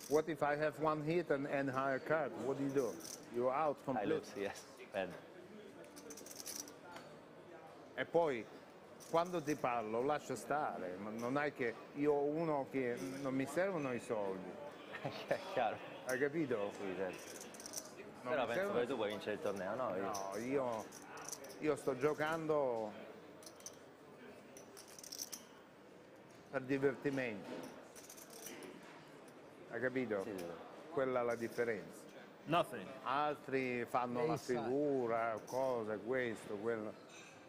What if I have one hit and higher card? What do you do? You're out completely. Yes, bad. E poi, quando ti parlo, lascia stare. Non è che io ho uno che non mi servono i soldi. È chiaro. Hai capito? Sì, certo. Non Però mi penso servono- che tu puoi vincere il torneo, no? No, io sto giocando per divertimento. Hai capito? Sì. Quella è la differenza. Nothing. Altri fanno la figura, cose, questo, quello.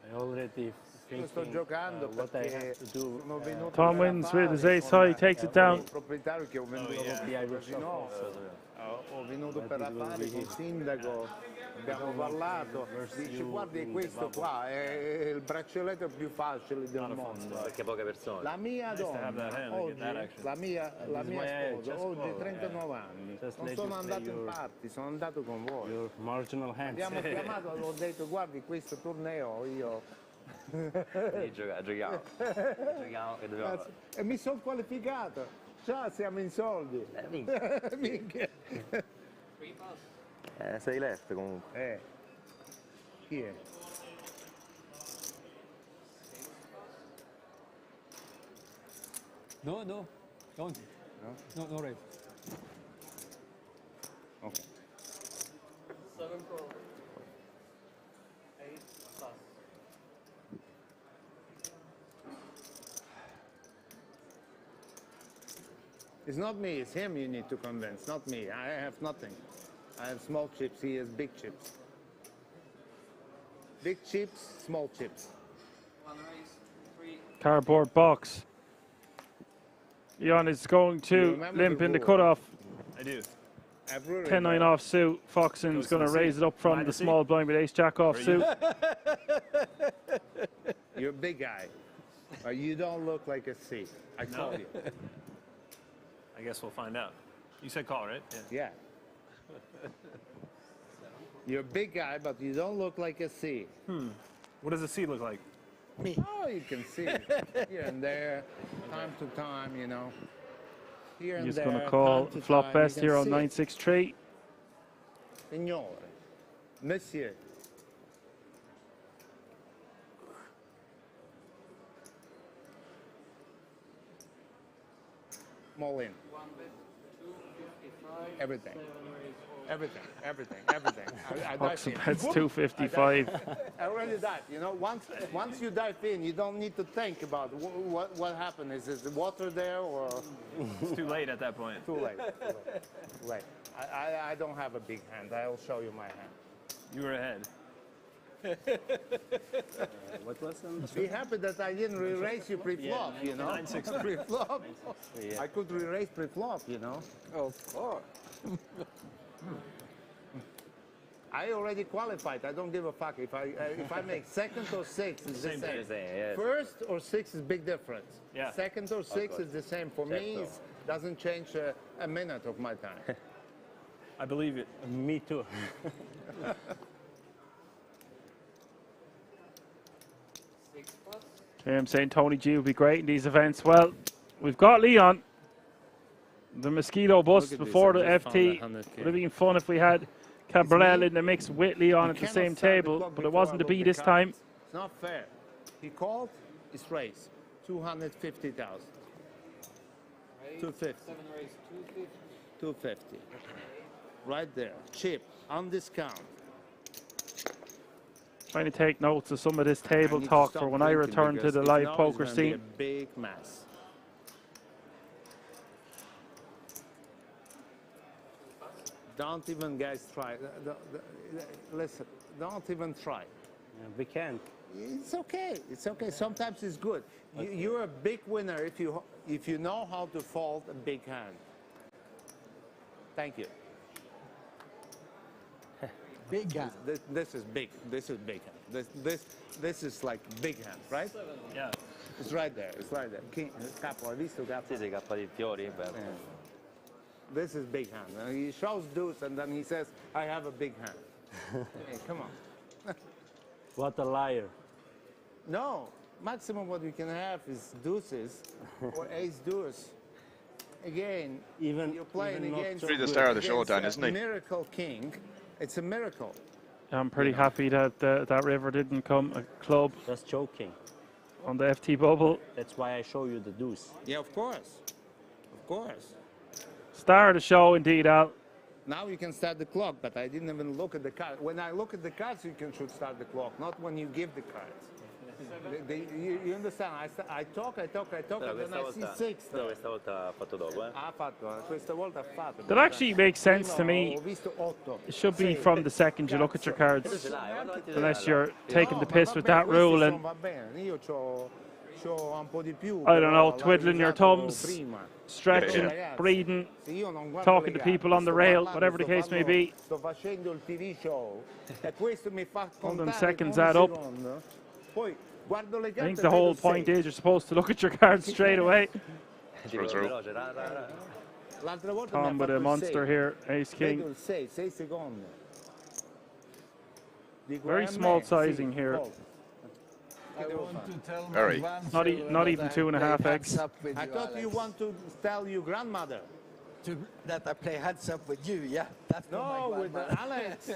I already Io sto giocando what I perché have to do. sono venuto Tom per wins with his affari ace con high, takes it down. il proprietario che ho venduto casino. Ho venuto per affari con il sindaco, abbiamo parlato, dice guardi questo qua è il braccialetto più facile del mondo. Perché poche persone. La mia donna, oggi, la mia sposa, oggi 39 anni, non sono andato in party, sono andato con voi. Your marginal hands. Abbiamo chiamato, ho detto guardi questo torneo io Giochiamo. Giochiamo che dobbiamo... E mi sono qualificato. Già siamo in soldi. Minchia. Sei left comunque. Chi è? No, don't. No raise. Okay. 7 pro. 8 plus. It's not me, it's him you need to convince, not me. I have nothing. I have small chips, he has big chips. Big chips, small chips. Cardboard box. Leon is going to limp in the cutoff. I do. 10-9 off suit. Foxen's going to raise it up from the small blind with ace-jack off suit. You're a big guy. You don't look like a C. I call you. I guess we'll find out. You said call, right? Yeah. You're a big guy, but you don't look like a C. What does a C look like? Me. Oh, you can see here and there, time to time, you know. Here and He's there. going to call time to flop time, best you here can on see. 9-6-3. Signore, Monsieur. Small in. Everything. Everything. I dive Foxen in. bets Whoop. 255. I already dive. You know, once you dive in, you don't need to think about what happened. Is the water there or? It's too late at that point. Too late. Too late. I don't have a big hand. I'll show you my hand. You were ahead. What was it? Be happy that I didn't re-raise you pre-flop, you know? 9-6. Pre-flop. I could re-raise pre-flop, you know? Of course. I already qualified. I don't give a fuck. If I make second or sixth, it's the same. Yes. First or sixth is big difference. Yeah. Second or sixth is the same. For me, Certo. it doesn't change a minute of my time. I believe it. Me too. I'm saying Tony G would be great in these events. Well, we've got Leon. The mosquito bust Look at before the this, I just found FT. 100K. Would have been fun if we had Cabrel me. in the mix with Leon You at the cannot same start the table, clock but it before wasn't I to look be the this time. cards. It's not fair. He called, it's raised. 250,000. 250. 250. Right there. Chip, on discount. Trying to take notes of some of this I table need to talk stop for when I drinking return to because the if live not, it's poker gonna be scene. a big mess. Don't even, guys, try. Listen, don't even try. We can't. It's okay. It's okay. Sometimes it's good. You're a big winner if you know how to fold a big hand. Thank you. Big hand. This is big. This is big hand. This is like big hand, right? Yeah. It's right there. It's right there. King, capo, hai visto capo? Sì, sei cappa di fiori, bello. This is big hand. He shows deuce and then he says, I have a big hand. Hey, come on. What a liar. No, maximum what you can have is deuces or ace deuce. Again, Even you're playing even not against, so Really the good. star of the show, against Dan, a isn't he? Miracle King. It's a miracle. I'm pretty happy that that river didn't come a club Just joking. on the FT bubble. That's why I show you the deuce. Yeah, of course. Of course. Star of the show, indeed, Al. Now you can start the clock, but I didn't even look at the card. When I look at the cards, should start the clock, not when you give the cards. You understand? I talk, and then I see six. Però questa volta ha fatto dopo, eh? Ha fatto, questa volta ha fatto. That actually makes sense to me. Ho visto 8. It should be from the second you look at your cards, unless you're taking the No, piss ma with vabbè, that questi rule sono- and, va bene. Io c'ho un po' di più. I don't know, però twiddling your l'avevo thumbs, usato prima. stretching, Ragazzi, breathing, se io non guardo talking le to gare, people on the sto rail, parlando, whatever the sto case may parlando, be. Sto facendo il TV show e questo mi fa All them contare seconds ogni add up. secondo. Poi guardo le I carte think e the whole vedo point sei. is you're supposed to look at your cards straight away. L'altra volta mi ha Tom with fatto a il monster sei. here, ace Vedo king. il 6 secondi. Dico, Very a small me, sizing sì, here. fold. che devo want fare? to tell my Very. grandchildren Not that even I 2.5 play eggs. heads up with I you, thought you Alex. want to tell your grandmother. That I play heads up with you, yeah? That's for my No, with grandmother. Alex.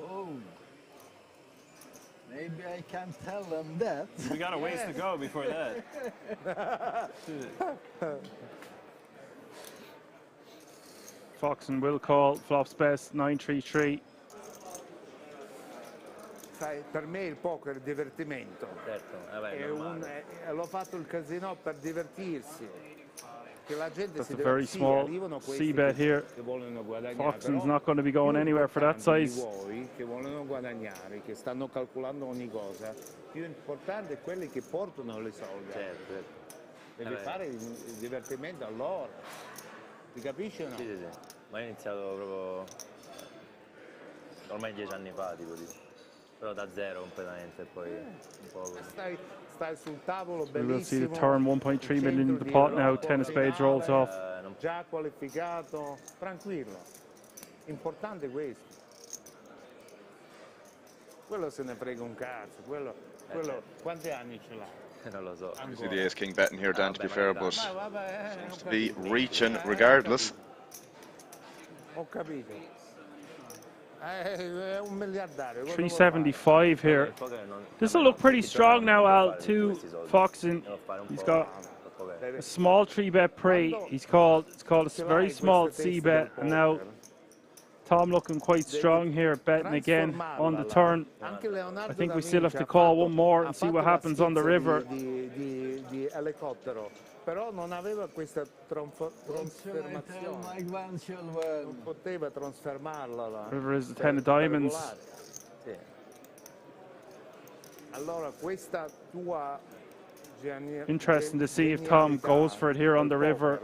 Oh. Maybe I can tell them that. We got a ways to go before that. Foxen will call, flops best, 9-3-3. Sai, per me il poker è divertimento. Certo, vabbè, È l'ho fatto il casino per divertirsi. Che la gente That's si a deve very small arrivano questi C-bet here. che vogliono guadagnare. Foxen's però not going to be going più anywhere for that importante di size. voi che vogliono guadagnare, che stanno calcolando ogni cosa, più importante è quelli che portano le soldi. Certo. Devi fare il divertimento a loro. Ti capisci o no? Sì, sì, sì. Ma io ho iniziato proprio ormai 10 anni fa, tipo però da zero completamente, e poi un po'. Stai sul tavolo We will see the bellissimo. turn, 1.3 million in the pot now, 10 of spades rolls off. Già qualificato, tranquillo. Importante questo. Quello se ne frega un cazzo, quello quanti anni ce l'ha? Non lo so. You see the ace king betting here, Dan, to be fair, but vabbè, seems to be reaching regardless. Ho capito. È un miliardario. 375 here. This will look pretty strong now, Al, to Foxen. He's got a small 3-bet pre. It's called a very small C-bet, and now Tom looking quite strong here, betting again on the turn. I think we still have to call one more and see what happens on the river. Di elicottero, però non aveva questa trasformazione. Non poteva trasformarla là. River is the 10 of diamonds. Sì. Allora questa tua Interesting to see if Tom goes for it here on the river.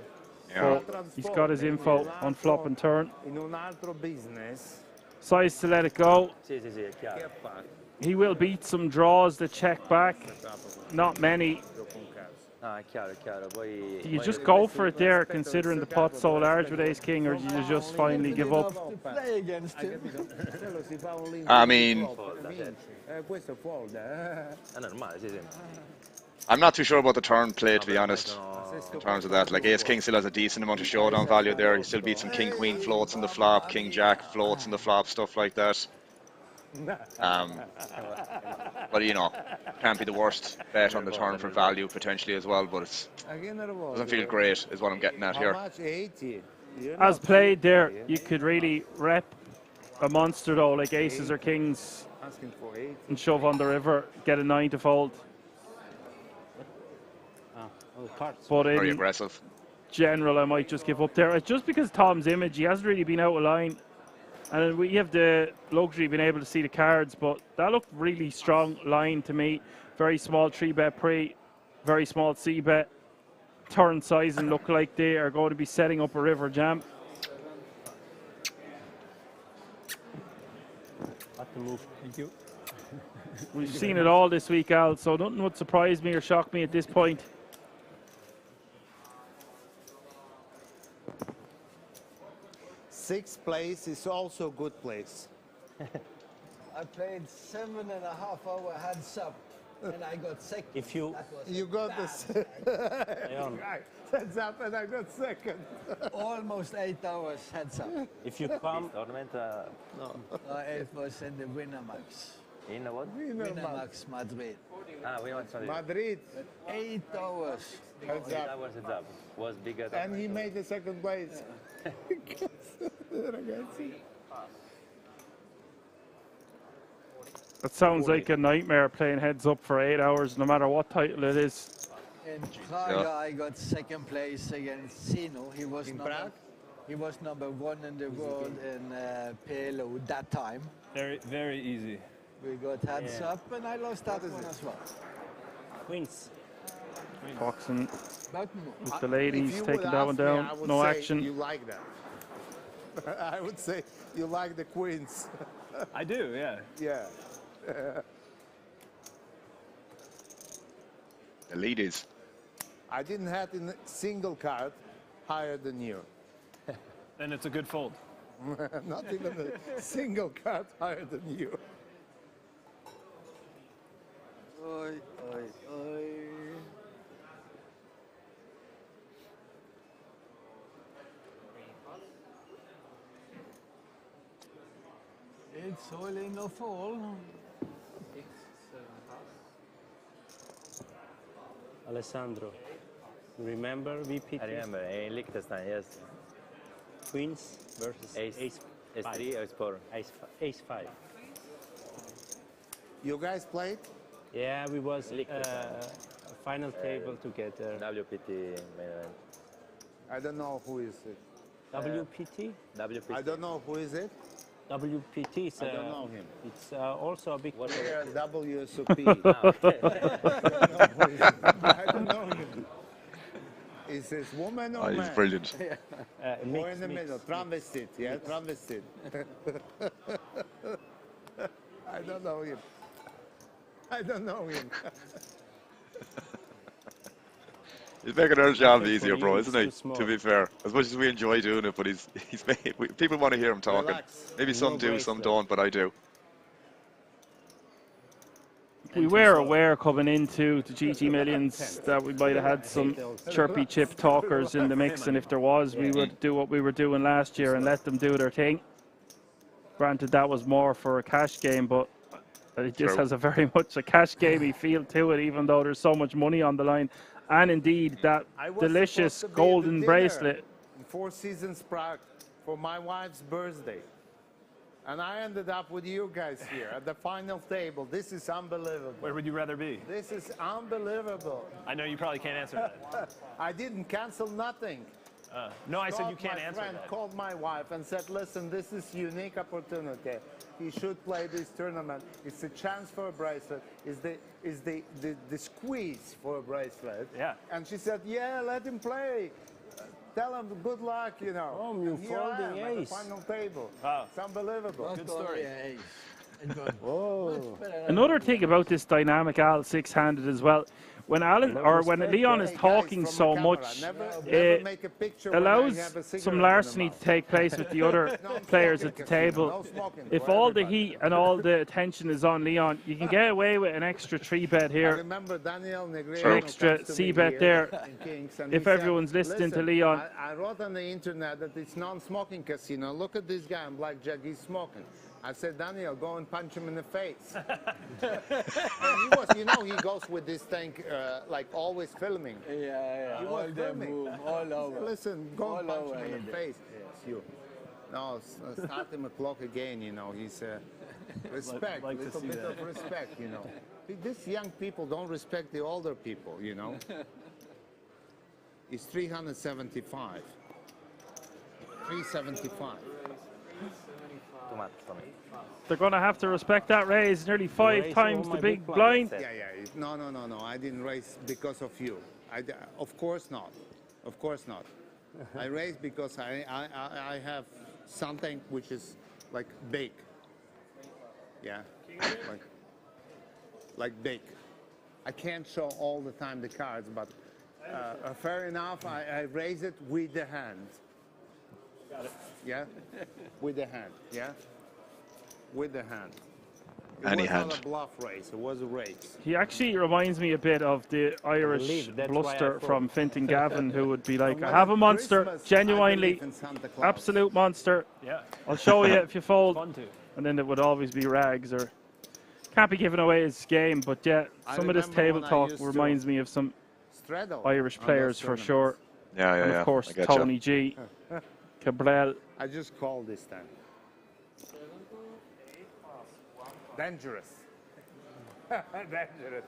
Yeah. But he's got his info on flop and turn. In un altro business. Decides to let it go. Sì, sì, sì, è chiaro. He will beat some draws that check back. Not many. No, è chiaro. Poi, Do you just go for it there, considering the pot's so large with ace king, or do you just finally give up? Play against him. I mean, Questo è fold, È normale, sì, sì. I'm not too sure about the turn play, to be honest, in terms of that. Like, ace king still has a decent amount of showdown value there. He still beats some king queen floats in the flop, king jack floats in the flop, stuff like that. But you know, can't be the worst bet on the turn for value potentially as well, but it doesn't feel great is what I'm getting at here. How much? 80? As played there, you could really rep a monster though, like aces or kings, Asking for 80. and shove on the river, get a 9 to fold. But Very in aggressive. general, I might just give up there. Just because Tom's image, he hasn't really been out of line. And we have the luxury of being able to see the cards, but that looked really strong line to me. Very small 3-bet pre, very small C-bet. Turn sizing look like they are going to be setting up a river jam. Thank you. We've seen it all this week, Al, so nothing would surprise me or shock me at this point. Sixth place is also a good place. I played 7.5 hour heads up, and I got second. If you got the heads up, and I got second. Almost 8 hours heads up. If you come, tormenta, no. It was in the Winamax. In what? Winamax Madrid. Ah, Winamax Madrid. Madrid. 8 hours. Heads 8 up. hours heads up. Was bigger than And he made the second place. Ragazzi. That sounds like a nightmare, playing heads up for 8 hours, no matter what title it is. In Praga, I got second place against Sino. He was number 1 in the world in PLO that time. Very, very easy. We got heads up, and I lost that one as well. Queens. Foxen Button. with the ladies If you taking would that one ask me, down. I would No say action. You like that. I would say you like the queens. I do, yeah. Yeah. The lead is. I didn't have a single card higher than you. Then it's a good fold. Not even a single card higher than you. It's all in or fall. Alessandro, remember VPT? I remember, in Liechtenstein, yes. Queens versus Ace, Ace 3 or Ace 4? Ace 5. You guys played? Yeah, we was final table together. WPT main event. I don't know who is it. WPT? WPT. I don't know who is it. WPT is I don't know him. It's also a big We're player. WSOP. I don't know him. Is this woman or man? He's brilliant. Or in the middle, travestit, yeah, travestit. I don't know him. I don't know him. He's making our job easier, bro, isn't he? To be fair, as much as we enjoy doing it, but he's people want to hear him talking. Relax. Maybe some do, some don't, but I do. We were aware coming into the GGMillions that we might have had some chirpy chip talkers in the mix, and if there was, we would do what we were doing last year and let them do their thing. Granted, that was more for a cash game, but it just has a very much a cash gamey feel to it, even though there's so much money on the line. And indeed, that delicious golden bracelet. In Four Seasons Prague for my wife's birthday. And I ended up with you guys here at the final table. This is unbelievable. Where would you rather be? This is unbelievable. I know you probably can't answer that. I didn't cancel nothing. No, I said you can't answer My friend that. called my wife and said, listen, this is a unique opportunity. He should play this tournament. It's a chance for a bracelet. It's the squeeze for a bracelet. Yeah. And she said, yeah, let him play. Tell him good luck, you know. Oh, you And here I folding am at the ace. final table. Wow. It's unbelievable. Good story. Whoa. Another thing about this dynamic Al six-handed as well, when Alan or when Leon is talking so much, it allows some larceny to take place with the other players at the table. If all the heat and all the attention is on Leon, you can get away with an extra 3-bet here, extra C-bet there, if everyone's listening to Leon. I wrote on the internet that it's non-smoking casino. Look at this guy in blackjack, he's smoking. I said, Daniel, go and punch him in the face. And he was, you know, he goes with this thing, like always filming. Yeah. He All was the filming. move, all over. Listen, go and All punch him in over the face. It's you. No, start him a clock again, you know. He's respect, a like to little see bit that. of respect, you know. These young people don't respect the older people, you know. It's 375. 375. Too much for me. They're going to have to respect that raise, nearly 5 times the big blind. Yeah. No. I didn't raise because of you. Of course not. Of course not. I raised because I have something which is like big. Yeah. Like big. I can't show all the time the cards, but fair enough. I raise it with the hand. Got it. Yeah, with the hand. Yeah, with the hand. Any It was hand. not a bluff race. It was a race. He actually reminds me a bit of the Irish bluster from Fintan Gavin, who would be like, I have a monster, genuinely, absolute monster. Yeah. I'll show you if you fold. Fun too. And then it would always be rags, or can't be giving away his game, but yeah, some of this table talk reminds me of some Straddle Irish on players those for sure. Yeah. And of course, I getcha. Tony G, Cabral. I just called this time. Dangerous. Dangerous.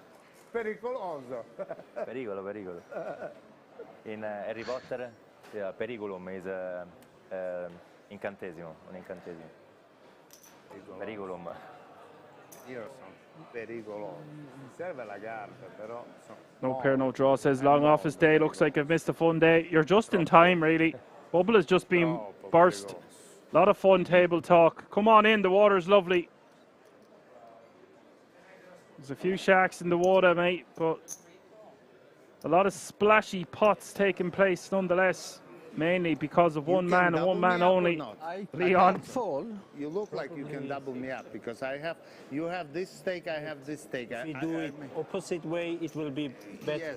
Pericoloso. Pericolo. In Harry Potter, yeah, periculum is incantesimo, un incantesimo. Periculum. Io sono pericoloso. Serve la carta, però. No pair, no draw, says long office day. Looks like I've missed a fun day. You're just in time, really. Bubble has just been burst. A lot of fun table talk. Come on in, the water's lovely. There's a few shacks in the water, mate, but a lot of splashy pots taking place nonetheless. mainly because of one man and one man only. Leon. You look like you can double me up because you have this stake, I have this stake. If you do it opposite way, it will be better.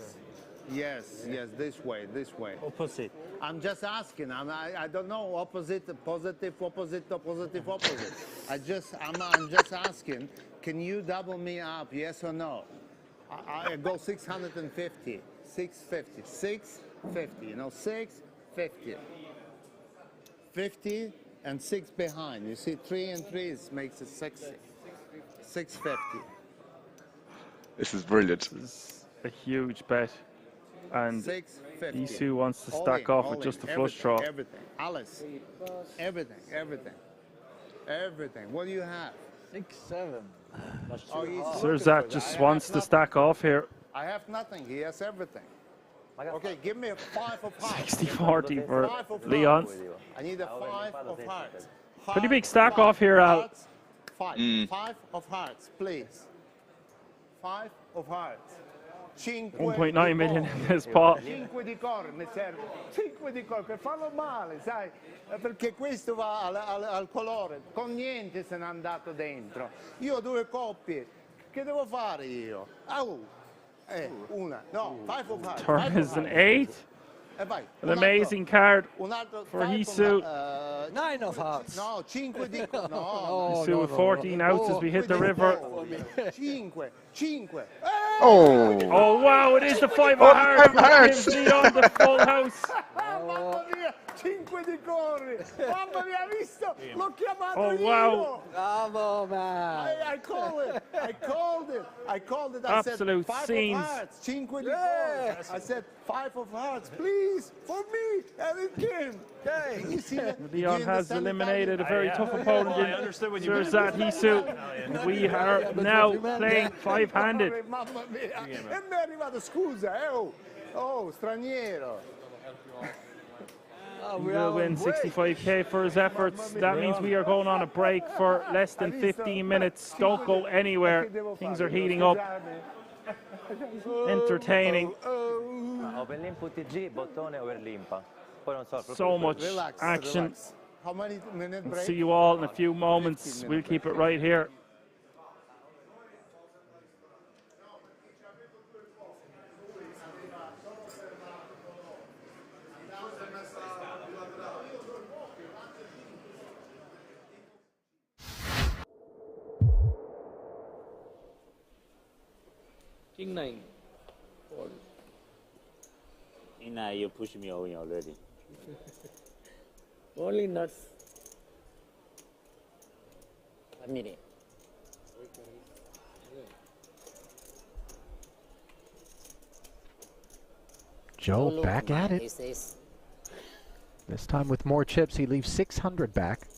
Yes, this way. Opposite. I'm just asking. I don't know opposite, positive, opposite. I'm just asking. Can you double me up? Yes or no? I go 650, 650, 650. You know, 650, 50 and 6 behind. You see, 3 and 3 makes it 60. 650. This is brilliant. This is a huge bet. And 650. Isu wants to stack off with just a flush draw. Everything. Alice. Everything. What do you have? 6, 7. Sirzat just wants to stack off here. I have nothing. He has everything. Okay, give me a 5 of hearts. 60-40 for Leon. I need a 5 of hearts. Pretty big stack off here, Al. 5 of hearts, please. 5 of hearts. 1.9 million in this pot. 5 di corne serve. 5 di corne per farlo male, sai? Perché questo va al colore. Con niente se n'è andato dentro. Io ho 2 coppie. Che devo fare io? Una. No, 5 of hearts. Turn is an 8. An amazing card for Hisu. 9 of hearts. No, 5 di corne. No. Hisu with 14 outs as we hit the river. 5. Oh wow, it is the 5 of hearts. Leon the full house. Mamma mia, 5 di corri. Mamma mia, hai visto? L'ho chiamato Oh io. wow. Bravo, man. I called it. I Absolute said 5 scenes. of hearts, 5 di corri. I said 5 of hearts, please, for me. And it came. Okay. You see that? Leon has eliminated a very tough opponent in Sirzat Hisu. And we are now playing 5-handed. Mamma mia. E mi è arrivato, scusa, straniero. He will win 65k for his efforts. That means we are going on a break for less than 15 minutes. Don't go anywhere. Things are heating up. Entertaining. So much action. We'll see you all in a few moments. We'll keep it right here. King 9. You push me away already. Only nuts. A minute. Joe back at it. This time with more chips, he leaves 600 back.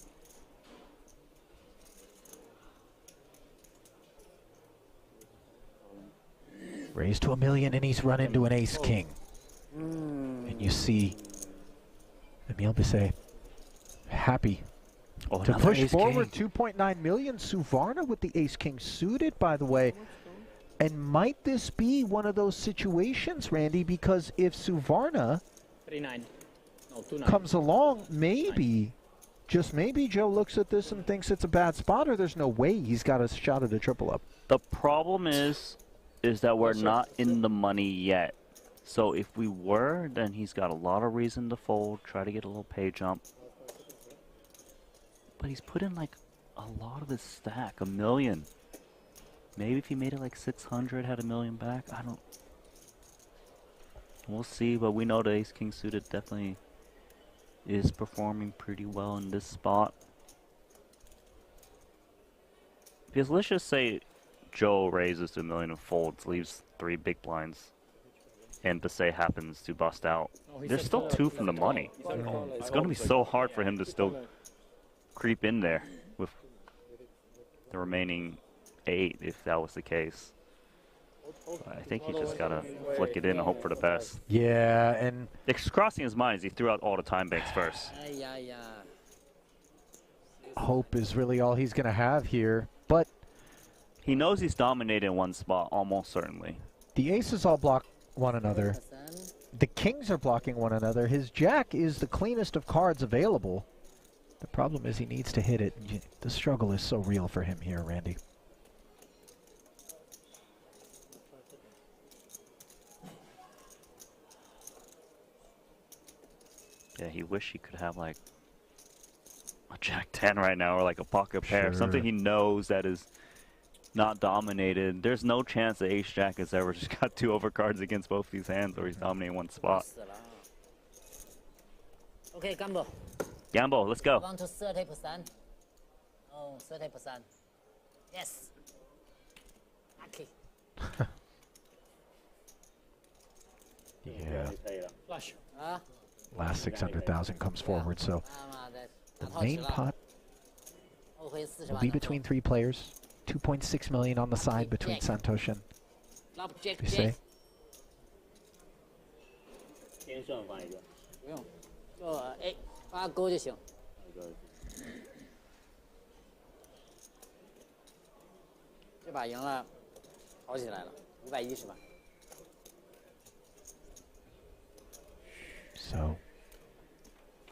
Raised to $1 million, and he's run into an ace-king. And you see Emile Bisset happy to push forward 2.9 million. Suvarna with the ace-king suited, by the way. And might this be one of those situations, Randy? Because if Suvarna comes along, maybe, just maybe, Joe looks at this and thinks it's a bad spot, or there's no way he's got a shot at a triple up. The problem is that we're not in the money yet. So if we were, then he's got a lot of reason to fold, try to get a little pay jump. But he's put in like a lot of his stack, $1 million. Maybe if he made it like 600, had $1 million back, I don't. We'll see, but we know the ace-king suited definitely is performing pretty well in this spot. Because let's just say Joe raises to $1 million and folds, leaves 3 big blinds, and Bisset happens to bust out. There's still 2 from the money. It's going to be so hard for him to still creep in there with the remaining 8 if that was the case. I think he just got to flick it in and hope for the best. Yeah, and it's crossing his mind as he threw out all the time banks first. Hope is really all he's going to have here, but he knows he's dominated in one spot, almost certainly. The aces all block one another. the kings are blocking one another. His jack is the cleanest of cards available. The problem is he needs to hit it. The struggle is so real for him here, Randy. Yeah, he wish he could have like a Jack 10 right now, or like a pocket pair, something he knows that is not dominated. There's no chance that Ace Jack has ever just got 2 overcards against both these hands, or he's dominating one spot. Okay, gamble. Gamble, let's go. 1 to 30%. Oh, 30%. Yes. Okay. Yeah. Flush. Last 600,000 comes forward, so the main pot will be between 3 players. 2.6 million on the side between Santosh and Bisset. 先算放一个，不用，就A 发勾就行。这把赢了，好起来了，110是吧？ So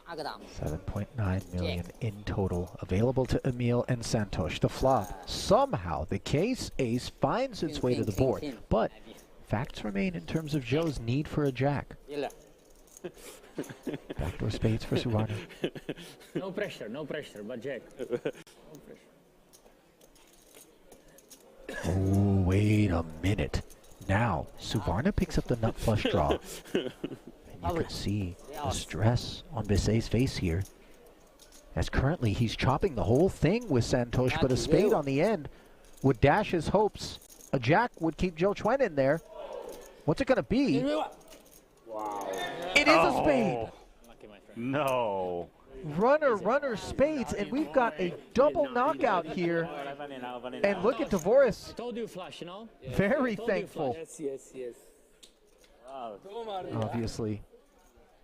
7.9 million in total available to Emil and Santosh. The flop, somehow the case ace finds its way to the board, but facts remain in terms of Joe's need for a jack. Backdoor spades for Suvarna. No pressure, but jack. No pressure. Oh, wait a minute. Now, Suvarna picks up the nut flush draw. You can see the stress on Bisset's face here. As currently he's chopping the whole thing with Santosh, but a spade on the end would dash his hopes. A jack would keep Joe Chuen in there. What's it going to be? Wow. It is a spade. No. Runner, spades, and we've got a double knockout here. And look at Dvoris. I told you flush, you know? Very thankful. Yes. Wow. Obviously,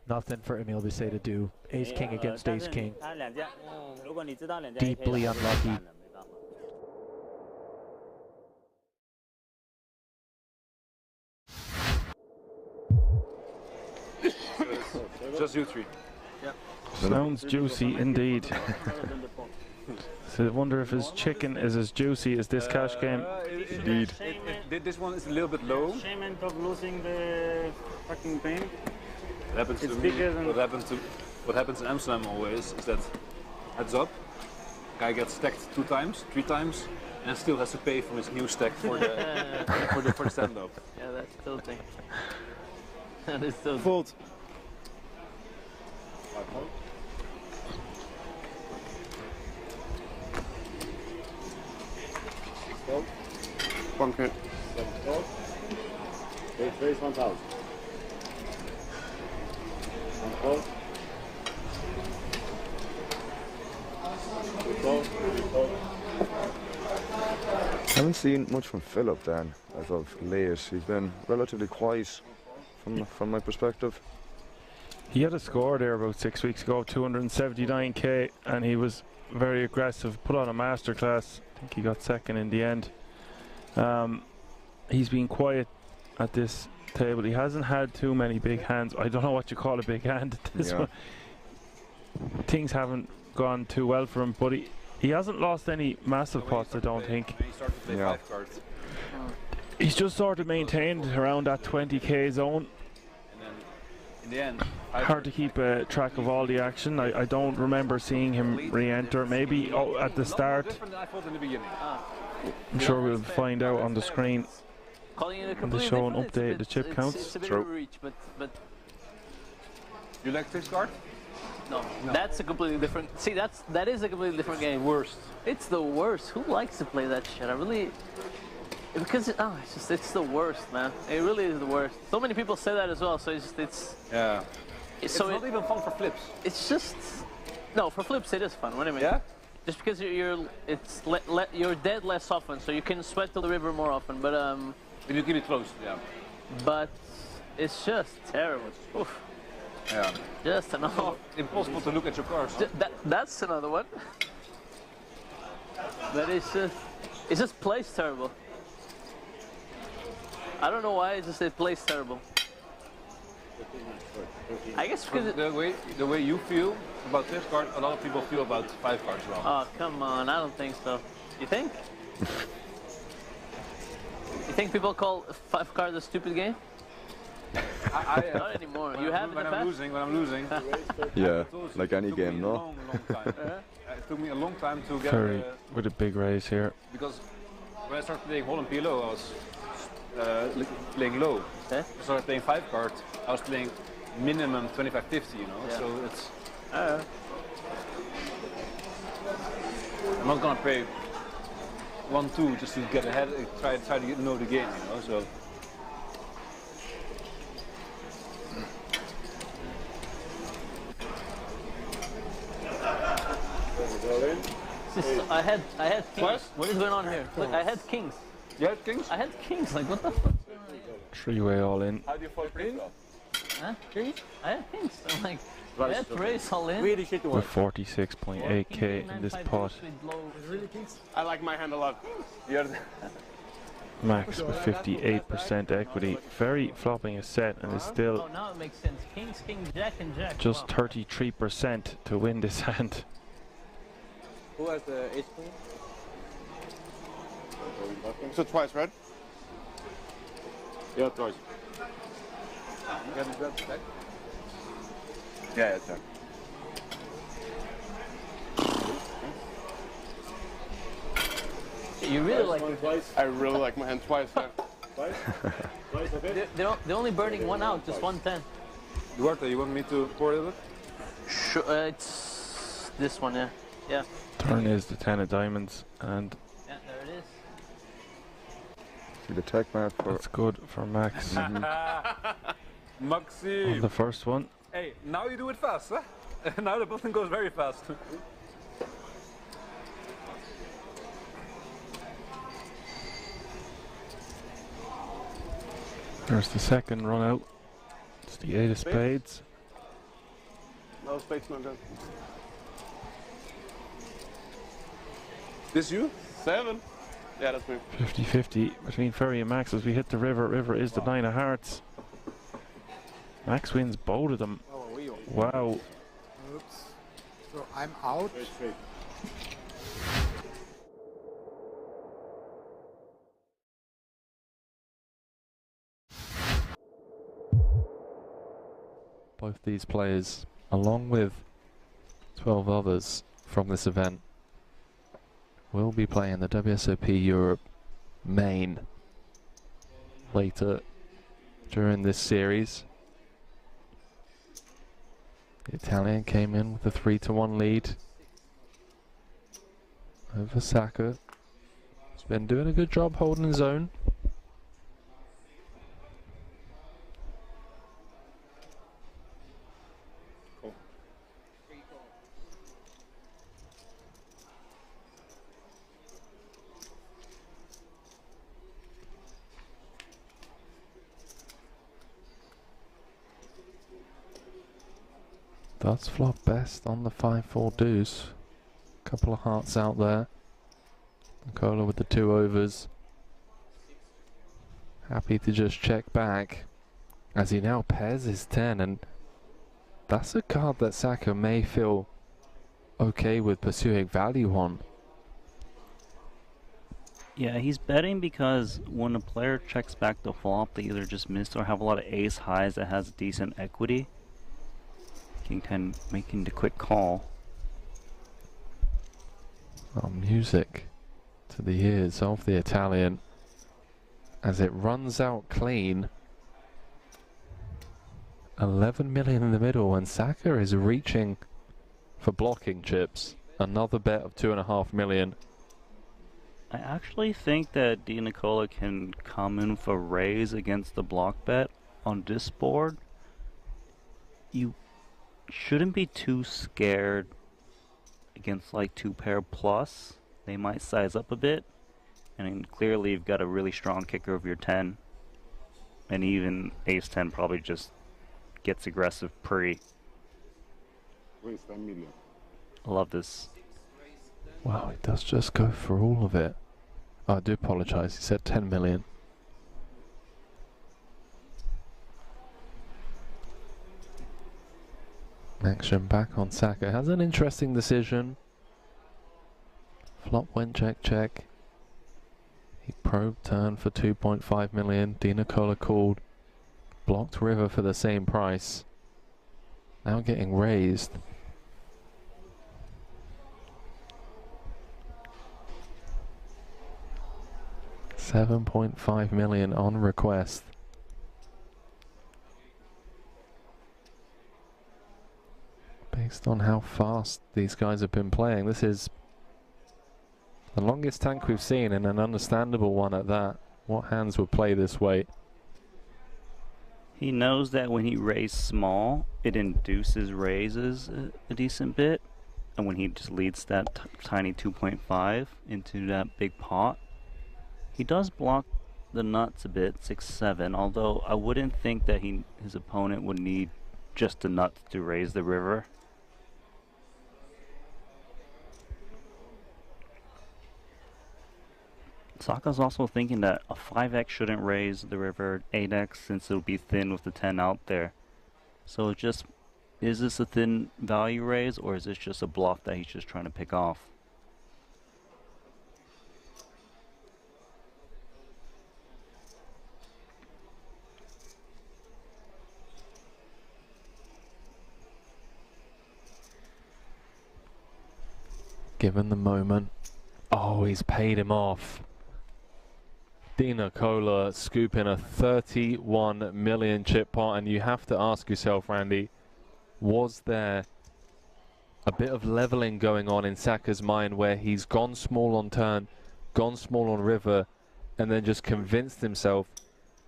nothing for Emil Bisset to do. Ace King against Ace King. Deeply unlucky. Just you 3. Yeah. Sounds juicy indeed. So I wonder if his chicken is as juicy as this cash game. Indeed. This one is a little bit low. Shame of losing the fucking pain. What happens It's to bigger me, than what happens in Amsterdam always is that heads up, guy gets stacked 2 times, 3 times, and still has to pay for his new stack for the for the stand up. Yeah, that's tilting. That is tilting. Fold. Bunker. Raise 1,000. Haven't seen much from Philip then, as of late. He's been relatively quiet from my perspective. He had a score there about 6 weeks ago, 279k, and he was very aggressive, put on a masterclass. I think he got second in the end. He's been quiet at this table. He hasn't had too many big hands. I don't know what you call a big hand at this one. Things haven't gone too well for him, but he hasn't lost any massive pots, I don't think. He's just sort of maintained around that 20k zone. In the end, hard to keep track of all the action. I don't remember seeing him re-enter. Maybe at the start. I'm sure we'll find out on the screen. And they show and update the chip counts. It's a bit of a reach, but you like this card? no, that's a completely different. See, that is a completely different game. Worst. It's the worst. Who likes to play that shit? I really. Because it's the worst, man. It really is the worst. So many people say that as well. So it's yeah. It's not even fun for flips. It's just no, for flips it is fun. What do you mean? Yeah. Just because you're dead less often, so you can sweat to the river more often. But if you keep it close, yeah. But it's just terrible. Oof. Yeah. Just another. Impossible to look at your cards. That's another one. That is just. It just plays terrible. I don't know why. It plays terrible. I guess because the way you feel about this card, a lot of people feel about 5 cards wrong. Oh, come on, I don't think so. You think? You think people call 5 cards a stupid game? Not anymore. You have when I'm losing. Yeah, like any game, no? It took me a long time to get Very with a big raise here. because when I started playing Holland PLO, I was playing low. I started playing 5 cards. I was playing minimum 25-50, you know. Yeah. So it's. I'm not gonna pay 1-2 just to get ahead. Try to know the game, you know. So. I had kings. What? What is going on here? Look, I had kings. You had kings? I had kings. Like, what the fuck? 3-way all in. How do you fall pre-flop? Huh? Kings? I had kings. I'm like, I had race all in. With 46.8k in this pot. I like my hand a lot. Max with 58% equity. Very flopping a set and is still Oh, now it makes sense. Kings, king, jack, and jack. just Wow. 33% to win this hand. Who has the ace queen? So twice, right? Yeah, twice. You got to grab the deck? Yeah, it's done. You really like it. I really like my hand twice. Yeah. Twice? Twice, okay? They're only burning one out, just 110. Duarte, you want me to pour it? Sure, it's this one, yeah. Yeah. Turn is the 10 of diamonds and Yeah, there it is. See the tech map for. that's good for Max Maxi! on the first one. Hey, now you do it fast, huh? Now the button goes very fast. There's the second run out. It's the 8 of spades. No, spades not done. This you? 7? Yeah, that's me. 50-50 between Ferry and Max as we hit the river. River is the 9 of hearts. Max wins both of them. Wow. Oops. So I'm out. Both these players, along with 12 others from this event, will be playing the WSOP Europe main later during this series. The Italian came in with a 3-1 lead over Saka. He's been doing a good job holding his own. Does flop best on the 5-4 deuce. Couple of hearts out there. Nicola with the 2 overs. Happy to just check back as he now pairs his 10, and that's a card that Saka may feel okay with pursuing value on. Yeah, he's betting because when a player checks back the flop, they either just miss or have a lot of ace highs that has decent equity. King 10 making the quick call. Oh, music to the ears of the Italian as it runs out clean. 11 million in the middle, and Saka is reaching for blocking chips. Another bet of 2.5 million. I actually think that Di Nicola can come in for raise against the block bet on this board. You shouldn't be too scared against like 2 pair plus. They might size up a bit, and then clearly you've got a really strong kicker of your 10, and even ace 10 probably just gets aggressive pre. Waste 10 million. I love this. Wow, it does just go for all of it. Oh, I do apologise, he said 10 million. Action back on Saka. Has an interesting decision. Flop went check check. He probed turn for 2.5 million. Di Nicola called. Blocked river for the same price. Now getting raised. $7.5 million on request. Based on how fast these guys have been playing, this is the longest tank we've seen, and an understandable one at that. What hands would play this way? He knows that when he raised small, it induces raises a decent bit, and when he just leads that tiny 2.5 into that big pot, he does block the nuts a bit, 6-7, although I wouldn't think that his opponent would need just the nuts to raise the river. Saka's also thinking that a 5x shouldn't raise the river 8x since it'll be thin with the 10 out there. So just, is this a thin value raise, or is this just a bluff that he's just trying to pick off? Given the moment. Oh, he's paid him off. Di Nicola scooping a 31 million chip pot, and you have to ask yourself, Randy, was there a bit of leveling going on in Saka's mind where he's gone small on turn, gone small on river, and then just convinced himself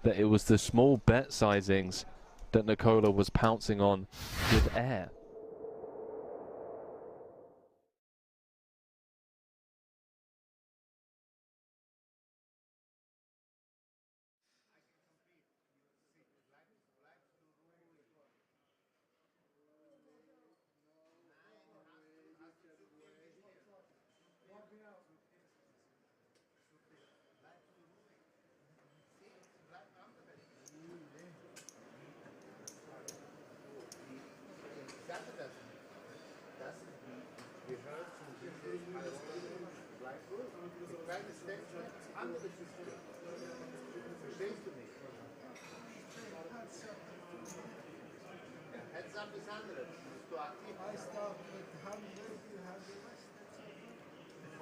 that it was the small bet sizings that Nicola was pouncing on with air?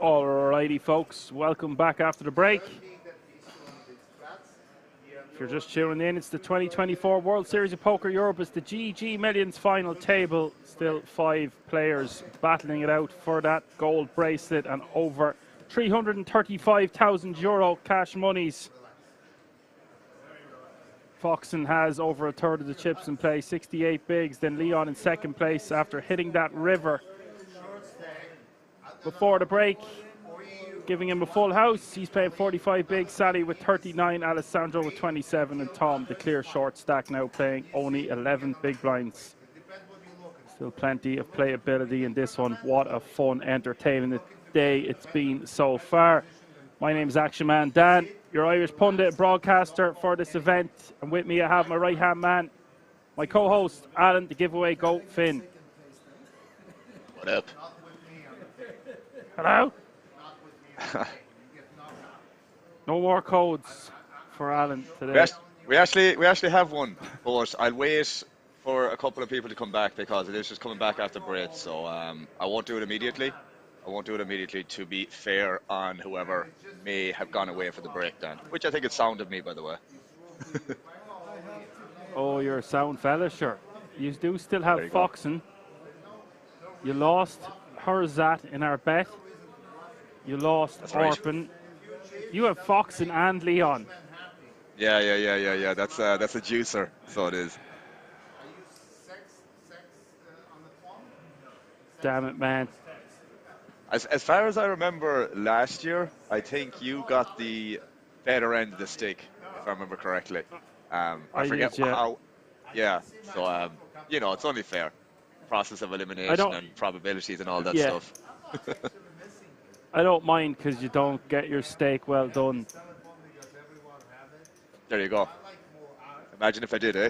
Alrighty folks, welcome back after the break. If you're just tuning in, it's the 2024 World Series of Poker Europe. It's the GGMillions final table. Still 5 players battling it out for that gold bracelet and over €335,000 cash monies. Foxen has over a third of the chips in play, 68 bigs. Then Leon in second place after hitting that river before the break, giving him a full house. He's playing 45 bigs, Sally with 39, Alessandro with 27, and Tom, the clear short stack, now playing only 11 big blinds. Still plenty of playability in this one. What a fun, entertaining day it's been so far. My name is Action Man Dan, your Irish pundit broadcaster for this event, and with me I have my right hand man, my co-host Alan, the giveaway goat Finn. What up? Hello? No more codes for Alan today. We actually have one, but I'll wait for a couple of people to come back because it is just coming back after break. So I won't do it immediately. I won't do it immediately to be fair on whoever may have gone away for the breakdown, which I think is sound of me, by the way. Oh, you're a sound fella, sure. You do still have Foxen. You lost Herzat in our bet. You lost Orphan. Right. You have Foxen and Leon. Yeah. That's a juicer, so it is. Damn it, man. As far as I remember last year, I think you got the better end of the stick, if I remember correctly. I forget how. Yeah, so you know, it's only fair. Process of elimination and probabilities and all that stuff. I don't mind because you don't get your steak well done. There you go. Imagine if I did, eh?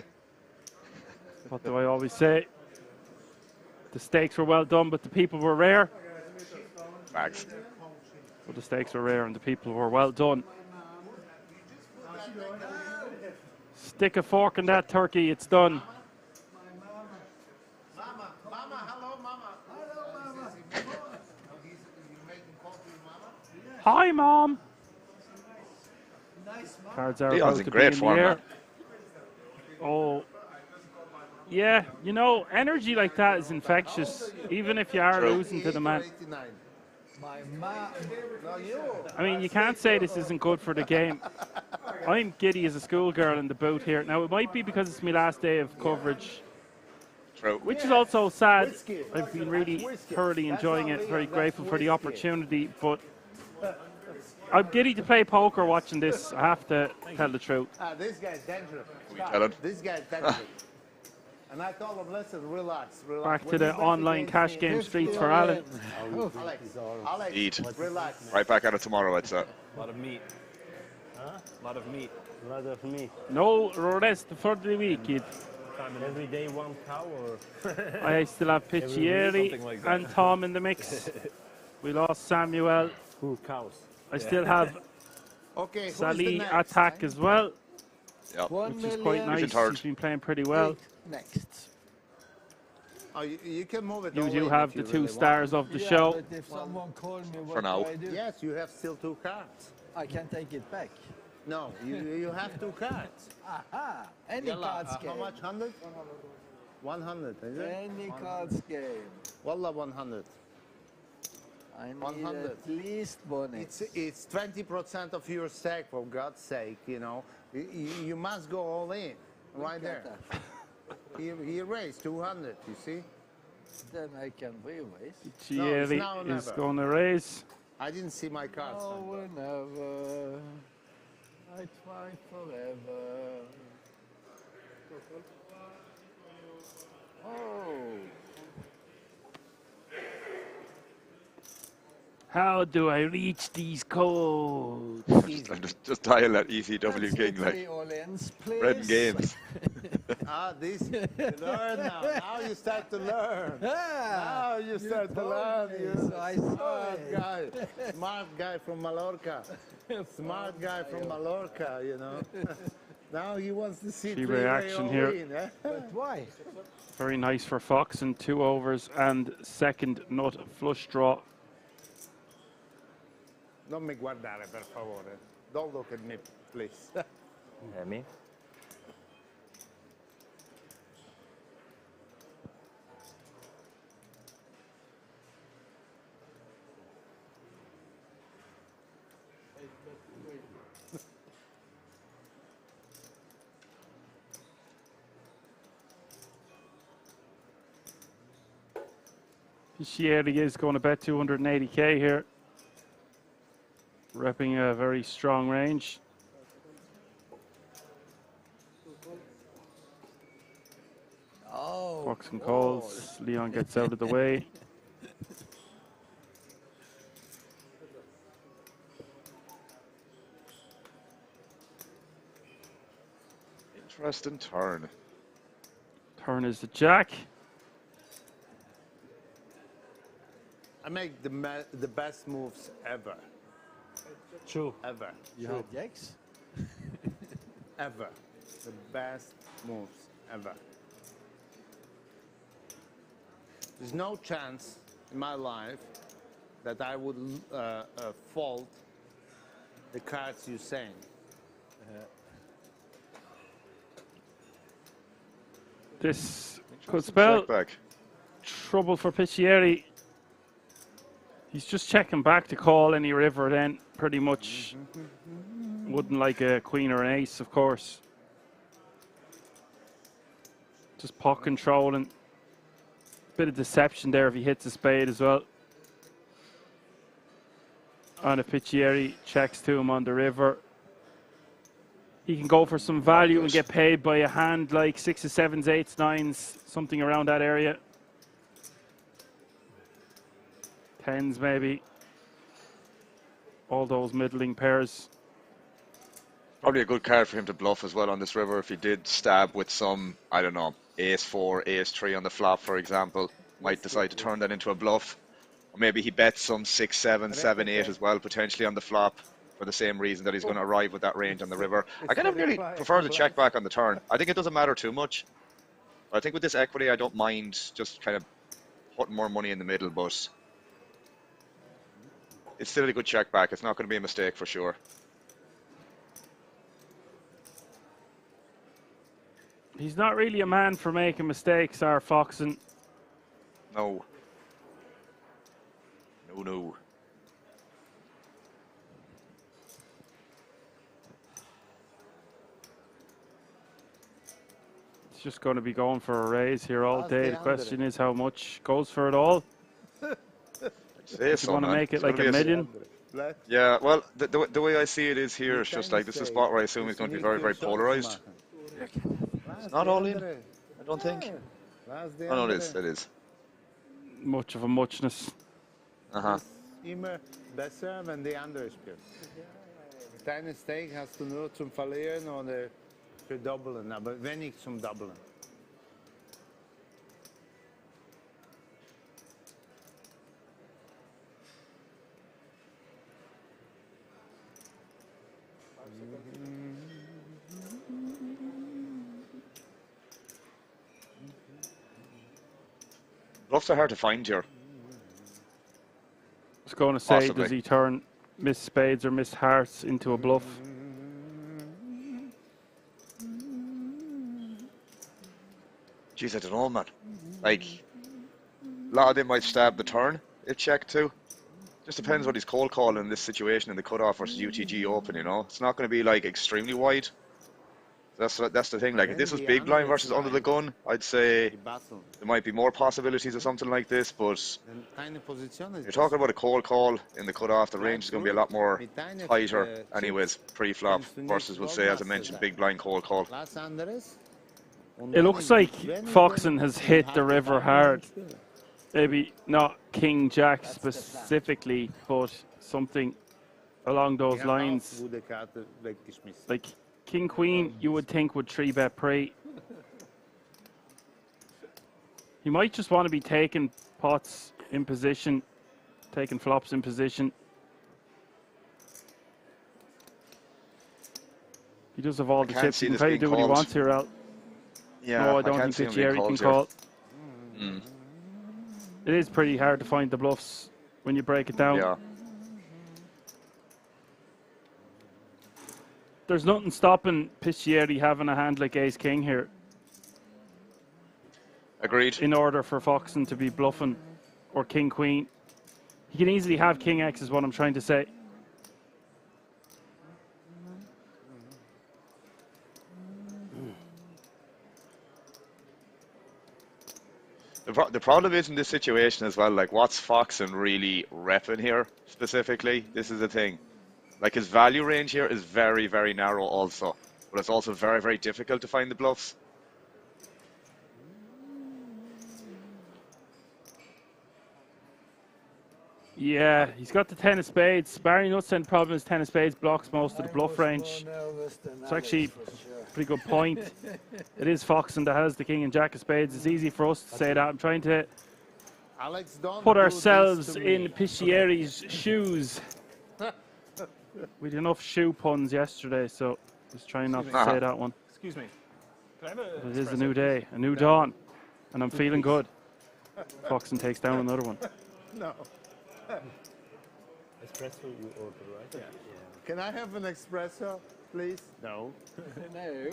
What do I always say? The stakes were well done, but the people were rare. Facts. But the stakes were rare and the people were well done. Stick a fork in that turkey, it's done. Hi, Mom. Cards are Leon's about in to great be in form, the air. man. Oh, yeah, you know, energy like that is infectious, even if you are losing to the man. I mean, you can't say this isn't good for the game. I'm giddy as a schoolgirl in the booth here. Now, it might be because it's my last day of coverage, which is also sad. I've been really thoroughly enjoying it, very grateful for the opportunity, but I'm giddy to play poker watching this, I have to tell the truth. This guy's dangerous. tell him? This guy's dangerous. And I told him, listen, relax, relax. Back to the online cash game streets for Alan. Alex, relax. Right back at it tomorrow, I'd say. A lot of meat. Huh? A lot of meat. A lot of meat. No rest for the week, kid. Every day one cow or? I still have Piccieri like that. and Tom in the mix. We lost Samuel. Who cows? I still have Salih attack as well, Yep. which is quite nice. He's been playing pretty well. Next. Oh, you can move it. You all do in have if the you two really stars want. of the show. But if someone calls me, what For now. do I do? Yes, you have still 2 cards. I can take it back. No, you have 2 cards. Aha! Any Yalla, cards game. how much? 100? 100, is it? Any cards game. Wallah, 100. I need 100. at least bonus. It's 20% of your stack, for God's sake, you know. You must go all in, right there. He raised 200, you see? Then I can re-raise. Piccieri is going to raise. I didn't see my cards. Oh, whenever. I try forever. Oh. How do I reach these codes? just dial that ECW King, like. Red games. This, you learn now. Now you start to learn. Now you start to learn. You smart guy from Mallorca. Smart guy from Mallorca, you know. Now he wants to see Three-way action here. But why? Very nice for Fox and 2 overs and second nut flush draw. Non mi guardare, per favore. Don't look at me, please. Me? Piccieri is going to bet 280k here. Repping a very strong range. Oh. Fox and calls. Leon gets out of the way. Interesting turn. Turn is the jack. I make the best moves ever. True. Ever. You had jacks? Ever. The best moves ever. There's no chance in my life that I would fault the cards you're saying. This could spell trouble for Piccieri. He's just checking back to call any river then, pretty much. Wouldn't like a queen or an ace, of course. Just pot controlling. Bit of deception there if he hits a spade as well. And if Piccieri checks to him on the river, he can go for some value and get paid by a hand like 6s, 7s, 8s, 9s, something around that area. 10s maybe. All those middling pairs. Probably a good card for him to bluff as well on this river if he did stab with some, I don't know, ace 4, ace 3 on the flop, for example. might decide to turn that into a bluff. Or maybe he bets some 6-7, 7-8 as well, potentially on the flop, for the same reason that he's going to arrive with that range on the river. I kind of really prefer the check back on the turn. I think it doesn't matter too much. But I think with this equity, I don't mind just kind of putting more money in the middle, but it's still a good check back. It's not going to be a mistake for sure. He's not really a man for making mistakes, our Foxen. No. No. It's just going to be going for a raise here all day. The question is how much goes for it all. Say so, you want to make it like a million? Yeah, well, the way I see it is here, it's just like this is a spot where I assume he's going to be very, very polarized. It's not all in, I don't think. Oh, no, it is. Much of a muchness. Immer besser, wenn die andere spielt. Kleine Stake hast du nur zum Verlieren oder für Doppeln, aber wenig zum Doppeln. Bluffs are hard to find here. I was going to say, Possibly. does he turn miss spades or miss hearts into a bluff? Jeez, I don't know, man. Like, a lot of them might stab the turn if check too. Just depends what he's cold calling in this situation in the cutoff versus UTG open, you know. It's not going to be like extremely wide. That's the thing. Like, if this was big blind versus under the gun, I'd say there might be more possibilities of something like this. But you're talking about a cold call in the cutoff. The range is going to be a lot more tighter, anyways, pre-flop versus, we'll say, as I mentioned, big blind cold call. It looks like Foxen has hit the river hard. Maybe not King Jack specifically, but something along those lines. Like King Queen, you would think would 3-bet pre. He might just want to be taking pots in position, taking flops in position. He does have all the chips. He can probably do what he wants here, Al. Yeah, no, I don't think Jerry can call. It is pretty hard to find the bluffs when you break it down. Yeah. There's nothing stopping Piscieri having a hand like Ace-King here. Agreed. In order for Foxen to be bluffing, or King-Queen. He can easily have King-X is what I'm trying to say. The problem is in this situation as well, like, what's Foxen really repping here specifically? This is the thing. Like, his value range here is very, very narrow also. But it's also very, very difficult to find the bluffs. Yeah, he's got the 10 of spades. Barry Nutsend problem is 10 of spades blocks most of the bluff range. It's actually a pretty good point. It is Foxen that has the king and jack of spades. It's easy for us to say that. I'm trying to put ourselves in Piscieri's shoes. We had enough shoe puns yesterday, so just trying not to say that one. Excuse me. Can I have It is a new day, a new dawn, and I'm feeling good. Foxen takes down another one. No. Espresso you order, right? Yeah. Can I have an espresso, please? No. No.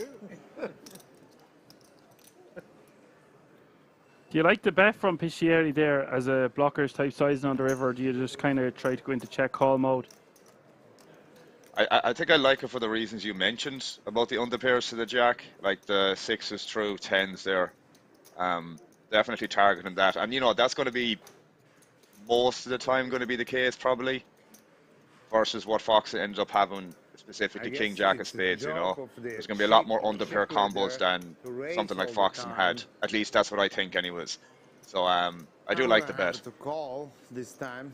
Do you like the bet from Piscieri there as a blockers type sizing on the river, or do you just kind of try to go into check call mode? I think I like it for the reasons you mentioned about the underpairs to the jack, like the 6s through 10s there. Definitely targeting that. And, you know, that's going to be most of the time going to be the case, probably, versus what Foxen ends up having, specifically King Jack of spades, you know. There's going to be a lot more underpair combos than something like Foxen had. At least that's what I think anyways. So I do like the bet. To call this time.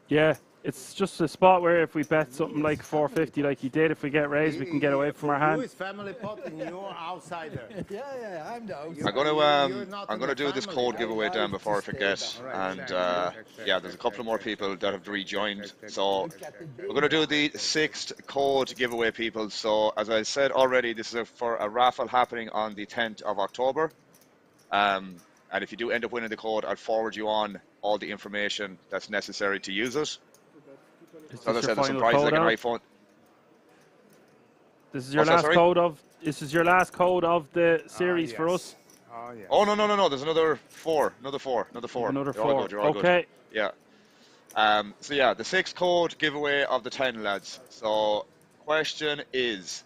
Yeah, It's just a spot where if we bet something like 450 like he did, if we get raised, we can get away from our You hand. is family pot and you're outsider. Yeah, I'm the outsider. I'm gonna do this code giveaway Dan before I forget, and yeah, there's a couple of more people that have rejoined, so we're gonna do the 6th code giveaway, people. So as I said already, this is for a raffle happening on the 10th of October, and if you do end up winning the code, I'll forward you on all the information that's necessary to use it. So as I said, there's some prizes like an iPhone. This is your last code of. This is your last code of the series for us. Oh yeah. Oh no! There's another four. Another four. Another You're all good. You're all okay. Good. Yeah. So yeah, the 6th code giveaway of the 10, lads. So question is,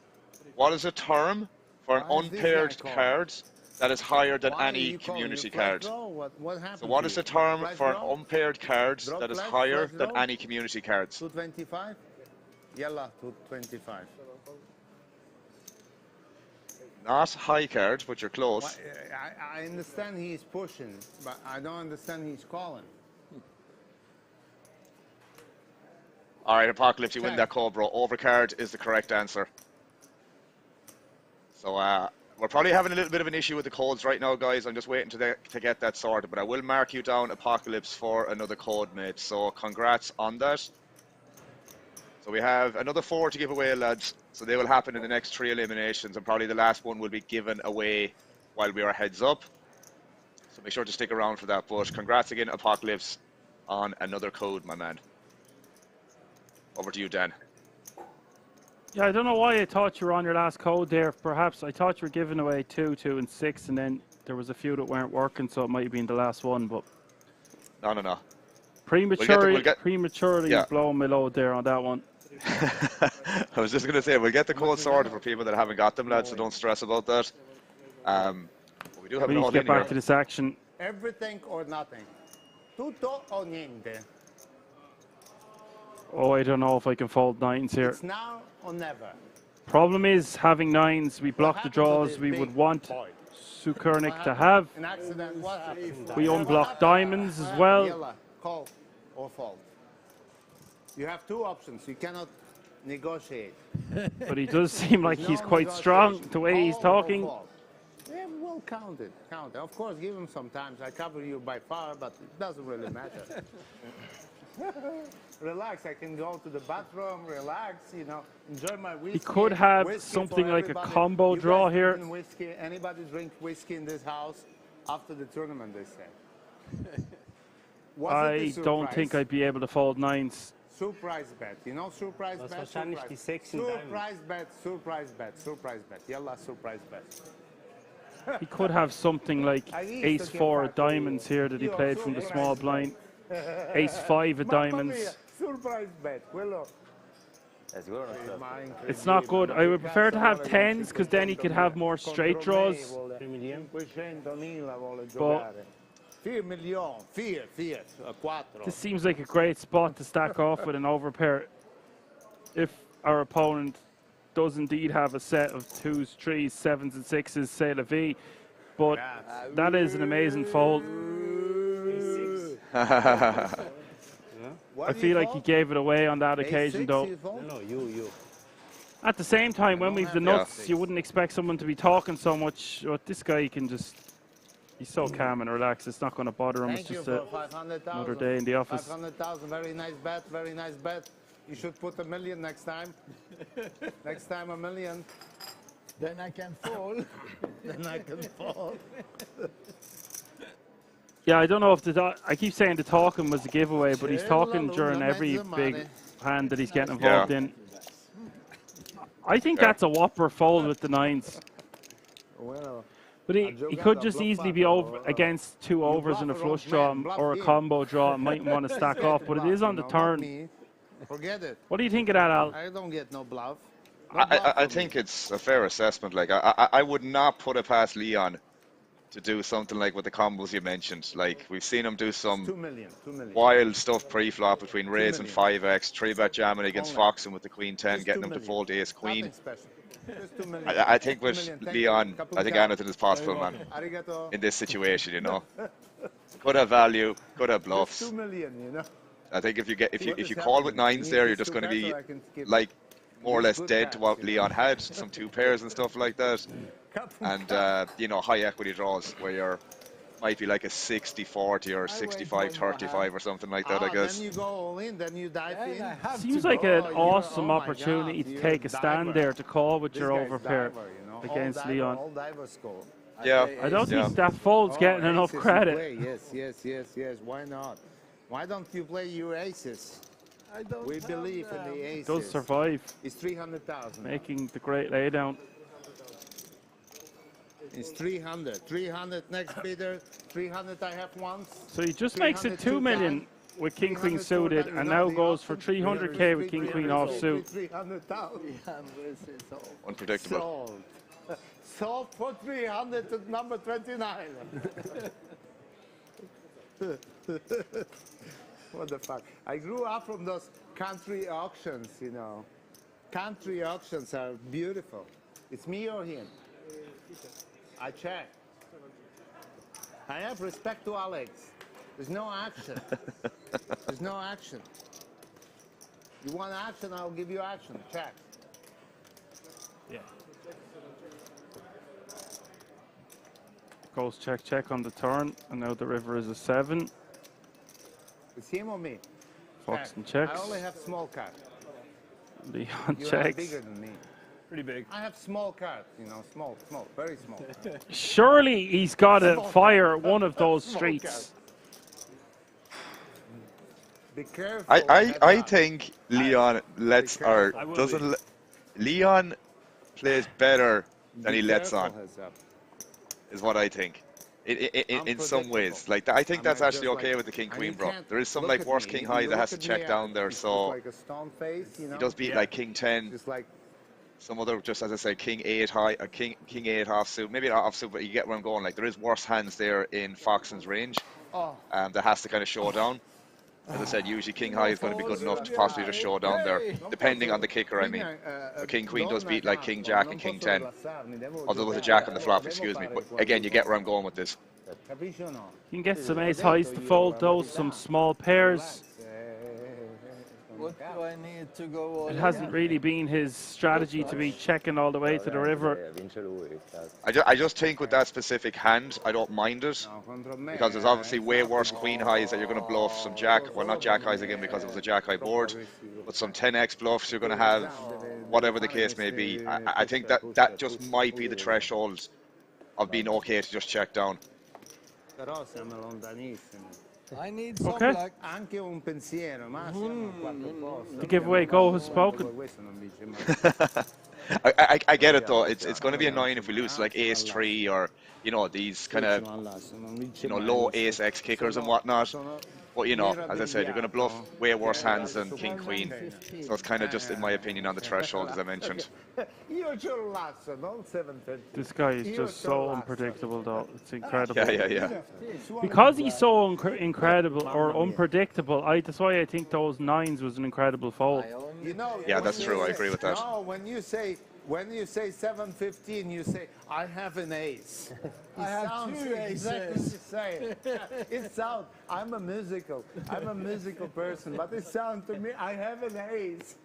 what is a term for an unpaired card that is higher than any community card? What happened? So what is the term for an unpaired card that is higher than any community cards? 225? Yalla, 225. Not high card, but you're close. I understand he's pushing, but I don't understand he's calling. All right, Apocalypse, you win that code, bro. Overcard is the correct answer. So we're probably having a little bit of an issue with the codes right now, guys. I'm just waiting to get that sorted, but I will mark you down, Apocalypse, for another code, mate. So congrats on that. So we have another 4 to give away, lads. So they will happen in the next 3 eliminations, and probably the last one will be given away while we are heads up. So make sure to stick around for that. But congrats again, Apocalypse, on another code, my man. Over to you, Dan. Yeah, I don't know why I thought you were on your last code there. Perhaps I thought you were giving away 2, 2, and 6, and then there was a few that weren't working, so it might have been the last one. But no. Prematurely blowing my load there on that one. I was just going to say, we'll get the code sorted for people that haven't got them, lads, so don't stress about that. But we do have Please get back to this action. Everything or nothing. Tutto o niente. Oh, I don't know if I can fold 9s here. It's now or never. Problem is, having 9s, we block the draws we would want Sukernik to have. An accident, what happened? We unblock diamonds as well. Yalla, call or fold. You have 2 options. You cannot negotiate. But he does seem like he's quite strong the way he's talking. Yeah, well, count it. Count it. Of course, give him some time. I cover you by far, but it doesn't really matter. Relax. I can go to the bathroom, relax, you know, enjoy my whiskey. He could have something like a combo draw here. Whiskey. Anybody drink whiskey in this house after the tournament, they say. I don't think I'd be able to fold 9s. Surprise bet. You know surprise bet? Surprise bet. Yalla, surprise bet. He could have something like Ace-4 of diamonds here that he played from the small blind. Ace-5 of diamonds. Surprise bet. It's not good. I would prefer to have 10s because then he could have more straight draws. But this seems like a great spot to stack off with an overpair if our opponent does indeed have a set of 2s, 3s, 7s, and 6s, say la vie. But that is an amazing fold. I feel like he gave it away on that occasion, though. No, you. At the same time, when we've the nuts, you wouldn't expect someone to be talking so much. But this guy can just... He's so calm and relaxed. It's not going to bother him. It's just another day in the office. 500,000. Very nice bet. Very nice bet. You should put $1 million next time. Next time $1 million. Then I can fall. Then I can fall. Yeah, I don't know if I keep saying the talking was a giveaway, but he's talking during every big hand that he's getting involved in. I think that's a whopper fold with the 9s. Well. But he could just easily be over against 2 overs in a flush draw or a combo draw and might want to stack off, but it is on the turn. Forget it. What do you think of that, Al? I don't get no bluff. I think it's a fair assessment. Like I would not put it past Leon to do something like with the combos you mentioned. Like we've seen him do some 2 million. wild stuff pre-flop between raise and 5x, 3-bet jamming against Foxen with the Queen 10, getting him to fold Ace Queen. I think with Leon, I think anything is possible, man. In this situation, you know. Could have value, could have bluffs. 2 million, you know. I think if you call with nines there, you're just going to be like more or less dead to what Leon had, some two pairs and stuff like that, and you know, high equity draws where you're might be like a 60-40 or 65-35 or something like that, I guess. Then you go all in, then you dive in. Seems like an awesome opportunity to take a stand there to call with your overpair against Leon. Yeah, I don't think that fold's getting enough credit. Yes. Why not? Why don't you play your aces? We believe in the aces. Does survive. It's 300,000. Making the great laydown. It's 300. 300 next bidder. 300 I have once. So he just makes it 2 million with King Queen suited, and now goes for 300k with King Queen offsuit. 300,000. Unpredictable. Sold for 300 to number 29. What the fuck? I grew up from those country auctions, you know. Country auctions are beautiful. It's me or him? I check. I have respect to Alex. There's no action. There's no action. You want action, I'll give you action. Check. Yeah. Goes check on the turn, and now the river is a 7. It's him or me? Foxton checks. I only have small cards. Leon You checks. have bigger than me. Pretty big. I have small cards, you know, small, very small. Surely he's got to fire one of those streets. Be careful. I think Leon lets or doesn't. Leon plays better than he lets on. Is what I think. In some ways, like I think that's actually okay with the King Queen, bro. There is some like worse King High that has to check down there, so he does beat like King 10. Some other, just as I say, King 8 high, King 8 offsuit, maybe not offsuit, but you get where I'm going. Like there is worse hands there in Foxton's range, that has to kind of show down. As I said, usually King High is going to be good enough to possibly just show down there, depending on the kicker, I mean. But King Queen does beat like King Jack and King 10, although with a Jack on the flop, excuse me. But again, you get where I'm going with this. You can get some ace highs to fold though, some small pairs. What do I need to go all It hasn't really been his strategy to be checking all the way to the river. I just think with that specific hand, I don't mind it, because there's obviously way worse Queen Highs that you're going to bluff, some Jack, well not Jack Highs again because it was a Jack High board, but some 10x bluffs you're going to have, whatever the case may be. I think that just might be the threshold of being okay to just check down. I need some luck. Anche un pensiero, ma siamo a 4 posti. The giveaway goal has spoken. I get it though. It's going to be annoying if we lose like ace 3 or these kind of low ace x kickers and whatnot. But as I said, you're going to bluff way worse hands than King Queen. So it's kind of just, in my opinion, on the threshold as I mentioned. This guy is just so unpredictable though. It's incredible. Yeah. Because he's so incredible or unpredictable, that's why I think those 9s was an incredible fold. Yeah, that's true. I agree with that. No, when you say 7-15, you say I have an ace. I have 2 aces. It sounds. I'm a musical person, but it sounds to me I have an ace.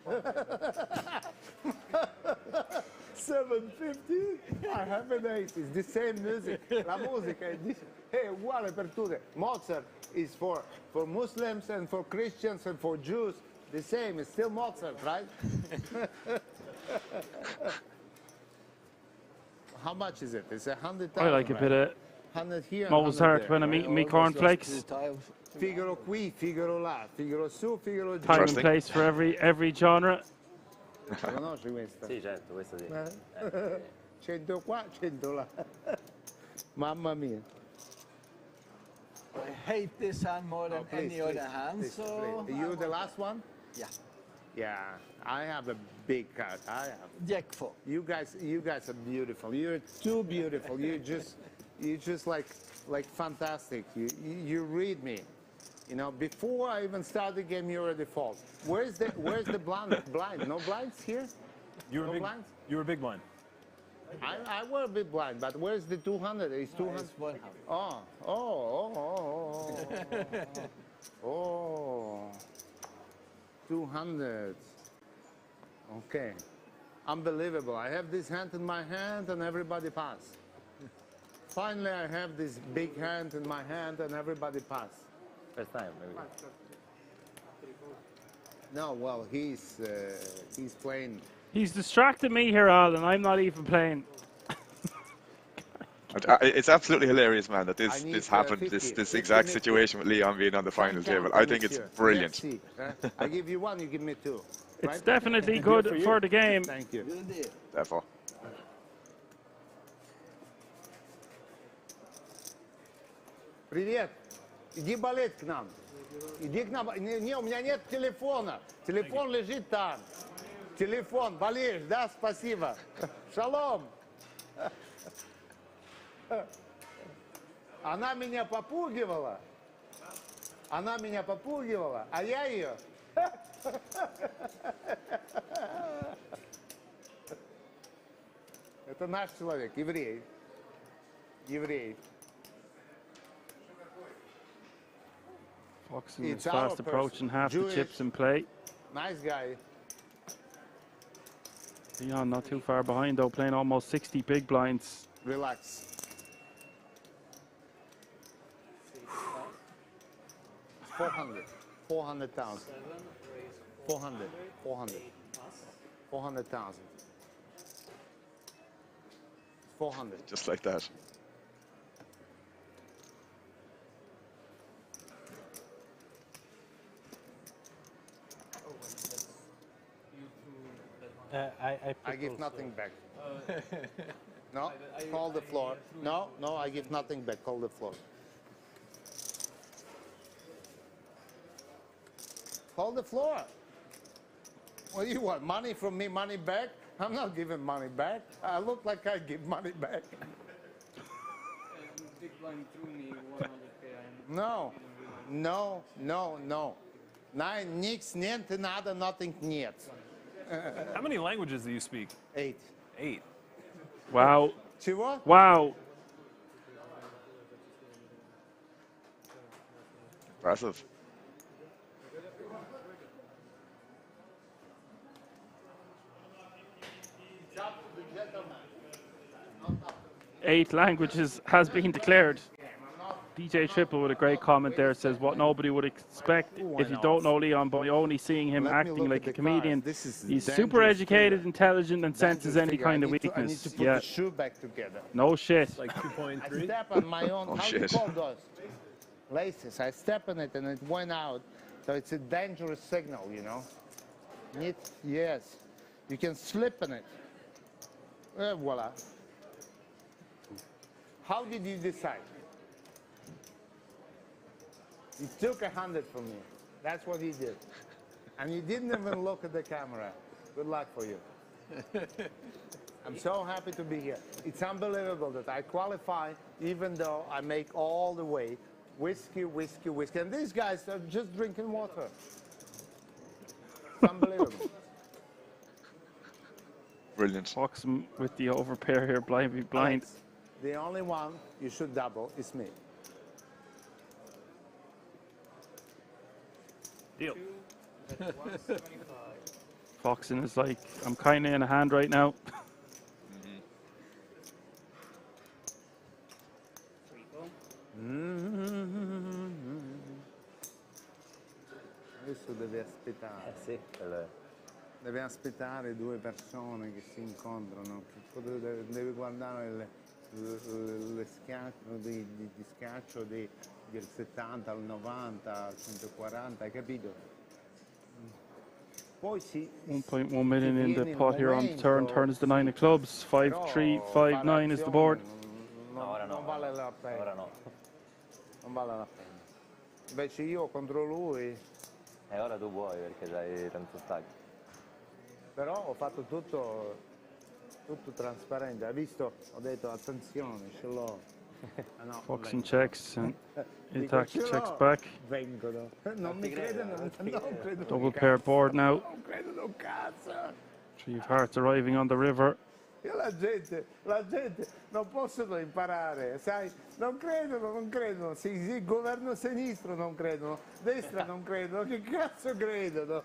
7-15, I have an ace. It's the same music. La musica è uguale per tutte. Mozart is for Muslims and for Christians and for Jews. The same. It's still Mozart, right? How much is it? It's 100,000. I like a bit of 100 here, Mozart when I'm eating me cornflakes. Figaro qui, Figaro là, Figaro su, Figaro giù. Time and place for every genre. Conosci questa? Sì, certo, questo sì. 100 qua, 100 là. Mamma mia. I hate this hand more than any other hand. So you the last one? Yeah. Yeah, I have a big card. I have. Jack 4. You guys are beautiful. You're too beautiful. You just like fantastic. You read me. Before I even start the game, you're a default. Where's the blind? No blinds here? You're a big blind. I were a bit blind, but where's the 200? It's 200. Oh. 200. Okay. Unbelievable. I have this hand in my hand and everybody pass. Finally, I have this big hand in my hand and everybody pass. First time, maybe. No, well, he's playing. He's distracted me here, Alan. I'm not even playing. It's absolutely hilarious, man, that this happened, 50. this exact situation with Leon being on the final table. I think it's brilliant. Merci, I give you one, you give me two. It's definitely good for the game. Thank you. Therefore. Привет. Иди болеть к нам. Иди к нам. Не, у меня нет телефона. Телефон лежит там. Телефон. Болеешь, да? Спасибо. Шалом. Она меня попугивала. Она меня попугивала, а я ее. Это наш человек, еврей. Еврей. Foxen is fast approaching half the chips in play. Nice guy. Leon not too far behind though, playing almost 60 big blinds. Relax. 400. 400,000. 400. 400. 400,000. 400. Just like that. I give nothing back. No, call the floor. No, no, I give nothing back. Call the floor. Call the floor. What do you want? Money from me, money back? I'm not giving money back. I look like I give money back. No, no, no, no. Nix, niente, nada, nothing, niet. How many languages do you speak? 8. 8. Wow. Чего? Wow. Impressive. Eight languages has been declared. DJ Triple with a great comment there says what nobody would expect if you don't know Leon by only seeing him acting like a comedian. He's super educated, intelligent, and senses any kind of weakness. I need to put the shoe back together. No shit. Like 2.3. I step on my own. Oh, How do you call those? Laces. I step on it and it went out. So it's a dangerous signal, you know. Yes. You can slip on it. Voila. How did you decide? He took 100 from me. That's what he did. And he didn't even look at the camera. Good luck for you. I'm so happy to be here. It's unbelievable that I qualify even though I make all the way. Whiskey, whiskey, whiskey. And these guys are just drinking water. It's unbelievable. Brilliant. Foxen with the overpair here, blind. Alex, the only one you should double is me. Deal. Foxen is like, I'm kind of in a hand right now. Adesso deve aspettare. Sì, Deve aspettare due persone che si incontrano. Deve guardare le schiaccio di scaccio del 70 al 90 al 140, hai capito? Poi 1.1 million in the pot here on the turn. Turn is the 9 of clubs. 5-3, 5-9 is the board. Non vale la pena. Ora no. Non vale la pena. Invece io contro lui. Ora tu vuoi perché hai tanto stacco. Però ho fatto tutto trasparente. Hai visto? Ho detto attenzione, ce l'ho. No, Foxen checks and Itak checks back. Vengono. Non mi credono, non credo. Double pair board now. Non credono un cazzo. 3 of hearts arriving on the river. Io la gente non possono imparare, sai? Non credono. Sì, governo sinistro non credono, destra non credono, che cazzo credono?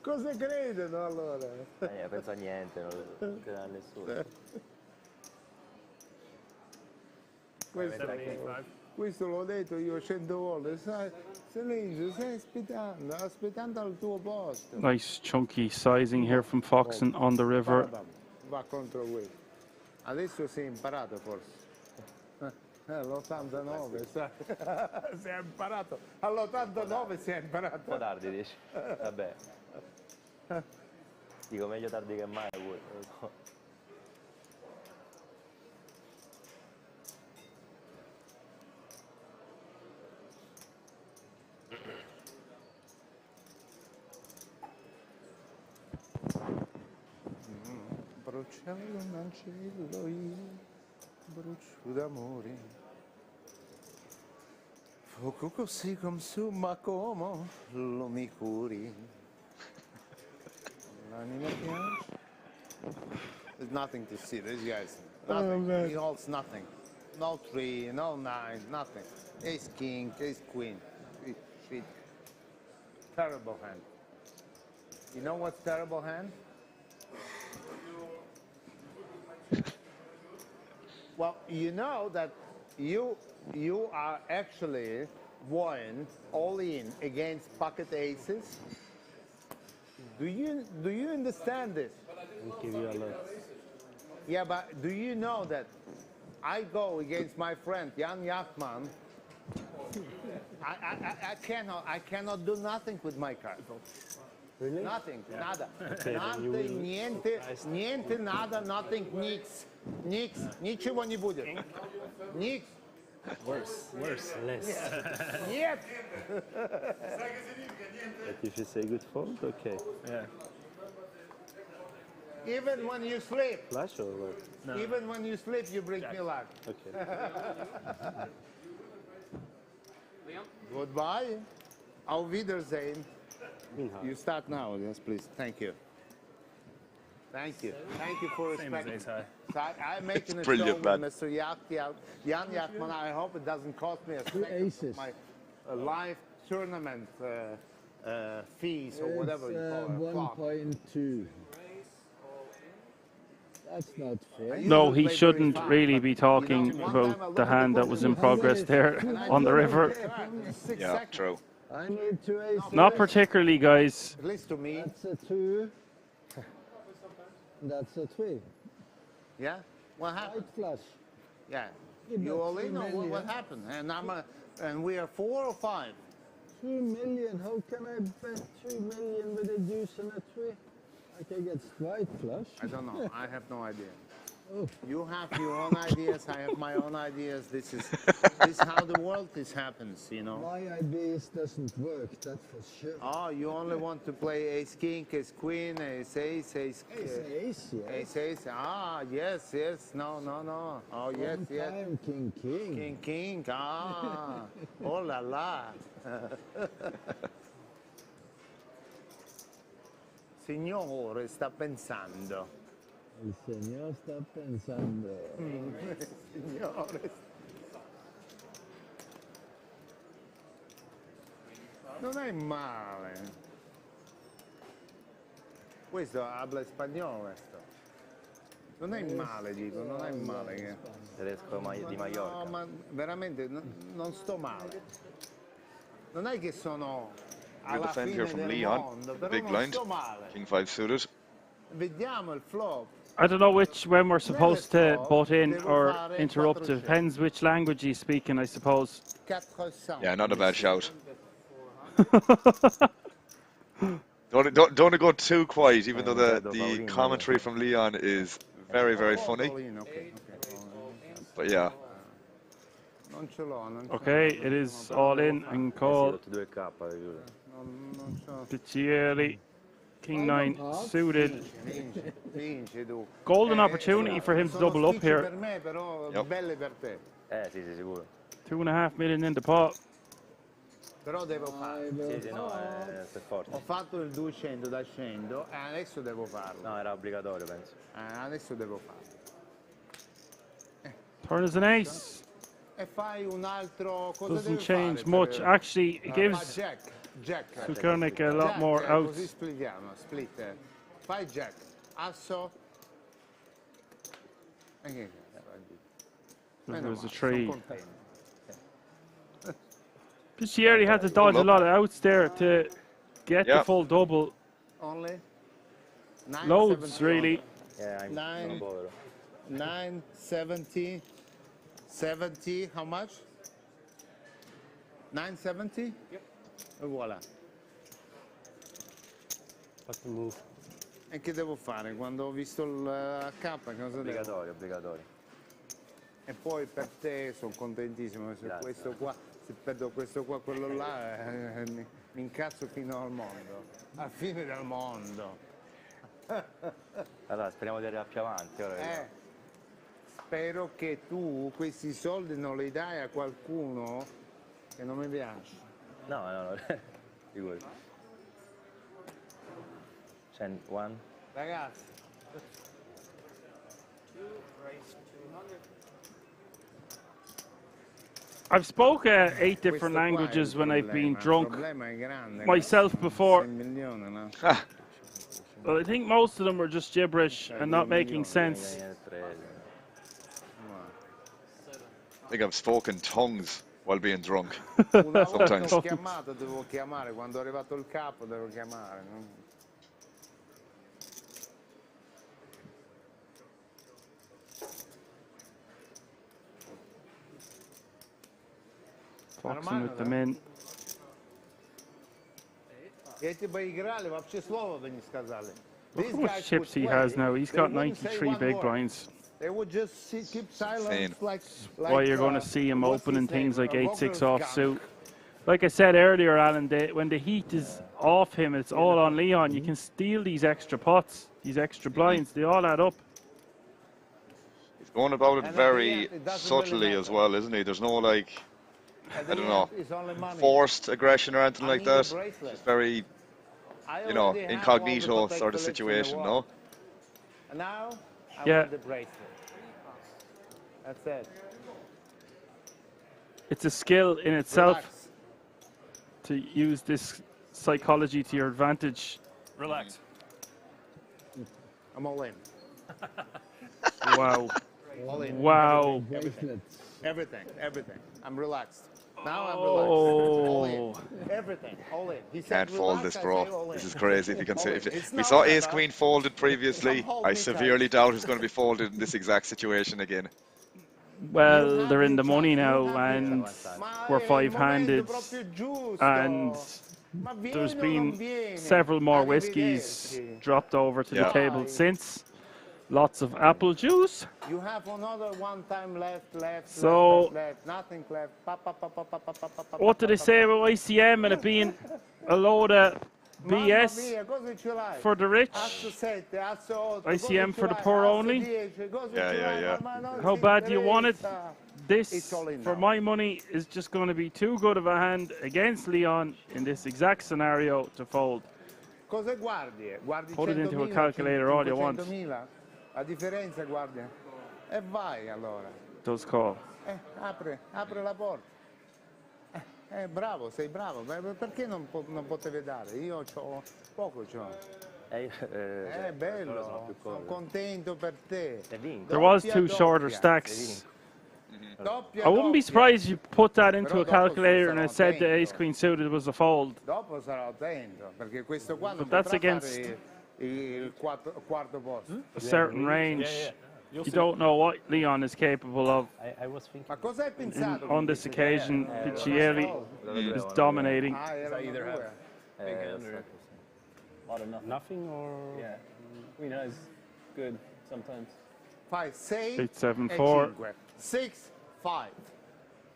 Cosa credono allora? Penso a niente, non crede a nessuno. Questo l'ho detto io 100 volte, sai, Silenzio, stai aspettando al tuo posto. Nice chunky sizing here from Foxen on the river. Va contro questo. Adesso si è imparato forse. All'89, sai? Si è imparato. All'89 si è imparato. Un po' tardi dici? Vabbè. Dico meglio tardi che mai pure. Non lo so. Bruciavo un ancello io, brucio d'amore. Fuoco così consuma come lo mi curi. L'anima piace. There's nothing to see, these guys. Nothing. man. He holds nothing. No 3, no 9, nothing. Ace king, ace queen. Shit. Terrible hand. You know what's terrible hand? Well, you know that you are actually won all in against pocket aces. Do you understand this? I'll give you a lot. Yeah, but do you know that I go against my friend Jan Jachman? I cannot do nothing with my card. Really? Nothing, nada. Okay, Nothing, niente, nada, nothing, nix. Nix, ничего не будет. Nix. Worse. Less. Нет. But if you say good fold, okay. Yeah. Even when you sleep. Flush or what? No. Even when you sleep, you bring me luck. Okay. Goodbye. Auf Wiedersehen. You start now, yes, please. Thank you. Thank you. Thank you for Same as respecting. ace high. So I'm making a Brilliant, show with man. Mr. Jan Jachman. I hope it doesn't cost me a second aces. of my live tournament fees or whatever you call it. Flop. 1.2. That's not fair. No, he shouldn't really be talking about the hand that was in progress there on the river. Yeah, true. I need 2 aces. Not particularly, guys. At least to me. That's a 2. That's a 3. Yeah? What happened? White flush. Yeah. You You bet all 3 in or what million. happened? And we are 4 or 5? 2 million. How can I bet 2 million with a deuce and a 3? I can get white flush. I don't know. I have no idea. Oh. You have your own ideas. I have my own ideas. This is how the world happens, you know. My ideas doesn't work, that's for sure. Oh, you only want to play ace king, ace queen, ace ace, ace Ace, yes. ace ace. Ah, yes, yes. No. Oh, yes, One yes. time, king, king. King, king. Ah, oh la la. Signore sta pensando. Il signor sta pensando. Signore. Non è male. Questo habla spagnolo questo. Non è male, dico, non è male. Tedesco di Mallorca. No, ma veramente non sto male. Non è che sono Good alla defend fine here from del Leon. mondo, però Big non blind. sto male. King 5 suited. Vediamo il flop. I don't know when we're supposed to butt in or interrupt. Depends which language he's speaking, I suppose. 400. Yeah, not a bad shout. Don't go too quiet, even though the commentary from Leon is very, very funny. But yeah. Non ce l'ho, non ce l'ho. Okay, it is all in and call. 2K, Non ce l'ho. Piccieri, King 9 suited. Vinci tu. Golden opportunity for him to Sono double up schicci here. per me, però Yep. belle per te. Sì, sicuro. 2.5 million in the pot. Però devo fare. Sì, no, per forza. Ho fatto il 200 da 100 e adesso devo farlo. No, era obbligatorio, penso. Adesso devo farlo. Turn is an ace. E fai un altro. Cosa Doesn't devi change fare much. per- Actually, it fa gives jack. Jack. So we're going to make a lot more Così outs. splittiamo, split. Fai Jack, asso. E che cazzo? There's a tree. Piccieri had to dodge a lot of outs there to get the full double. Only? Loads, really. Yeah, I'm 9, 70, 70, how much? 970? Yep. E voilà. Fatto un move. E che devo fare? Quando ho visto il K, cosa obbligatorio, obbligatorio. E poi per te sono contentissimo, se questo qua, se perdo questo qua, quello là, mi incazzo fino al mondo, alla fine del mondo. Allora, speriamo di arrivare più avanti. Ora Spero che tu questi soldi non li dai a qualcuno che non mi piace. No, figurati. 1. Ragazzi. I've spoke 8 different languages when I've been drunk myself before. But I think most of them were just gibberish and not making sense. I think I've spoken tongues while being drunk. Sometimes. Sometimes. Devo chiamare, quando è arrivato il capo devo chiamare. No? Foxing with them in. Look how much chips he has now. He's got 93 big blinds. They would just keep silence like Why you're going to see him opening things like 8-6 offsuit. Like I said earlier, Alan, when the heat is off him, it's all on Leon. You can steal these extra pots, these extra blinds. They all add up. He's going about it very subtly as well, isn't he? There's no like, I don't know, forced aggression or anything like that. It's very, you know, incognito sort of situation, no? And now I Yeah. want the bracelet. That's it. It's a skill in itself Relax. to use this psychology to your advantage. Relax. I'm all in. Wow. All in. Wow. Everything. I'm relaxed. Now I'm Oh. relaxed. All in. Everything. All in. He said Can't fold relax, this, I bro. say all in. This is crazy. If you can see, It's we not saw like Ace that. Queen folded previously. I severely doubt it's going to be folded in this exact situation again. Well, they're in the money now, and we're five-handed, and there's been several more whiskies dropped over to the table since. Lots of apple juice. You have another one time left. So- left. Nothing left. What did they say about ICM and it being a load of BS for the rich? ICM for the poor only? Yeah. How bad do you want it? This, for my money, is just going to be too good of a hand against Leon in this exact scenario to fold. Cosa guardi? Guardi Put it into a 100.000, calculator all you want. 500.000? La differenza guardi. E vai allora. Does call. Apre la porta. Bravo, sei bravo. Perché non potevi dare? Io c'ho poco. Bello, sono contento per te. There was two shorter stacks. I wouldn't be surprised if you put that into a calculator and it said the ace queen suited was a fold. Dopo sarò attento, perché questo qua non But that's potrà against fare il quarto posto. a certain range. You don't know what Leon is capable of. I was thinking. Ma cosa hai pensato? On this occasion, Piccieri is dominating. Either have big hand or a lot of nothing. Nothing or? Yeah. Queen high is good sometimes. 5, 6, 8, 7, 4. 6, 5.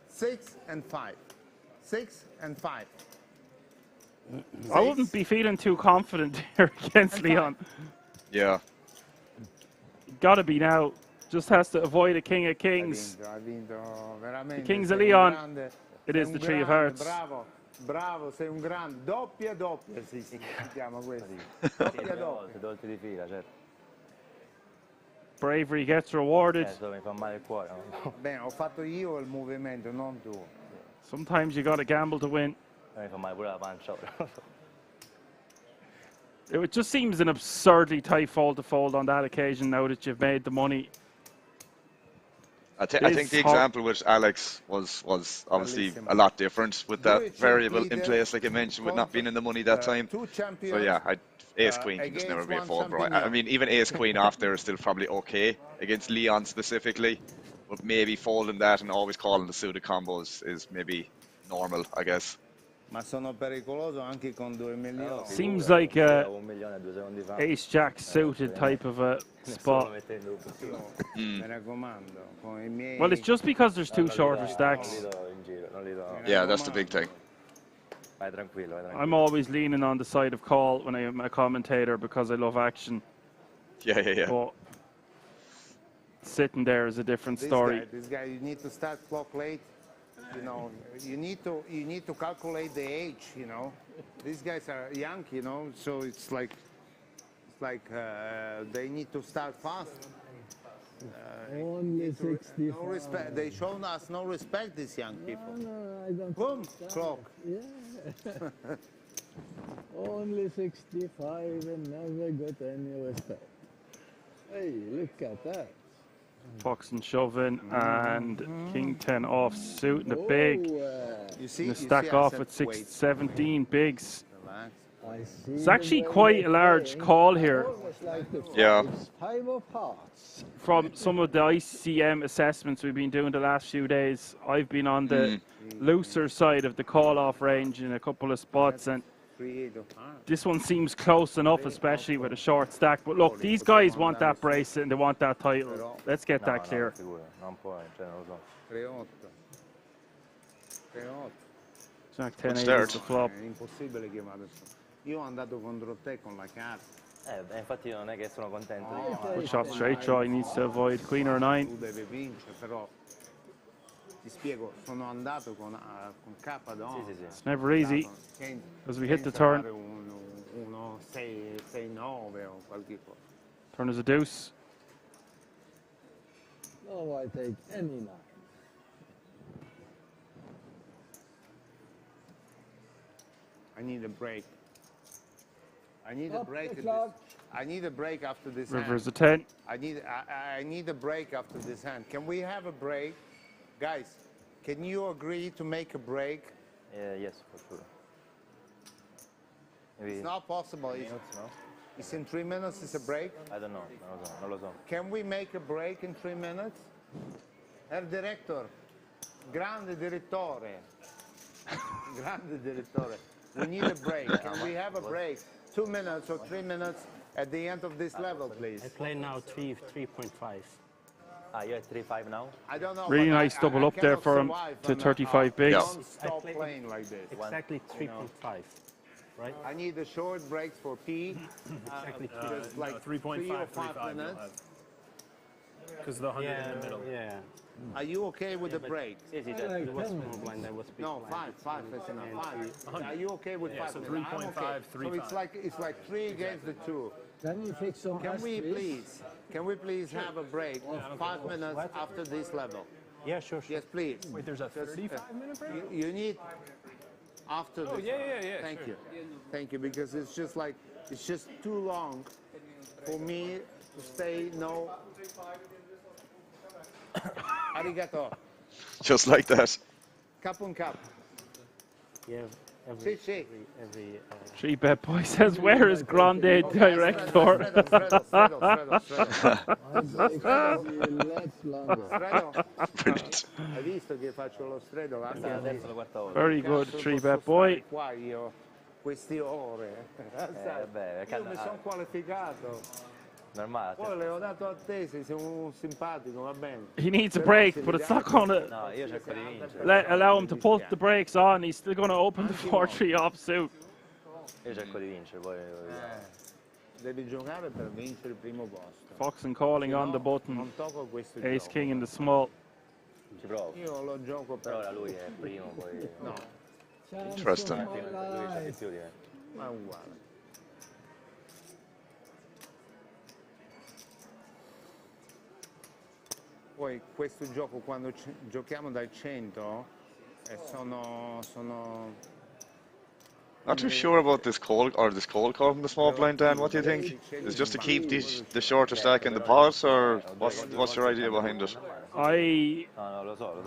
6 and 5. 6 and 5. I wouldn't be feeling too confident here against Leon. Yeah. Gotta be now. Just has to avoid a king of kings. Ha vinto veramente. The kings of Sei un Leon. grande, It sei is un the tree of grande, hearts. Bravo, sei un grande. Doppia, si chiama questo. Doppia. Dolci di fila, certo. Bravery gets rewarded. Mi fa male il cuore. No? Bene, ho fatto io il movimento, non tu. Sometimes you gotta gamble to win. It just seems an absurdly tight fold to fold on that occasion now that you've made the money. I think the example with Alex was obviously a lot different with that variable in place, like I mentioned, with not being in the money that time. So yeah, Ace Queen can just never be a fold, bro. I mean, even Ace Queen off there is still probably okay against Leon specifically, but maybe folding that and always calling the suited combos is maybe normal, I guess. Ma sono pericoloso anche con 2 milioni. Seems like a ace jack suited type of a spot. Well, it's just because there's two shorter stacks. Yeah, that's the big thing. I'm always leaning on the side of call when I'm a commentator because I love action. Yeah. But sitting there is a different story. This guy, you need to start clock late. You know, you need to calculate the age. You know, these guys are young. You know, so it's like they need to start fast. Only 65. No respect. They shown us no respect. These young people. No, I don't. Boom, clock. Yeah. Only 65 and never got any respect. Hey, look at that. Fox and shoving and King 10 off suit and the big. You see, the stack off at 17 bigs. See it's actually quite a large call here. Yeah. From some of the ICM assessments we've been doing the last few days, I've been on the looser side of the call-off range in a couple of spots, and this one seems close enough, especially with a short stack. But look, these guys want that bracelet and they want that title. Let's get that clear. Jack 10 is the flop. Io ho andato contro te con la carta. Infatti non è che sono contento. Good shot straight draw, he needs to avoid queen or 9. Tu devi vincere, però ti spiego, sono andato con K d'oro. It's never easy as we hit the turn. Uno 6-9 o qualche cosa. Turn is a deuce. No, I take any 9. I need a break. I need a break. I need a break after this River's hand. a 10. I need a break after this hand. Can we have a break? Guys, can you agree to make a break? Yes, for sure. Maybe It's not possible. It's in 3 minutes, it's a break? I don't know. Non lo so. Can we make a break in 3 minutes? Herr Director, grande direttore. Grande direttore. We need a break. Can we have a break? 2 minutes or 3 minutes at the end of this level, please. I play now 3.5. You're at 3.5 now? I don't know. Really nice double up there for him to 35 bigs. Don't stop playing like this. Exactly 3.5. Right? I need a short break for P. Exactly just like 3.5, 3 or 5 3.5 minutes. Because the 100 in the middle. Yeah. Are you okay with the break? It was small blind, I was big No, blind. 5 is enough. 5. Are you okay with 5? So I'm 3.5, okay. 3.5. So it's like 3 against the 2. Can you fix some Can we please? please have a break of 5 minutes after this level? Yeah, sure. Yes, please. Wait, there's a 35-minute break? You need after this. Yeah. Thank you. Thank you, because it's just too long for me to stay Arigato. Just like that. Cap on cap. Yeah. Every 3 bet boy says, where is Grande Director? Hai visto che faccio lo stretto? Very good, 3 bet boy. Qua io queste ore. Io mi sono qualificato. Normale. Poi le ho dato a te, sei un simpatico, va bene. He needs a break, but it's not going to No, io cerco di vincere. allow him to put the brakes on. He's still going to open the 4-3 offsuit. Io cerco di vincere, poi... Devi giocare per vincere il primo posto. Fox and calling on the button. Non tocco questo Ace gioco. King in the small. Ci provo. Io lo gioco per... Però ora lui è primo, poi... No. Interesting. Lui sa di più di me. Ma è uguale. Poi questo gioco quando giochiamo dal 100 sono Not too sure about this call call from the small blind, Dan. What do you think? Is it just to keep the shorter stack in the pot, or what's your idea behind it? I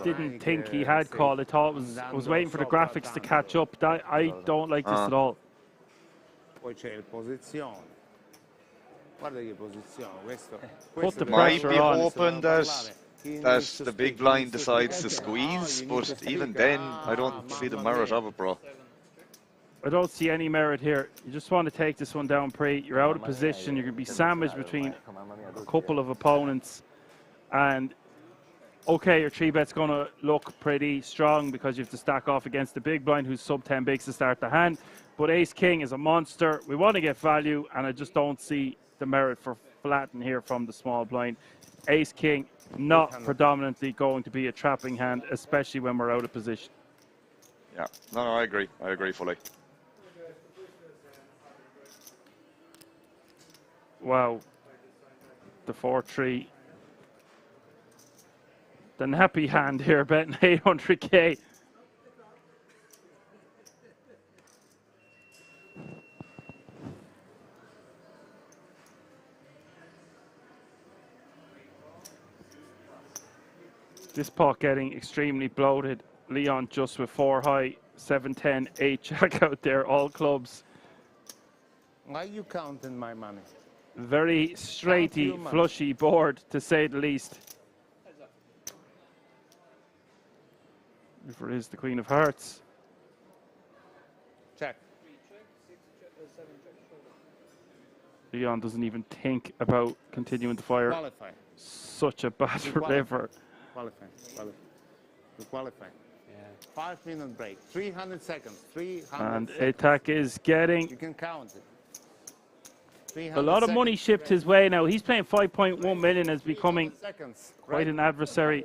didn't think he had called. I thought I was waiting for the graphics to catch up. I don't like this at all. Poi c'è il posizione. Guarda che posizione. Questo might be hoping that the big blind decides to squeeze, but even then, I don't see the merit of it, bro. I don't see any merit here. You just want to take this one down, Pre. You're out of position. You're going to be sandwiched between a couple of opponents. And, okay, your 3-bet's going to look pretty strong because you have to stack off against the big blind who's sub 10 bigs to start the hand. But Ace-King is a monster. We want to get value, and I just don't see the merit for flatten here from the small blind. Ace-King, not predominantly going to be a trapping hand, especially when we're out of position. Yeah, no, I agree. I agree fully. Wow. The 4-3. The nappy hand here, betting 800k. This pot getting extremely bloated. Leon just with 4 high, 7-10, 8-jack out there, all clubs. Why are you counting my money? Very straighty, flushy board, to say the least. If it is the Queen of Hearts. Check. Leon doesn't even think about continuing to fire. Qualify. Such a bad river. Qualify. To qualify. Yeah. 5-minute break. 300 seconds. 300 And seconds. attack is getting You can count it. a lot of money shipped his way now. He's playing 5.1 million as becoming quite an adversary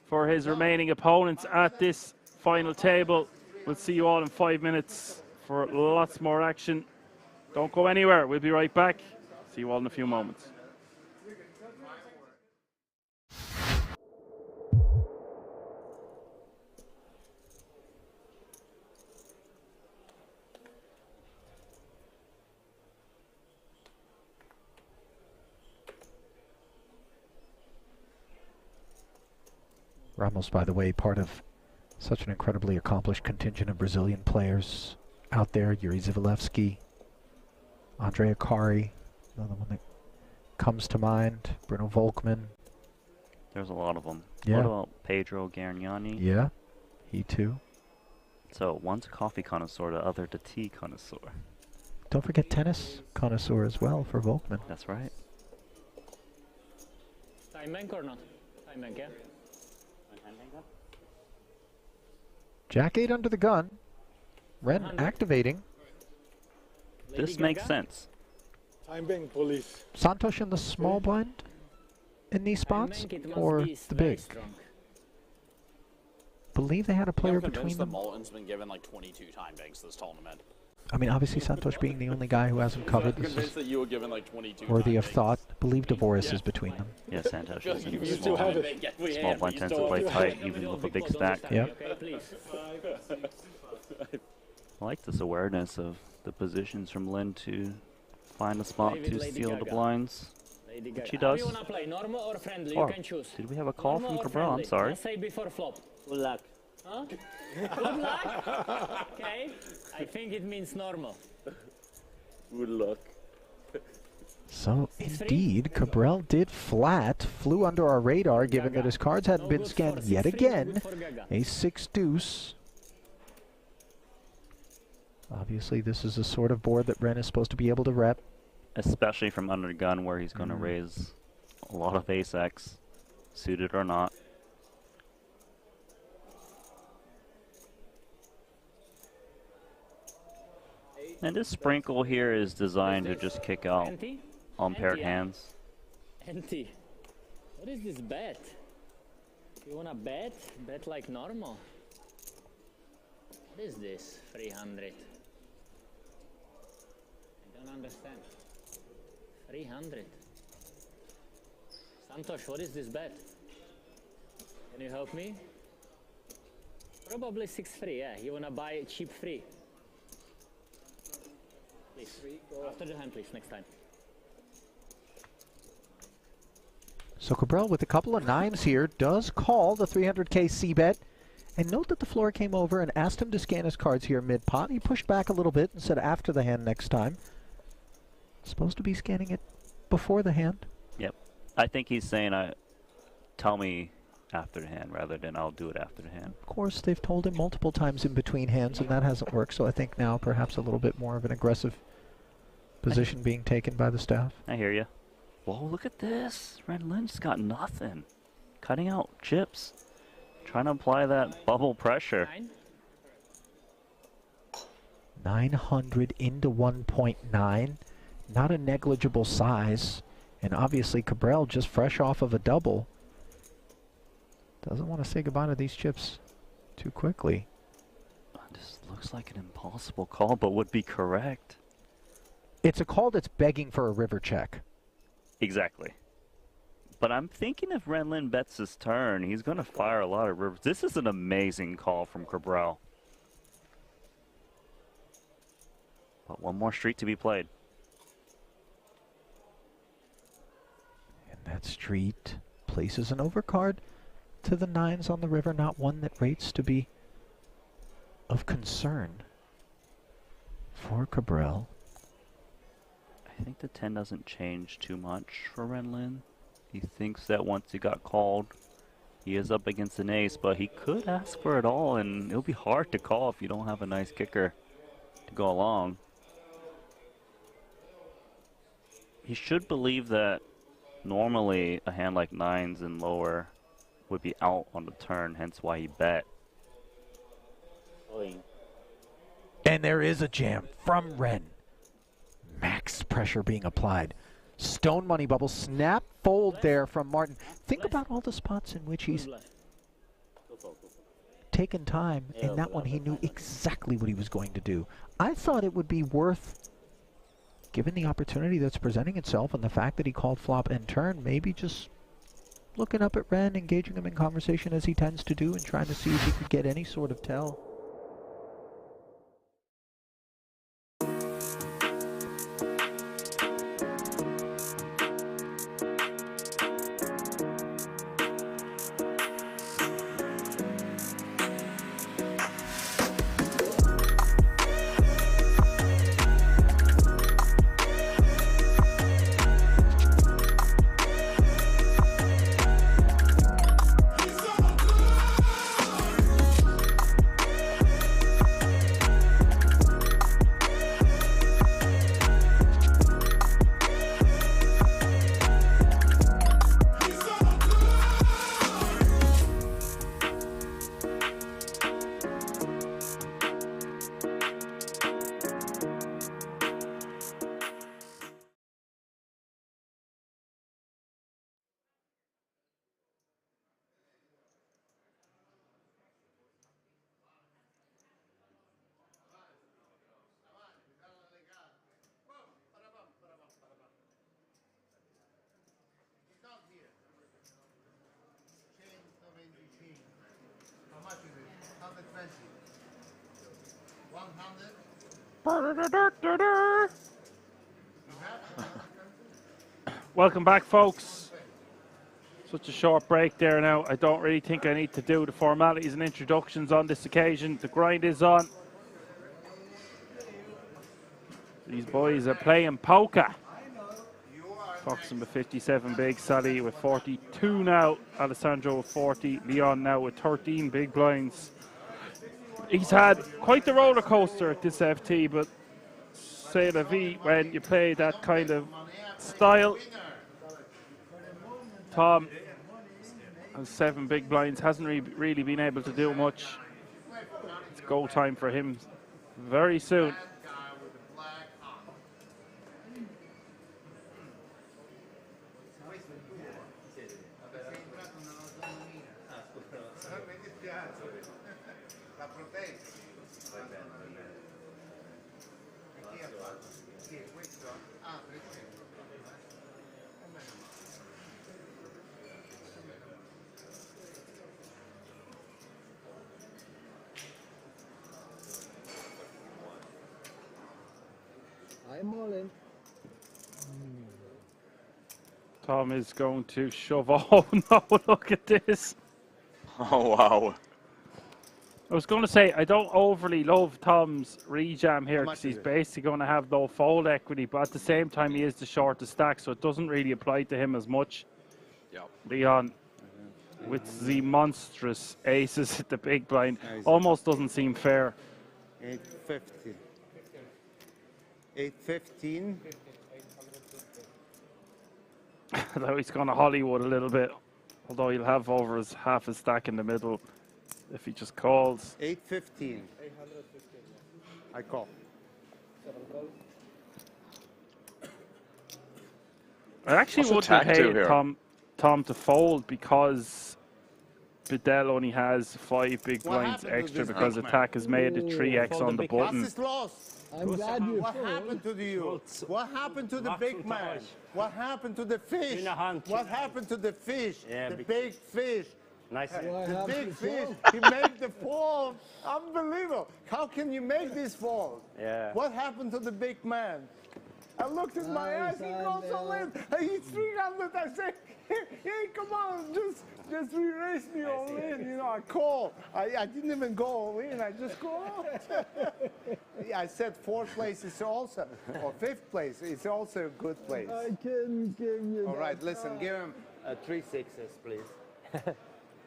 for his remaining opponents at this final table. We'll see you all in 5 minutes for lots more action. Don't go anywhere. We'll be right back. See you all in a few moments. Ramos, by the way, part of such an incredibly accomplished contingent of Brazilian players out there. Yuri Zivalevsky, Andrea Kari, another one that comes to mind. Bruno Volkmann. There's a lot of them. Yeah. What about Pedro Gargnani? Yeah, he too. So one's a coffee connoisseur, the other the tea connoisseur. Don't forget tennis connoisseur as well for Volkmann. That's right. Time bank or not? Time bank, yeah? Jack 8 under the gun. Ren activating. This makes sense. Time bank police. Santosh in the small blind in these spots, or the big? Believe they had a player between them. Moulton's been given like 22 time banks this tournament. I mean, obviously Santosh being the only guy who hasn't covered. I'm convinced that you were given like 22 worthy of thought. Believe Divorce is between them. Yeah, Santosh is in You the still small, have it. small blind tends to play tight, even with a big stack. Yeah. I like this awareness of the positions from Lynn to find a spot to steal the blinds. Which he does. Play normal or friendly? Oh, You can choose. did we have a call Normal from or Cabral? I'm friendly? sorry. Let's say before flop. Good luck. Huh? Good luck? Okay. I think it means normal. Good luck. So, indeed, Cabral did flat, flew under our radar, given that his cards hadn't been scanned yet again. A 6 deuce. Obviously, this is a sort of board that Ren is supposed to be able to rep. Especially from under gun, where he's going to raise a lot of ace-x, suited or not. And this sprinkle here is designed to just kick out unpaired hands. Empty. What is this bet? You wanna bet? Bet like normal. What is this? 300. I don't understand. 300. Santosh, what is this bet? Can you help me? Probably 6-3, yeah. You wanna buy cheap free. Please. After the hand, please, next time. So Cabral with a couple of nines here does call the 300k c-bet. And note that the floor came over and asked him to scan his cards here mid-pot. He pushed back a little bit and said after the hand next time. Supposed to be scanning it before the hand. Yep. I think he's saying, tell me after the hand rather than I'll do it after the hand. Of course, they've told him multiple times in between hands, and that hasn't worked. So I think now perhaps a little bit more of an aggressive position being taken by the staff. I hear you. Whoa, look at this. Red Lynch's got nothing. Cutting out chips. Trying to apply that bubble pressure. 900 into 1.9. Not a negligible size. And obviously Cabral just fresh off of a double. Doesn't want to say goodbye to these chips too quickly. This looks like an impossible call, but would be correct. It's a call that's begging for a river check. Exactly. But I'm thinking if Renlin bets his turn, he's going to fire a lot of rivers. This is an amazing call from Cabral. But one more street to be played. And that street places an overcard to the nines on the river, not one that rates to be of concern for Cabral. I think the 10 doesn't change too much for Renlin. He thinks that once he got called, he is up against an ace, but he could ask for it all, and it'll be hard to call if you don't have a nice kicker to go along. He should believe that normally a hand like nines and lower would be out on the turn, hence why he bet. And there is a jam from Ren. Max pressure being applied. Stone money bubble, snap fold there from Martin. Think about all the spots in which he's taken time. In that one, he knew exactly what he was going to do. I thought it would be worth, given the opportunity that's presenting itself and the fact that he called flop and turn, maybe just looking up at Ren, engaging him in conversation as he tends to do, and trying to see if he could get any sort of tell. Welcome back, folks. Such a short break there now. I don't really think I need to do the formalities and introductions on this occasion. The grind is on. These boys are playing poker. Foxen with 57 big, Sally with 42 now, Alessandro with 40, Leon now with 13 big blinds. He's had quite the roller coaster at this FT, but c'est la vie when you play that kind of style. Tom has 7 big blinds, hasn't really been able to do much. It's go time for him very soon. I'm all in. Tom is going to shove. Oh no, look at this. Oh, wow. I was going to say, I don't overly love Tom's rejam here because he's basically going to have no fold equity, but at the same time, he is the shortest stack, so it doesn't really apply to him as much. Yep. Leon, with the monstrous aces at the big blind, almost doesn't seem fair. 850. 815. Though he's going to Hollywood a little bit, although he'll have over his half a stack in the middle if he just calls. 815. I call. I actually would have paid Tom to fold because Bedell only has 5 big blinds extra because attack has made it 3x on the button. I'm glad you What happened to you? What happened to the big man? What happened to the fish? What happened to the fish? The big fish. Nice. The big fish. He made the fall. Unbelievable. How can you make this fall? Yeah. What happened to the big man? I looked in my eyes. He goes all in. He's 300. I say, hey, come on, just re-raise me all in. You know, I call. I didn't even go all in. I just go out. I said 4th place is also, or 5th place is also a good place. I can give you. All right, listen, give him 3 sixes, please.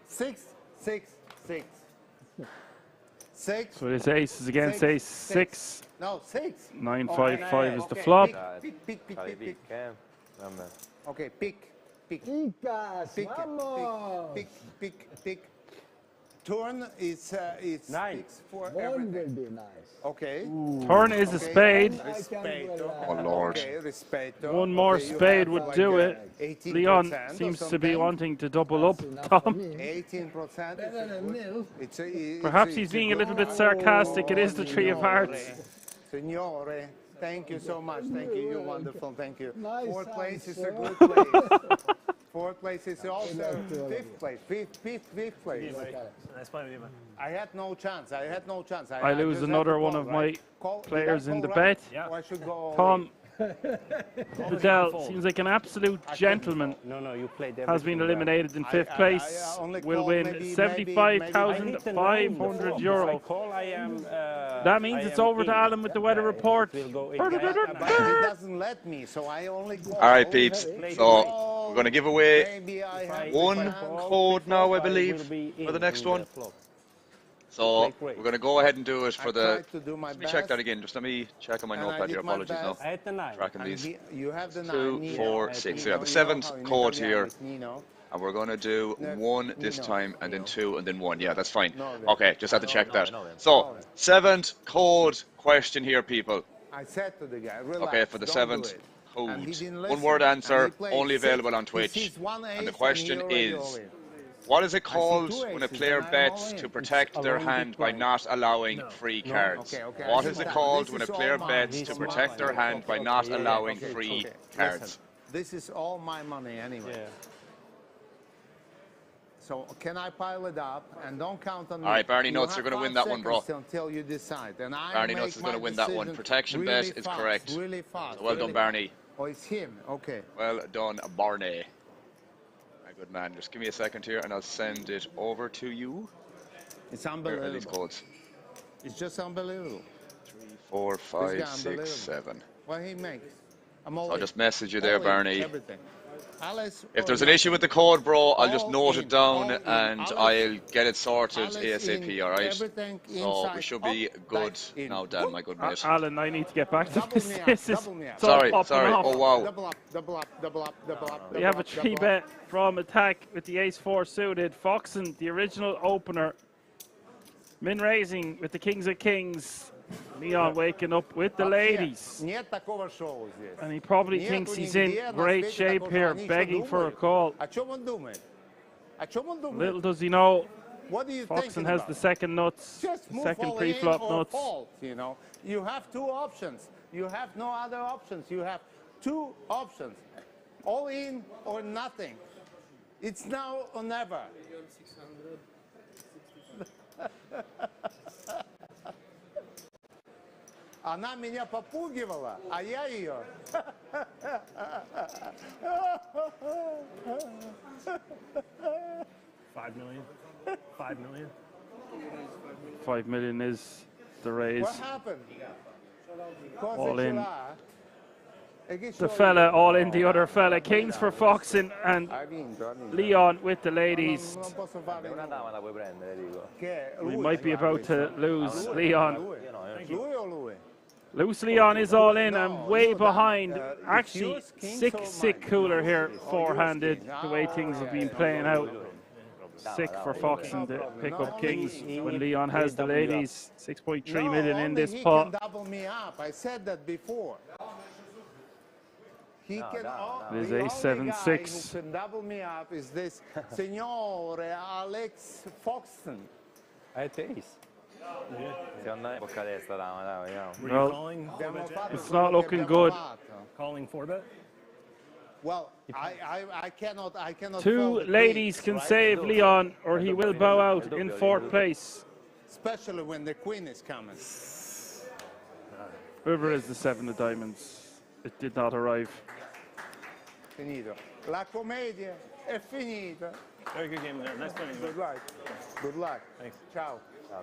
6, 6, 6. 6. So his ace is against ace 6. No, 6. 9, 5, 5 is the flop. Pick. Okay, pick. Picas, vamos. Pick. Turn is 6 for One everything. will be nice. Okay. Turn is a spade. Respeto. Oh, Lord. Okay, respeto. One more Okay, you spade have would like, do it. 18% Leon or seems to be something. wanting to double up, Tom. 18%. Perhaps he's being a little bit sarcastic. It is the 3 of hearts. Signore, thank you so much. Thank you. You're wonderful. Thank you. Nice 4th place is a answer. good place. 4th place is also 5th place. Fifth place. I had no chance. I lose just another had to one call, of right? my players in the bet. Or I should go Tom Bedell seems like an absolute gentleman. No, you played everything. Has been eliminated in 5th place. Will win 75,500 euro. That means it's over to Alan with the weather report. But he doesn't let me, so I only call. All right, peeps. So we're going to give away one code now, I believe, for the next one. So we're going to go ahead and do it for the. Let me check that again. Just let me check on my notepad here. Apologies now. Tracking these. You have the 2, 4, 6. So yeah, the 7th code here. And we're going to do 1 this time, and then 2, and then 1. Yeah, that's fine. Okay, just had to check that. So, 7th code question here, people. I said to the guy, relax, okay, for the 7th code. 1-word answer, only available on Twitch. And the question is, what is it called when a player bets to protect their hand by not allowing free cards? What is it called when a player bets to protect their hand by not allowing free cards? This is all my money anyway. So can I pile it up and don't count on me? All right, Barney Nuts, you're going to win that one, bro. Until you decide. And Barney Nuts is going to win that one. Protection bet is correct. Really fast. So well done, Barney. Oh, it's him. Okay. Well done, Barney. My good man. Just give me a second here, and I'll send it over to you. It's unbelievable. Where are these codes? It's just unbelievable. 3, 4, 5, 6, 7. What he makes. So I'll just message you there, Barney. Everything. Alice, if there's an issue with the code, bro, I'll just note it down and I'll get it sorted ASAP, alright? So we should be good now, Dan, my good mate. Alan, I need to get back to this. This is sorry. Off. Oh, wow. Double up. We have a 3-bet from attack with the ace-4 suited. Foxen, the original opener. Min raising with the kings of kings. Leon waking up with the ladies. And he probably thinks he's in great shape here, begging for a call. Little does he know, Foxen has the second nuts, second pre-flop nuts. You know, you have 2 options. You have no other options. You have 2 options. All in or nothing. It's now or never. Она меня попугивала, а я ее. 5 million. 5 million. 5 million is the raise. What happened? All in. The fella, all in the other fella. Kings for Foxen and Leon with the ladies. We might be about to lose Leon. Loose Leon is all in and way behind. Actually, sick cooler here, four-handed, the way things have been playing out. Sick for Foxen to pick up Kings when Leon has the ladies. 6.3 million in this pot. He can double me up. I said that before. He can. It is the only guy 8-7-6. who can double me up is this Signore Alex Foxen. Well, it's not looking good. Calling for bet? Well, I cannot. Two ladies can save Leon, or he will bow out in fourth place. Especially when the queen is coming. Whoever is the 7 of diamonds, it did not arrive. Finito. La commedia è finita. Very good game there. Nice playing. Good luck. Good luck. Thanks. Ciao.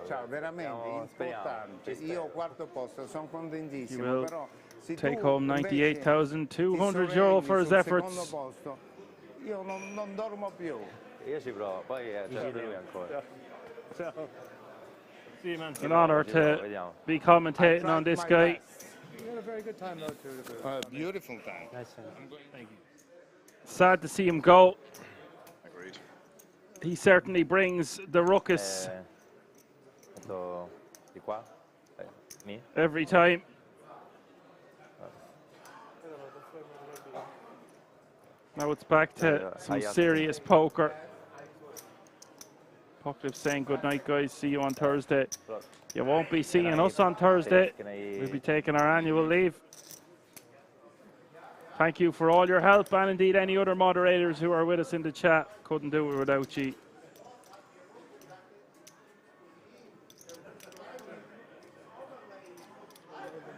Ciao, veramente importante. Io quarto posto, sono He contentissimo, will però se take tu home invece €98,200 for his sul efforts. secondo posto, io non dormo più. Io ci provo, poi c'è lui ancora. Ciao. See you, man. An honor to be commentating on this guy. You had a very good time though too. Beautiful time. Nice. Thank you. Sad to see him go. Agreed. He certainly brings the ruckus Di qua? Me? every time. Now it's back to some serious poker. Puckliff saying good night, guys. See you on Thursday. You won't be seeing us on Thursday. We'll be taking our annual leave. Thank you for all your help, and indeed any other moderators who are with us in the chat. Couldn't do it without you.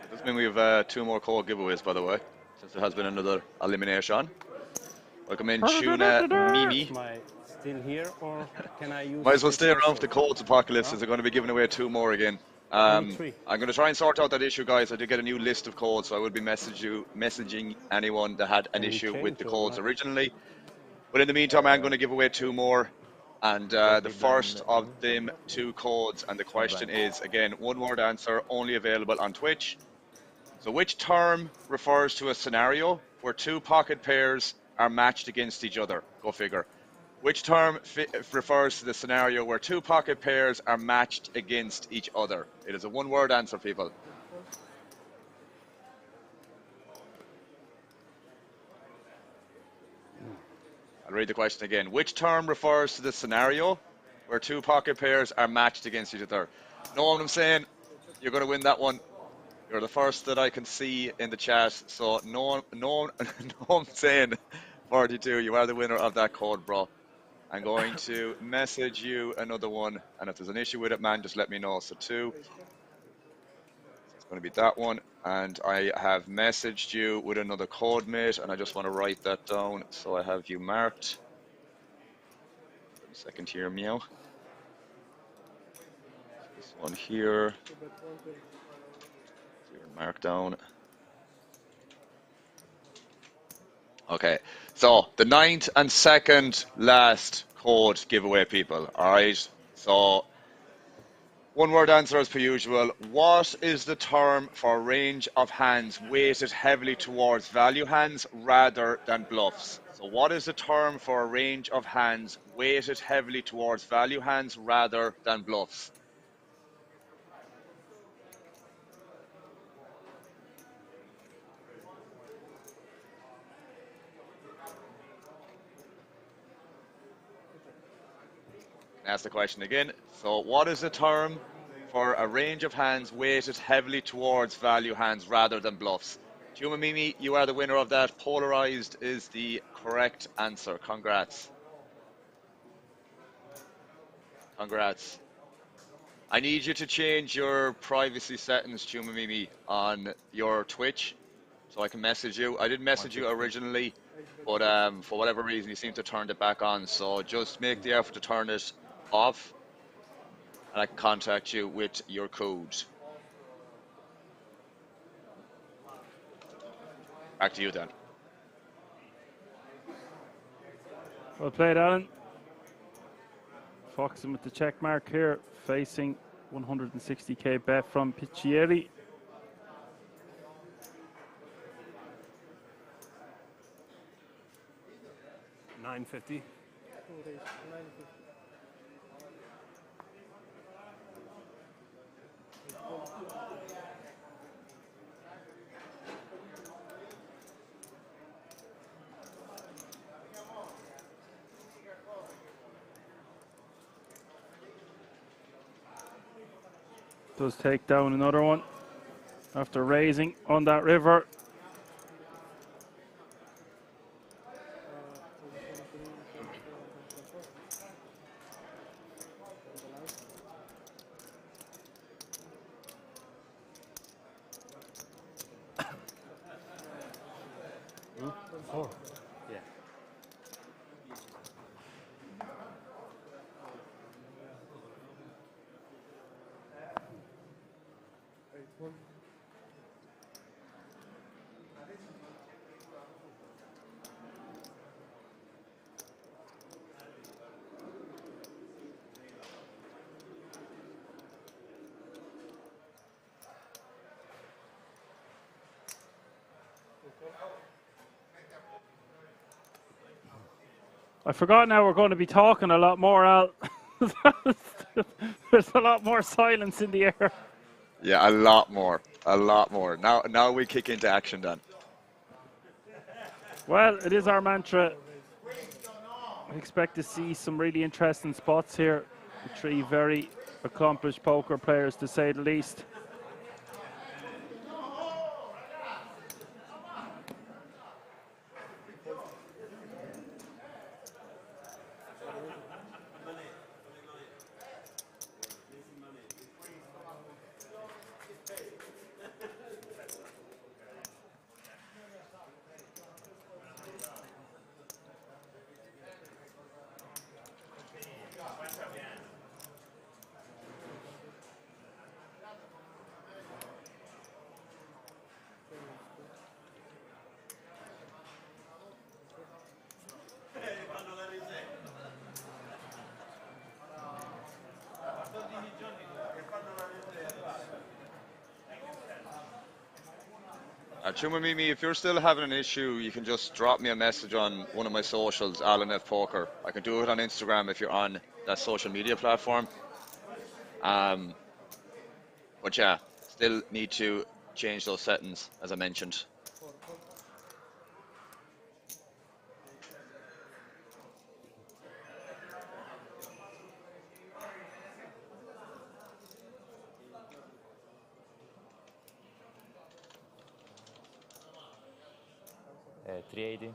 Does mean we have 2 more code giveaways, by the way, since there has been another elimination. Welcome in, Tuna Mimi. Am I still here, or can I use? Might as well stay around for the codes apocalypse, as they're going to be giving away 2 more again. I'm going to try and sort out that issue, guys. I did get a new list of codes, so I will be messaging anyone that had an issue with the codes originally. But in the meantime, I'm going to give away 2 more. And the first of them 2 codes, and the question is, again, 1-word answer, only available on Twitch. So which term refers to a scenario where 2 pocket pairs are matched against each other? Go figure. Which term refers to the scenario where 2 pocket pairs are matched against each other? It is a 1-word answer, people. I'll read the question again. Which term refers to the scenario where 2 pocket pairs are matched against each other? Know what I'm saying? You're going to win that one. You're the first that I can see in the chat. So no I'm saying 42. You are the winner of that code, bro. I'm going to message you another one, and if there's an issue with it, man, just let me know. So 2. It's going to be that one, and I have messaged you with another code, mate, and I just want to write that down so I have you marked. A second here, meow. This one here. Mark down. Okay, so the 9th and 2nd last code giveaway, people. All right, so 1-word answer as per usual. What is the term for a range of hands weighted heavily towards value hands rather than bluffs? So what is the term for a range of hands weighted heavily towards value hands rather than bluffs? Ask the question again. So what is the term for a range of hands weighted heavily towards value hands rather than bluffs? Chuma Mimi, you are the winner of that. Polarized is the correct answer. Congrats. Congrats. I need you to change your privacy settings, Chumamimi, on your Twitch, so I can message you. I did message you originally, but for whatever reason, you seem to have turned it back on. So just make the effort to turn it off, and I can contact you with your code. Back to you, Dan. Well played, Alan. Foxing with the check mark here, facing 160k bet from Piccieri. $9.50. Does take down another one after raising on that river. Four. Yeah. I forgot now we're going to be talking a lot more, Al. There's a lot more silence in the air. Yeah, a lot more. A lot more. Now we kick into action, Dan. Well, it is our mantra. I expect to see some really interesting spots here. Three very accomplished poker players, to say the least. Chumamimi, if you're still having an issue, you can just drop me a message on one of my socials, Alan F. Poker. I can do it on Instagram if you're on that social media platform. But yeah, still need to change those settings, as I mentioned. $380.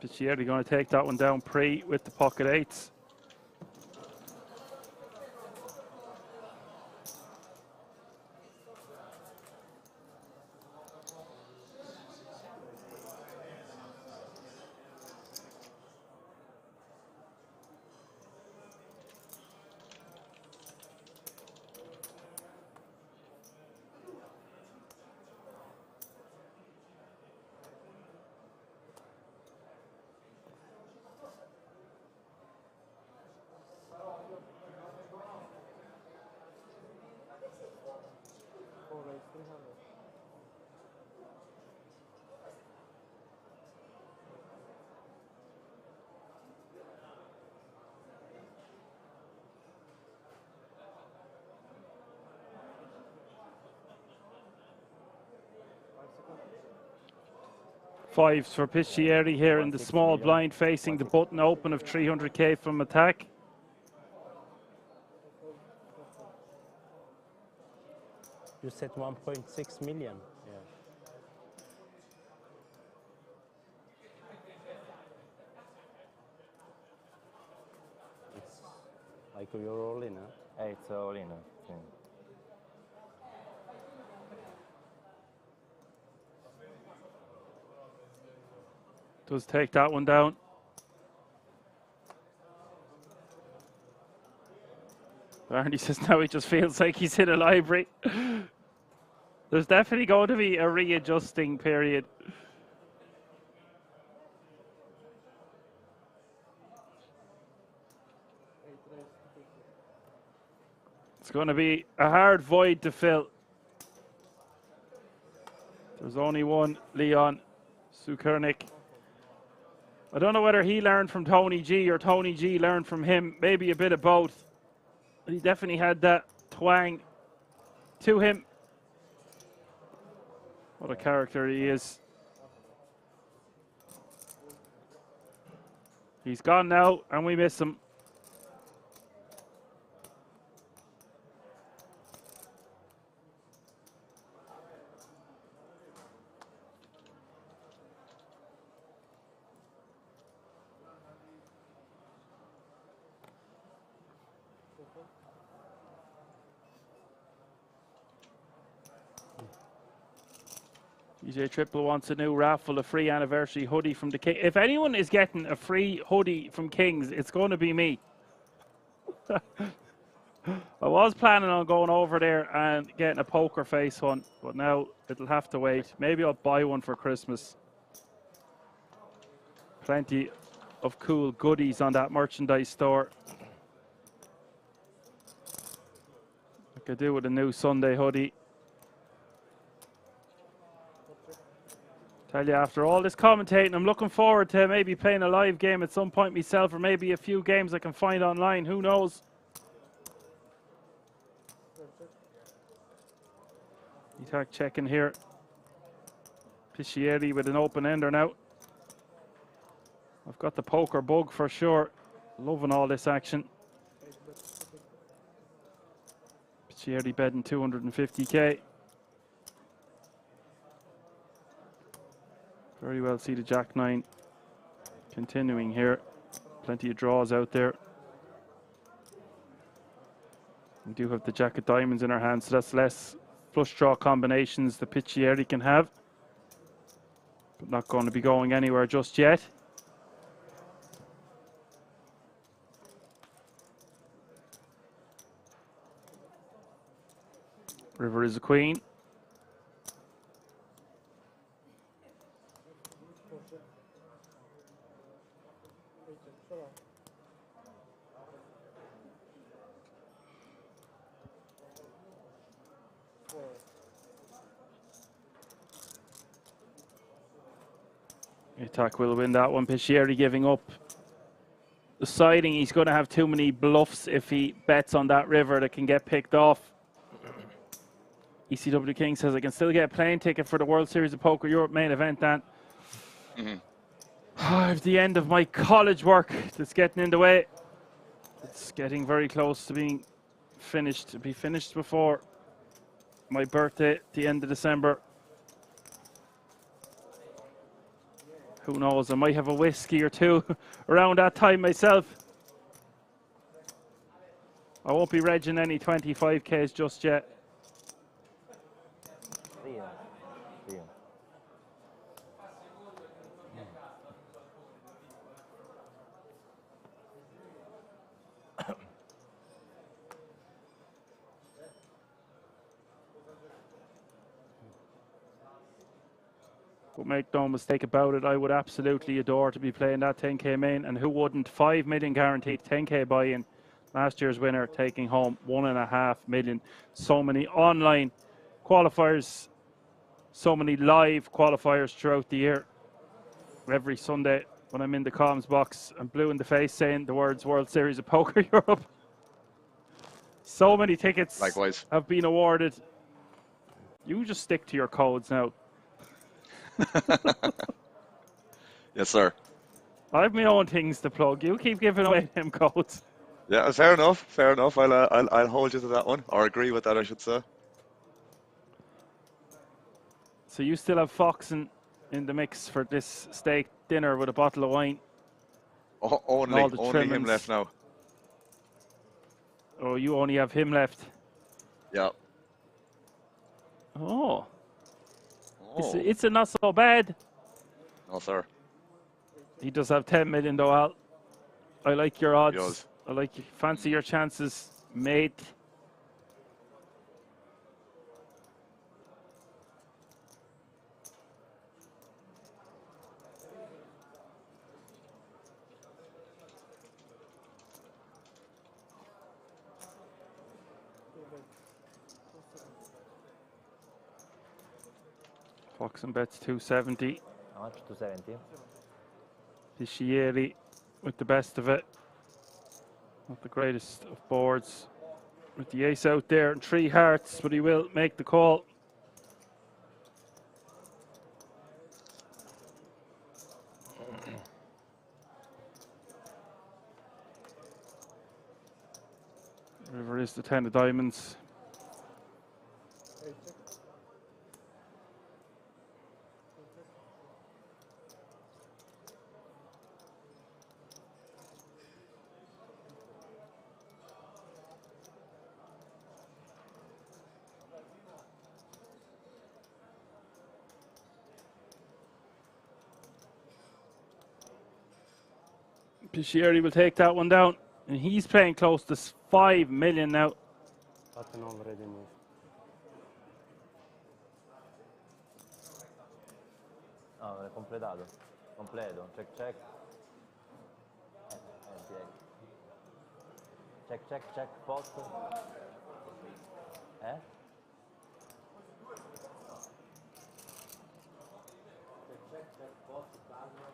Piccieri going to take that one down pre with the pocket eights. Fives for Piccieri here in the small blind, facing the button open of 300k from attack. You said 1.6 million. Yeah. It's like you're all in, huh? It's all in, I think. Does take that one down. Barney says now he just feels like he's in a library. There's definitely going to be a readjusting period. It's going to be a hard void to fill. There's only one, Leon Sukernik. I don't know whether he learned from Tony G or Tony G learned from him. Maybe a bit of both. But he definitely had that twang to him. What a character he is. He's gone now, and we miss him. DJ Triple wants a new raffle, a free anniversary hoodie from the King. If anyone is getting a free hoodie from Kings, it's going to be me. I was planning on going over there and getting a poker face one, but now it'll have to wait. Maybe I'll buy one for Christmas. Plenty of cool goodies on that merchandise store. I could do with a new Sunday hoodie. Tell you, after all this commentating, I'm looking forward to maybe playing a live game at some point myself, or maybe a few games I can find online. Who knows? Attack checking here. Piscieri with an open ender now. I've got the poker bug for sure. Loving all this action. Piscieri betting 250k. Very well see the Jack 9 continuing here. Plenty of draws out there. We do have the Jack of Diamonds in our hands, so that's less flush draw combinations the Piscieri can have. But not going to be going anywhere just yet. River is a queen. Attack will win that one. Piscieri giving up. Deciding he's going to have too many bluffs if he bets on that river that can get picked off. ECW King says, I can still get a plane ticket for the World Series of Poker Europe main event, Dan. It's the end of my college work that's getting in the way. It's getting very close to being finished. To be finished before my birthday at the end of December. Who knows, I might have a whiskey or two around that time myself. I won't be regging any 25Ks just yet. But make no mistake about it, I would absolutely adore to be playing that 10k main, and who wouldn't? 5 million guaranteed, 10k buy-in. Last year's winner taking home 1.5 million. So many online qualifiers, so many live qualifiers throughout the year. Every Sunday when I'm in the comms box, I'm blue in the face saying the words World Series of Poker Europe. So many tickets Likewise have been awarded. You just stick to your codes now. Yes, sir. I have my own things to plug. You keep giving away them codes. Yeah, fair enough. Fair enough. I'll hold you to that one, or agree with that, I should say. So you still have Foxen in the mix for this steak dinner with a bottle of wine. Only him trimmings. left now. Oh, you only have him left. Yeah. Oh. Oh. It's a not so bad. No, sir. He does have 10 million though, Al. I like your odds. does. I like fancy your chances, mate. Fox and bets 270. How much? 270? Piscieri with the best of it. Not the greatest of boards. With the ace out there and 3 hearts, but he will make the call. River is the 10 of diamonds. Piscieri will take that one down, and he's playing close to 5 million now. Button already moved. No, è completato. Completo. Check, check. Check, check, check. Post. Eh? Check, check, check. Post. Plasma.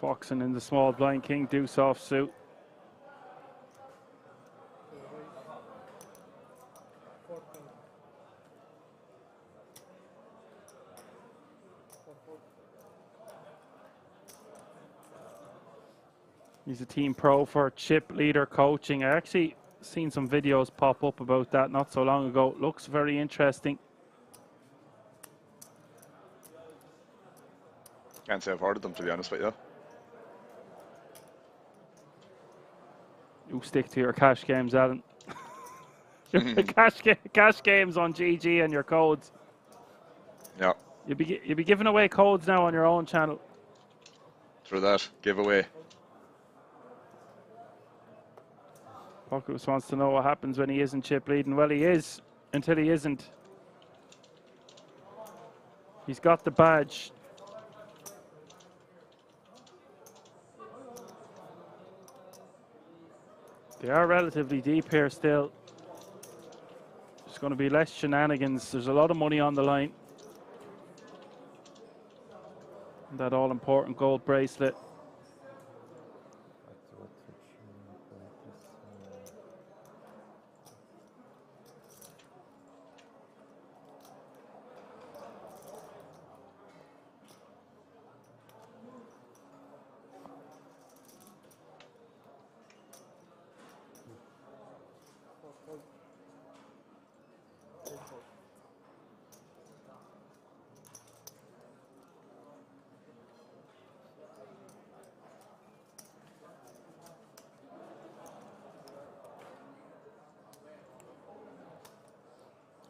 Foxen in the small blind king deuce offsuit. He's a team pro for chip leader coaching. I actually seen some videos pop up about that not so long ago. Looks very interesting. Can't say I've heard of them, to be honest with you. You stick to your cash games, Alan. cash games on GG and your codes. Yeah. You'll be giving away codes now on your own channel. Through that giveaway. Pocket wants to know what happens when he isn't chip leading. Well, he is until he isn't. He's got the badge. They are relatively deep here still. There's going to be less shenanigans. There's a lot of money on the line. And that all-important gold bracelet.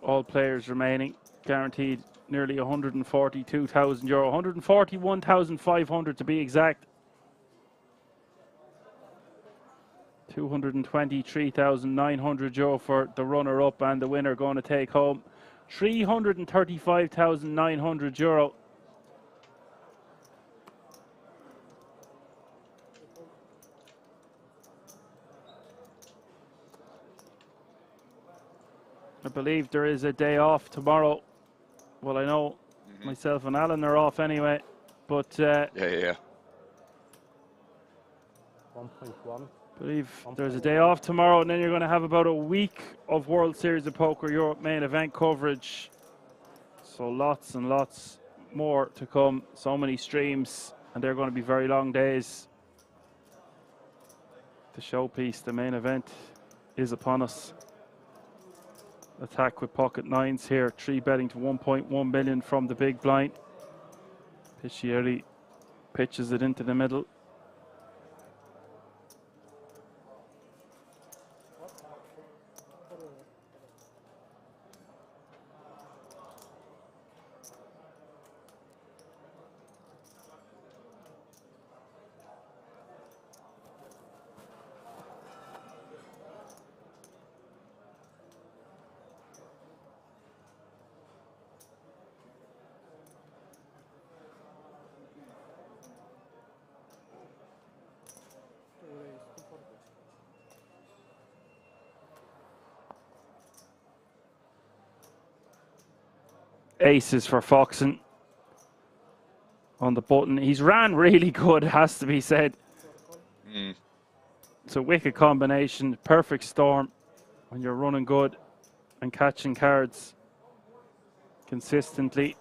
All players remaining, guaranteed nearly €142,000, 141,500 to be exact. 223,900 euro for the runner-up, and the winner going to take home 335,900 euro. I believe there is a day off tomorrow. Well, I know myself and Alan are off anyway, but yeah. 1.1. believe there's a day off tomorrow, and then you're going to have about a week of World Series of Poker Europe main event coverage. So lots and lots more to come. So many streams, and they're going to be very long days. The showpiece, the main event, is upon us. Attack with pocket nines here. 3-betting to 1.1 million from the big blind. Piscieri pitches it into the middle. Aces for Foxen on the button. He's ran really good, has to be said. It's a wicked combination, perfect storm when you're running good and catching cards consistently.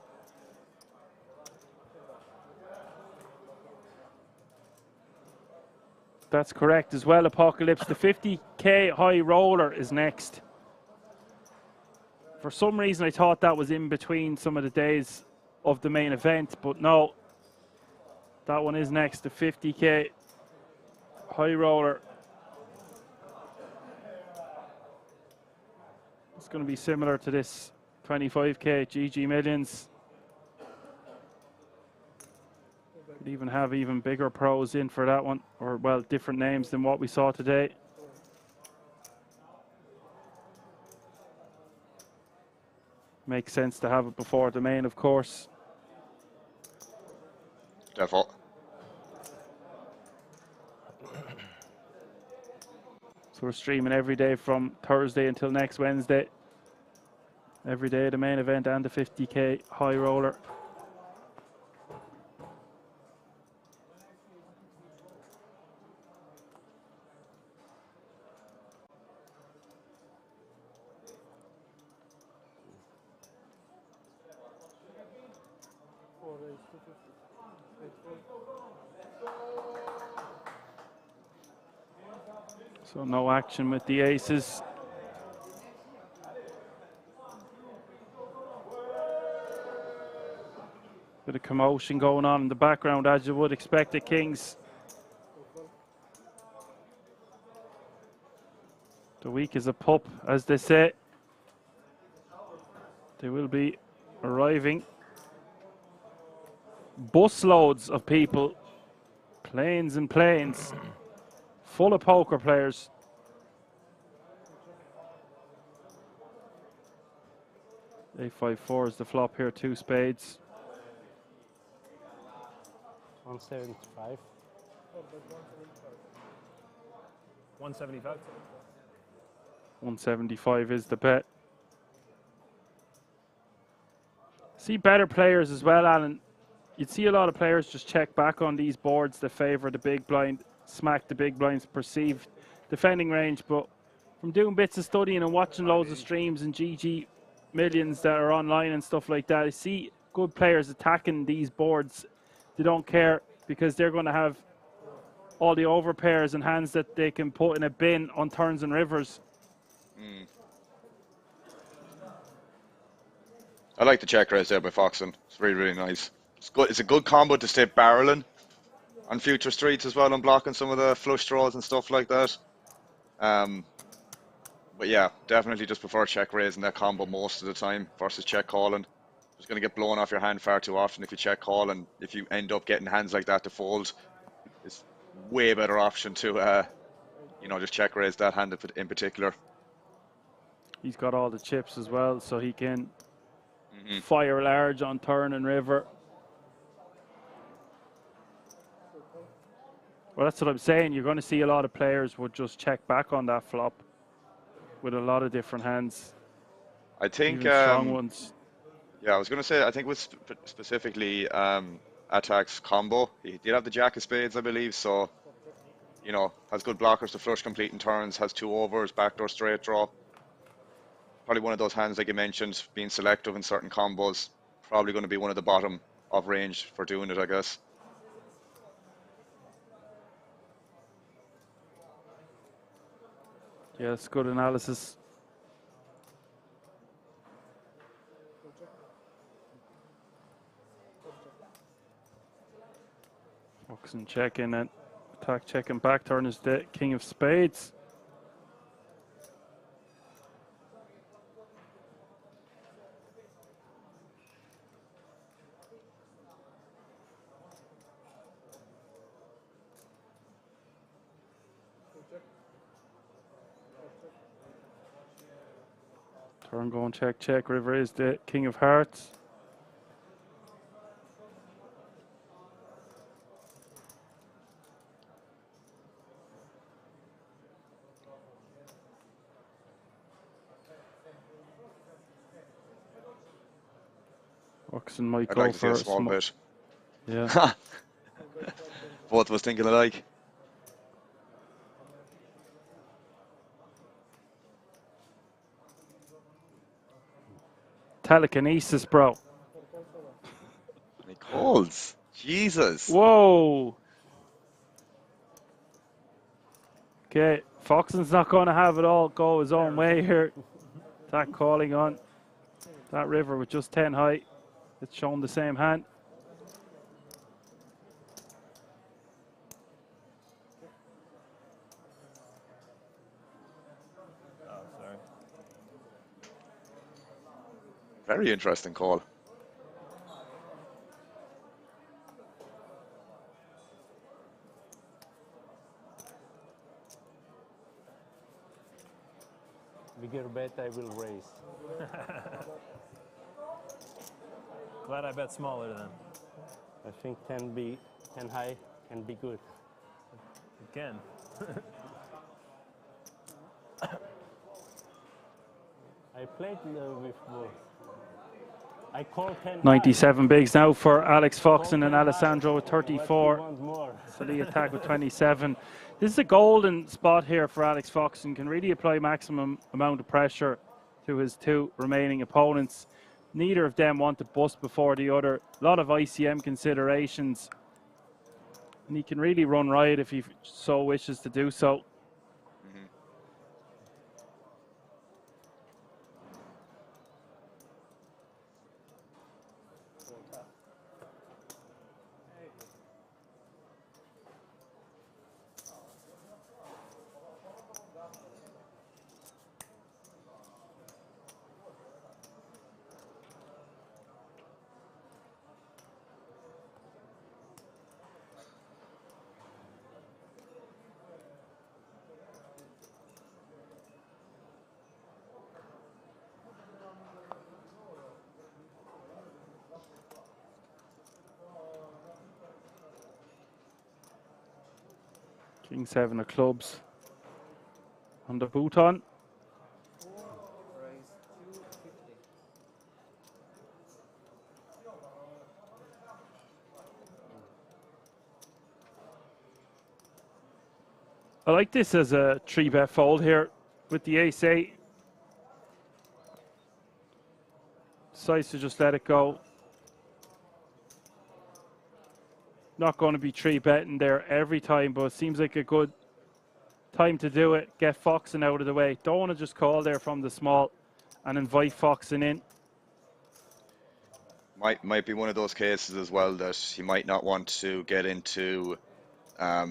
That's correct as well, Apocalypse. The 50k high roller is next. For some reason, I thought that was in between some of the days of the main event, but no. That one is next, the 50k high roller. It's going to be similar to this 25k GGMillions. Could even have even bigger pros in for that one, or well, different names than what we saw today. Makes sense to have it before the main, of course. Default. So we're streaming every day from Thursday until next Wednesday. Every day the main event and the 50k high roller. So no action with the aces. Bit of commotion going on in the background, as you would expect at Kings. The week is a pup, as they say. They will be arriving. Busloads of people, planes and planes, full of poker players. A5-4 is the flop here, 2 spades. 175. 175. 175 is the bet. See better players as well, Alan. You'd see a lot of players just check back on these boards that favour the big blind, smack the big blind's perceived defending range. But from doing bits of studying and watching loads of streams and GGMillions that are online and stuff like that, I see good players attacking these boards. They don't care because they're going to have all the overpairs and hands that they can put in a bin on turns and rivers. I like the check raise there by Foxen. It's really, really nice. It's good. It's a good combo to stay barreling on future streets as well and blocking some of the flush draws and stuff like that. But yeah, definitely just prefer check raising that combo most of the time versus check calling. Just going to get blown off your hand far too often if you check call, and if you end up getting hands like that to fold, it's way better option to you know, just check raise that hand in particular. He's got all the chips as well, so he can fire large on turn and river. Well, that's what I'm saying. You're going to see a lot of players would just check back on that flop with a lot of different hands. I think even strong ones. Yeah, I was going to say, I think with specifically Attack's combo, he did have the jack of spades, I believe, so you know, has good blockers to flush completing turns, has 2 overs, backdoor straight draw. Probably one of those hands like you mentioned, being selective in certain combos. Probably going to be one of the bottom of range for doing it, I guess. Yeah, that's good analysis. Foxen checking and attack checking back turn is the king of spades. Turn going check check. River is the king of hearts. Foxen might I'd go like to see for a small bit. Yeah. Both of us thinking alike. Telekinesis, bro. And he calls. Jesus. Whoa. Okay, Foxen's not going to have it all go his own way here. That calling on that river with just 10 high. It's shown the same hand. Oh, sorry. Very interesting call. Bigger bet I will raise. Glad I bet smaller then. I think 10 high can be good. Again. I played with both. I call 10 97 bigs now for Alex Foxen and high. Alessandro with 34. Want more? Salih attack with 27. This is a golden spot here for Alex Foxen. Can really apply maximum amount of pressure to his 2 remaining opponents. Neither of them want to bust before the other. A lot of ICM considerations. And he can really run riot if he so wishes to do so. King 7 of clubs on the bouton. I like this as a 3-bet fold here with the ace-8. Decides to just let it go. Not going to be 3-betting there every time, but it seems like a good time to do it. Get Foxen out of the way. Don't want to just call there from the small and invite Foxen in. Might be one of those cases as well that he might not want to get into a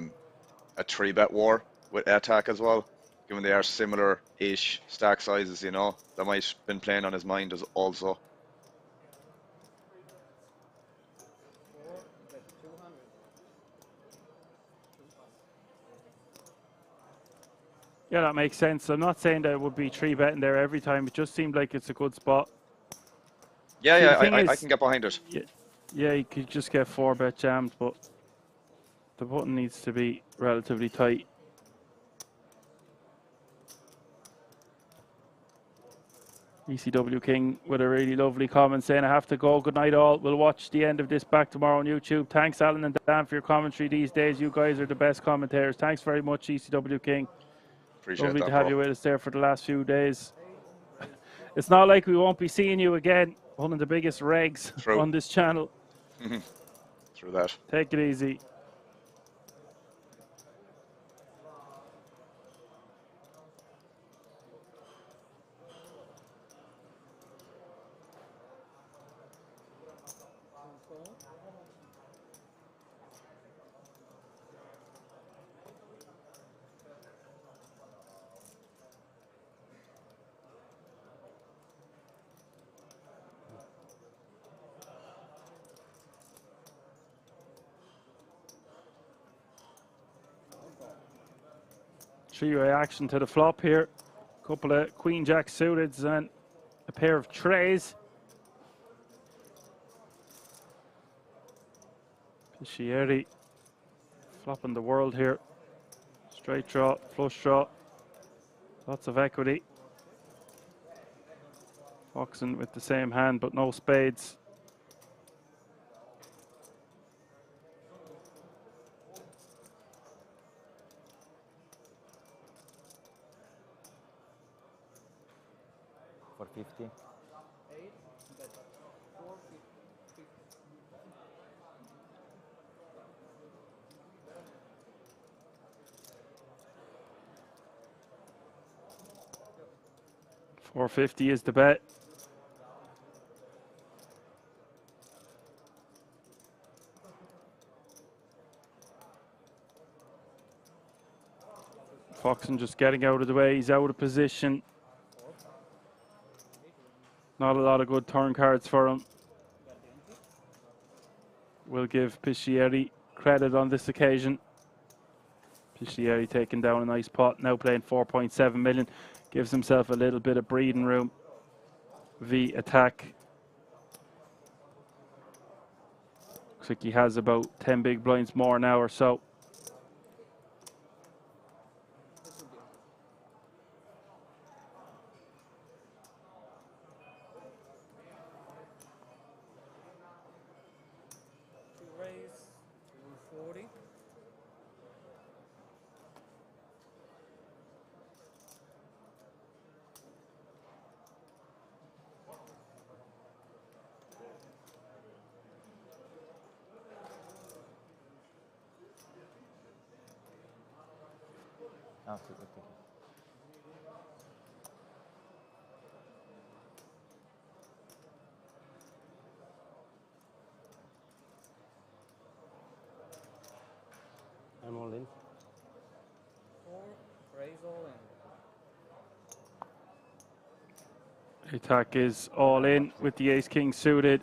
3-bet war with attack as well, given they are similar-ish stack sizes, you know. That might have been playing on his mind as also. Yeah, that makes sense. I'm not saying that it would be 3-betting there every time. It just seemed like it's a good spot. Yeah, See, I can get behind it. Yeah, you could just get 4-bet jammed, but the button needs to be relatively tight. ECW King with a really lovely comment saying, I have to go. Good night, all. We'll watch the end of this back tomorrow on YouTube. Thanks, Alan and Dan, for your commentary these days. You guys are the best commentators. Thanks very much, ECW King. Appreciate Lovely that, to have bro. you with us there for the last few days. It's not like we won't be seeing you again. One of the biggest regs on this channel. Through that. Take it easy. Three-way action to the flop here. Couple of Queen Jack suiteds and a pair of trays. Piscieri flopping the world here. Straight draw, flush draw. Lots of equity. Foxing with the same hand but no spades. For 50. $450 is the bet. Foxen just getting out of the way. He's out of position. Not a lot of good turn cards for him. We'll give Piscieri credit on this occasion. Piscieri taking down a nice pot, now playing 4.7 million. Gives himself a little bit of breathing room. V attack. Looks like he has about 10 big blinds more now or so. Raise 240. Absolutely. I'm all in. 4, raise all in. Attack is all in with the ace-king suited.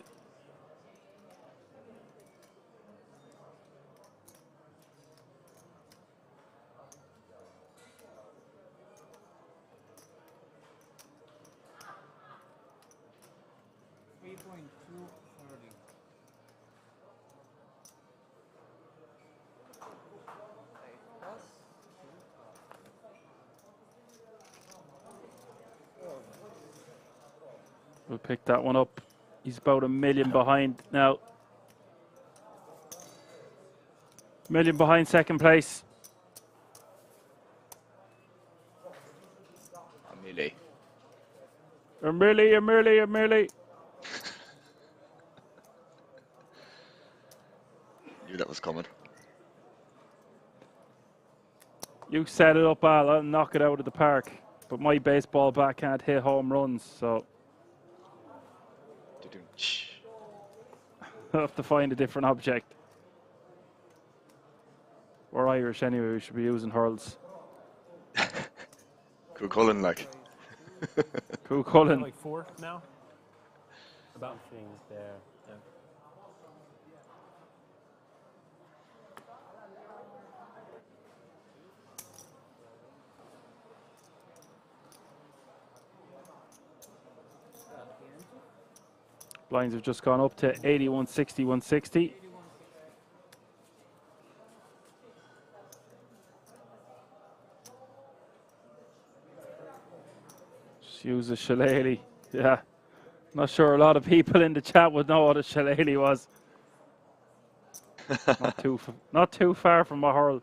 We'll pick that one up. He's about $1 million behind now. $1 million behind second place. A milli. Knew that was coming. You set it up, Al. I'll knock it out of the park. But my baseball bat can't hit home runs, so I'll have to find a different object. We're Irish anyway, we should be using hurls. Cool Cullen, like. Cool Cullen. Like 4 now? About things there. Yeah. Blinds have just gone up to 81, 60, 160. Just use a shillelagh Yeah. Not sure a lot of people in the chat would know what a shillelagh was. Not too far from a hurl.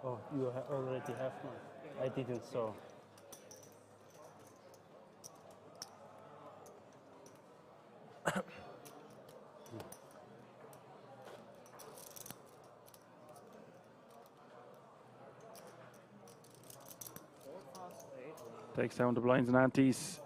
Oh, you already have one. I didn't saw. Takes down the blinds and antes.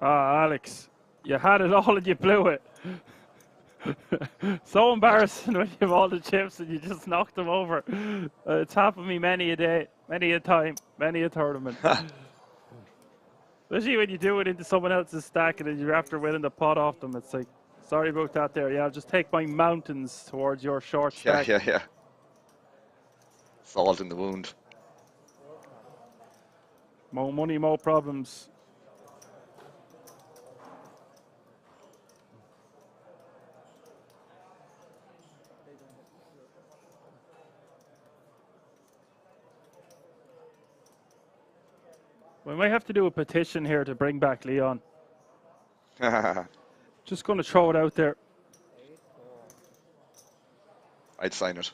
Ah, Alex, you had it all and you blew it. So embarrassing when you have all the chips and you just knocked them over. It's happened to me many a day, many a time, many a tournament. Especially when you do it into someone else's stack and then you're after winning the pot off them. It's like, sorry about that there. Yeah, I'll just take my mountains towards your short stack. Yeah. Salt in the wound. More money, more problems. We might have to do a petition here to bring back Leon. Just going to throw it out there. I'd sign it.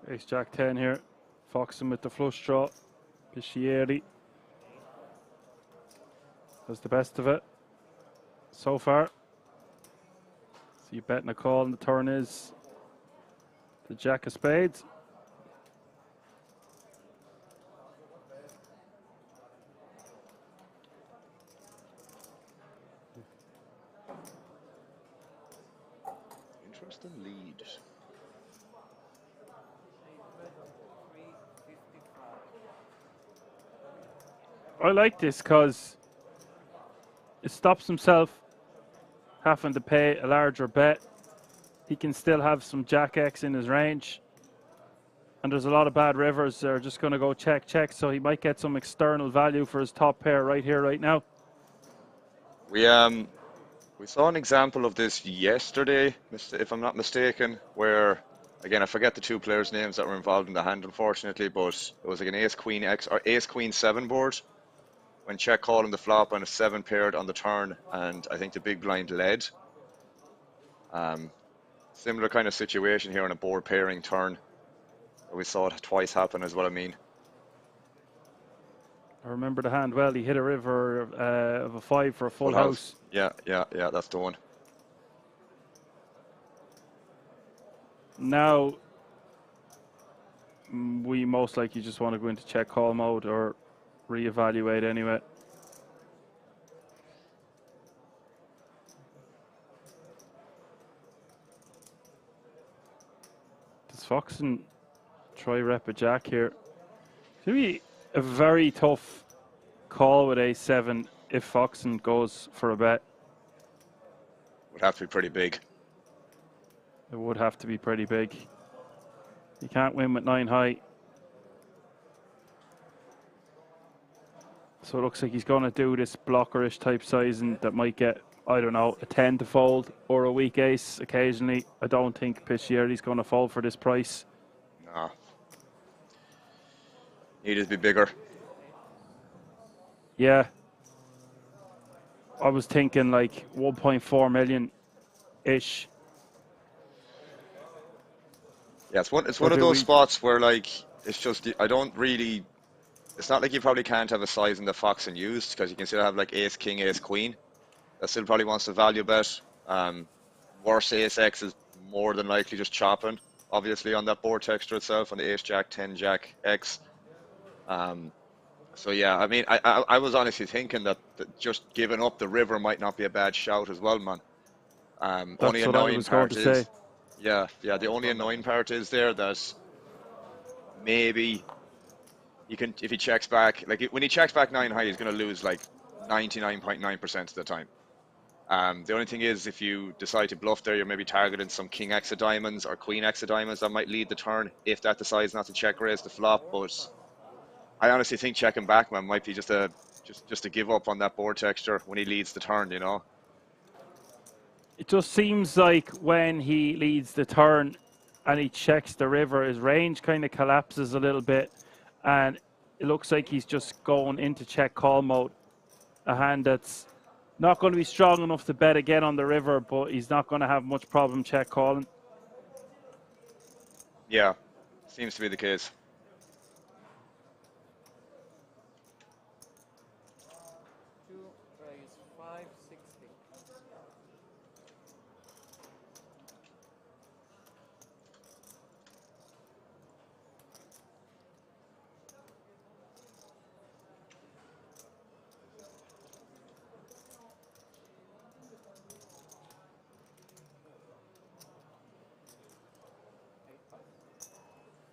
Ace Jack 10 here. Foxing with the flush draw. Piscieri has the best of it so far. So you betting a call, and the turn is the Jack of Spades. Interesting lead. I like this because it stops himself having to pay a larger bet. He can still have some Jack X in his range. And there's a lot of bad rivers that are just going to go check, check. So he might get some external value for his top pair right here, right now. We saw an example of this yesterday, if I'm not mistaken, where, again, I forget the two players' names that were involved in the hand, unfortunately, but it was like an Ace-Queen X or Ace-Queen 7 board. When check calling the flop and a 7 paired on the turn, and I think the big blind led. Similar kind of situation here on a board pairing turn. We saw it twice happen is what I mean. I remember the hand well. He hit a river of a 5 for a full house. Yeah, that's the one. Now, we most likely just want to go into check call mode or reevaluate anyway. Does Foxen try rep a jack here? It's going to be a very tough call with A7 if Foxen goes for a bet. Would have to be pretty big. It would have to be pretty big. You can't win with 9 high. So it looks like he's going to do this blockerish type sizing that might get, I don't know, a 10 to fold or a weak ace occasionally. I don't think Piscieri's going to fold for this price. No. Needed to be bigger. Yeah. I was thinking like 1.4 million-ish. Yeah, it's one of those spots where, like, It's just, I don't really, it's not like you probably can't have a size in the fox and used, because you can still have like ace, king, ace, queen. That still probably wants to value bet. Worse ace X is more than likely just chopping, obviously, on that board texture itself, on the ace, jack, 10, jack, X. So yeah, I mean, I was honestly thinking that just giving up the river might not be a bad shout as well, man. That's Only what I annoying was going part to is, say. yeah, the only annoying part is there that maybe you can, if he checks back, like when he checks back 9 high, he's going to lose like 99.9% of the time. The only thing is, if you decide to bluff there, you're maybe targeting some king X of diamonds or queen X of diamonds that might lead the turn if that decides not to check raise the flop. But I honestly think checking back, man, might be just a give up on that board texture when he leads the turn, you know. It just seems like when he leads the turn and he checks the river, his range kind of collapses a little bit, and it looks like he's just going into check call mode. A hand that's not going to be strong enough to bet again on the river, but he's not going to have much problem check calling. Yeah, seems to be the case. Raise 560.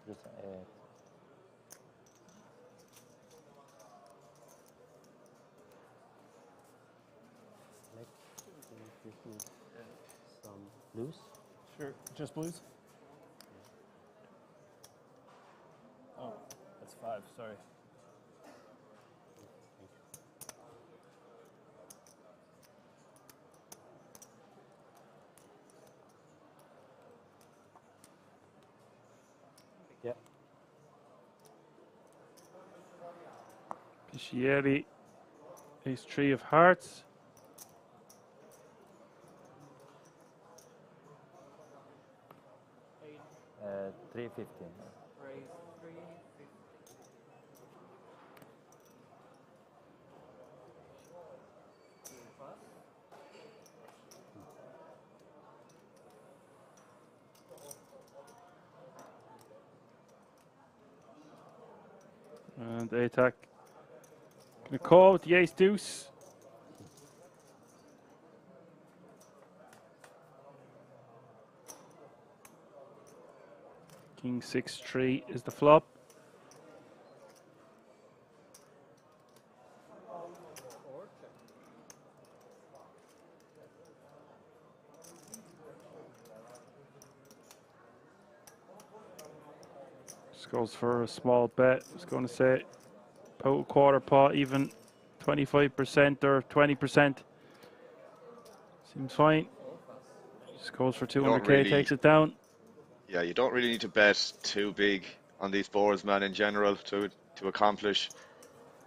Just some blues. Sure, just blues? Oh, that's 5, sorry. Yeah. Piscieri, ace 3 of hearts. Uh, 350. Raise 350. And they attack. Gonna call with the ace deuce. King 6-3 is the flop. Just goes for a small bet. I was going to say out a quarter pot, even 25% or 20%. Seems fine. Just goes for 200k, takes it down. Yeah, you don't really need to bet too big on these boards, man, in general, to accomplish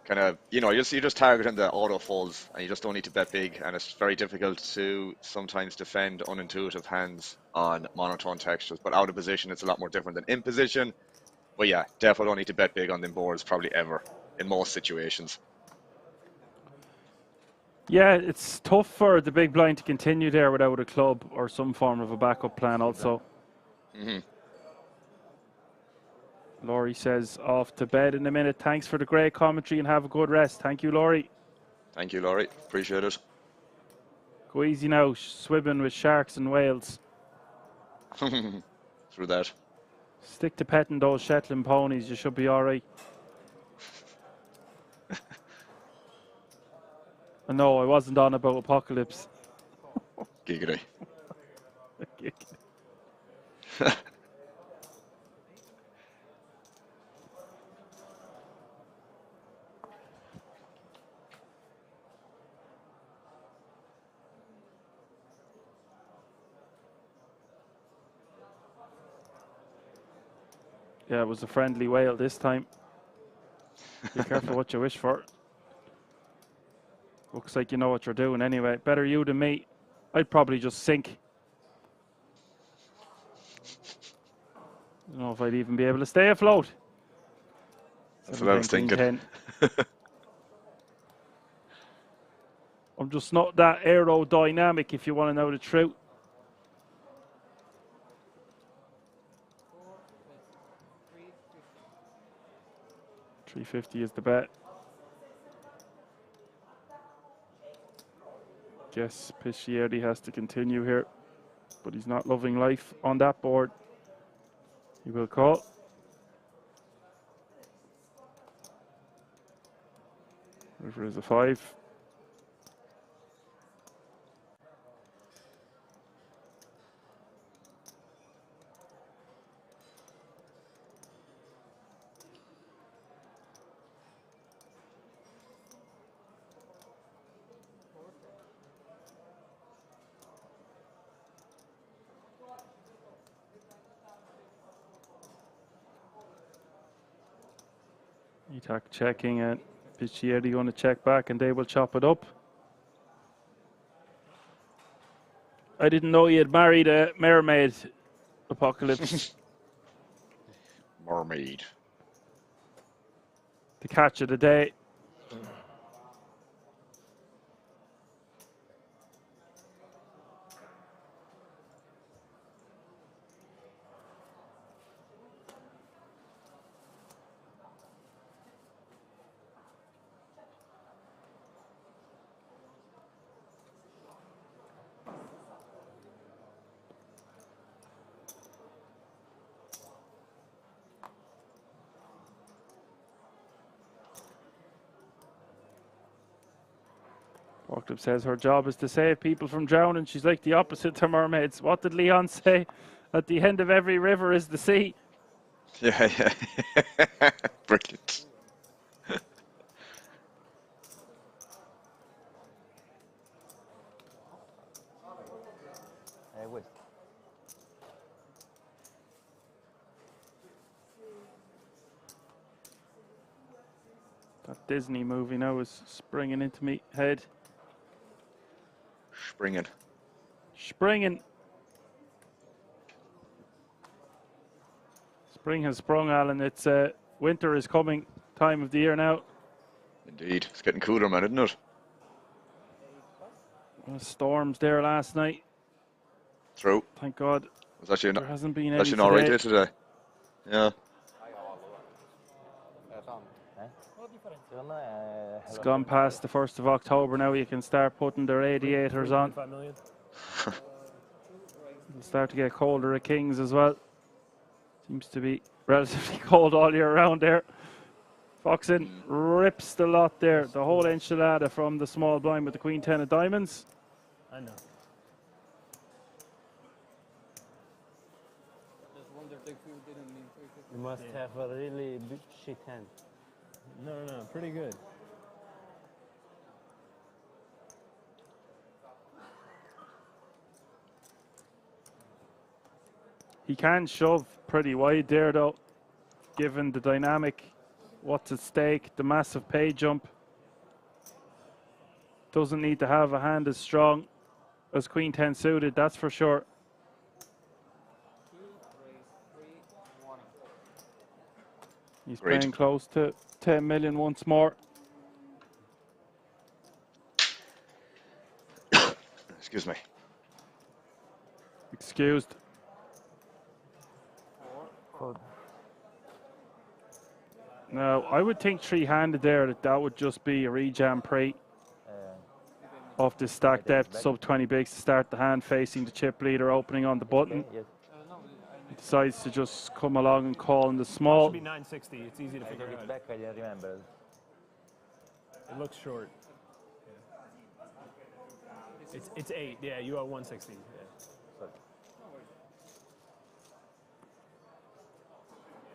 kind of, you know, you're just targeting the auto folds, and you just don't need to bet big, and it's very difficult to sometimes defend unintuitive hands on monotone textures, but out of position it's a lot more different than in position. But yeah, definitely don't need to bet big on them boards, probably ever, in most situations. Yeah, it's tough for the big blind to continue there without a club or some form of a backup plan also. Laurie says off to bed in a minute. Thanks for the great commentary and have a good rest. Thank you, Laurie. Thank you, Laurie. Appreciate it. Go easy now, swimming with sharks and whales. Through that. Stick to petting those Shetland ponies, you should be all right. No, I wasn't on about Apocalypse. Giggity. Yeah, it was a friendly whale this time. Be careful what you wish for. Looks like you know what you're doing anyway. Better you than me. I'd probably just sink. I don't know if I'd even be able to stay afloat. That's what I was 7-10, queen thinking. 10. I'm just not that aerodynamic, if you want to know the truth. $350 is the bet. Guess Piscieri has to continue here, but he's not loving life on that board. He will call. River is a 5. Etac checking and Piscieri going to check back and they will chop it up. I didn't know you had married a mermaid, Apocalypse. Mermaid. The catch of the day. Apocalypse says her job is to save people from drowning. She's like the opposite to mermaids. What did Leon say? At the end of every river is the sea. Yeah, yeah. Brilliant. That Disney movie now is springing into me head. Springing. Springing. Spring has sprung, Alan. It's winter is coming. Time of the year now. Indeed. It's getting cooler, man, isn't it? Storms there last night. True. Thank God. Was actually there hasn't been any actually an alright today. day today. Yeah. It's gone past the 1st of October now. You can start putting the radiators on. It'll start to get colder at Kings as well. Seems to be relatively cold all year round there. Foxin rips the lot there. The whole enchilada from the small blind with the Queen 10 of diamonds. I know. You must have a really big shit hand. No, pretty good. He can shove pretty wide there though, given the dynamic, what's at stake, the massive pay jump. Doesn't need to have a hand as strong as Queen 10 suited, that's for sure. He's playing close to 10 million once more. Excuse me. Excused. Now, I would think three-handed there that would just be a rejam pre off this stack depth, sub 20 bigs to start the hand facing the chip leader, opening on the button. He decides to just come along and call in the small. It should be 960. It's easy to figure out. Back, I didn't remember. It looks short. Yeah. It's 8. Yeah, you are 160. Yeah.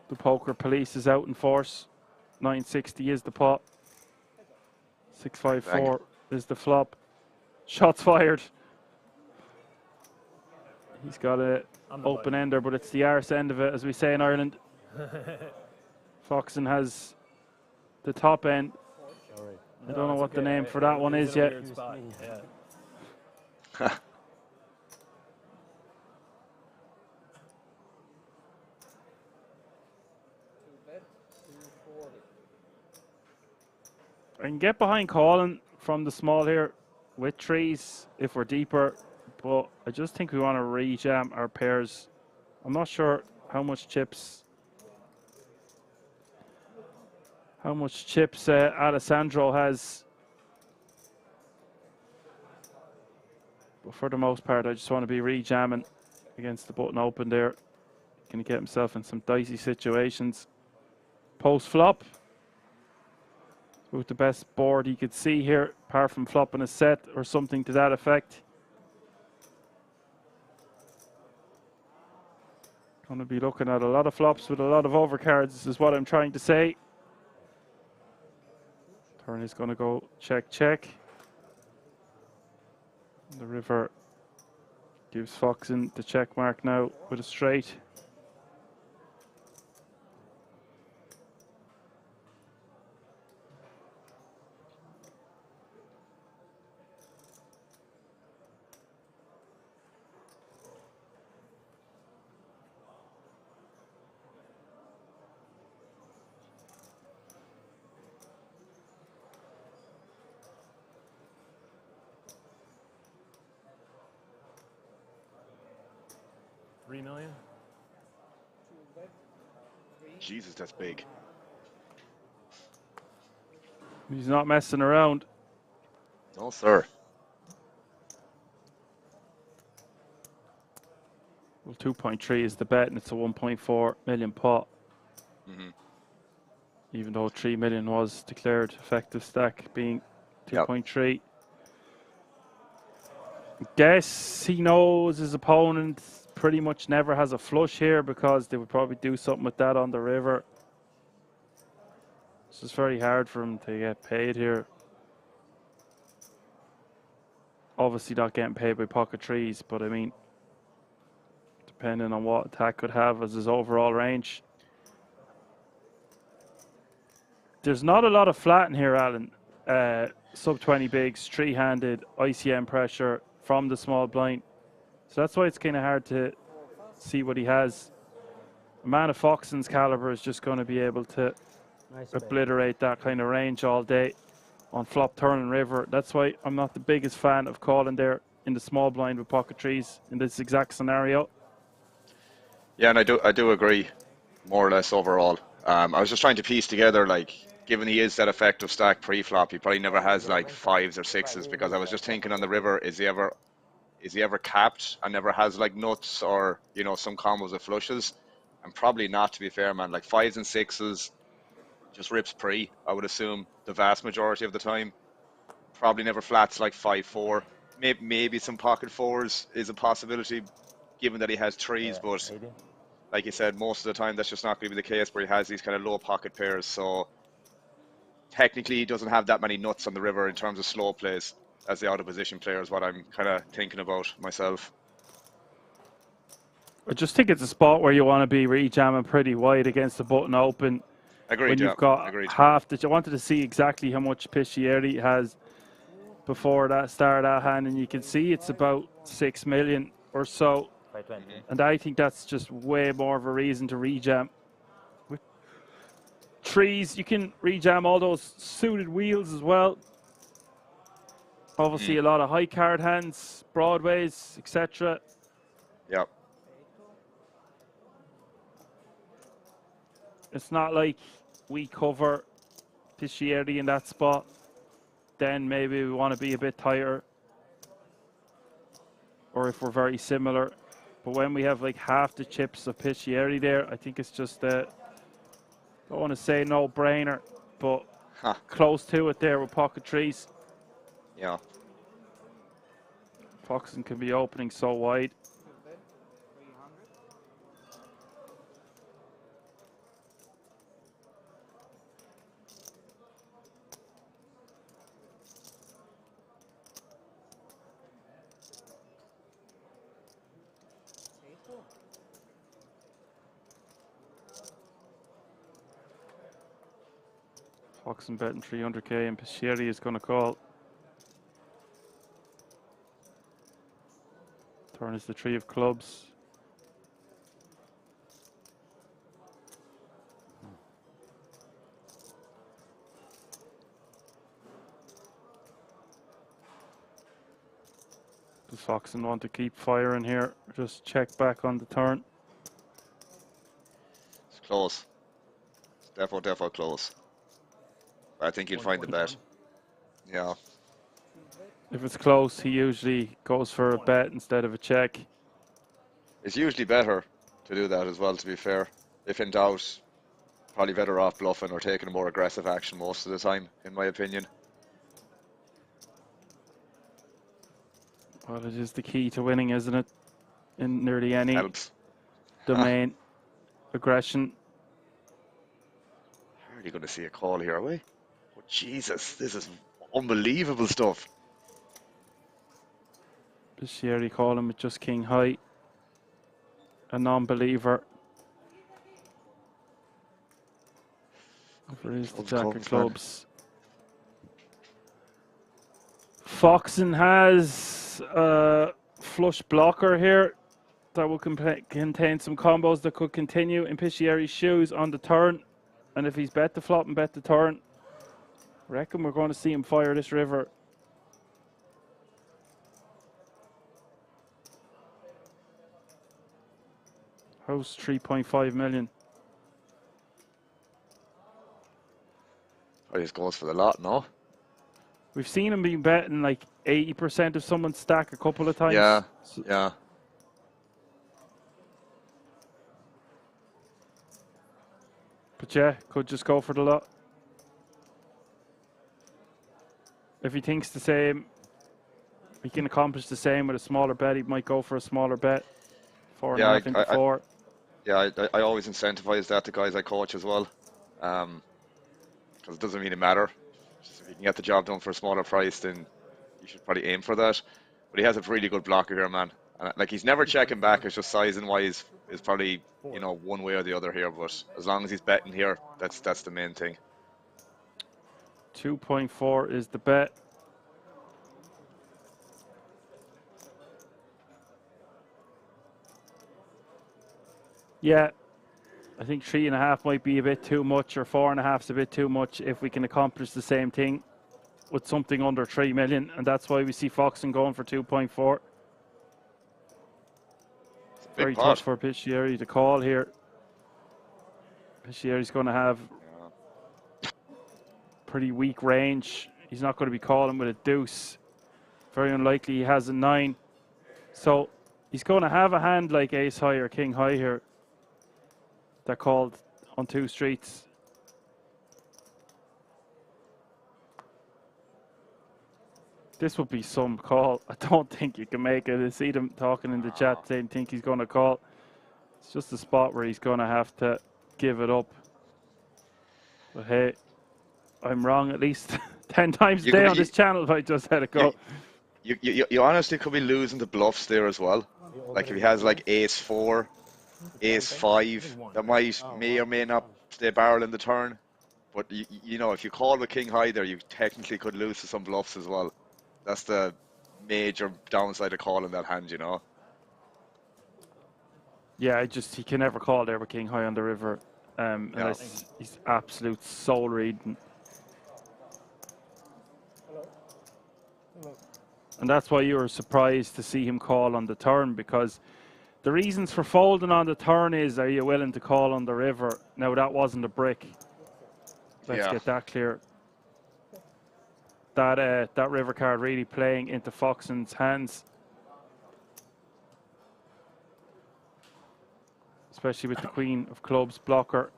The poker police is out in force. 960 is the pot. 654 is the flop. Shots fired. He's got a open ender, but it's the arse end of it, as we say in Ireland. Foxen has the top end. I don't know what the name for that one is yet. I can get behind calling from the small here with trees if we're deeper, but I just think we want to rejam our pairs. I'm not sure how much chips Alessandro has, but for the most part I just want to be rejamming against the button open there. Can he get himself in some dicey situations? Post flop with the best board he could see here, apart from flopping a set or something to that effect. Going to be looking at a lot of flops with a lot of overcards is what I'm trying to say. Turn is going to go check, check. The river gives Foxen the check mark now with a straight. $3 million. Jesus, that's big. He's not messing around. No, sir. Well, 2.3 is the bet, and it's a 1.4 million pot. Even though 3 million was declared effective stack being 2.3. Guess he knows his opponent pretty much never has a flush here because they would probably do something with that on the river. It's just very hard for him to get paid here. Obviously not getting paid by pocket trees, but I mean, depending on what attack could have as his overall range. There's not a lot of flat in here, Alan. Sub 20 bigs, three-handed, ICM pressure from the small blind. So that's why it's kind of hard to see what he has. A man of Foxen's caliber is just going to be able to obliterate that kind of range all day on flop, turn, and river. That's why I'm not the biggest fan of calling there in the small blind with pocket trees in this exact scenario. Yeah, and I do agree, more or less overall. I was just trying to piece together, like, given he is that effective stack pre-flop, he probably never has like 5s or 6s, because I was just thinking on the river, is he ever capped and never has like nuts or, you know, some combos of flushes? And probably not, to be fair, man. Like 5s and 6s just rips pre, I would assume, the vast majority of the time. Probably never flats like 5-4. Maybe some pocket 4s is a possibility, given that he has 3s, but like you said, most of the time that's just not going to be the case where he has these kind of low pocket pairs. So technically he doesn't have that many nuts on the river in terms of slow plays as the out of position player, is what I'm kind of thinking about myself. I just think it's a spot where you want to be rejamming pretty wide against the button open. Agreed, when you've got half the, I wanted to see exactly how much Piscieri he has before that start of that hand, and you can see it's about 6 million or so. And I think that's just way more of a reason to rejam. With trees, you can rejam all those suited wheels as well. Obviously, a lot of high card hands, broadways, etc. Yep. It's not like we cover Piscieri in that spot. Then maybe we want to be a bit tighter. Or if we're very similar. But when we have like half the chips of Piscieri there, I think it's just a, I don't want to say no-brainer, but close to it there with pocket trees. Yeah. Foxen can be opening so wide. Foxen betting 300k and Piscieri is going to call. Turn is the 3 of clubs. Foxen want to keep firing here. Just check back on the turn. It's close. It's defo close. I think he'll find the bet. Yeah. If it's close, he usually goes for a bet instead of a check. It's usually better to do that as well, to be fair. If in doubt, probably better off bluffing or taking a more aggressive action most of the time, in my opinion. Well, it is the key to winning, isn't it? In nearly any Helps. domain. Aggression. Hardly going to see a call here, are we? Oh, Jesus, this is unbelievable stuff. Bisheri calling with just king high. A non-believer. Over is the jack of clubs. Foxen has a flush blocker here that will contain some combos that could continue in Piscieri's shoes on the turn. And if he's bet the flop and bet the turn, I reckon we're going to see him fire this river. House 3.5 million. Oh, he just goes for the lot, no? We've seen him being betting like 80% of someone's stack a couple of times. Yeah, yeah. But yeah, could just go for the lot. If he thinks the same, he can accomplish the same with a smaller bet. He might go for a smaller bet. 4.5 into 4. Yeah, I always incentivize that to guys I coach as well. Because it doesn't really matter. Just if you can get the job done for a smaller price, then you should probably aim for that. But he has a really good blocker here, man. And like, he's never checking back. It's just sizing wise is probably, you know, one way or the other here. But as long as he's betting here, that's the main thing. 2.4 is the bet. Yeah, I think 3.5 might be a bit too much, or 4.5 is a bit too much if we can accomplish the same thing with something under 3 million, and that's why we see Foxen going for 2.4. Very tough for Piscieri to call here. Piscieri's going to have pretty weak range. He's not going to be calling with a deuce. Very unlikely he has a 9. So he's going to have a hand like ace high or king high here that called on 2 streets. This would be some call. I don't think you can make it. I see them talking in the chat saying think he's going to call. It's just a spot where he's going to have to give it up. But hey, I'm wrong at least 10 times a day on this channel if I just had it go. You honestly could be losing the bluffs there as well. Like if he has like ace 4, ace 5, that may or may not stay barrel in the turn. But you know, if you call with king high there, you technically could lose to some bluffs as well. That's the major downside of calling that hand, you know. Yeah, he can never call there with king high on the river. Unless he's absolute soul reading. And that's why you were surprised to see him call on the turn, because the reasons for folding on the turn is, are you willing to call on the river? Now, that wasn't a brick. Let's get that clear. That river card really playing into Foxen's hands. Especially with the queen of clubs blocker.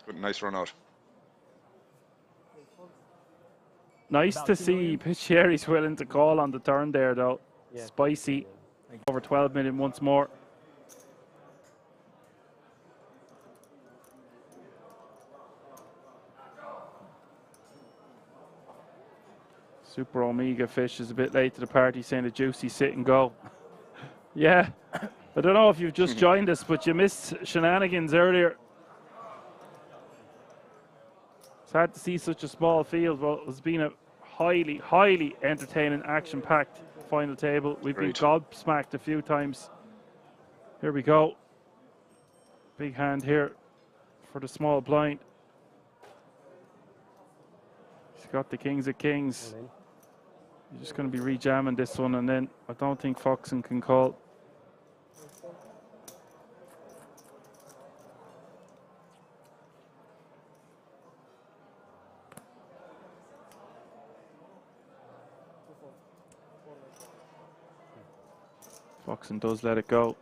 Good, nice run out. Nice to see Piscieri's willing to call on the turn there, though. Yeah. Spicy. Over 12 million once more. Super Omega Fish is a bit late to the party, saying a juicy sit and go. Yeah. I don't know if you've just joined us, but you missed shenanigans earlier. It's hard to see such a small field. Well, it's been a highly, highly entertaining, action-packed final table. We've been gobsmacked a few times. Here we go. Big hand here for the small blind. He's got the kings of kings. You're just going to be rejamming this one, and then I don't think Foxen can call. Foxen does let it go.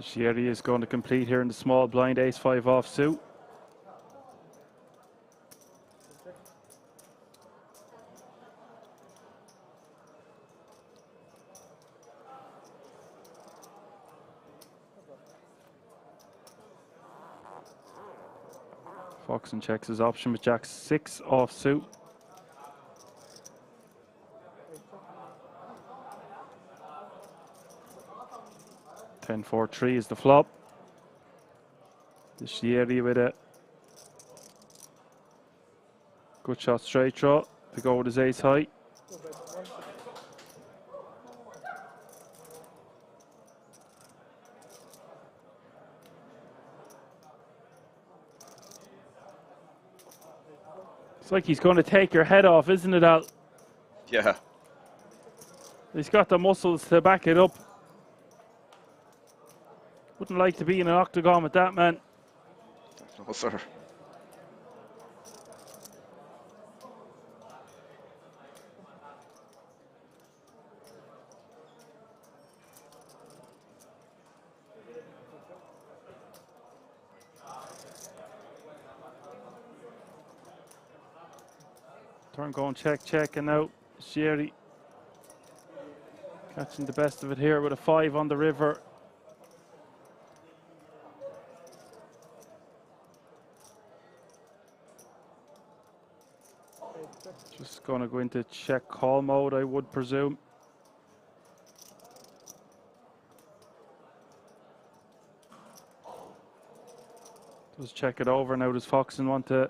Sherry is going to complete here in the small blind, ace-5 offsuit. Foxen checks his option with Jack-6 offsuit. Ten 4-3 is the flop. The Sherry with a good shot straight draw to go with his ace high. It's like he's going to take your head off, isn't it, Al? Yeah. He's got the muscles to back it up. Wouldn't like to be in an octagon with that, man. No, sir. Turn going check, and now Sherry catching the best of it here with a 5 on the river. Just going to go into check call mode, I would presume. Just check it over now. Does Foxen want to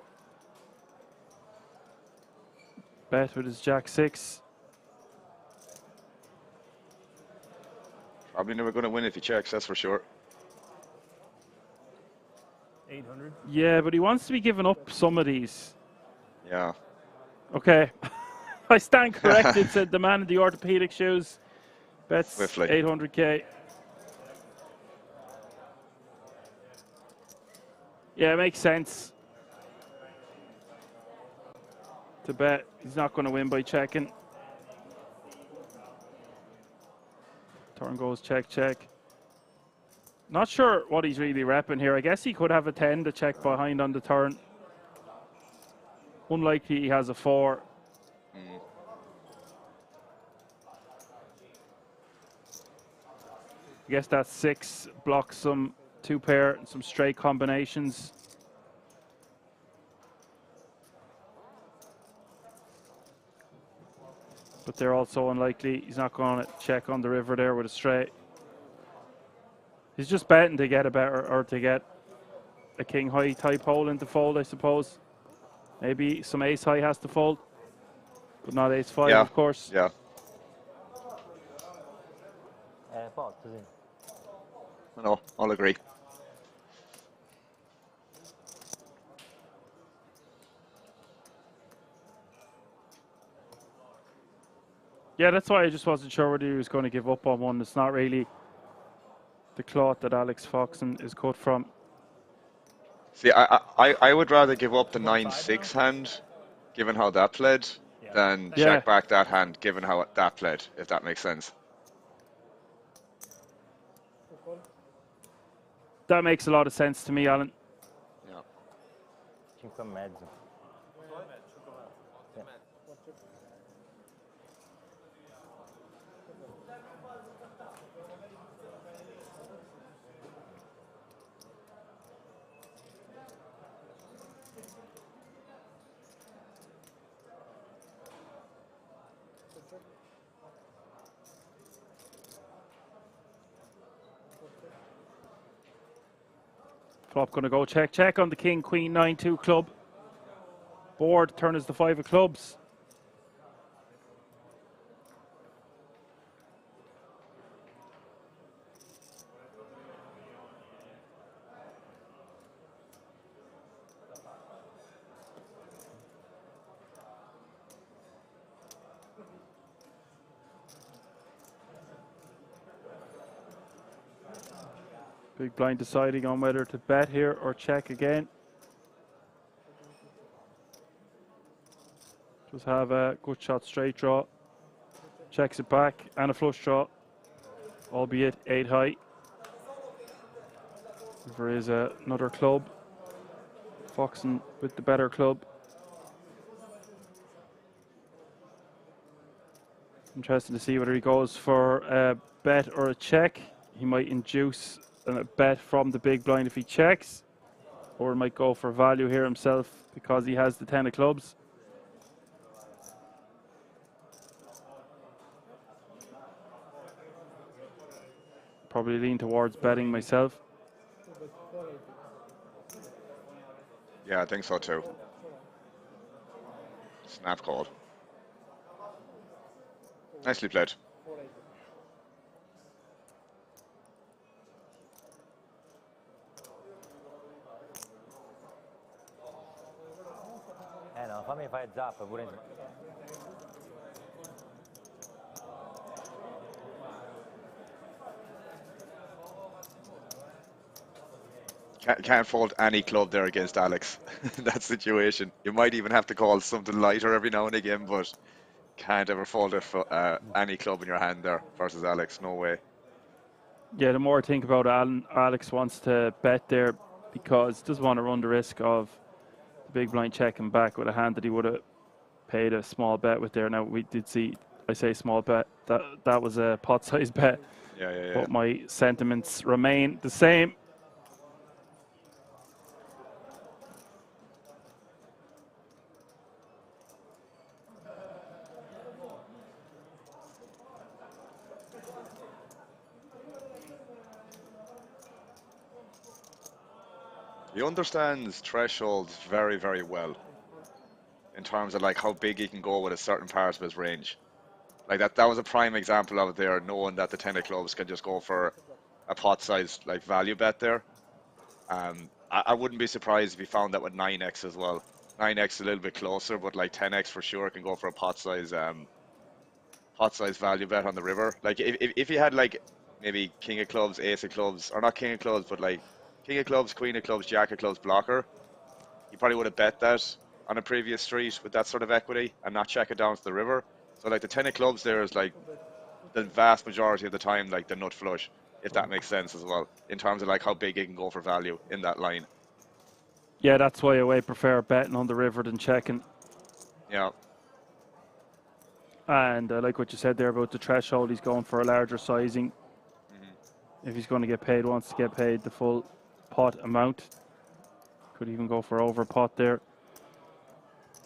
bet with his Jack-6? Probably never going to win if he checks, that's for sure. 800. Yeah, but he wants to be giving up some of these. Yeah. Okay. I stand corrected, said the man in the orthopedic shoes. Bets Swiftly. 800k. Yeah, it makes sense to bet he's not going to win by checking. Turn goes check. Not sure what he's really repping here. I guess he could have a 10 to check behind on the turn. Unlikely he has a 4. I guess that 6 blocks some 2-pair and some straight combinations. But they're also unlikely. He's not going to check on the river there with a straight. He's just betting to get a better, or to get a king high type hole into fold, I suppose. Maybe some ace high has to fold, but not ace 5, of course. Yeah. No, I'll agree. Yeah, that's why I just wasn't sure whether he was going to give up on one. It's not really the cloth that Alex Foxen is cut from. See, I would rather give up the 9-6 hand, given how that played, than check back that hand, given how that played, if that makes sense. That makes a lot of sense to me, Alan. 5,5. Sì. Flop going to go check on the king, queen, 9-2 club. Board, turn is the 5 of clubs. Big blind deciding on whether to bet here or check again. Just have a good shot straight draw. Checks it back and a flush draw, albeit 8 high. There is another club. Foxen with the better club. Interesting to see whether he goes for a bet or a check. He might induce a bet from the big blind if he checks, or might go for value here himself because he has the 10 of clubs. Probably lean towards betting myself. Yeah, I think so too. Snap call. Nicely played. No, fammi fare zap pure. Can't fold any club there against Alex in that situation. You might even have to call something lighter every now and again, but can't ever fold any club in your hand there versus Alex. No way. Yeah, the more I think about it, Alex wants to bet there because he doesn't want to run the risk of the big blind checking back with a hand that he would have paid a small bet with there. Now, we did see, I say small bet, that was a pot-sized bet. Yeah. But my sentiments remain the same. He understands thresholds very, very well in terms of like how big he can go with a certain part of his range. Like that was a prime example of it there, knowing that the 10 of clubs can just go for a pot-sized like value bet there. I wouldn't be surprised if he found that with 9x as well. 9x a little bit closer, but like 10x for sure can go for a pot-size value bet on the river. Like if he had like maybe king of clubs, ace of clubs, or not king of clubs, but like king of clubs, queen of clubs, jack of clubs blocker, he probably would have bet that on a previous street with that sort of equity and not check it down to the river. So like the 10 of clubs there is like the vast majority of the time like the nut flush, if that makes sense as well, in terms of like how big it can go for value in that line. Yeah, that's why I prefer betting on the river than checking. Yeah. And I like what you said there about the threshold. He's going for a larger sizing. If he's going to get paid, wants to get paid the full pot amount. Could even go for over pot there.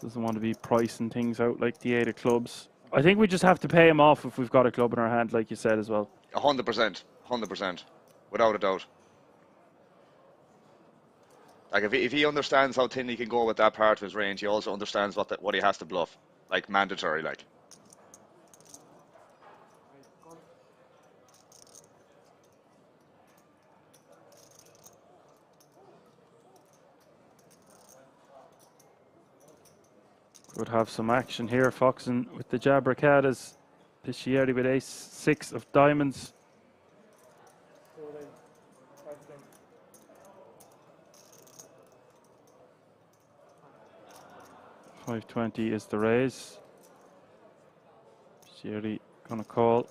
Doesn't want to be pricing things out like the 8 of clubs. I think we just have to pay him off if we've got a club in our hand, like you said as well. 100%, 100%, without a doubt. Like if he understands how thin he can go with that part of his range, he also understands what he has to bluff, like mandatory, like. Could have some action here. Foxen with the Jabracadas. Piscieri with ace 6 of diamonds. $520 is the raise. Piscieri gonna call.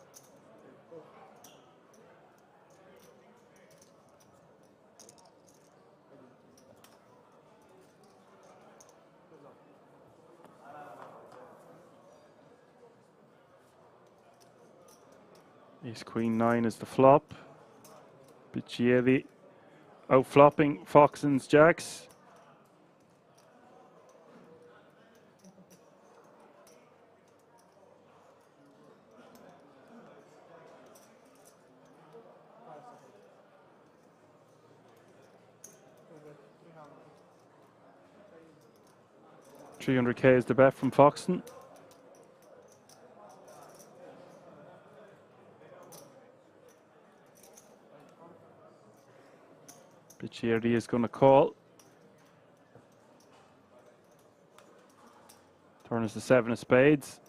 Ace Queen 9 is the flop. Bicchieri out flopping Foxen's jacks. $300K is the bet from Foxen. Bicchieri is going to call. Turn is the 7 of spades.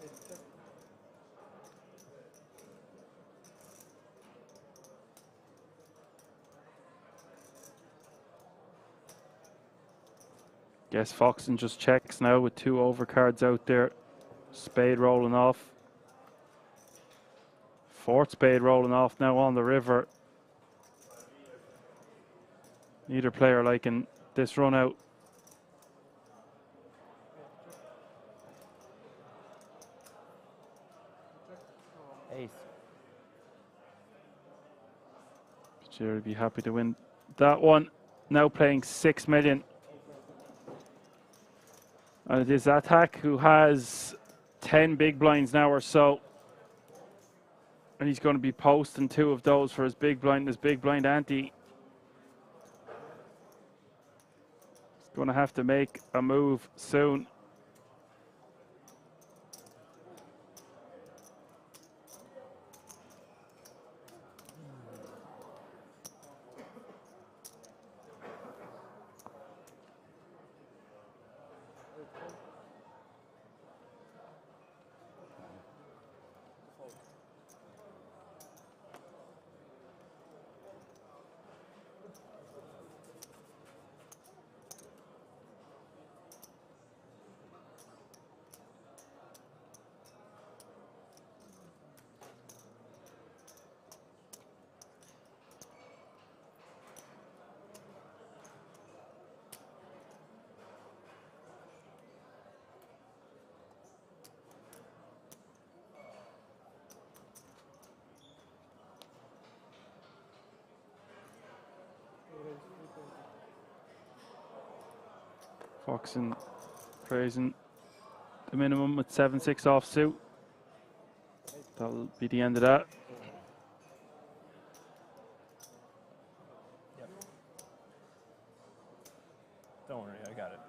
Guess Foxen just checks now with 2 overcards out there. Spade rolling off. 4th spade rolling off now on the river. Neither player liking this run out. Ace. Jerry would be happy to win that one. Now playing 6 million. And it is Attack who has 10 big blinds now or so. And he's going to be posting 2 of those for his big blind and his big blind ante. He's going to have to make a move soon. Foxen praising the minimum with 7-6 offsuit. That'll be the end of that. Don't worry, I got it.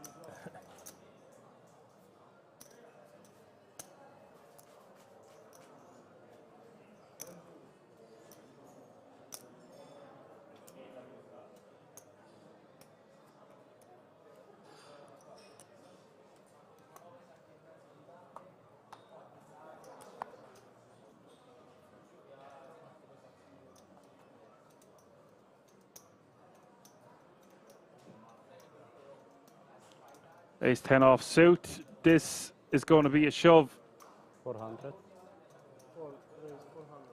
Ace 10 off suit. This is going to be a shove 400.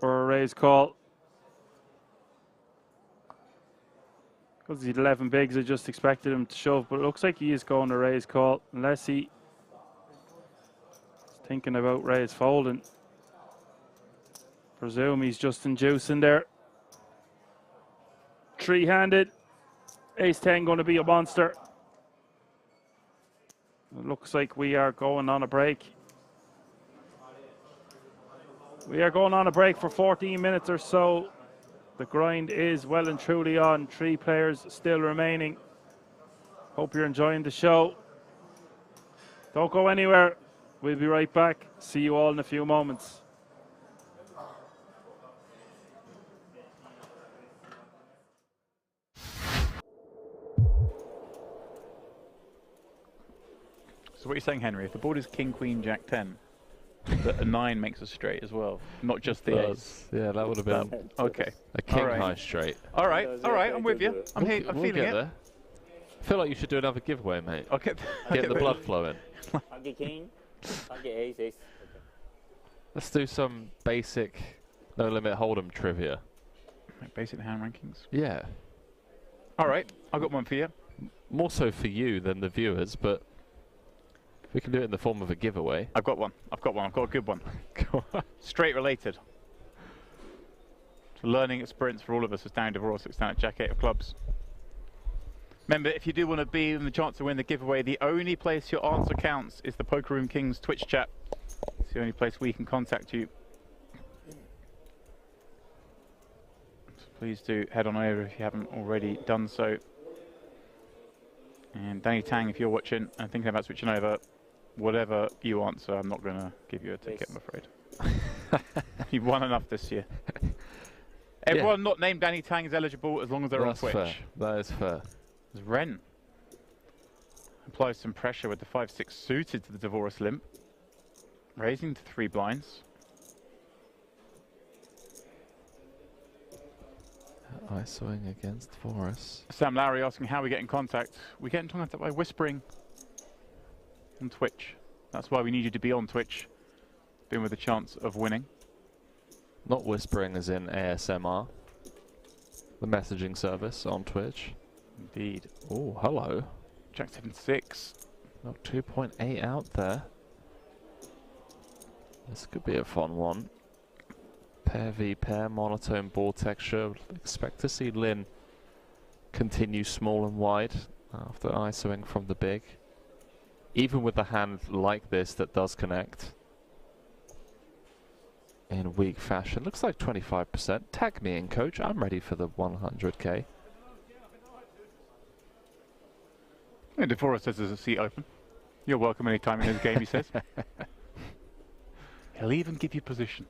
or a raise call. Because he's 11 bigs, I just expected him to shove, but it looks like he is going to raise call, unless he is thinking about raise folding. Presume he's just inducing there. 3-handed. Ace 10 going to be a monster. It looks like we are going on a break. We are going on a break for 14 minutes or so. The grind is well and truly on. 3 players still remaining. Hope you're enjoying the show. Don't go anywhere. We'll be right back. See you all in a few moments. So what you're saying, Henry, if the board is King, Queen, Jack 10, that a 9 makes a straight as well, not just the ace. Yeah, that would have been okay. A king All right. high straight. All right, I'm with you. I'm We'll feeling get it. there. I feel like you should do another giveaway, mate. Okay. Get the blood flowing. I'll get king. I'll get ace, ace. Okay. Let's do some basic no limit hold'em trivia. Like basic hand rankings. Yeah. All right, I've got one for you. More so for you than the viewers, but we can do it in the form of a giveaway. I've got one. I've got a good one. Straight related. It's a learning experience for all of us as down Dvorak 6 down at Jack 8 of clubs. Remember, if you do want to be in the chance to win the giveaway, the only place your answer counts is the Poker Room Kings Twitch chat. It's the only place we can contact you. So please do head on over if you haven't already done so. And Danny Tang, if you're watching and thinking about switching over, whatever you answer, I'm not going to give you a ticket, I'm afraid. You've won enough this year. Everyone not named Danny Tang is eligible as long as they're on Twitch. Fair. That is fair. There's Ren. Applies some pressure with the 5-6 suited to the Dvorak limp. Raising to 3 blinds. ISOing against Dvorak. Sam Lowry asking how we get in contact. We get in contact by whispering on Twitch. That's why we need you to be on Twitch, being with a chance of winning. Not whispering as in ASMR. The messaging service on Twitch. Indeed. Oh, hello. Jack 7-6. Got 2.8 out there. This could be a fun one. Pair v pair, monotone board texture. Expect to see Lin continue small and wide after ISOing from the big. Even with a hand like this that does connect in weak fashion. Looks like 25%. Tag me in, coach. I'm ready for the 100k. And Dvorak says there's a seat open. You're welcome anytime in his game, he says. He'll even give you position.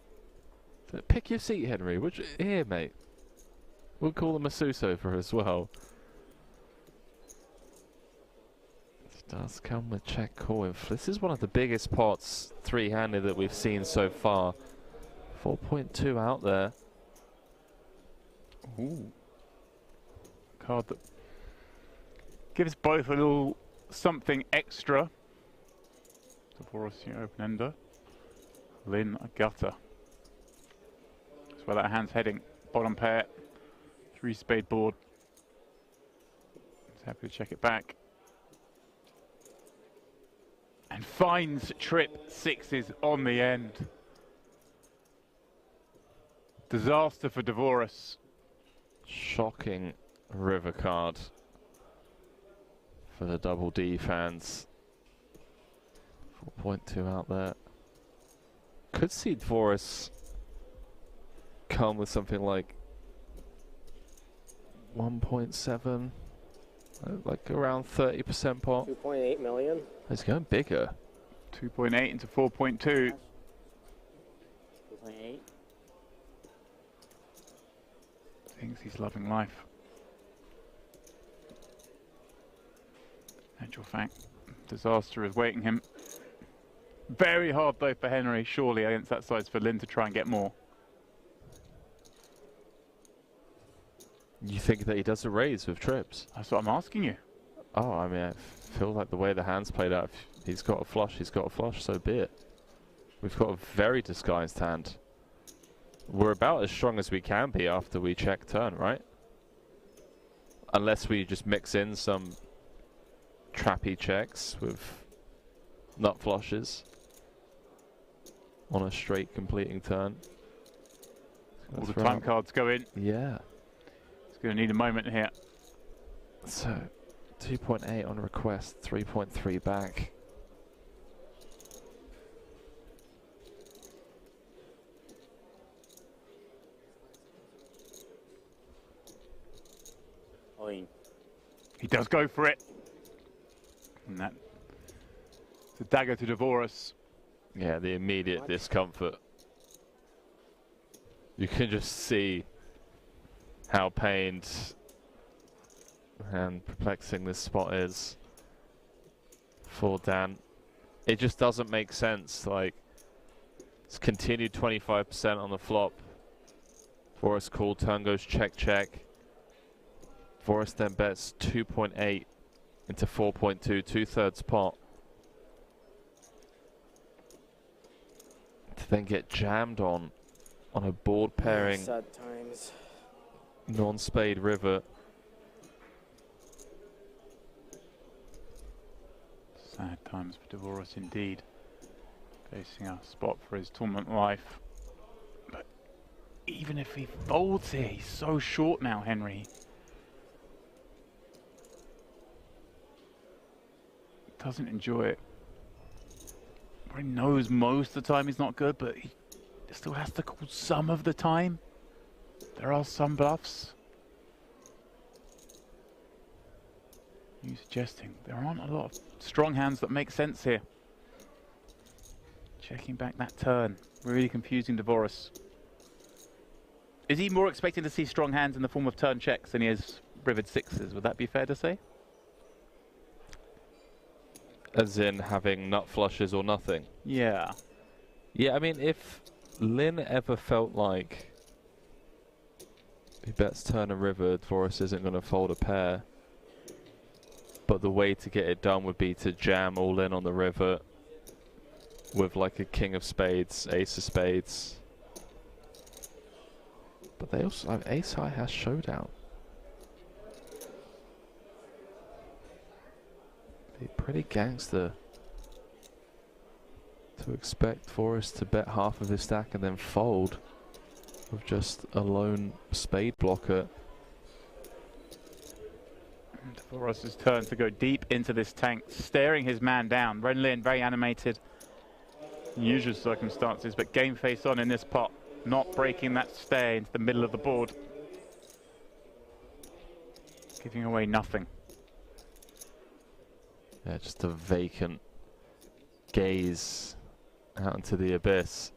Pick your seat, Henry. Here, mate. We'll call him a Seuss over as well. This does come with check call. This is one of the biggest pots three-handed that we've seen so far. 4.2 out there. Ooh. Card that gives both a little something extra. Dvorak open-ender. Lin a gutter. That's where that hand's heading. Bottom pair. 3-spade board. He's happy to check it back. And finds trip 6s on the end. Disaster for Dvorak. Shocking river card for the double D fans. 4.2 out there. Could see Dvorak come with something like 1.7, like around 30% pot. 2.8 million. It's going bigger. 2.8 into 4.2. 2.8. Thinks he's loving life. Actual fact, disaster is waiting him. Very hard though for Henry, surely, against that size for Lin to try and get more. You think that he does a raise with trips? That's what I'm asking you. Oh, I mean, I feel like the way the hand's played out, if he's got a flush, so be it. We've got a very disguised hand. We're about as strong as we can be after we check turn, right? Unless we just mix in some trappy checks with nut flushes on a straight completing turn. All the time cards go in. Yeah. It's going to need a moment here. So, 2.8 on request, 3.3 back. He does go for it. And that, it's a dagger to Dvorak. Yeah, the immediate discomfort. You can just see how pained and perplexing this spot is for Dan. It just doesn't make sense. Like, it's continued 25% on the flop. Dvorak call, turn goes check, check. Dvorak then bets 2.8 into 4.2, 2/3 pot. To then get jammed on a board pairing Sad times. non-spade river. Sad times for Dvorak indeed. Facing a spot for his tournament life. But even if he folds here, he's so short now, Henry. Doesn't enjoy it. He knows most of the time he's not good, but he still has to call some of the time. There are some bluffs. You suggesting there aren't a lot of strong hands that make sense here. Checking back that turn. Really confusing Dvorak. Is he more expecting to see strong hands in the form of turn checks than he is rivered sixes? Would that be fair to say? As in having nut flushes or nothing? Yeah. Yeah, I mean, if Lynn ever felt like he bets turn a river, Dvorak isn't going to fold a pair. But the way to get it done would be to jam all in on the river with like a king of spades, ace of spades. But they also have ace high has showdown. Be pretty gangster to expect Dvorak to bet half of his stack and then fold with just a lone spade blocker. Dvorak's turn to go deep into this tank, staring his man down. Ren Lin very animated. Usual circumstances, but game face on in this pot, not breaking that stare into the middle of the board. Giving away nothing. Yeah, just a vacant gaze out into the abyss.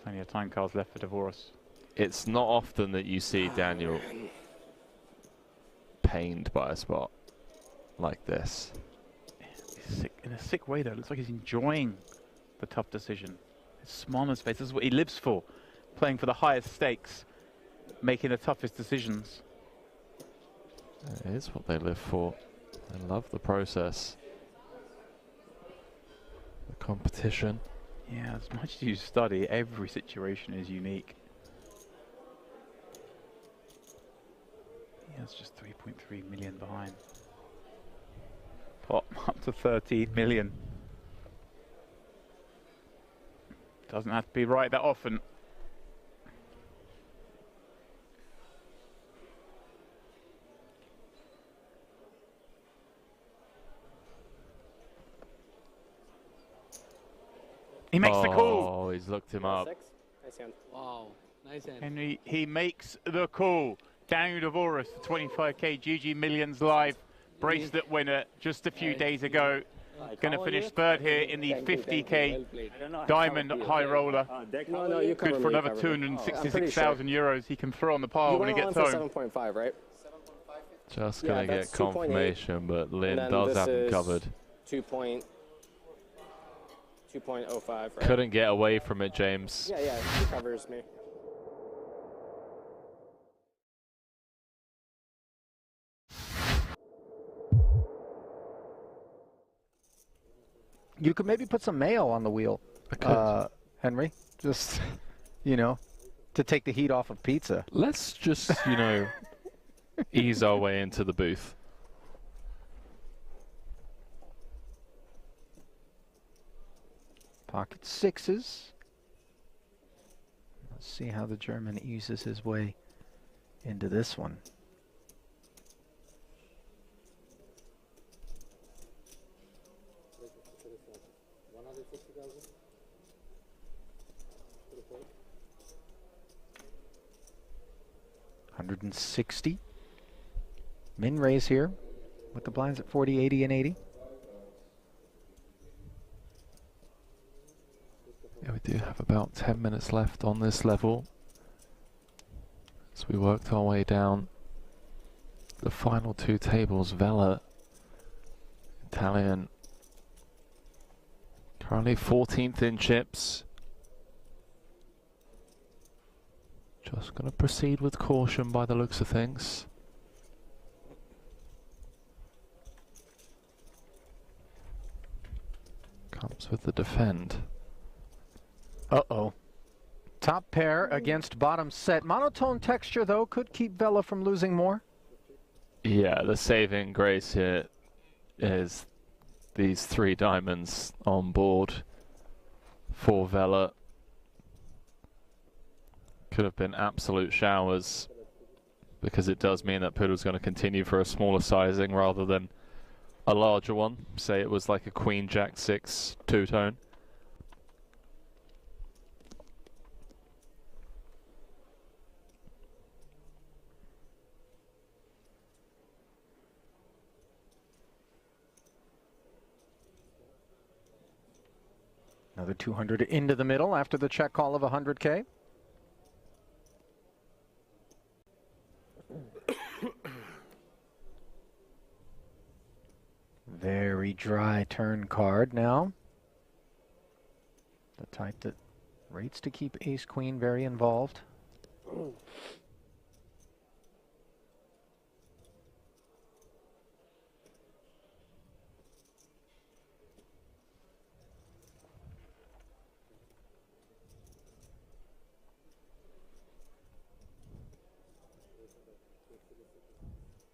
Plenty of time cards left for Dvorak. It's not often that you see Daniel pained by a spot like this. In a sick way though, it looks like he's enjoying the tough decision. His smile on his face, this is what he lives for. Playing for the highest stakes, making the toughest decisions. It is what they live for. They love the process. The competition. Yeah, as much as you study, every situation is unique. That's just 3.3 million behind. Pot up to 13 million. Doesn't have to be right that often. He makes the call. Oh, he's looked him up. Nice hand. Wow, nice hand. Henry, he makes the call. Daniel Dvorak, the 25k GGMillions live bracelet winner just a few days ago. Going to finish third here in the 50k diamond high roller. Good for another 266,000 euros he can throw on the pile when he gets home. 7.5, right? Just going to get confirmation, but Lynn does have him covered. 2.05, right? Couldn't get away from it, James. Yeah, he covers me. You could maybe put some mayo on the wheel, Henry. Just, you know, to take the heat off of pizza. Let's just, you know, ease our way into the booth. Pocket sixes. Let's see how the German eases his way into this one. $160. Min raise here with the blinds at 40, 80, and 80. Yeah, we do have about 10 minutes left on this level. So we worked our way down the final two tables. Vela, Italian, currently 14th in chips. Just going to proceed with caution by the looks of things. Comes with the defend. Uh-oh. Top pair against bottom set. Monotone texture, though, could keep Vela from losing more. Yeah, the saving grace here is these three diamonds on board for Vela. Could have been absolute showers, because it does mean that Poodle's going to continue for a smaller sizing rather than a larger one. Say it was like a Queen Jack 6 two-tone. Another 200 into the middle after the check call of 100K. Very dry turn card now. The type that rates to keep ace-queen very involved.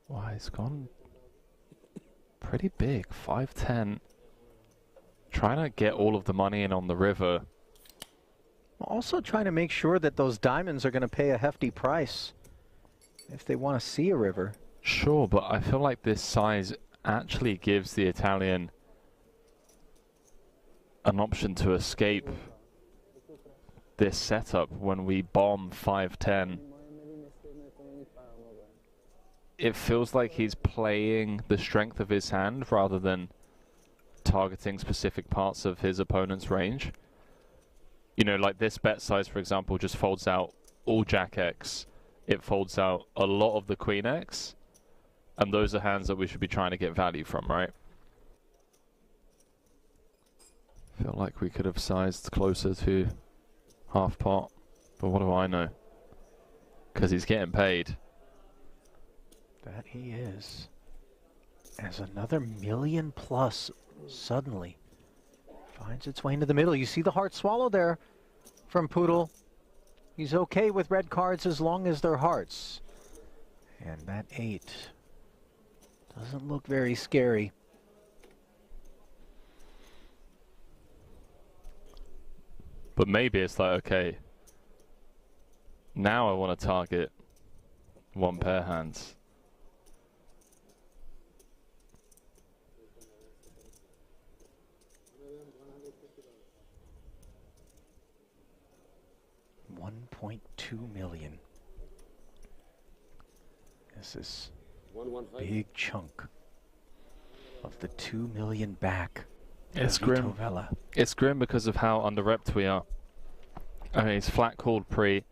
Wow, it's gone pretty big, 5-10. Trying to get all of the money in on the river. Also trying to make sure that those diamonds are going to pay a hefty price if they want to see a river. Sure, but I feel like this size actually gives the Italian an option to escape this setup when we bomb 5-10. It feels like he's playing the strength of his hand rather than targeting specific parts of his opponent's range. You know, like this bet size, for example, just folds out all Jack X. It folds out a lot of the Queen X. And those are hands that we should be trying to get value from, right? Feel like we could have sized closer to half pot. But what do I know? Because he's getting paid. That he is. As another million plus suddenly finds its way into the middle. You see the heart swallow there from Poodle. He's okay with red cards as long as they're hearts. And that 8 doesn't look very scary. But maybe it's like, okay, now I want to target one pair hands. $1.2 million. This is a big chunk of the 2 million back. It's grim. Vela. It's grim because of how under-repped we are. I mean, he's flat called pre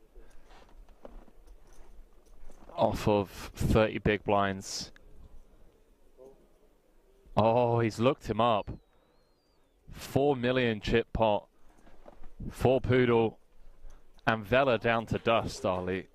off of 30 big blinds. Oh, he's looked him up. 4 million chip pot for Poodle. And Vela down to dust, Ali.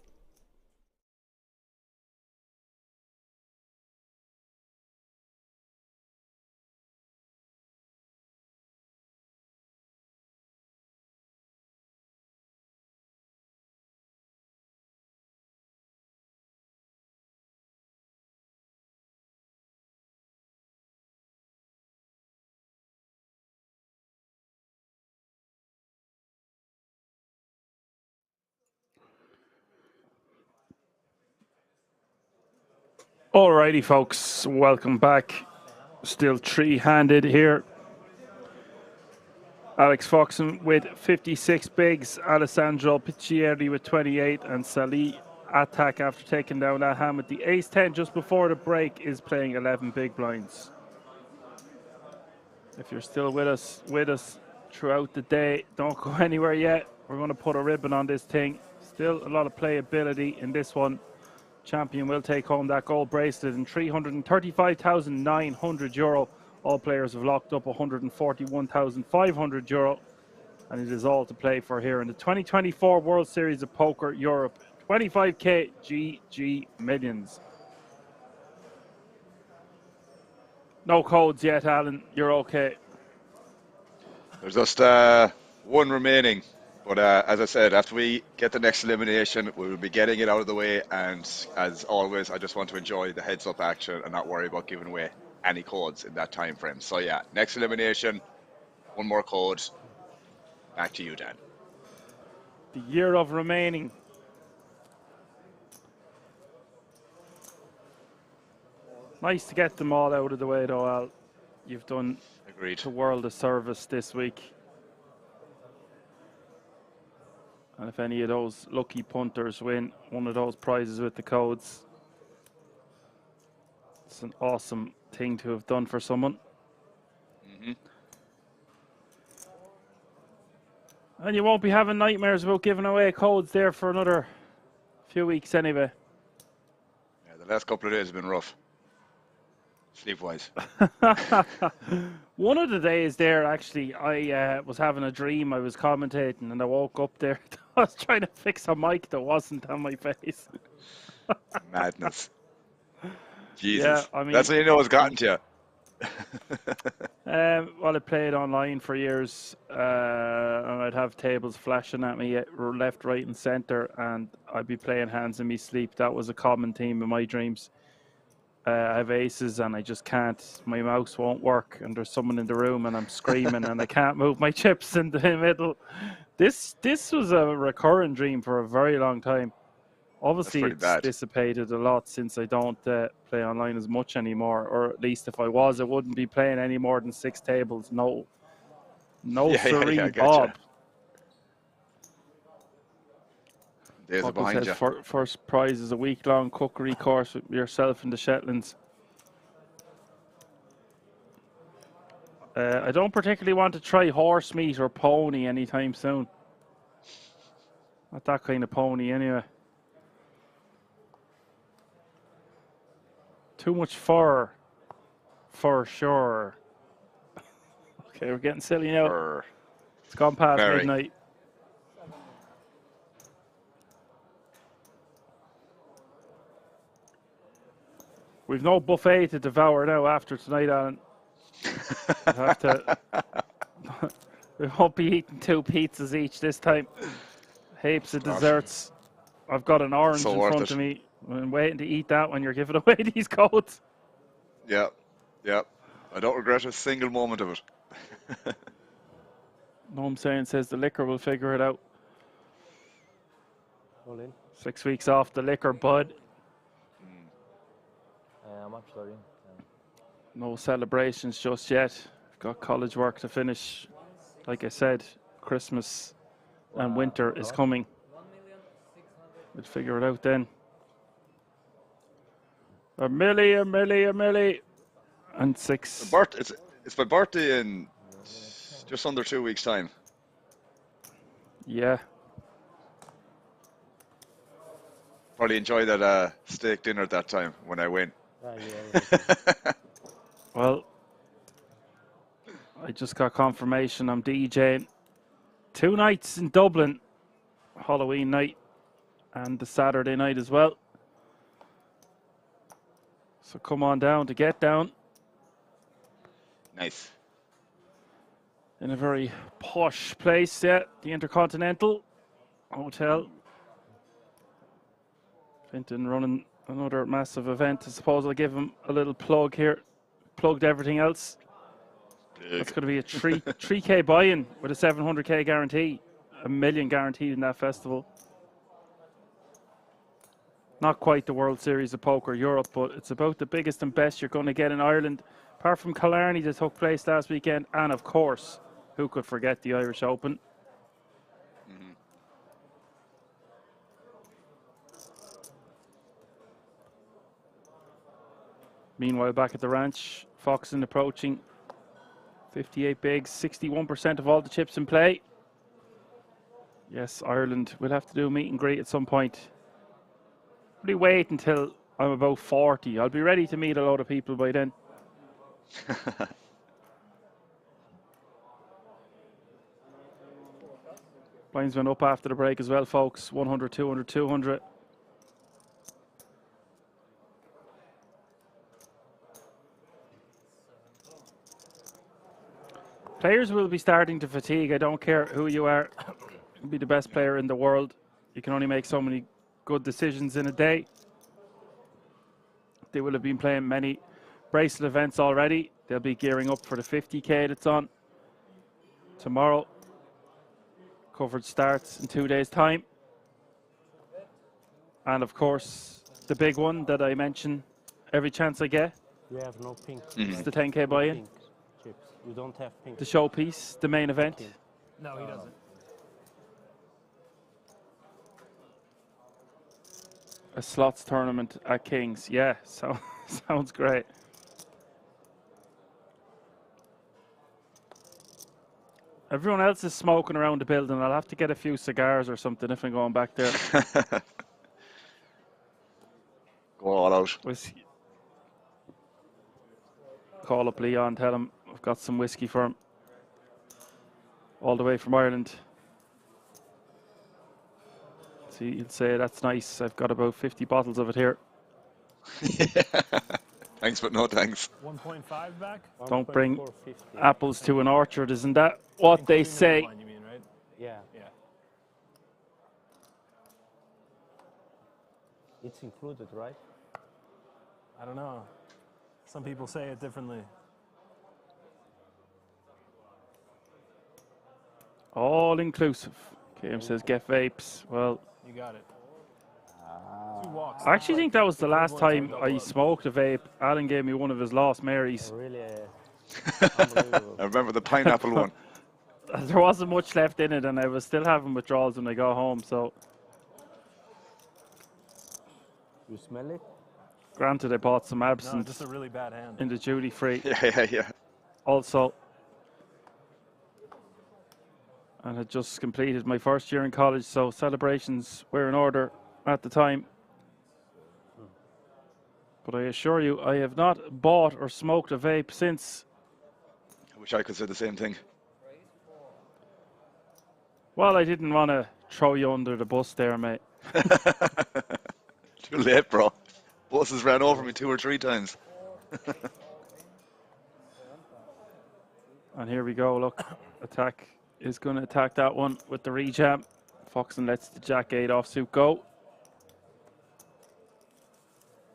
Alrighty, folks, welcome back. Still three-handed here. Alex Foxen with 56 bigs, Alessandro Piccieri with 28, and Salih Attack after taking down that hand with the ace-10 just before the break is playing 11 big blinds. If you're still with us throughout the day, don't go anywhere yet. We're going to put a ribbon on this thing. Still a lot of playability in this one. Champion will take home that gold bracelet and €335,900. All players have locked up €141,500, and it is all to play for here in the 2024 World Series of Poker Europe. 25K GGMillions. No codes yet, Alan. You're okay. There's just one remaining. But as I said, after we get the next elimination, we will be getting it out of the way. And as always, I just want to enjoy the heads-up action and not worry about giving away any codes in that time frame. So yeah, next elimination, one more code, Back to you, Dan. The year of remaining. Nice to get them all out of the way, though, Al. You've done the world a service this week. And if any of those lucky punters win one of those prizes with the codes, it's an awesome thing to have done for someone. And you won't be having nightmares about giving away codes there for another few weeks anyway. Yeah, the last couple of days have been rough. Sleep-wise. One of the days there, actually, I was having a dream. I was commentating and I woke up there. I was trying to fix a mic that wasn't on my face. Madness. Jesus. Yeah, I mean, that's when you know it's gotten to you. Well, I played online for years, and I'd have tables flashing at me left, right, and centre, and I'd be playing hands in me sleep. That was a common theme in my dreams. I have aces, and I just can't. My mouse won't work, and there's someone in the room, and I'm screaming, and I can't move my chips in the middle. This was a recurring dream for a very long time. Obviously, it's dissipated a lot since I don't play online as much anymore, or at least if I was, I wouldn't be playing any more than 6 tables. No, siree, Bob. Days are behind you. First prize is a week-long cookery course with yourself in the Shetlands. I don't particularly want to try horse meat or pony anytime soon. Not that kind of pony, anyway. Too much fur, for sure. Okay, we're getting silly now. It's gone past midnight. We've no buffet to devour now after tonight, Alan. We won't be eating 2 pizzas each this time. Heaps of desserts. I've got an orange in front of me. I'm waiting to eat that when you're giving away these codes. Yeah. I don't regret a single moment of it. No, I'm saying says the liquor will figure it out. All in. 6 weeks off the liquor, bud. How much, sorry? No celebrations just yet. I've got college work to finish. Like I said, Christmas and winter is coming. We'll figure it out then. A milli, and 6. It's my birthday in just under 2 weeks' time. Yeah. Probably enjoy that steak dinner at that time when I win. Well, I just got confirmation I'm DJing 2 nights in Dublin, Halloween night and the Saturday night as well. So come on down to Get Down. Nice. In a very posh place, yeah, the Intercontinental Hotel. Finton running another massive event. I suppose I'll give him a little plug here. Plugged everything else. That's going to be a 3K buy-in with a 700K guarantee. $1 million guaranteed in that festival. Not quite the World Series of Poker Europe, but it's about the biggest and best you're going to get in Ireland. Apart from Killarney that took place last weekend, and of course, who could forget the Irish Open? Meanwhile, back at the ranch, Foxen approaching 58 bigs, 61% of all the chips in play. Yes, Ireland will have to do a meet and greet at some point. Probably wait until I'm about 40. I'll be ready to meet a lot of people by then. Blinds went up after the break as well, folks. 100, 200, 200. Players will be starting to fatigue. I don't care who you are. You'll be the best player in the world. You can only make so many good decisions in a day. They will have been playing many bracelet events already. They'll be gearing up for the 50K that's on tomorrow. Coverage starts in 2 days' time. And of course, the big one that I mention every chance I get. You have no pink. It's the 10K buy-in. Pink chips. You don't have pink. The showpiece, the main event. No, he doesn't. A slots tournament at King's. Yeah, so sounds great. Everyone else is smoking around the building. I'll have to get a few cigars or something if I'm going back there. Go all out. Whiskey. Call up Leon, tell him I've got some whiskey for him. All the way from Ireland. See, you'll say that's nice. I've got about 50 bottles of it here. Thanks, but no thanks. 1.5 back? Don't bring apples to an orchard, isn't that what they say? You mean, right? Yeah. Yeah. It's included, right? I don't know. Some people say it differently. All inclusive. KM says get vapes. Well, You got it. 2 walks. I actually think that was the last time I smoked a vape. Alan gave me one of his Lost Marys. Really I remember the pineapple one. There wasn't much left in it, and I was still having withdrawals when I got home. So, You smell it? granted, I bought some No, absinthe just a really bad hand. in the duty free. Yeah. Also, and had just completed my first year in college, so celebrations were in order at the time. But I assure you, I have not bought or smoked a vape since. I wish I could say the same thing. Well, I didn't want to throw you under the bus there, mate. Too late, bro. Buses ran over me 2 or 3 times. And here we go, look. Attack is going to attack that one with the rejam. Foxen lets the Jack 8 offsuit go.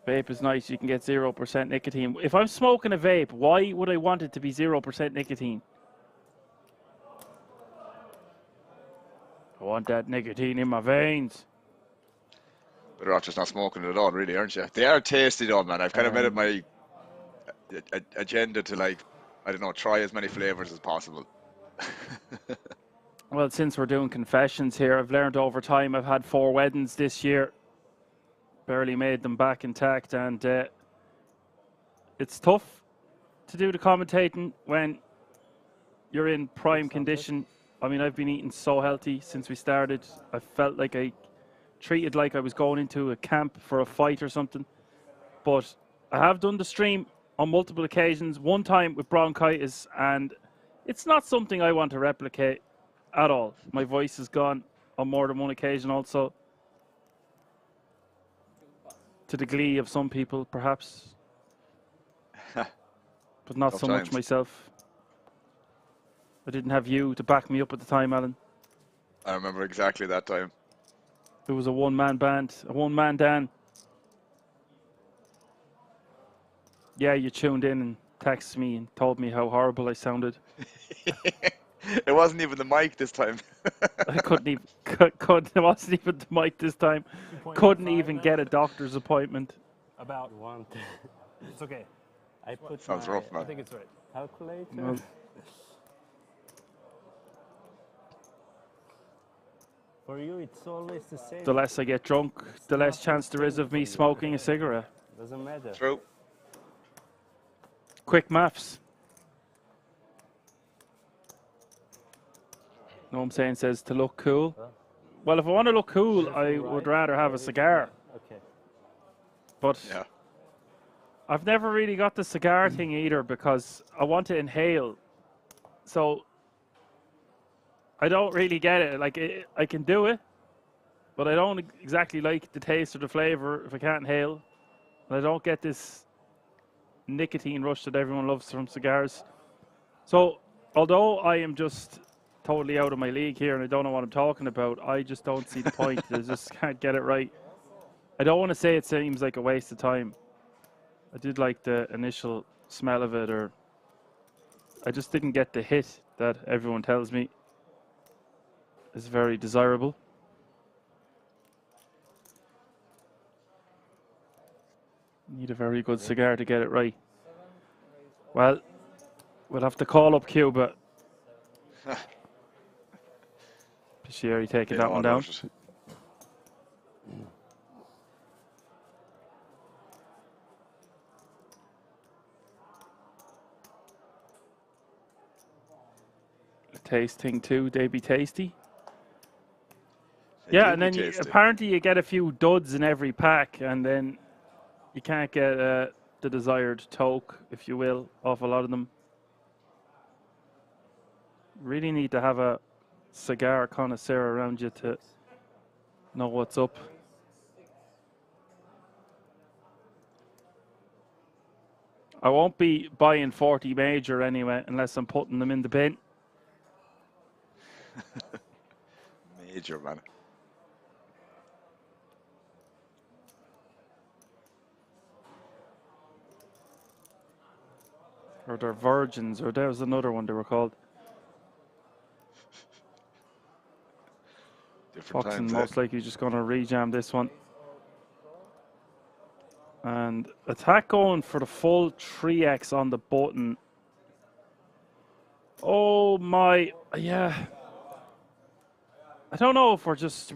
Vape is nice, you can get 0% nicotine. If I'm smoking a vape, why would I want it to be 0% nicotine? I want that nicotine in my veins. Better off just not smoking it at all, really, aren't you? They are tasty though, man. I've kind of made it my agenda to, like, I don't know, try as many flavors as possible. Well, since we're doing confessions here, I've learned over time. I've had 4 weddings this year. Barely made them back intact, and it's tough to do the commentating when you're in prime condition. I mean, I've been eating so healthy since we started. I felt like I treated like I was going into a camp for a fight or something. But I have done the stream on multiple occasions, one time with bronchitis, and it's not something I want to replicate at all. My voice is gone on more than one occasion also. To the glee of some people, perhaps. But not Tough so much times. myself. I didn't have you to back me up at the time, Alan. I remember exactly that time. It was a one-man band, a one-man Dan. Yeah, you tuned in and texted me and told me how horrible I sounded. It wasn't even the mic this time. I couldn't even, it wasn't even the mic this time. Couldn't even get a doctor's appointment. About 1. It's okay. I put Sounds my rough, man. I think it's right. calculator. No. For you, it's always the same. The less I get drunk, the less chance there is of me smoking a cigarette. Doesn't matter. True. Quick maths. Know what I'm saying? Says to look cool. Well, if I want to look cool, I would rather have a cigar. Okay. But Yeah. I've never really got the cigar thing either because I want to inhale. So I don't really get it. Like, I can do it, but I don't exactly like the taste or the flavor if I can't inhale. And I don't get this nicotine rush that everyone loves from cigars. So although I am just totally out of my league here and I don't know what I'm talking about, I just don't see the point. I just can't get it right. I don't want to say it seems like a waste of time. I did like the initial smell of it, or I just didn't get the hit that everyone tells me. is very desirable. Need a very good cigar to get it right. Well, we'll have to call up Cuba. Piscieri taking that one down. Tasting too, they be tasty. Yeah, and then apparently you get a few duds in every pack, and then you can't get the desired toke, if you will, off a lot of them. Really need to have a cigar connoisseur around you to know what's up. I won't be buying 40 major anyway, unless I'm putting them in the bin. Major, man. Or they're virgins, or there was another one they were called. Foxen most likely just going to rejam this one. And attack going for the full 3x on the button. Oh my, yeah. I don't know if we just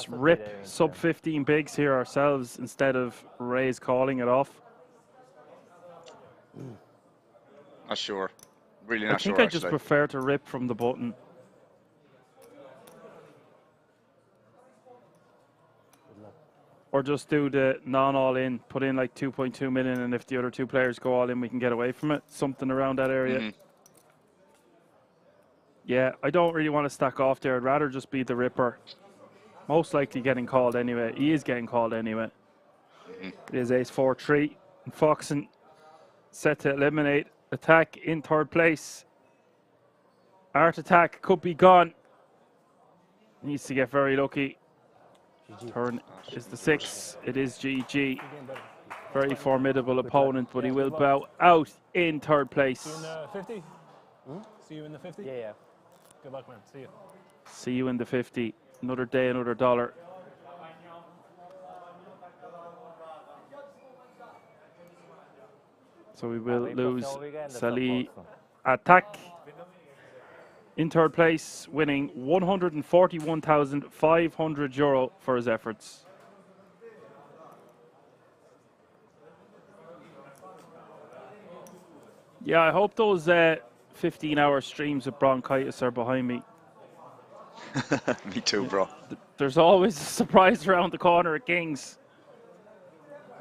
rip sub 15 bigs here ourselves instead of Ray's calling it off. Not sure. Really not sure. I think I just prefer to rip from the button. Or just do the non-all-in, put in like 2.2 million, and if the other two players go all in, we can get away from it. Something around that area. Yeah, I don't really want to stack off there. I'd rather just be the ripper. Most likely getting called anyway. He is getting called anyway. It is ace 4-3. And Foxen set to eliminate. Attack in third place. Art Attack could be gone. Needs to get very lucky. Turn is the 6. It is GG. Very formidable opponent, but he will bow out in third place. See you in the 50? See you in the 50? Yeah. Good luck, man. See you. See you in the 50. Another day, another dollar. So we will lose Salih Attack in third place, winning €141,500 for his efforts. Yeah, I hope those 15-hour streams of bronchitis are behind me. Me too, bro. There's always a surprise around the corner at Kings.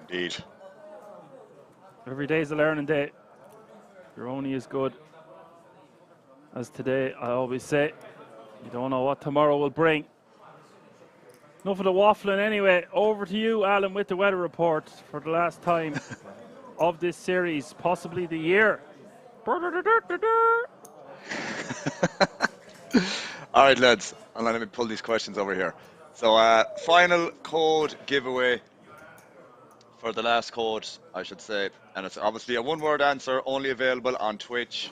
Indeed. Every day's a learning day. You're only as good as today, I always say. You don't know what tomorrow will bring. Enough of the waffling anyway. Over to you, Alan, with the weather report for the last time of this series, possibly the year. All right, lads. And let me pull these questions over here. So, final code giveaway for the last code, I should say. And it's obviously a one-word answer, only available on Twitch.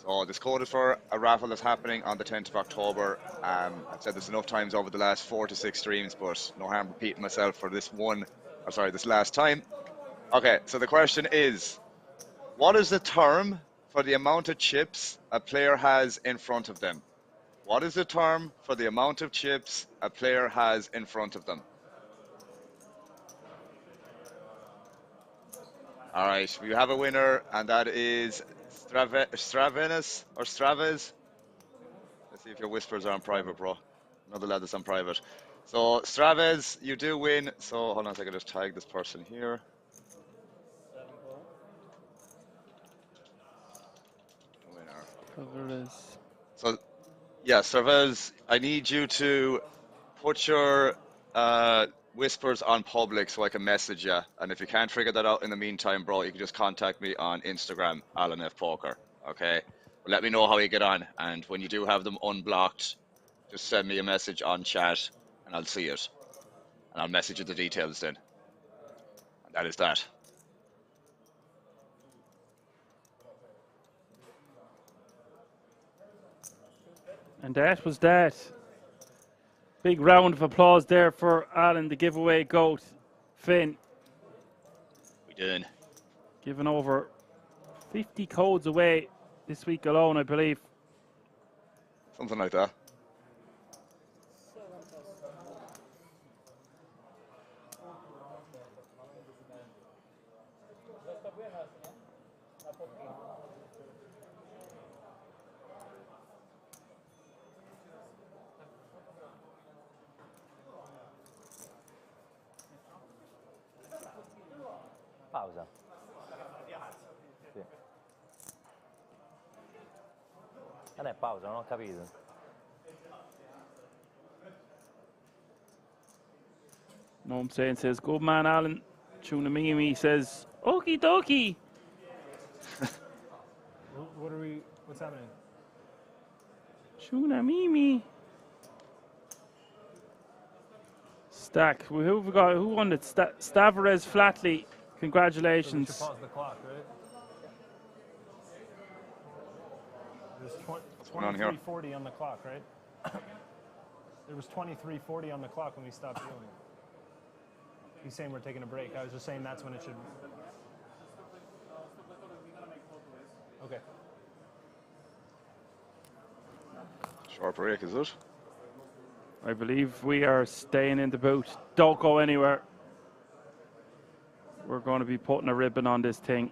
So this code is for a raffle that's happening on the 10th of October. I've said this enough times over the last 4 to 6 streams, but no harm repeating myself for this this last time. Okay, so the question is, what is the term for the amount of chips a player has in front of them? What is the term for the amount of chips a player has in front of them? All right, we have a winner, and that is Stravenis or Straves. Let's see if your whispers are on private, bro. Another lad that's on private. So Straves, you do win. So hold on a second, just tag this person here. Winner. So yeah, Straves, I need you to put your whispers on public so I can message you. And if you can't figure that out in the meantime, bro, you can just contact me on Instagram, Alan F. Poker. Okay? But let me know how you get on. And when you do have them unblocked, just send me a message on chat and I'll see it. And I'll message you the details then. And that is that. And that was that. Big round of applause there for Alan, the giveaway GOAT. Finn. We did. Giving over 50 codes away this week alone, I believe. Something like that. Pausa. Sì. Non è pausa, non ho capito. No, I'm saying says, good man, Alan. Tuna Mimi says, okie dokie. What are we? What's happening? Tuna Mimi. Stack. Who have we got? Who won it? Stavarez Flatley. Congratulations. So we should pause the clock, right? There's 23:40 on the clock, right? There was 23:40 on the clock when we stopped dealing. He's saying we're taking a break. I was just saying that's when it should. Okay. Short break, is it? I believe we are staying in the booth. Don't go anywhere. We're going to be putting a ribbon on this thing.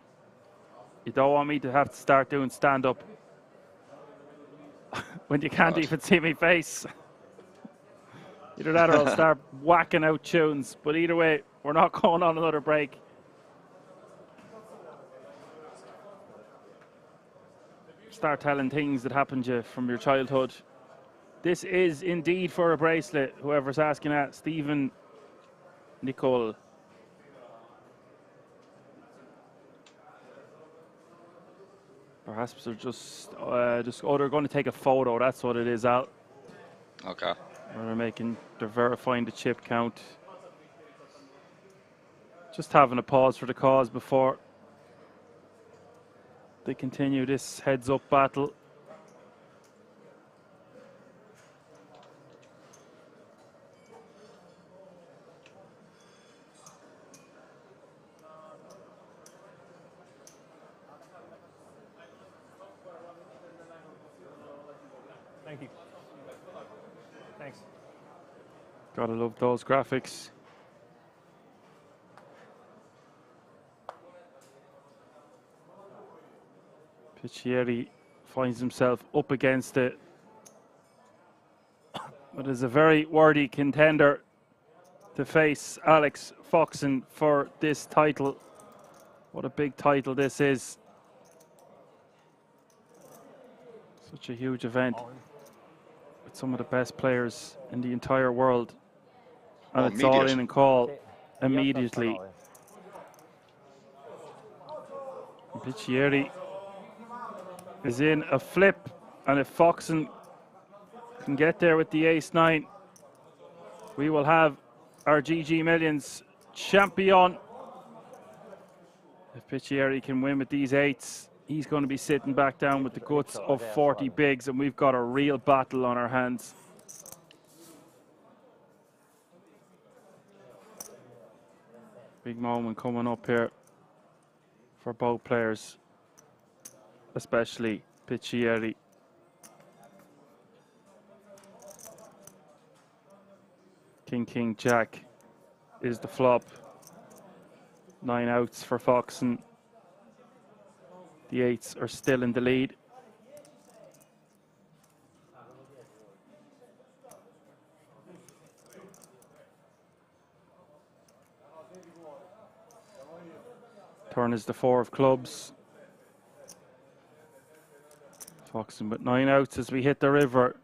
You don't want me to have to start doing stand-up when you can't even see my face. Either that or I'll start whacking out tunes. But either way, we're not going on another break. Start telling things that happened to you from your childhood. This is indeed for a bracelet. Whoever's asking that, Stephen Nicole. Perhaps they're they're going to take a photo. That's what it is, Al. Okay. They're verifying the chip count. Just having a pause for the cause before they continue this heads-up battle. Thank you. Thanks. Gotta love those graphics. Piccieri finds himself up against it. But is a very worthy contender to face Alex Foxen for this title. What a big title this is. Such a huge event with some of the best players in the entire world. And it's all in and call immediately. Piccieri is in a flip, and if Foxen can get there with the ace-9, we will have our GGMillions champion. If Piccieri can win with these eights, he's going to be sitting back down with the guts of 40 bigs, and we've got a real battle on our hands. Big moment coming up here for both players, especially Piccieri. King, King, Jack is the flop. 9 outs for Foxen. The 8s are still in the lead. Turn is the 4 of clubs. Foxen with 9 outs as we hit the river.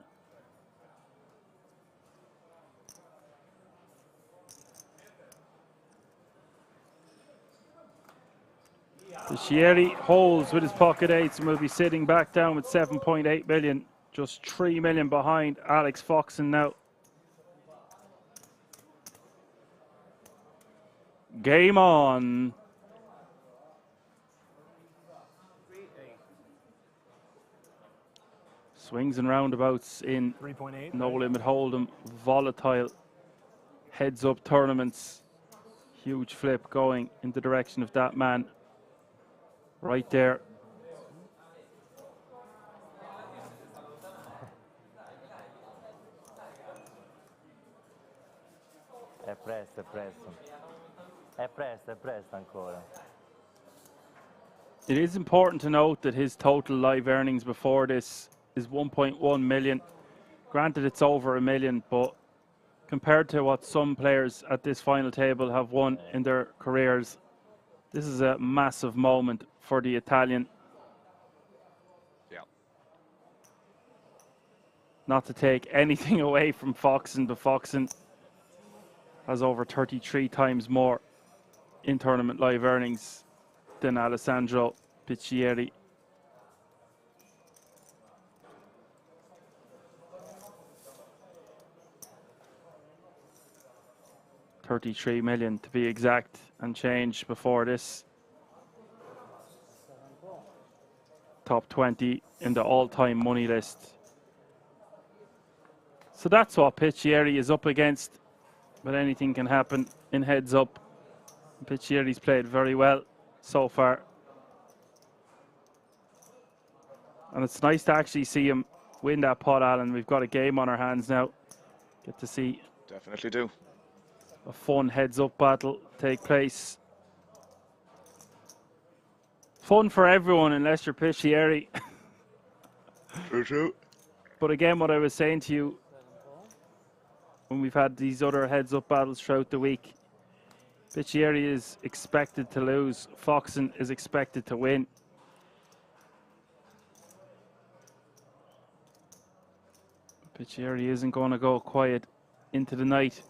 Piccieri holds with his pocket 8s and will be sitting back down with 7.8 million. Just 3 million behind Alex Foxen now. Game on. Swings and roundabouts in 3.8. no limit hold'em, volatile heads up tournaments. Huge flip going in the direction of that man right there. È presto, è presto. È presto, è presto ancora. It is important to note that his total live earnings before this is 1.1 million. Granted, it's over $1 million, but compared to what some players at this final table have won in their careers, this is a massive moment for the Italian. Yeah. Not to take anything away from Foxen, but Foxen has over 33 times more in tournament live earnings than Alessandro Piccieri. $33 million to be exact, and change before this. Top 20 in the all-time money list. So that's what Piccieri is up against, but anything can happen in heads up. Piccieri's played very well so far. And it's nice to actually see him win that pot, Alan. We've got a game on our hands now. Get to see Definitely do. a fun heads-up battle take place. Fun for everyone unless you're Piccieri. True. But again, what I was saying to you when we've had these other heads-up battles throughout the week, Piccieri is expected to lose. Foxen is expected to win. Piccieri isn't going to go quiet into the night.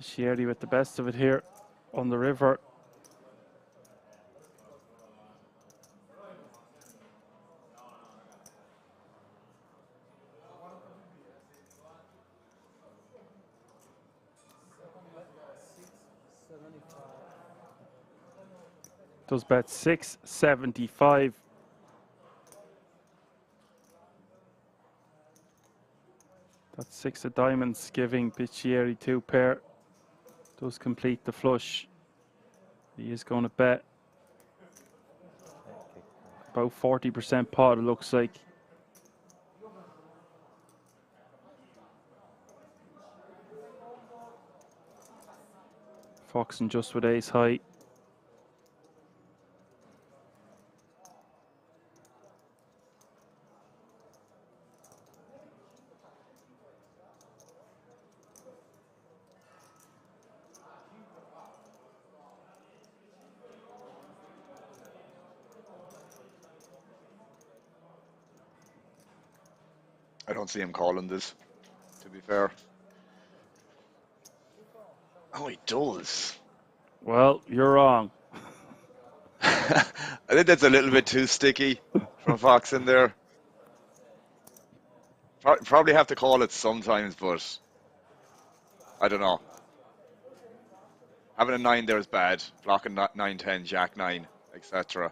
Piccieri with the best of it here on the river. Does bet 675. That's 6 of diamonds, giving Piccieri 2 pair. Does complete the flush. He is going to bet about 40% pot, it looks like. Foxen just with ace high. I don't see him calling this, to be fair. Oh, he does. Well, you're wrong. I think that's a little bit too sticky from Fox in there. Probably have to call it sometimes, but I don't know. Having a 9 there is bad. Blocking 9-10, Jack 9, etc.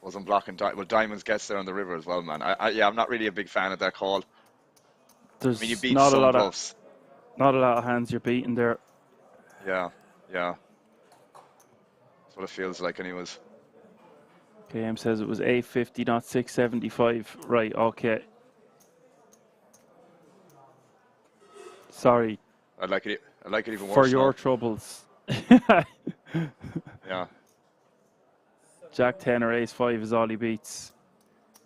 Wasn't blocking. Well, diamonds gets there on the river as well, man. Yeah, I'm not really a big fan of that call. There's I mean, you beat not some a lot bluffs. not a lot of hands you're beating there. Yeah. That's what it feels like, anyways. KM says it was 850, not 675. Right, okay. Sorry. I like it even worse. For your now. troubles. Yeah. Jack 10 or ace 5 is all he beats.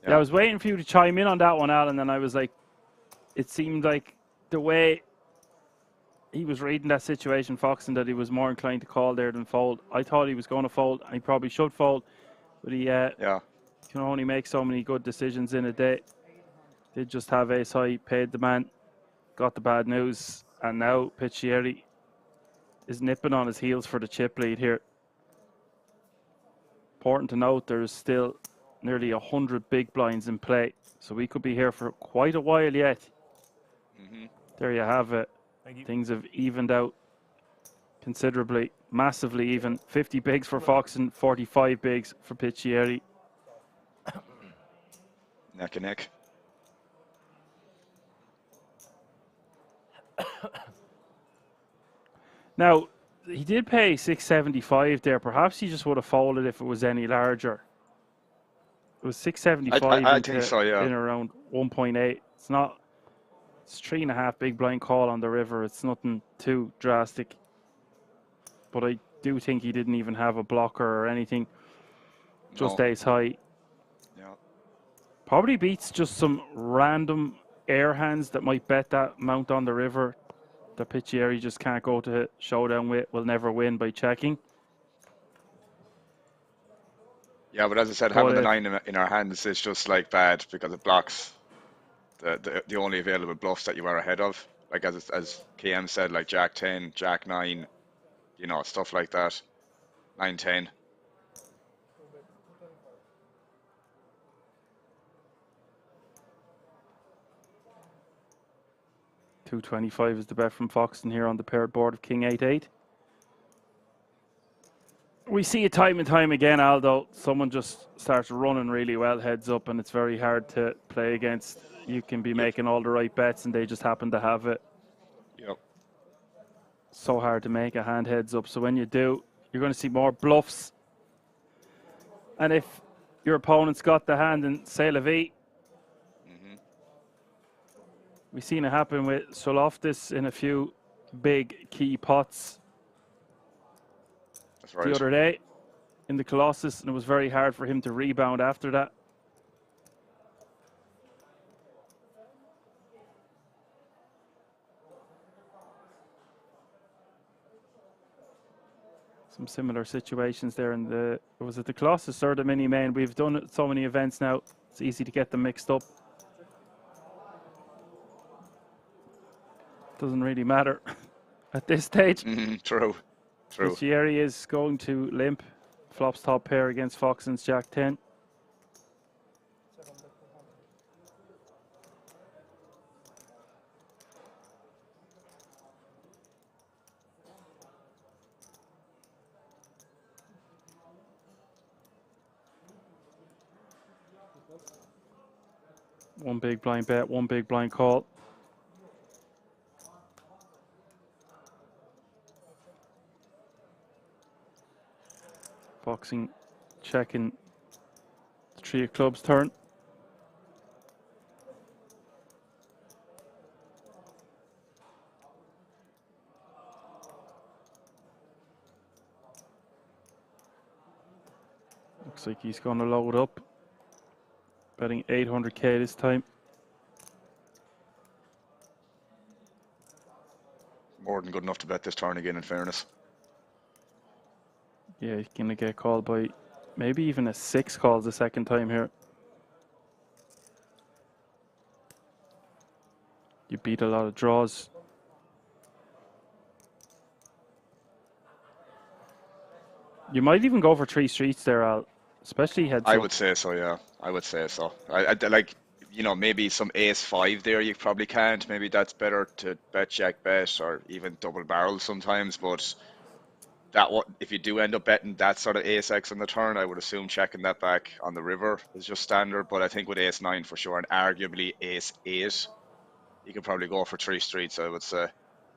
Yeah, I was waiting for you to chime in on that one, Alan, and I was like, it seemed like the way he was reading that situation, Foxen, that he was more inclined to call there than fold. I thought he was going to fold, and he probably should fold, but he can only make so many good decisions in a day. Did just have ace high, paid the man, got the bad news, and now Piccieri is nipping on his heels for the chip lead here. Important to note, there's still nearly 100 big blinds in play, so we could be here for quite a while yet. There you have it. Things have evened out considerably, massively even. 50 bigs for Foxen, 45 bigs for Piccieri. Neck and neck. Now, he did pay 675 there. Perhaps he just would have folded if it was any larger. It was 675 I think so, yeah. in around 1.8. It's not. It's 3.5 big blind call on the river. It's nothing too drastic. But I do think he didn't even have a blocker or anything. Just ace high. Yeah. Probably beats just some random air hands that might bet that amount on the river. The Piccieri just can't go to showdown with. Will never win by checking. Yeah, but as I said, having the 9 in our hands is just like bad because it blocks the only available bluffs that you are ahead of. Like as KM said, like Jack 10, Jack 9, you know, stuff like that. 9, 10. $225 is the bet from Foxen here on the paired board of King 8-8. We see it time and time again, Aldo. Someone just starts running really well heads up, and it's very hard to play against. You can be making all the right bets, and they just happen to have it. Yep. So hard to make a hand heads up. So when you do, you're going to see more bluffs. And if your opponent's got the hand in c'est la vie, we've seen it happen with Soloftis in a few big key pots. That's right. The other day in the Colossus, and it was very hard for him to rebound after that. Some similar situations there in the, was it the Colossus or the mini main? We've done so many events now, it's easy to get them mixed up. Doesn't really matter at this stage. True. Piccieri is going to limp. Flops top pair against Foxen's Jack 10. One big blind bet, one big blind call. Foxen checking the 3 of clubs turn. Looks like he's going to load up. Betting 800k this time. More than good enough to bet this turn again, in fairness. Yeah, he's going to get called by maybe even a 6 calls the second time here. You beat a lot of draws. You might even go for 3 streets there, Al. Especially heads I up. would say so, yeah. I would say so. I like, you know, maybe some ace 5 there you probably can't. Maybe that's better to bet check bet or even double barrel sometimes. But that if you do end up betting that sort of ace X on the turn, I would assume checking that back on the river is just standard. But I think with ace 9 for sure, and arguably ace 8, you could probably go for 3 streets, I would say.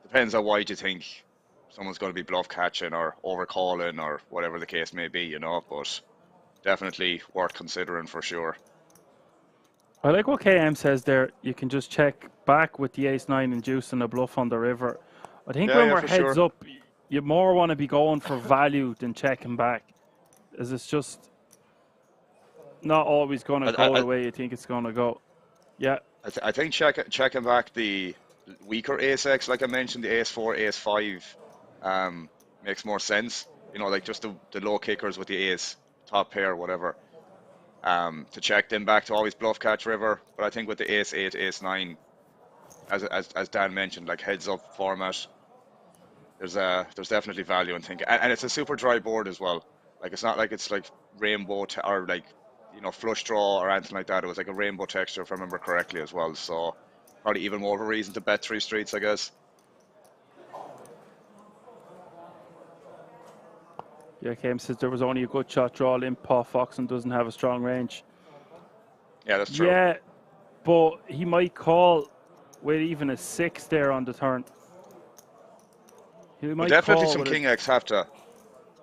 Depends how wide you think someone's going to be bluff catching or overcalling or whatever the case may be, you know. But definitely worth considering for sure. I like what KM says there. You can just check back with the ace 9 and juice and a bluff on the river. I think when we're heads up, you more want to be going for value than checking back, as it's just not always going to go the way you think it's going to go. Yeah. I think checking back the weaker ace X, like I mentioned, the ace 4, ace 5, makes more sense. You know, like just the low kickers with the ace, top pair, whatever. To check them back to always bluff catch river. But I think with the ace 8, ace 9, as Dan mentioned, like heads up format, there's definitely value in thinking, and it's a super dry board as well. Like it's not like it's like rainbow or like flush draw or anything like that. It was like a rainbow texture if I remember correctly as well. So probably even more of a reason to bet 3 streets, I guess. Yeah, Cam says there was only a good shot draw limp pot. Foxen doesn't have a strong range. Yeah, that's true. Yeah, but he might call with even a 6 there on the turn. He might Well, definitely call some with King X have to.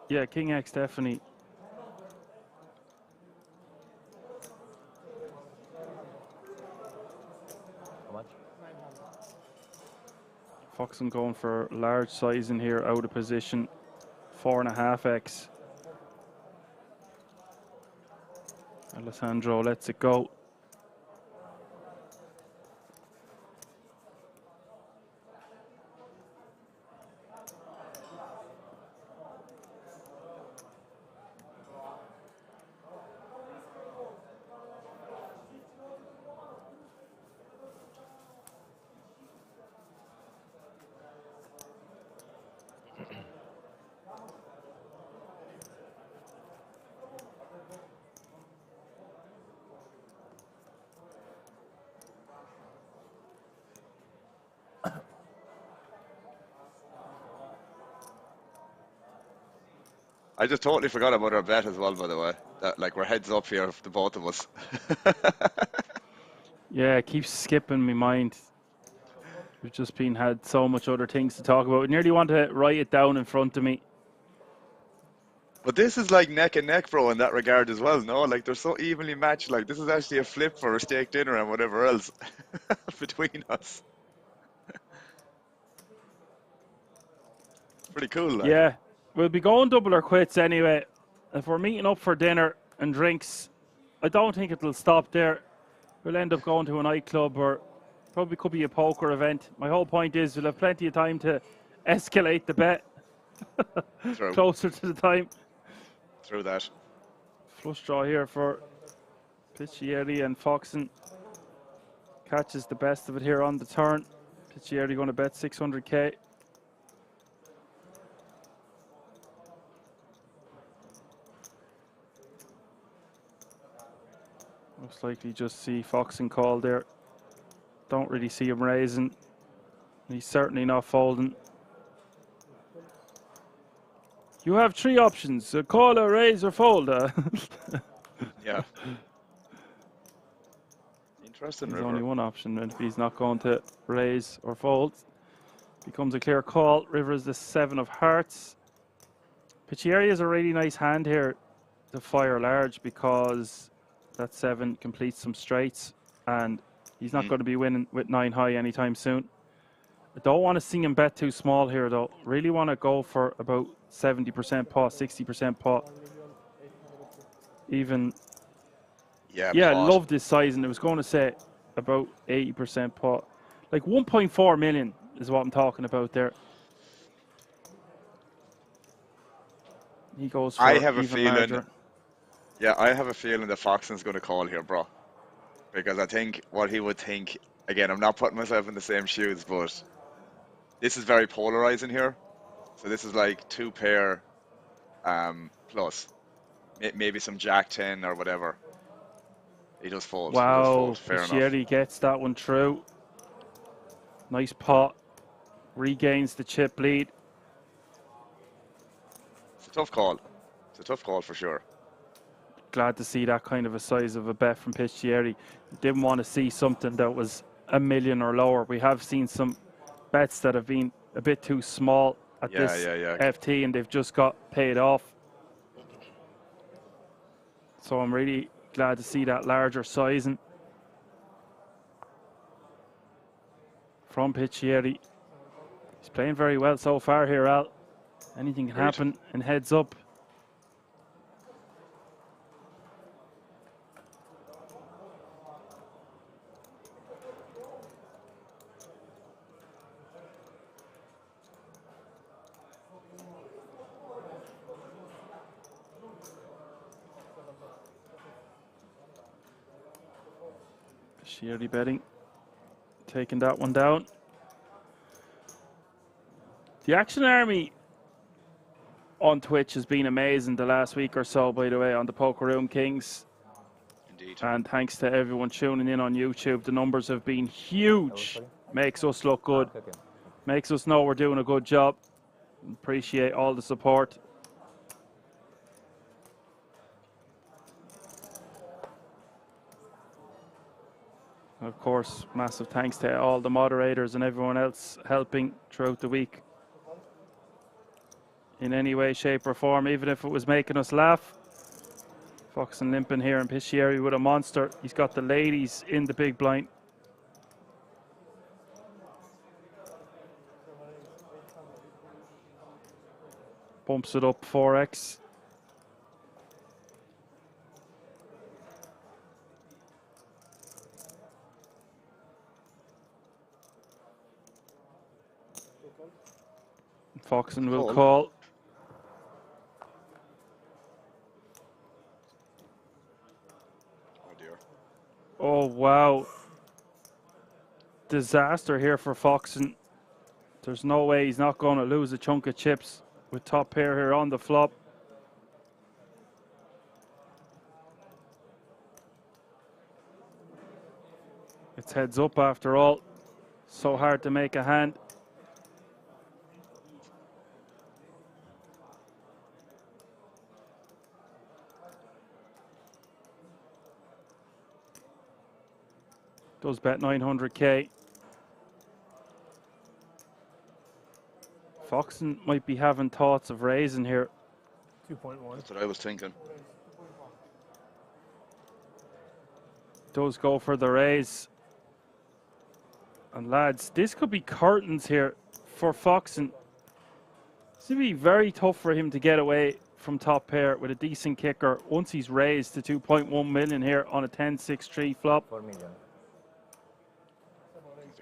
Yeah, King X definitely. How much? Foxen going for large size in here, out of position. 4.5x. Alessandro lets it go. I just totally forgot about our bet as well, by the way. That like we're heads up here, the both of us. Yeah, it keeps skipping my mind. We've just had so much other things to talk about. I nearly want to write it down in front of me. But this is like neck and neck, bro, in that regard as well. No, like they're so evenly matched. Like this is actually a flip for a steak dinner and whatever else between us. Pretty cool, like. Yeah, we'll be going double or quits anyway. If we're meeting up for dinner and drinks, I don't think it'll stop there. We'll end up going to a nightclub or probably could be a poker event. My whole point is we'll have plenty of time to escalate the bet closer to the time. Through that. Flush draw here for Piccieri, and Foxen catches the best of it here on the turn. Piccieri going to bet 600k. Most likely just see Foxen call there. Don't really see him raising. He's certainly not folding. You have 3 options: a call, a raise, or fold. Yeah. Interesting. There's River. only one option, and if he's not going to raise or fold, becomes a clear call. River is the 7 of hearts. Piccieri is a really nice hand here to fire large because that 7 completes some straights, and he's not going to be winning with 9 high anytime soon. I don't want to see him bet too small here, though. Really want to go for about 70% pot, 60% pot. Even. Yeah, I love this size, and I was going to say about 80% pot. Like 1.4 million is what I'm talking about there. He goes for I have a even feeling. larger. Yeah, I have a feeling that Foxen's going to call here, bro. Because I think what he would think, again, I'm not putting myself in the same shoes, but this is very polarizing here. So this is like 2 pair plus. Maybe some Jack 10 or whatever. He does fold. Wow, Fair enough. Piccieri gets that one through. Nice pot. Regains the chip lead. It's a tough call. It's a tough call for sure. Glad to see that kind of a size of a bet from Piccieri. Didn't want to see something that was $1 million or lower. We have seen some bets that have been a bit too small at this FT, and they've just got paid off. So I'm really glad to see that larger sizing from Piccieri. He's playing very well so far here, Al. Anything can happen in heads up. Piccieri betting, taking that one down. The Action Army on Twitch has been amazing the last week or so, by the way, on the Poker Room Kings. Indeed. And thanks to everyone tuning in on YouTube. The numbers have been huge. Makes us look good. Makes us know we're doing a good job. Appreciate all the support. Of course, massive thanks to all the moderators and everyone else helping throughout the week in any way, shape or form, even if it was making us laugh. Fox and limping here and Piscieri with a monster. He's got the ladies in the big blind. Bumps it up 4x. Foxen will call. Oh dear. Oh wow. Disaster here for Foxen. There's no way he's not going to lose a chunk of chips with top pair here on the flop. It's heads up after all. So hard to make a hand. Does bet 900k. Foxen might be having thoughts of raising here. 2.1. That's what I was thinking. Does go for the raise. And lads, this could be curtains here for Foxen. It's going to be very tough for him to get away from top pair with a decent kicker once he's raised to 2.1 million here on a 10-6-3 flop. 4 million.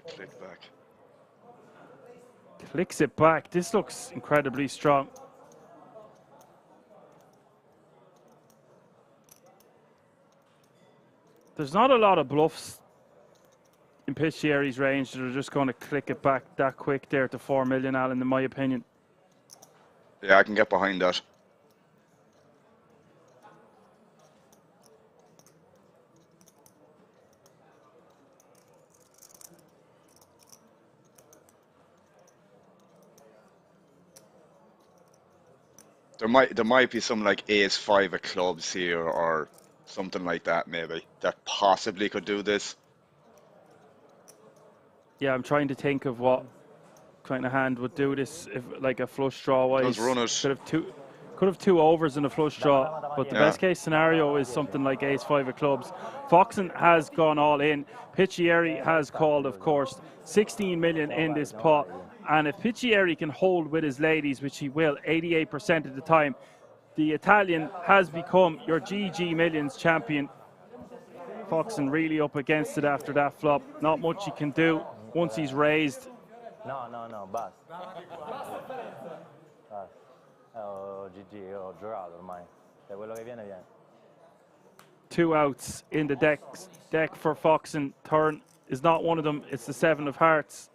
Click back. Clicks it back. This looks incredibly strong. There's not a lot of bluffs in Piscieri's range that are just going to click it back that quick there to 4 million, Alan, in my opinion. Yeah, I can get behind that. There might be some like ace-5 of clubs here or something like that maybe that possibly could do this. Yeah, I'm trying to think of what kind of hand would do this, if like a flush draw wise. Does run it. Could have two overs in a flush draw, but the best case scenario is something like ace-5 of clubs. Foxen has gone all in. Piscieri has called, of course, 16 million in this pot. And if Piscieri can hold with his ladies, which he will 88% of the time, the Italian has become your GGMillions champion. Foxen really up against it after that flop. Not much he can do once he's raised. No, basta. GG, ho giocato ormai. Da quello che viene, viene. 2 outs in the deck for Foxen. Turn is not one of them. It's the 7 of hearts.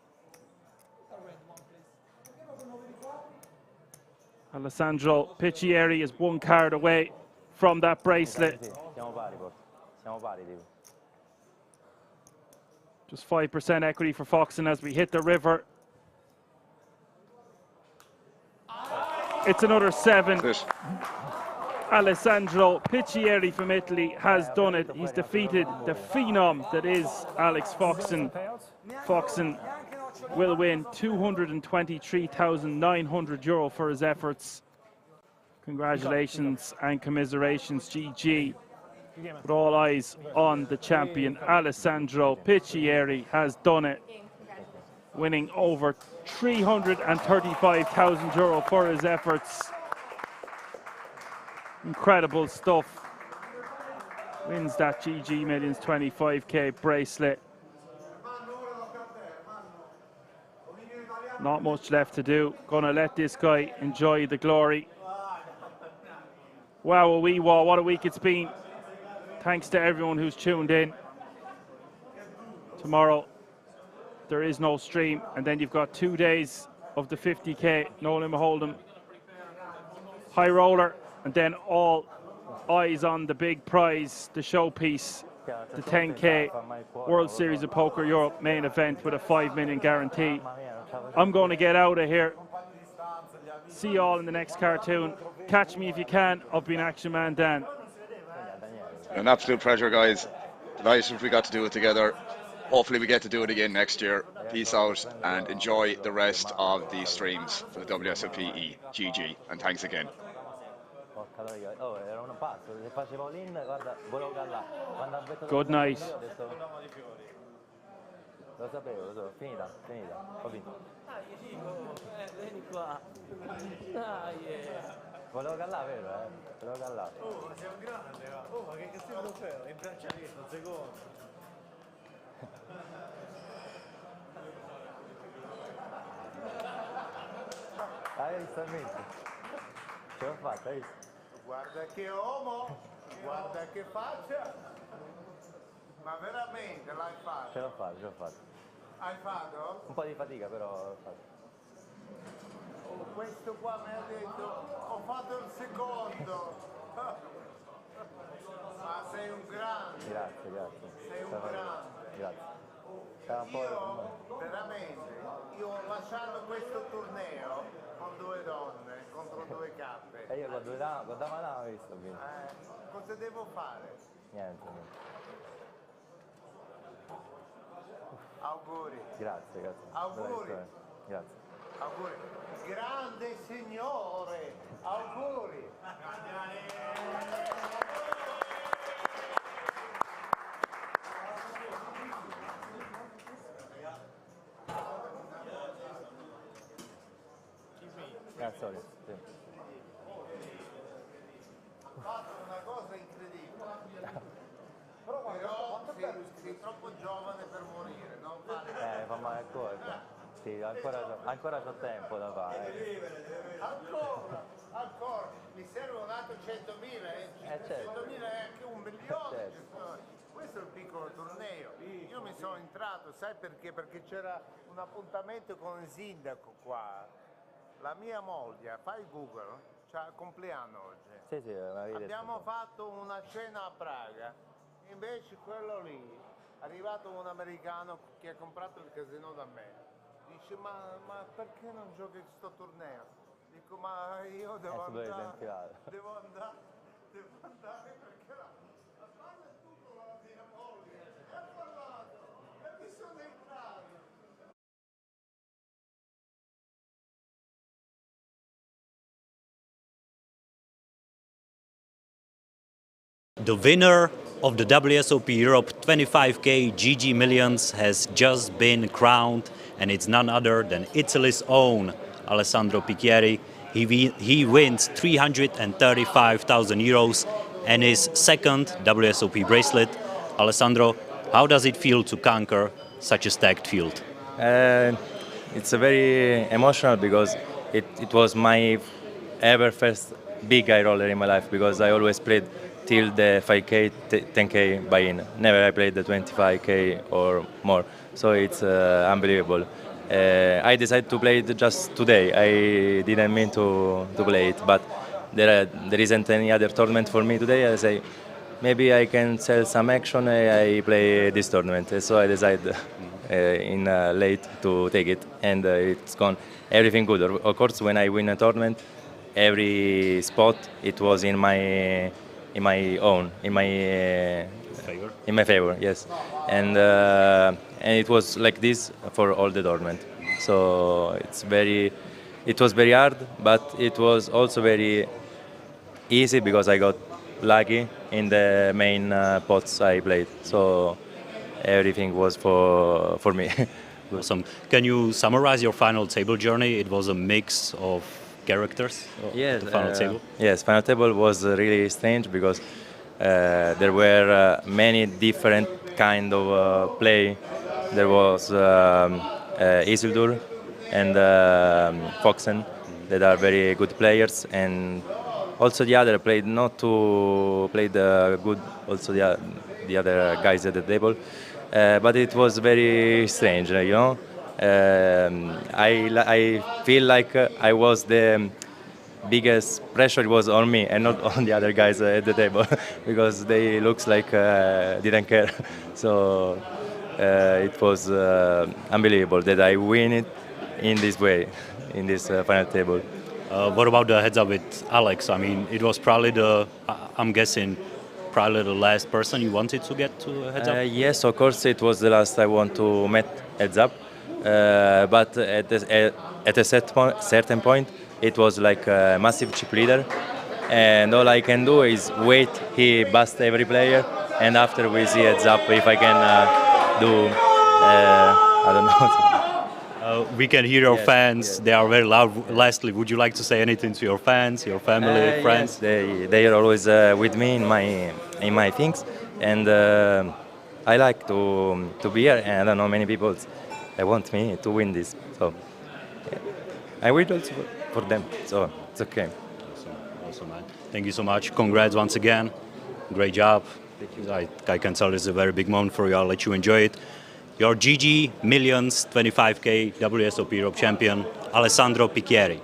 Alessandro Piscieri is 1 card away from that bracelet. Siamo pari, tipo. Just 5% equity for Foxen as we hit the river. It's another 7. Alessandro Piscieri from Italy has done it. He's defeated the phenom that is Alex Foxen. Foxen will win €223,900 for his efforts. Congratulations and commiserations, GG. With all eyes on the champion, Alessandro Piscieri has done it, winning over €335,000 for his efforts. Incredible stuff. Wins that GGMillions 25k bracelet. Not much left to do. Gonna let this guy enjoy the glory. Wow, what a week it's been. Thanks to everyone who's tuned in. Tomorrow there is no stream, and then you've got 2 days of the 50k, no limit hold'em, high roller, and then all eyes on the big prize, the showpiece, the 10k World Series of Poker Europe main event with a 5 million guarantee. I'm going to get out of here. See you all in the next cartoon. Catch me if you can. I've been Action Man Dan. An absolute pleasure, guys. Delighted we got to do it together. Hopefully we get to do it again next year. Peace out and enjoy the rest of the streams for the WSOPE. GG, and thanks again. Good night. Lo sapevo, finita, ho vinto. Vieni qua. Volevo callare, vero? Volevo callare. Oh, sei un grande, va. Oh, ma che cazzo trofeo? Il braccialetto, secondo. Hai visto il vinto? Ce l'ho fatta, hai visto? Guarda che uomo, guarda che faccia. Ma veramente l'hai fatto? Ce l'ho fatta. Hai fatto? Un po' di fatica, però l'ho fatto. Oh, questo qua mi ha detto, ho fatto il secondo. Ma sei un grande. Grazie. Sei un grande. Grazie. Io, veramente, io ho lasciato questo torneo con 2 donne contro 2 cappe. E io con da Madama ho visto, ho vinto. Cosa devo fare? Niente. Auguri. Grazie. Auguri. Grazie. Auguri. Grande signore. Auguri. Sorry. Sì. Ho fatto una cosa incredibile. Però sei troppo giovane per morire, non fare. Fa male al cuore. Sì, ancora c'ho tempo da fare. Ancora. Mi serve un altro 100.000, 100.000 è anche 1 milione. Questo è un piccolo torneo. Io mi sono entrato, sai perché? Perché c'era un appuntamento con il sindaco qua. La mia moglie, fai Google, c'ha il compleanno oggi. Sì, abbiamo fatto una cena a Praga, invece quello lì, è arrivato un americano che ha comprato il casino da me, dice ma perché non giochi questo torneo? Dico ma io devo andare perché la parla tu con la mia moglie, e ha parlato, e mi sono entrato. The winner of the WSOP Europe 25k GGMillions has just been crowned, and it's none other than Italy's own Alessandro Picchieri. He wins 335,000 euros and his second WSOP bracelet. Alessandro, how does it feel to conquer such a stacked field? It's very emotional because it was my ever first big high roller in my life, because I always played till the 5k, 10k buy-in. Never I played the 25k or more. So it's unbelievable. I decided to play it just today. I didn't mean to play it, but there isn't any other tournament for me today. I say maybe I can sell some action. I play this tournament. So I decided in late to take it, and it's gone everything good. Of course, when I win a tournament, every spot it was in my favor, yes, and it was like this for all the tournament. So it was very hard, but it was also very easy because I got lucky in the main pots I played. So everything was for me. Awesome. Can you summarize your final table journey? It was a mix of characters. Yes, the final table. Yes, final table was really strange because there were many different kind of play. There was Isildur and Foxen that are very good players, and also the other played good. Also the other guys at the table, but it was very strange, you know. I feel like I was the biggest pressure was on me and not on the other guys at the table because they looks like didn't care. So it was unbelievable that I win it in this way, in this final table. What about the heads up with Alex? I mean, it was probably I'm guessing, probably the last person you wanted to get to heads up? Yes, of course, it was the last I want to meet heads up. But at a certain point, it was like a massive chip leader. And all I can do is wait, he busts every player, and after we see heads up if I can do, I don't know. We can hear your fans, they are very loud. Lastly, would you like to say anything to your fans, your family, friends? Yes, they are always with me in my things, and I like to be here, and I don't know, many people they want me to win this, so I wait also for them, so it's okay. Awesome, man. Thank you so much. Congrats once again. Great job. I can tell it's a very big moment for you. I'll let you enjoy it. Your GGMillions 25K WSOP Europe champion, Alessandro Picchieri.